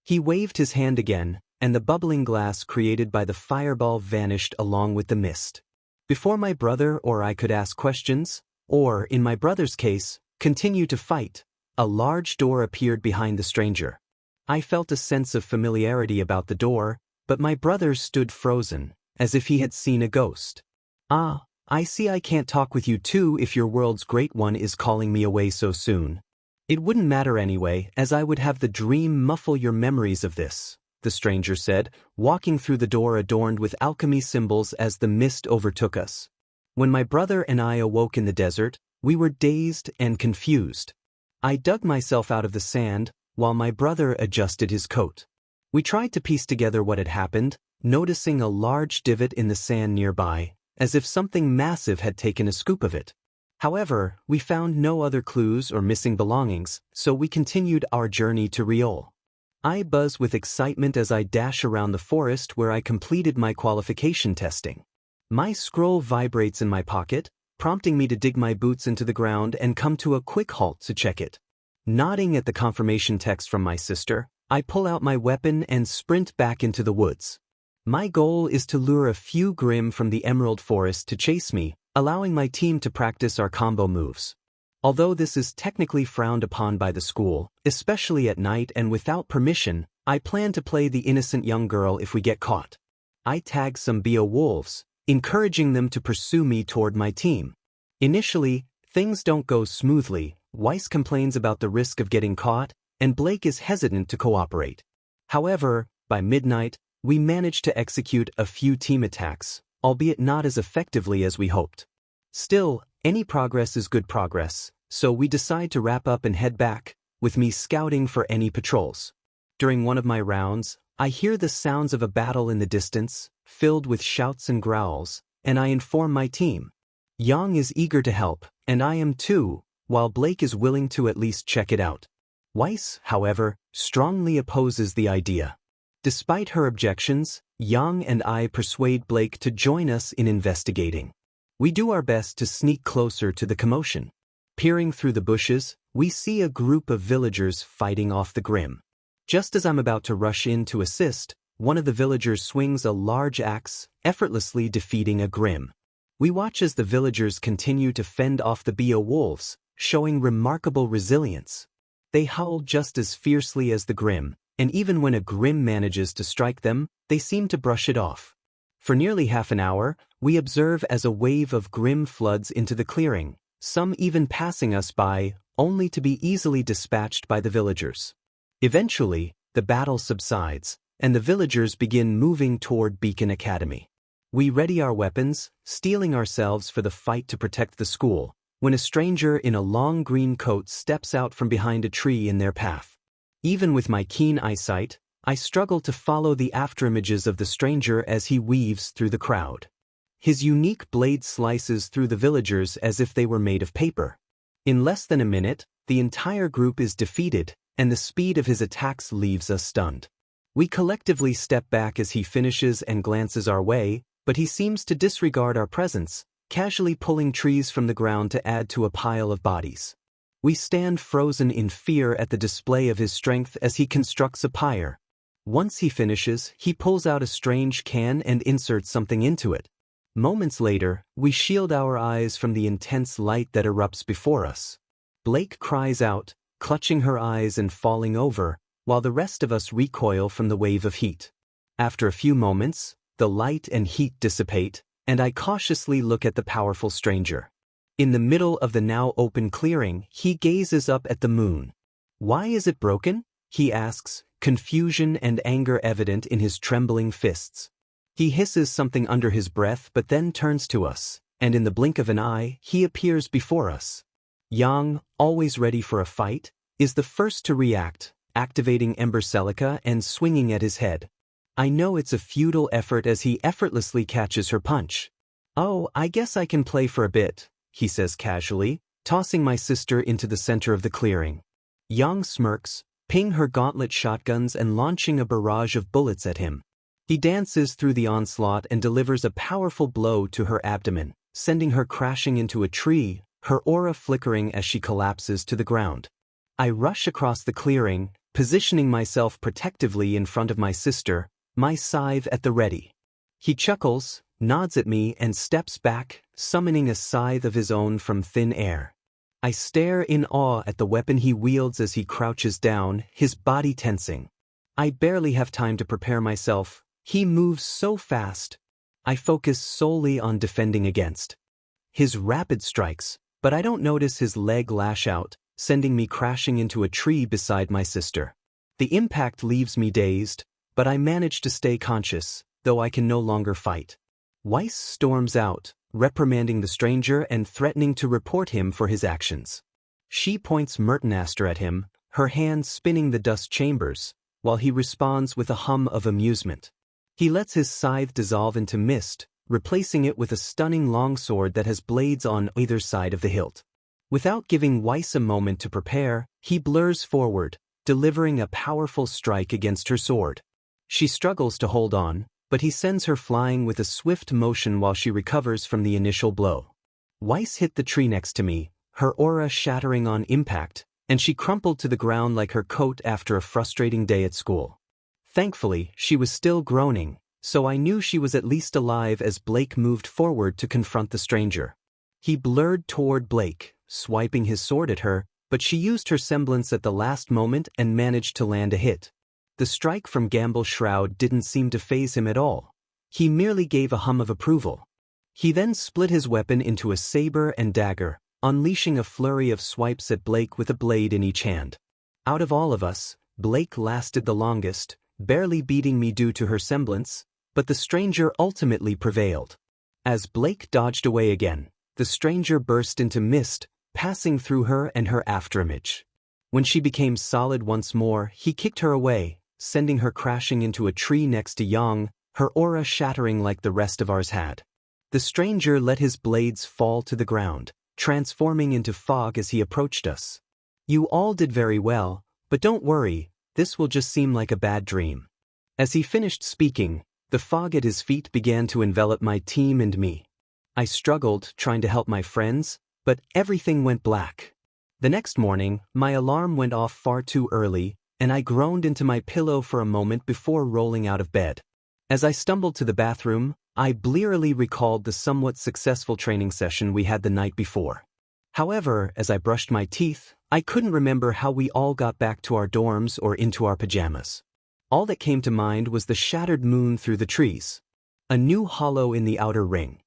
He waved his hand again, and the bubbling glass created by the fireball vanished along with the mist. Before my brother or I could ask questions, or, in my brother's case, continue to fight, a large door appeared behind the stranger. I felt a sense of familiarity about the door, but my brother stood frozen, as if he had seen a ghost. "Ah, I see I can't talk with you too if your world's great one is calling me away so soon. It wouldn't matter anyway, as I would have the dream muffle your memories of this," the stranger said, walking through the door adorned with alchemy symbols as the mist overtook us. When my brother and I awoke in the desert, we were dazed and confused. I dug myself out of the sand, while my brother adjusted his coat. We tried to piece together what had happened, noticing a large divot in the sand nearby, as if something massive had taken a scoop of it. However, we found no other clues or missing belongings, so we continued our journey to Riol. I buzz with excitement as I dash around the forest where I completed my qualification testing. My scroll vibrates in my pocket, prompting me to dig my boots into the ground and come to a quick halt to check it. Nodding at the confirmation text from my sister, I pull out my weapon and sprint back into the woods. My goal is to lure a few Grimm from the Emerald Forest to chase me, allowing my team to practice our combo moves. Although this is technically frowned upon by the school, especially at night and without permission, I plan to play the innocent young girl if we get caught. I tag some wolves, encouraging them to pursue me toward my team. Initially, things don't go smoothly. Weiss complains about the risk of getting caught, and Blake is hesitant to cooperate. However, by midnight, we manage to execute a few team attacks, albeit not as effectively as we hoped. Still, any progress is good progress, so we decide to wrap up and head back, with me scouting for any patrols. During one of my rounds, I hear the sounds of a battle in the distance, filled with shouts and growls, and I inform my team. Yang is eager to help, and I am too, while Blake is willing to at least check it out. Weiss, however, strongly opposes the idea. Despite her objections, Yang and I persuade Blake to join us in investigating. We do our best to sneak closer to the commotion. Peering through the bushes, we see a group of villagers fighting off the Grimm. Just as I'm about to rush in to assist, one of the villagers swings a large axe, effortlessly defeating a Grimm. We watch as the villagers continue to fend off the wolves, showing remarkable resilience. They howl just as fiercely as the Grimm, and even when a Grimm manages to strike them, they seem to brush it off. For nearly half an hour, we observe as a wave of Grimm floods into the clearing, some even passing us by, only to be easily dispatched by the villagers. Eventually, the battle subsides, and the villagers begin moving toward Beacon Academy. We ready our weapons, steeling ourselves for the fight to protect the school, when a stranger in a long green coat steps out from behind a tree in their path. Even with my keen eyesight, I struggle to follow the afterimages of the stranger as he weaves through the crowd. His unique blade slices through the villagers as if they were made of paper. In less than a minute, the entire group is defeated, and the speed of his attacks leaves us stunned. We collectively step back as he finishes and glances our way, but he seems to disregard our presence, casually pulling trees from the ground to add to a pile of bodies. We stand frozen in fear at the display of his strength as he constructs a pyre. Once he finishes, he pulls out a strange can and inserts something into it. Moments later, we shield our eyes from the intense light that erupts before us. Blake cries out, clutching her eyes and falling over, while the rest of us recoil from the wave of heat. After a few moments, the light and heat dissipate, and I cautiously look at the powerful stranger. In the middle of the now open clearing, he gazes up at the moon. "Why is it broken?" he asks, confusion and anger evident in his trembling fists. He hisses something under his breath but then turns to us, and in the blink of an eye, he appears before us. Yang, always ready for a fight, is the first to react, activating Ember Celica and swinging at his head. I know it's a futile effort as he effortlessly catches her punch. "Oh, I guess I can play for a bit," he says casually, tossing my sister into the center of the clearing. Yang smirks, ping her gauntlet shotguns and launching a barrage of bullets at him. He dances through the onslaught and delivers a powerful blow to her abdomen, sending her crashing into a tree, her aura flickering as she collapses to the ground. I rush across the clearing, positioning myself protectively in front of my sister, my scythe at the ready. He chuckles, nods at me and steps back, summoning a scythe of his own from thin air. I stare in awe at the weapon he wields as he crouches down, his body tensing. I barely have time to prepare myself. He moves so fast. I focus solely on defending against his rapid strikes, but I don't notice his leg lash out, sending me crashing into a tree beside my sister. The impact leaves me dazed, but I manage to stay conscious, though I can no longer fight. Weiss storms out, reprimanding the stranger and threatening to report him for his actions. She points Mertenaster at him, her hand spinning the dust chambers, while he responds with a hum of amusement. He lets his scythe dissolve into mist, replacing it with a stunning longsword that has blades on either side of the hilt. Without giving Weiss a moment to prepare, he blurs forward, delivering a powerful strike against her sword. She struggles to hold on, but he sends her flying with a swift motion while she recovers from the initial blow. Weiss hit the tree next to me, her aura shattering on impact, and she crumpled to the ground like her coat after a frustrating day at school. Thankfully, she was still groaning, so I knew she was at least alive as Blake moved forward to confront the stranger. He blurred toward Blake, swiping his sword at her, but she used her semblance at the last moment and managed to land a hit. The strike from Gamble's shroud didn't seem to faze him at all. He merely gave a hum of approval. He then split his weapon into a saber and dagger, unleashing a flurry of swipes at Blake with a blade in each hand. Out of all of us, Blake lasted the longest, barely beating me due to her semblance, but the stranger ultimately prevailed. As Blake dodged away again, the stranger burst into mist, passing through her and her afterimage. When she became solid once more, he kicked her away, sending her crashing into a tree next to Yang, her aura shattering like the rest of ours had. The stranger let his blades fall to the ground, transforming into fog as he approached us. "You all did very well, but don't worry, this will just seem like a bad dream." As he finished speaking, the fog at his feet began to envelop my team and me. I struggled, trying to help my friends, but everything went black. The next morning, my alarm went off far too early, and I groaned into my pillow for a moment before rolling out of bed. As I stumbled to the bathroom, I blearily recalled the somewhat successful training session we had the night before. However, as I brushed my teeth, I couldn't remember how we all got back to our dorms or into our pajamas. All that came to mind was the shattered moon through the trees. A new hollow in the outer ring.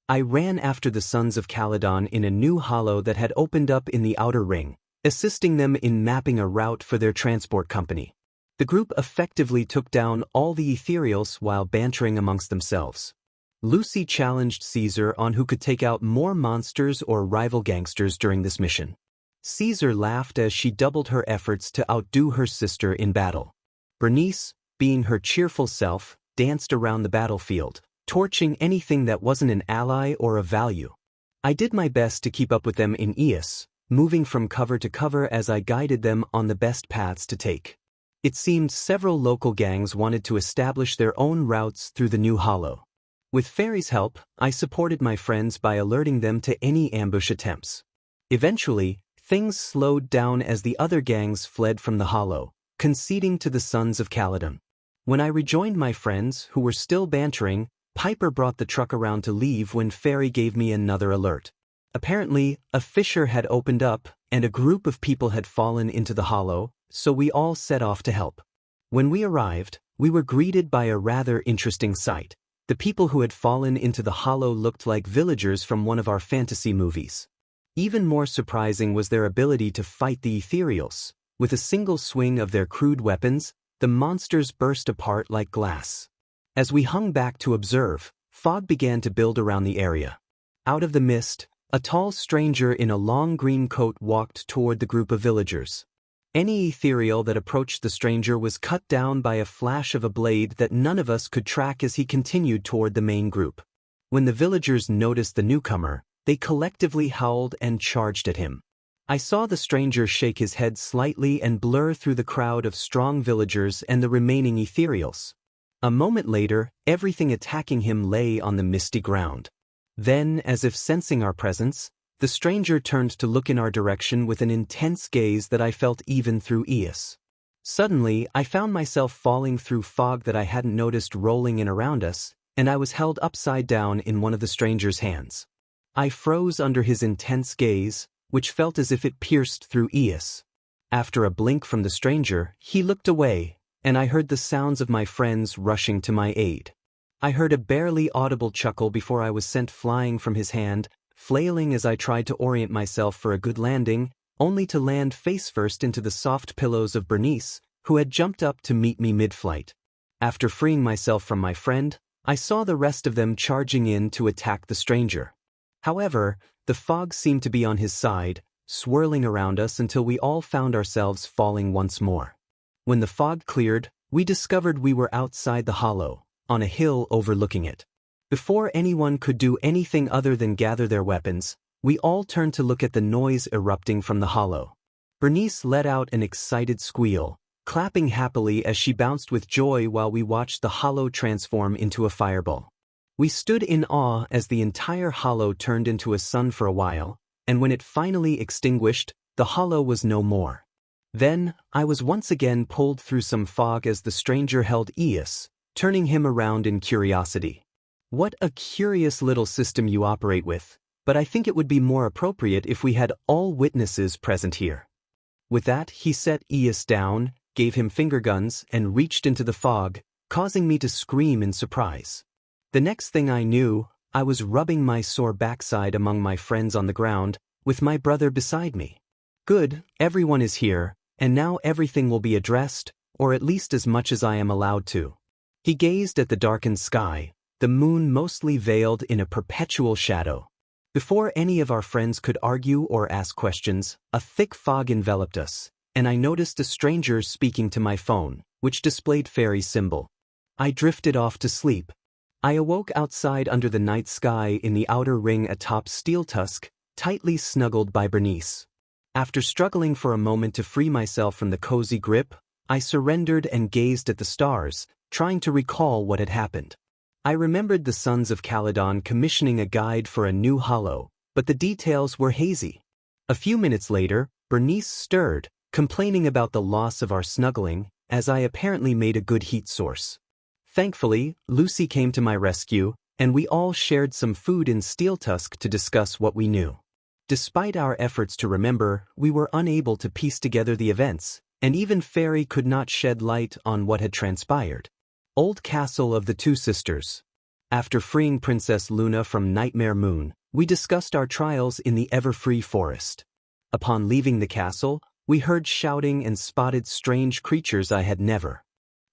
I ran after the Sons of Caledon in a new hollow that had opened up in the outer ring, assisting them in mapping a route for their transport company. The group effectively took down all the ethereals while bantering amongst themselves. Lucy challenged Caesar on who could take out more monsters or rival gangsters during this mission. Caesar laughed as she doubled her efforts to outdo her sister in battle. Bernice, being her cheerful self, danced around the battlefield, torching anything that wasn't an ally or a value. I did my best to keep up with them in EOS, moving from cover to cover as I guided them on the best paths to take. It seemed several local gangs wanted to establish their own routes through the new hollow. With Fairy's help, I supported my friends by alerting them to any ambush attempts. Eventually, things slowed down as the other gangs fled from the hollow, conceding to the Sons of Caledon. When I rejoined my friends, who were still bantering, Piper brought the truck around to leave when Fairy gave me another alert. Apparently, a fissure had opened up, and a group of people had fallen into the hollow, so we all set off to help. When we arrived, we were greeted by a rather interesting sight. The people who had fallen into the hollow looked like villagers from one of our fantasy movies. Even more surprising was their ability to fight the ethereals. With a single swing of their crude weapons, the monsters burst apart like glass. As we hung back to observe, fog began to build around the area. Out of the mist, a tall stranger in a long green coat walked toward the group of villagers. Any ethereal that approached the stranger was cut down by a flash of a blade that none of us could track as he continued toward the main group. When the villagers noticed the newcomer, they collectively howled and charged at him. I saw the stranger shake his head slightly and blur through the crowd of strong villagers and the remaining ethereals. A moment later, everything attacking him lay on the misty ground. Then, as if sensing our presence, the stranger turned to look in our direction with an intense gaze that I felt even through EOS. Suddenly, I found myself falling through fog that I hadn't noticed rolling in around us, and I was held upside down in one of the stranger's hands. I froze under his intense gaze, which felt as if it pierced through EOS. After a blink from the stranger, he looked away, and I heard the sounds of my friends rushing to my aid. I heard a barely audible chuckle before I was sent flying from his hand, flailing as I tried to orient myself for a good landing, only to land face-first into the soft pillows of Bernice, who had jumped up to meet me mid-flight. After freeing myself from my friend, I saw the rest of them charging in to attack the stranger. However, the fog seemed to be on his side, swirling around us until we all found ourselves falling once more. When the fog cleared, we discovered we were outside the hollow, on a hill overlooking it. Before anyone could do anything other than gather their weapons, we all turned to look at the noise erupting from the hollow. Bernice let out an excited squeal, clapping happily as she bounced with joy while we watched the hollow transform into a fireball. We stood in awe as the entire hollow turned into a sun for a while, and when it finally extinguished, the hollow was no more. Then, I was once again pulled through some fog as the stranger held EOS, turning him around in curiosity. What a curious little system you operate with, but I think it would be more appropriate if we had all witnesses present here. With that, he set EOS down, gave him finger guns, and reached into the fog, causing me to scream in surprise. The next thing I knew, I was rubbing my sore backside among my friends on the ground, with my brother beside me. Good, everyone is here, and now everything will be addressed, or at least as much as I am allowed to. He gazed at the darkened sky, the moon mostly veiled in a perpetual shadow. Before any of our friends could argue or ask questions, a thick fog enveloped us, and I noticed a stranger speaking to my phone, which displayed Fairy's symbol. I drifted off to sleep. I awoke outside under the night sky in the outer ring atop Steel Tusk, tightly snuggled by Bernice. After struggling for a moment to free myself from the cozy grip, I surrendered and gazed at the stars, trying to recall what had happened. I remembered the Sons of Caledon commissioning a guide for a new hollow, but the details were hazy. A few minutes later, Bernice stirred, complaining about the loss of our snuggling, as I apparently made a good heat source. Thankfully, Lucy came to my rescue, and we all shared some food in Steel Tusk to discuss what we knew. Despite our efforts to remember, we were unable to piece together the events, and even Fairy could not shed light on what had transpired. Old Castle of the Two Sisters. After freeing Princess Luna from Nightmare Moon, we discussed our trials in the Everfree Forest. Upon leaving the castle, we heard shouting and spotted strange creatures I had never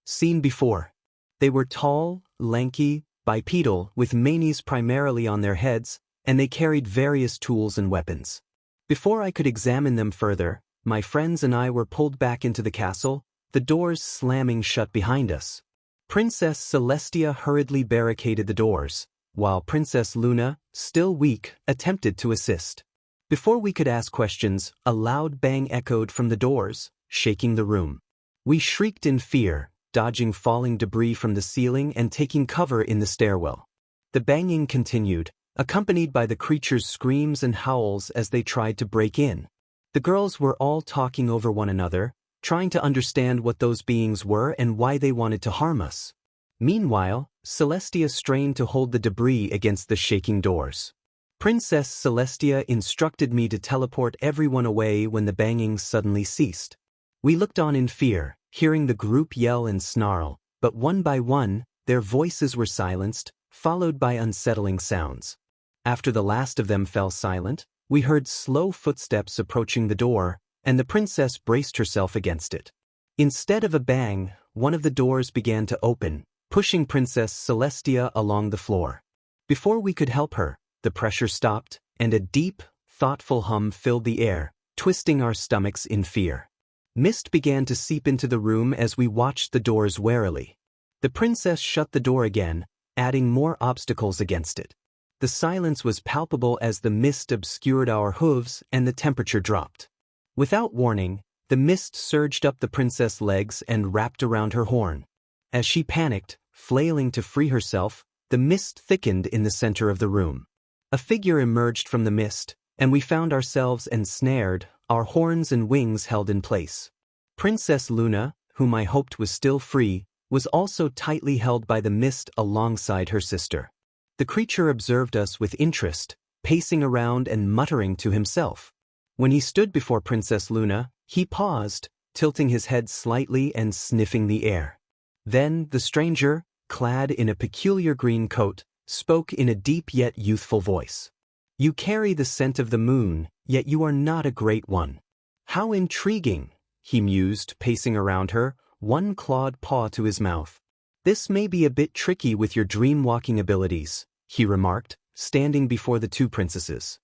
seen before. They were tall, lanky, bipedal, with manes primarily on their heads, and they carried various tools and weapons. Before I could examine them further, my friends and I were pulled back into the castle, the doors slamming shut behind us. Princess Celestia hurriedly barricaded the doors, while Princess Luna, still weak, attempted to assist. Before we could ask questions, a loud bang echoed from the doors, shaking the room. We shrieked in fear, dodging falling debris from the ceiling and taking cover in the stairwell. The banging continued, accompanied by the creatures' screams and howls as they tried to break in. The girls were all talking over one another, trying to understand what those beings were and why they wanted to harm us. Meanwhile, Celestia strained to hold the debris against the shaking doors. Princess Celestia instructed me to teleport everyone away when the banging suddenly ceased. We looked on in fear, hearing the group yell and snarl, but one by one, their voices were silenced, followed by unsettling sounds. After the last of them fell silent, we heard slow footsteps approaching the door, and the princess braced herself against it. Instead of a bang, one of the doors began to open, pushing Princess Celestia along the floor. Before we could help her, the pressure stopped, and a deep, thoughtful hum filled the air, twisting our stomachs in fear. Mist began to seep into the room as we watched the doors warily. The princess shut the door again, adding more obstacles against it. The silence was palpable as the mist obscured our hooves and the temperature dropped. Without warning, the mist surged up the princess' legs and wrapped around her horn. As she panicked, flailing to free herself, the mist thickened in the center of the room. A figure emerged from the mist, and we found ourselves ensnared, our horns and wings held in place. Princess Luna, whom I hoped was still free, was also tightly held by the mist alongside her sister. The creature observed us with interest, pacing around and muttering to himself. When he stood before Princess Luna, he paused, tilting his head slightly and sniffing the air. Then the stranger, clad in a peculiar green coat, spoke in a deep yet youthful voice. "You carry the scent of the moon, yet you are not a great one." "How intriguing," he mused, pacing around her, one clawed paw to his mouth. "This may be a bit tricky with your dream-walking abilities," he remarked, standing before the two princesses.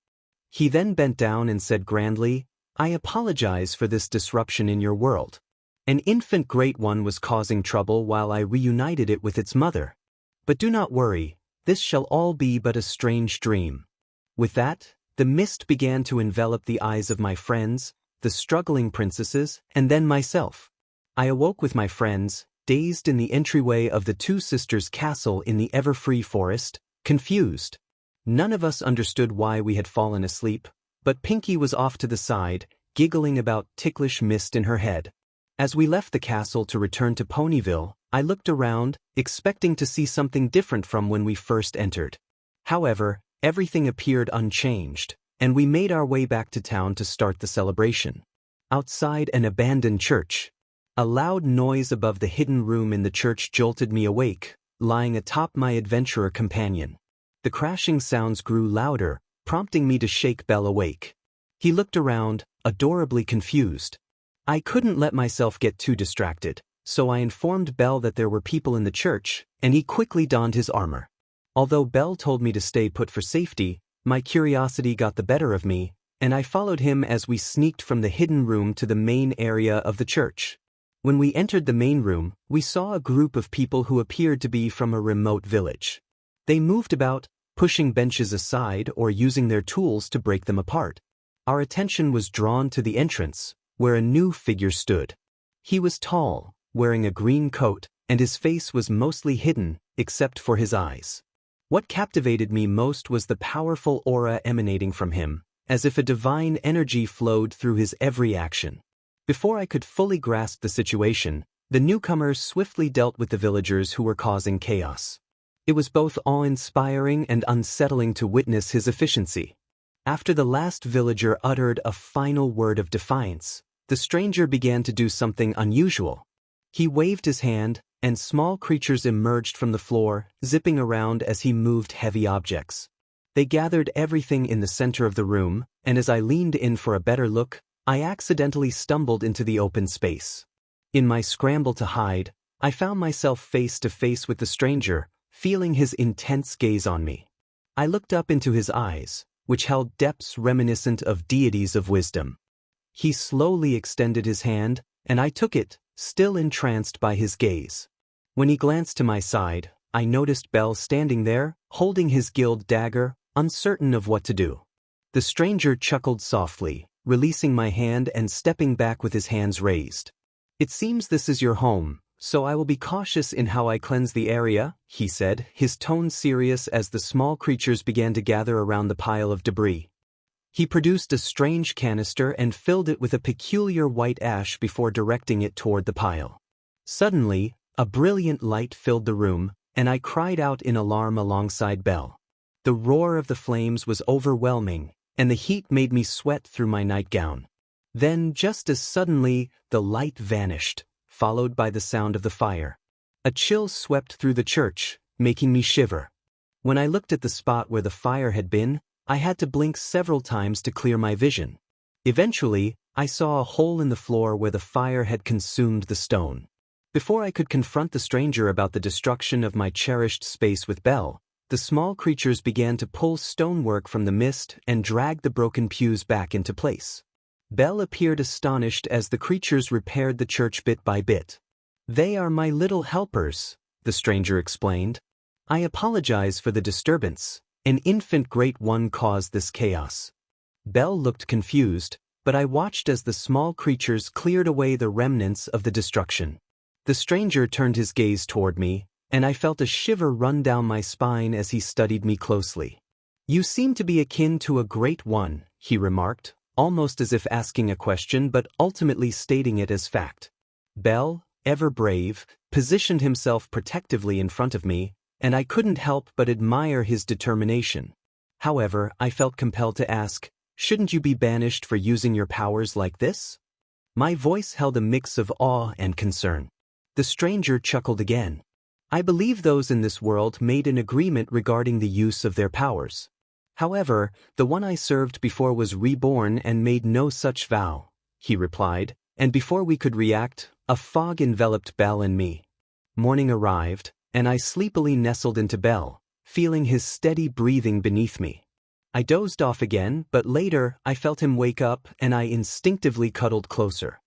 He then bent down and said grandly, "I apologize for this disruption in your world. An infant great one was causing trouble while I reunited it with its mother. But do not worry, this shall all be but a strange dream." With that, the mist began to envelop the eyes of my friends, the struggling princesses, and then myself. I awoke with my friends, dazed in the entryway of the two sisters' castle in the ever-free forest, confused. None of us understood why we had fallen asleep, but Pinky was off to the side, giggling about ticklish mist in her head. As we left the castle to return to Ponyville, I looked around, expecting to see something different from when we first entered. However, everything appeared unchanged, and we made our way back to town to start the celebration. Outside an abandoned church, a loud noise above the hidden room in the church jolted me awake, lying atop my adventurer companion. The crashing sounds grew louder, prompting me to shake Belle awake. He looked around, adorably confused. I couldn't let myself get too distracted, so I informed Belle that there were people in the church, and he quickly donned his armor. Although Belle told me to stay put for safety, my curiosity got the better of me, and I followed him as we sneaked from the hidden room to the main area of the church. When we entered the main room, we saw a group of people who appeared to be from a remote village. They moved about, pushing benches aside or using their tools to break them apart. Our attention was drawn to the entrance, where a new figure stood. He was tall, wearing a green coat, and his face was mostly hidden, except for his eyes. What captivated me most was the powerful aura emanating from him, as if a divine energy flowed through his every action. Before I could fully grasp the situation, the newcomers swiftly dealt with the villagers who were causing chaos. It was both awe-inspiring and unsettling to witness his efficiency. After the last villager uttered a final word of defiance, the stranger began to do something unusual. He waved his hand, and small creatures emerged from the floor, zipping around as he moved heavy objects. They gathered everything in the center of the room, and as I leaned in for a better look, I accidentally stumbled into the open space. In my scramble to hide, I found myself face to face with the stranger, feeling his intense gaze on me. I looked up into his eyes, which held depths reminiscent of deities of wisdom. He slowly extended his hand, and I took it, still entranced by his gaze. When he glanced to my side, I noticed Bell standing there, holding his gilt dagger, uncertain of what to do. The stranger chuckled softly, releasing my hand and stepping back with his hands raised. "It seems this is your home, so I will be cautious in how I cleanse the area," he said, his tone serious as the small creatures began to gather around the pile of debris. He produced a strange canister and filled it with a peculiar white ash before directing it toward the pile. Suddenly, a brilliant light filled the room, and I cried out in alarm alongside Belle. The roar of the flames was overwhelming, and the heat made me sweat through my nightgown. Then, just as suddenly, the light vanished, followed by the sound of the fire. A chill swept through the church, making me shiver. When I looked at the spot where the fire had been, I had to blink several times to clear my vision. Eventually, I saw a hole in the floor where the fire had consumed the stone. Before I could confront the stranger about the destruction of my cherished space with Belle, the small creatures began to pull stonework from the mist and drag the broken pews back into place. Belle appeared astonished as the creatures repaired the church bit by bit. "They are my little helpers," the stranger explained. "I apologize for the disturbance. An infant great one caused this chaos." Belle looked confused, but I watched as the small creatures cleared away the remnants of the destruction. The stranger turned his gaze toward me, and I felt a shiver run down my spine as he studied me closely. "You seem to be akin to a great one," he remarked, almost as if asking a question but ultimately stating it as fact. Belle, ever brave, positioned himself protectively in front of me, and I couldn't help but admire his determination. However, I felt compelled to ask, "Shouldn't you be banished for using your powers like this?" My voice held a mix of awe and concern. The stranger chuckled again. "I believe those in this world made an agreement regarding the use of their powers. However, the one I served before was reborn and made no such vow," he replied, and before we could react, a fog enveloped Belle and me. Morning arrived, and I sleepily nestled into Belle, feeling his steady breathing beneath me. I dozed off again, but later I felt him wake up and I instinctively cuddled closer.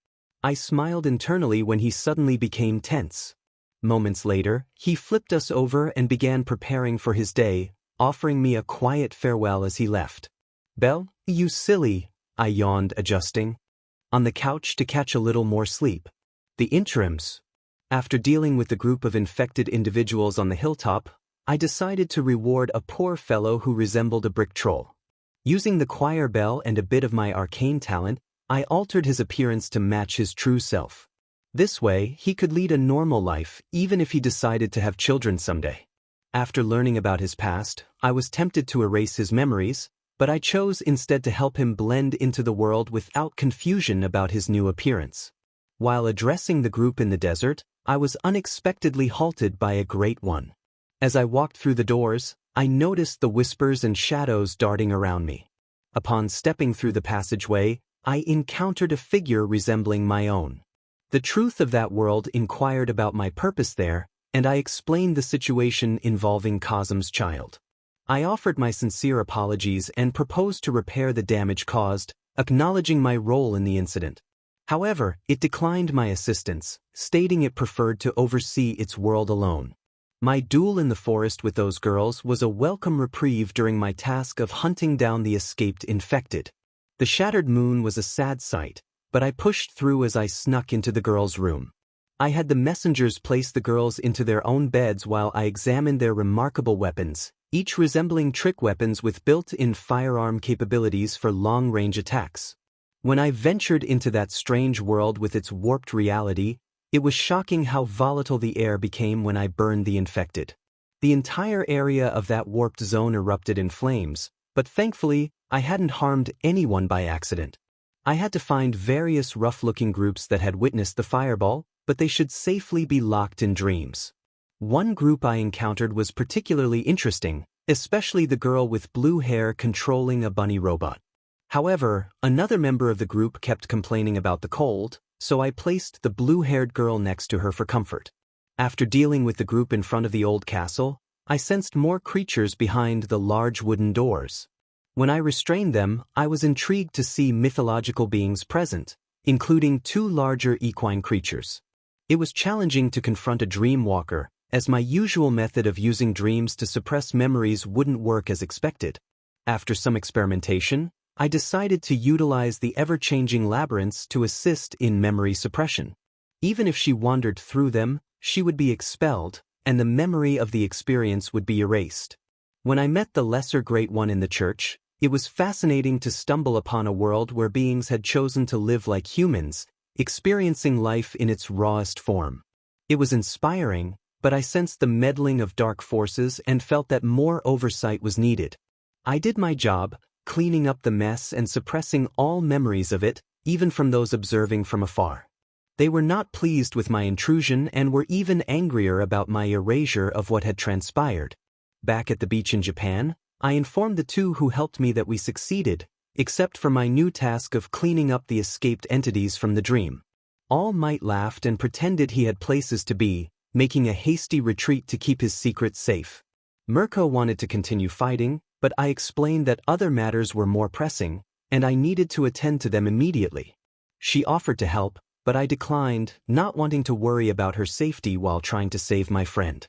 I smiled internally when he suddenly became tense. Moments later, he flipped us over and began preparing for his day, offering me a quiet farewell as he left. "Belle, you silly," I yawned, adjusting on the couch to catch a little more sleep. The interims. After dealing with the group of infected individuals on the hilltop, I decided to reward a poor fellow who resembled a brick troll. Using the choir bell and a bit of my arcane talent, I altered his appearance to match his true self. This way, he could lead a normal life even if he decided to have children someday. After learning about his past, I was tempted to erase his memories, but I chose instead to help him blend into the world without confusion about his new appearance. While addressing the group in the desert, I was unexpectedly halted by a great one. As I walked through the doors, I noticed the whispers and shadows darting around me. Upon stepping through the passageway, I encountered a figure resembling my own. The truth of that world inquired about my purpose there, and I explained the situation involving Cosm's child. I offered my sincere apologies and proposed to repair the damage caused, acknowledging my role in the incident. However, it declined my assistance, stating it preferred to oversee its world alone. My duel in the forest with those girls was a welcome reprieve during my task of hunting down the escaped infected. The shattered moon was a sad sight, but I pushed through as I snuck into the girls' room. I had the messengers place the girls into their own beds while I examined their remarkable weapons, each resembling trick weapons with built-in firearm capabilities for long-range attacks. When I ventured into that strange world with its warped reality, it was shocking how volatile the air became when I burned the infected. The entire area of that warped zone erupted in flames, but thankfully, I hadn't harmed anyone by accident. I had to find various rough-looking groups that had witnessed the fireball, but they should safely be locked in dreams. One group I encountered was particularly interesting, especially the girl with blue hair controlling a bunny robot. However, another member of the group kept complaining about the cold, so I placed the blue-haired girl next to her for comfort. After dealing with the group in front of the old castle, I sensed more creatures behind the large wooden doors. When I restrained them, I was intrigued to see mythological beings present, including two larger equine creatures. It was challenging to confront a dream walker, as my usual method of using dreams to suppress memories wouldn't work as expected. After some experimentation, I decided to utilize the ever-changing labyrinths to assist in memory suppression. Even if she wandered through them, she would be expelled, and the memory of the experience would be erased. When I met the lesser great one in the church, it was fascinating to stumble upon a world where beings had chosen to live like humans, experiencing life in its rawest form. It was inspiring, but I sensed the meddling of dark forces and felt that more oversight was needed. I did my job, cleaning up the mess and suppressing all memories of it, even from those observing from afar. They were not pleased with my intrusion and were even angrier about my erasure of what had transpired. Back at the beach in Japan, I informed the two who helped me that we succeeded, except for my new task of cleaning up the escaped entities from the dream. All Might laughed and pretended he had places to be, making a hasty retreat to keep his secret safe. Mirko wanted to continue fighting, but I explained that other matters were more pressing, and I needed to attend to them immediately. She offered to help, but I declined, not wanting to worry about her safety while trying to save my friend.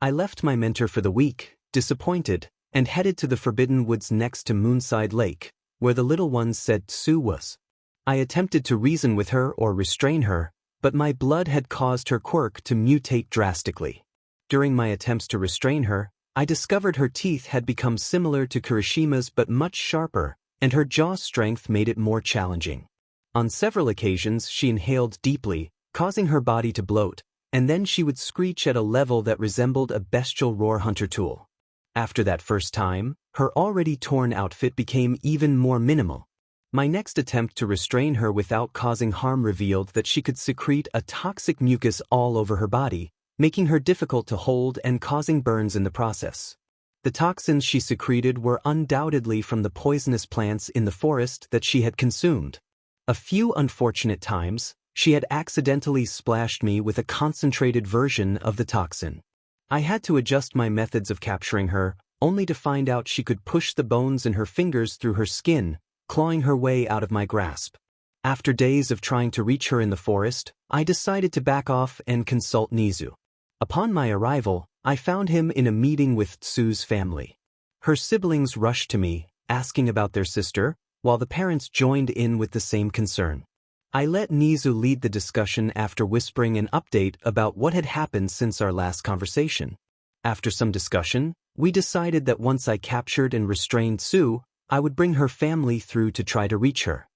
I left my mentor for the week, disappointed, and headed to the Forbidden Woods next to Moonside Lake, where the little ones said Tsu was. I attempted to reason with her or restrain her, but my blood had caused her quirk to mutate drastically. During my attempts to restrain her, I discovered her teeth had become similar to Kirishima's but much sharper, and her jaw strength made it more challenging. On several occasions she inhaled deeply, causing her body to bloat, and then she would screech at a level that resembled a bestial roar hunter tool. After that first time, her already torn outfit became even more minimal. My next attempt to restrain her without causing harm revealed that she could secrete a toxic mucus all over her body, making her difficult to hold and causing burns in the process. The toxins she secreted were undoubtedly from the poisonous plants in the forest that she had consumed. A few unfortunate times, she had accidentally splashed me with a concentrated version of the toxin. I had to adjust my methods of capturing her, only to find out she could push the bones in her fingers through her skin, clawing her way out of my grasp. After days of trying to reach her in the forest, I decided to back off and consult Nizu. Upon my arrival, I found him in a meeting with Tsu's family. Her siblings rushed to me, asking about their sister, while the parents joined in with the same concern. I let Nizu lead the discussion after whispering an update about what had happened since our last conversation. After some discussion, we decided that once I captured and restrained Tsu, I would bring her family through to try to reach her.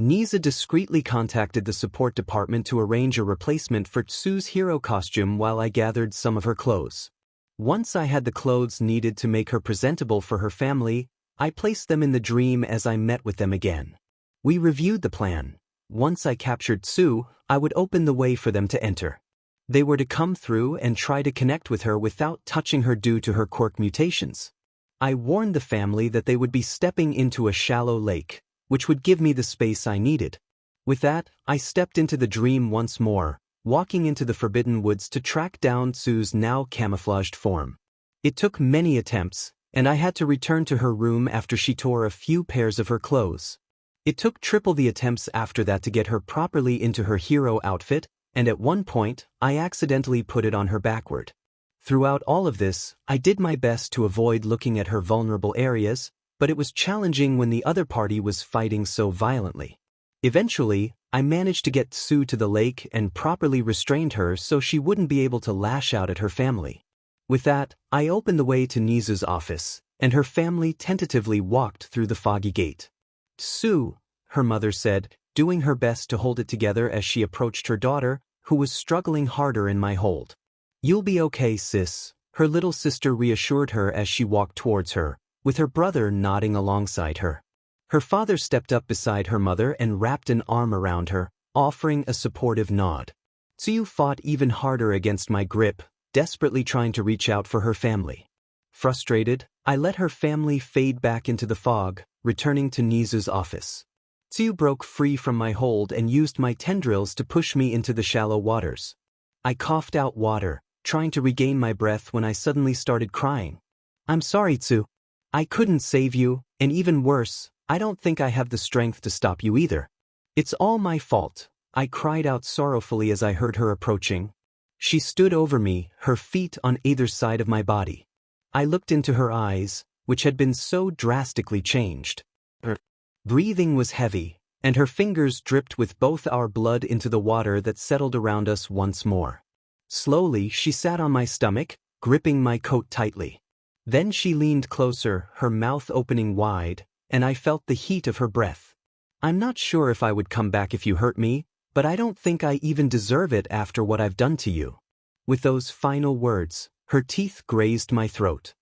Nizu discreetly contacted the support department to arrange a replacement for Tsu's hero costume while I gathered some of her clothes. Once I had the clothes needed to make her presentable for her family, I placed them in the dream as I met with them again. We reviewed the plan. Once I captured Tsu, I would open the way for them to enter. They were to come through and try to connect with her without touching her due to her quirk mutations. I warned the family that they would be stepping into a shallow lake, which would give me the space I needed. With that, I stepped into the dream once more, walking into the Forbidden Woods to track down Tsu's now camouflaged form. It took many attempts, and I had to return to her room after she tore a few pairs of her clothes. It took triple the attempts after that to get her properly into her hero outfit, and at one point, I accidentally put it on her backward. Throughout all of this, I did my best to avoid looking at her vulnerable areas, but it was challenging when the other party was fighting so violently. Eventually, I managed to get Tsu to the lake and properly restrained her so she wouldn't be able to lash out at her family. With that, I opened the way to Nizu's office, and her family tentatively walked through the foggy gate. Tsu, her mother said, doing her best to hold it together as she approached her daughter, who was struggling harder in my hold. "You'll be okay, sis," her little sister reassured her as she walked towards her, with her brother nodding alongside her. Her father stepped up beside her mother and wrapped an arm around her, offering a supportive nod. Tsu fought even harder against my grip, desperately trying to reach out for her family. Frustrated, I let her family fade back into the fog, returning to Nizu's office. Tsu broke free from my hold and used my tendrils to push me into the shallow waters. I coughed out water, trying to regain my breath when I suddenly started crying. "I'm sorry, Tsu. I couldn't save you, and even worse, I don't think I have the strength to stop you either. It's all my fault. I cried out sorrowfully as I heard her approaching. She stood over me, her feet on either side of my body. I looked into her eyes, which had been so drastically changed. Her breathing was heavy, and her fingers dripped with both our blood into the water that settled around us once more. Slowly, she sat on my stomach, gripping my coat tightly. Then she leaned closer, her mouth opening wide, and I felt the heat of her breath. I'm not sure if I would come back if you hurt me, but I don't think I even deserve it after what I've done to you. With those final words, her teeth grazed my throat.